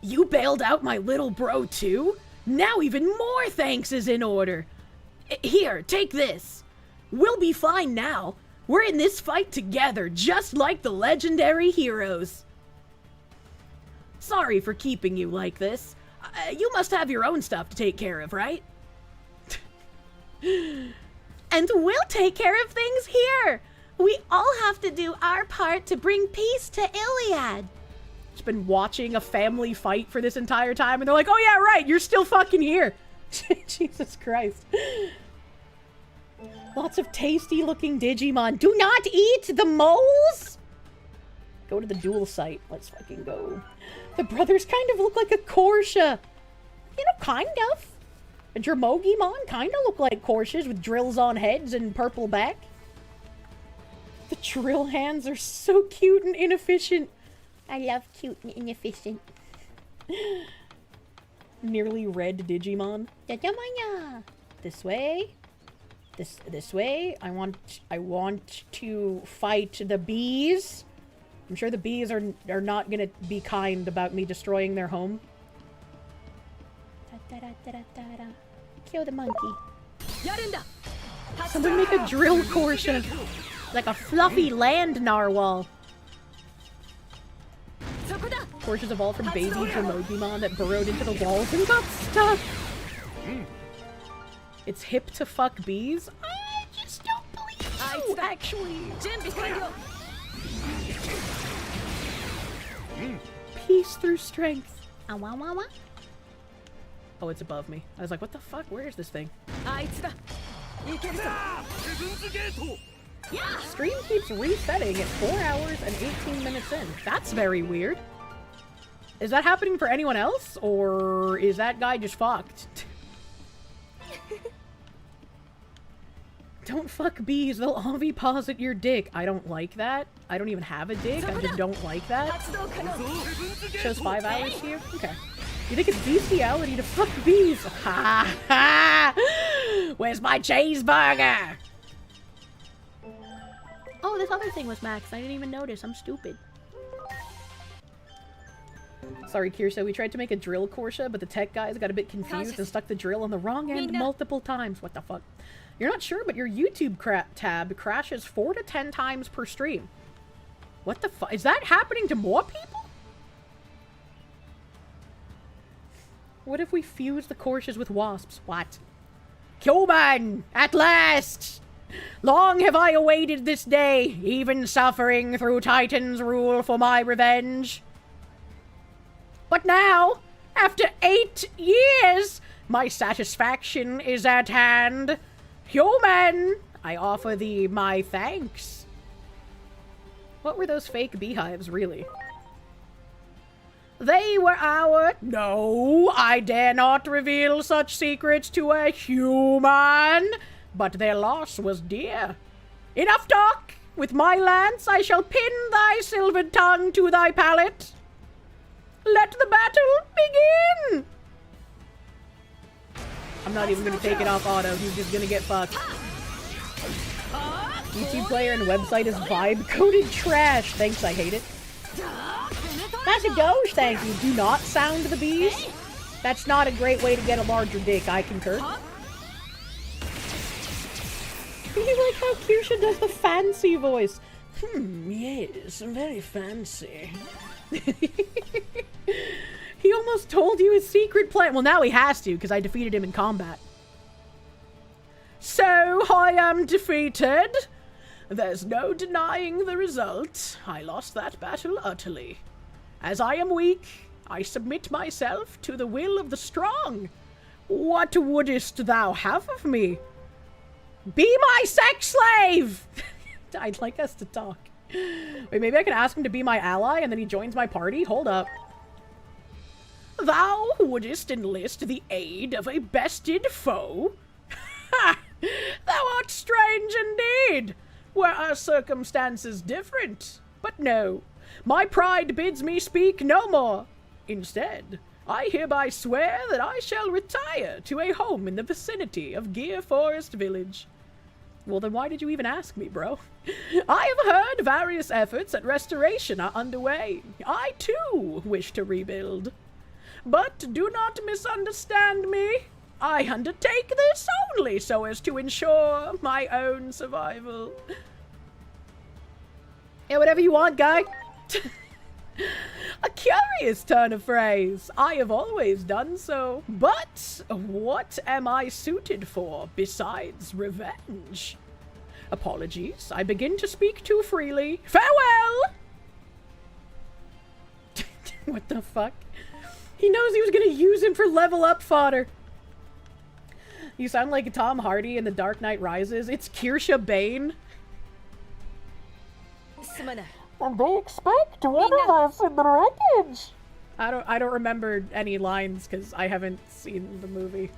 You bailed out my little bro too? Now even more thanks is in order. Here, take this. We'll be fine now. We're in this fight together, just like the legendary heroes. Sorry for keeping you like this. You must have your own stuff to take care of, right? And we'll take care of things here. We all have to do our part to bring peace to Iliad. Just been watching a family fight for this entire time, and they're like, oh yeah, right, you're still fucking here. Jesus Christ. Lots of tasty looking Digimon. Do not eat the moles! Go to the duel site. Let's fucking go. The brothers kind of look like a Kirsche. You know, kind of. A Dromogimon kind of look like Kirsches with drills on heads and purple back. The drill hands are so cute and inefficient. I love cute and inefficient. Nearly red Digimon. This way. This way. I want to fight the bees. I'm sure the bees are not gonna be kind about me destroying their home. Kill the monkey. Someone make a drill Kirsche. Like a fluffy land narwhal. Kirsches evolved from baby Dromogimon that burrowed into the walls and got stuck. It's hip to fuck bees? I just don't believe you, actually. Peace through strength. Oh, it's above me. I was like, what the fuck? Where is this thing? Stream keeps resetting at 4 hours and 18 minutes in. That's very weird. Is that happening for anyone else? Or is that guy just fucked? Don't fuck bees, they'll oviposit your dick. I don't like that. I don't even have a dick, I just don't like that. Shows 5 hours here? Okay. You think it's bestiality to fuck bees? Ha ha! Where's my cheeseburger? Oh, this other thing was Max. I didn't even notice. I'm stupid. Sorry, Kirsche. We tried to make a drill Kirsche, but the tech guys got a bit confused and stuck the drill on the wrong end multiple times. What the fuck? You're not sure, but your YouTube tab crashes 4 to 10 times per stream. What the fuck? Is that happening to more people? What if we fuse the Kirsches with wasps? What? Human! At last! Long have I awaited this day, even suffering through Titan's rule for my revenge. But now, after 8 years, my satisfaction is at hand. Human, I offer thee my thanks. What were those fake beehives, really? They were our... No, I dare not reveal such secrets to a human, but their loss was dear. Enough talk! With my lance I shall pin thy silvered tongue to thy palate. Let the battle begin! I'm not even gonna take it off auto, he's just gonna get fucked. YouTube player and website is vibe-coded trash. Thanks, I hate it. That's a doge, thank you. Do not sound the bees. That's not a great way to get a larger dick, I concur. You like how Kirsche does the fancy voice. Yes, very fancy. He almost told you his secret plan. Well, now he has to, because I defeated him in combat. So, I am defeated. There's no denying the result. I lost that battle utterly. As I am weak, I submit myself to the will of the strong. What wouldst thou have of me? Be my sex slave! I'd like us to talk. Wait, maybe I can ask him to be my ally and then he joins my party? Hold up. Thou wouldst enlist the aid of a bested foe? Ha! Thou art strange indeed! Were our circumstances different? But no, my pride bids me speak no more. Instead, I hereby swear that I shall retire to a home in the vicinity of Gear Forest Village. Well, then why did you even ask me, bro? I have heard various efforts at restoration are underway. I, too, wish to rebuild. But do not misunderstand me. I undertake this only so as to ensure my own survival. Yeah, whatever you want, guy. A curious turn of phrase. I have always done so. But what am I suited for besides revenge? Apologies, I begin to speak too freely. Farewell! What the fuck? He knows he was gonna use him for level up fodder. You sound like Tom Hardy in The Dark Knight Rises. It's Kirsche Bane. And they expect one of us in the wreckage. I don't remember any lines because I haven't seen the movie.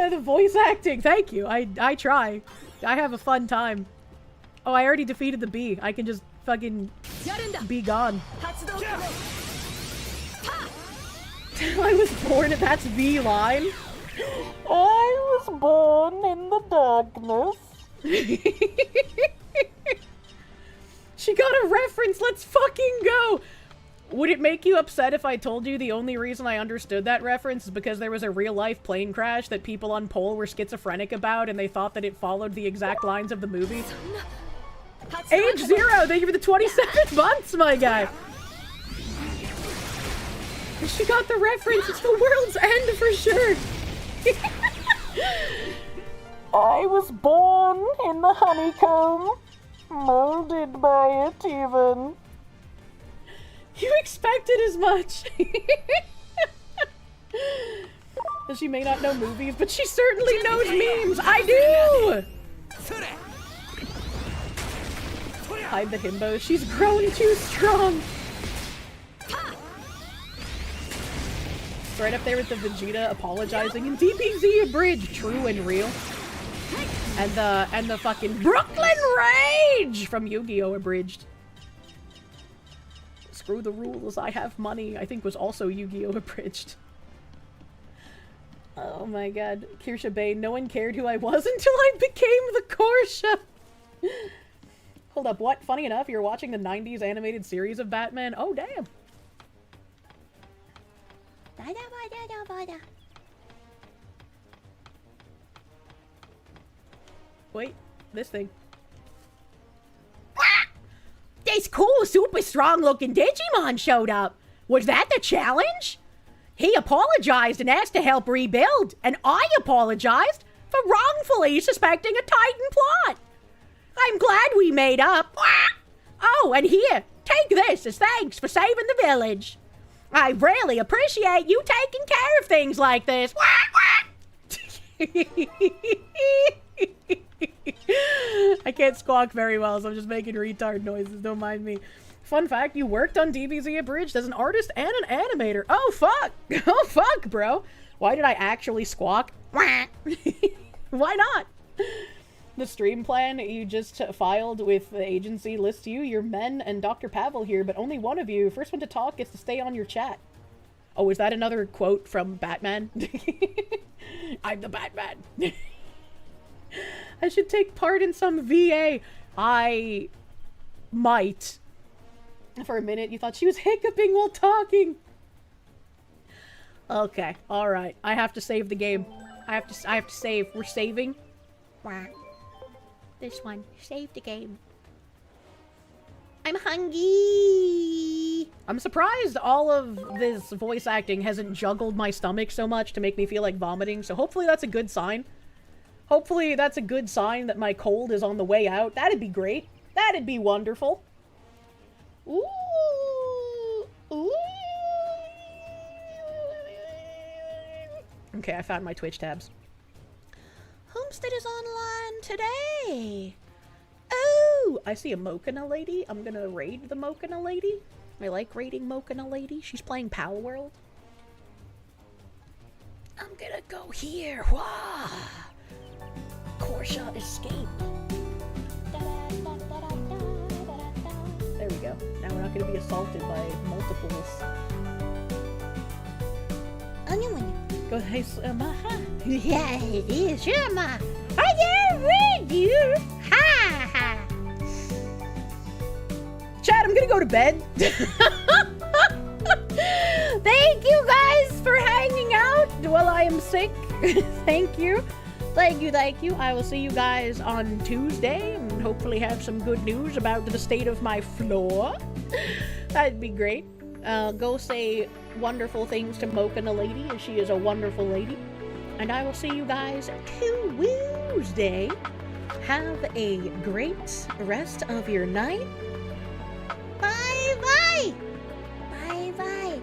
The voice acting, thank you. I try. I have a fun time. Oh, I already defeated the bee. I can just fucking be gone. I was born, that's the line. I was born in the darkness. She got a reference, let's fucking go! Would it make you upset if I told you the only reason I understood that reference is because there was a real-life plane crash that people on Pole were schizophrenic about and they thought that it followed the exact lines of the movie? Age 0! Thank you for the 27 months, my guy! She got the reference, it's the world's end for sure! I was born in the honeycomb, molded by it even. You expected as much! She may not know movies, but she certainly knows memes! I do! Hide the himbo. She's grown too strong! Right up there with the Vegeta apologizing in DBZ Abridged, true and real. And the fucking Brooklyn Rage from Yu-Gi-Oh! Abridged. Screw the rules, I have money, I think was also Yu-Gi-Oh! Abridged. Oh my god. Kirsche Bane, no one cared who I was until I became the Kirsche! Hold up, what? Funny enough, you're watching the 90s animated series of Batman? Oh, damn. Wait, this thing. This cool, super strong-looking Digimon showed up. Was that the challenge? He apologized and asked to help rebuild, and I apologized for wrongfully suspecting a Titan plot. I'm glad we made up. Oh, and here, take this as thanks for saving the village. I really appreciate you taking care of things like this. I can't squawk very well, so I'm just making retard noises. Don't mind me. Fun fact, you worked on DBZ Abridged as an artist and an animator. Oh, fuck. Oh, fuck, bro. Why did I actually squawk? Why not? The stream plan you just filed with the agency lists you, your men, and Dr. Pavel here, but only one of you, first one to talk, gets to stay on your chat. Oh, is that another quote from Batman? I'm the Batman. I should take part in some VA. I might. For a minute, you thought she was hiccuping while talking. Okay, alright. I have to save the game. I have to save. We're saving. This one. Save the game. I'm hungry. I'm surprised all of this voice acting hasn't juggled my stomach so much to make me feel like vomiting, so hopefully that's a good sign. Hopefully that's a good sign that my cold is on the way out. That'd be great. That'd be wonderful. Ooh. Ooh. Okay, I found my Twitch tabs. Homestead is online today. Oh, I see a Mokina lady. I'm gonna raid the Mokina lady. I like raiding Mokina lady. She's playing Pal World. I'm gonna go here. Wah. Kirsche escape. There we go. Now we're not gonna be assaulted by multiples. Go, hey, Yeah, it is. Sure, ma. I can't read you. Ha ha. Chad, I'm gonna go to bed. Thank you guys for hanging out while I am sick. Thank you. Thank you, thank you. I will see you guys on Tuesday and hopefully have some good news about the state of my floor. That'd be great. Go say wonderful things to Mokina lady, as she is a wonderful lady. And I will see you guys Tuesday. Have a great rest of your night. Bye bye. Bye bye.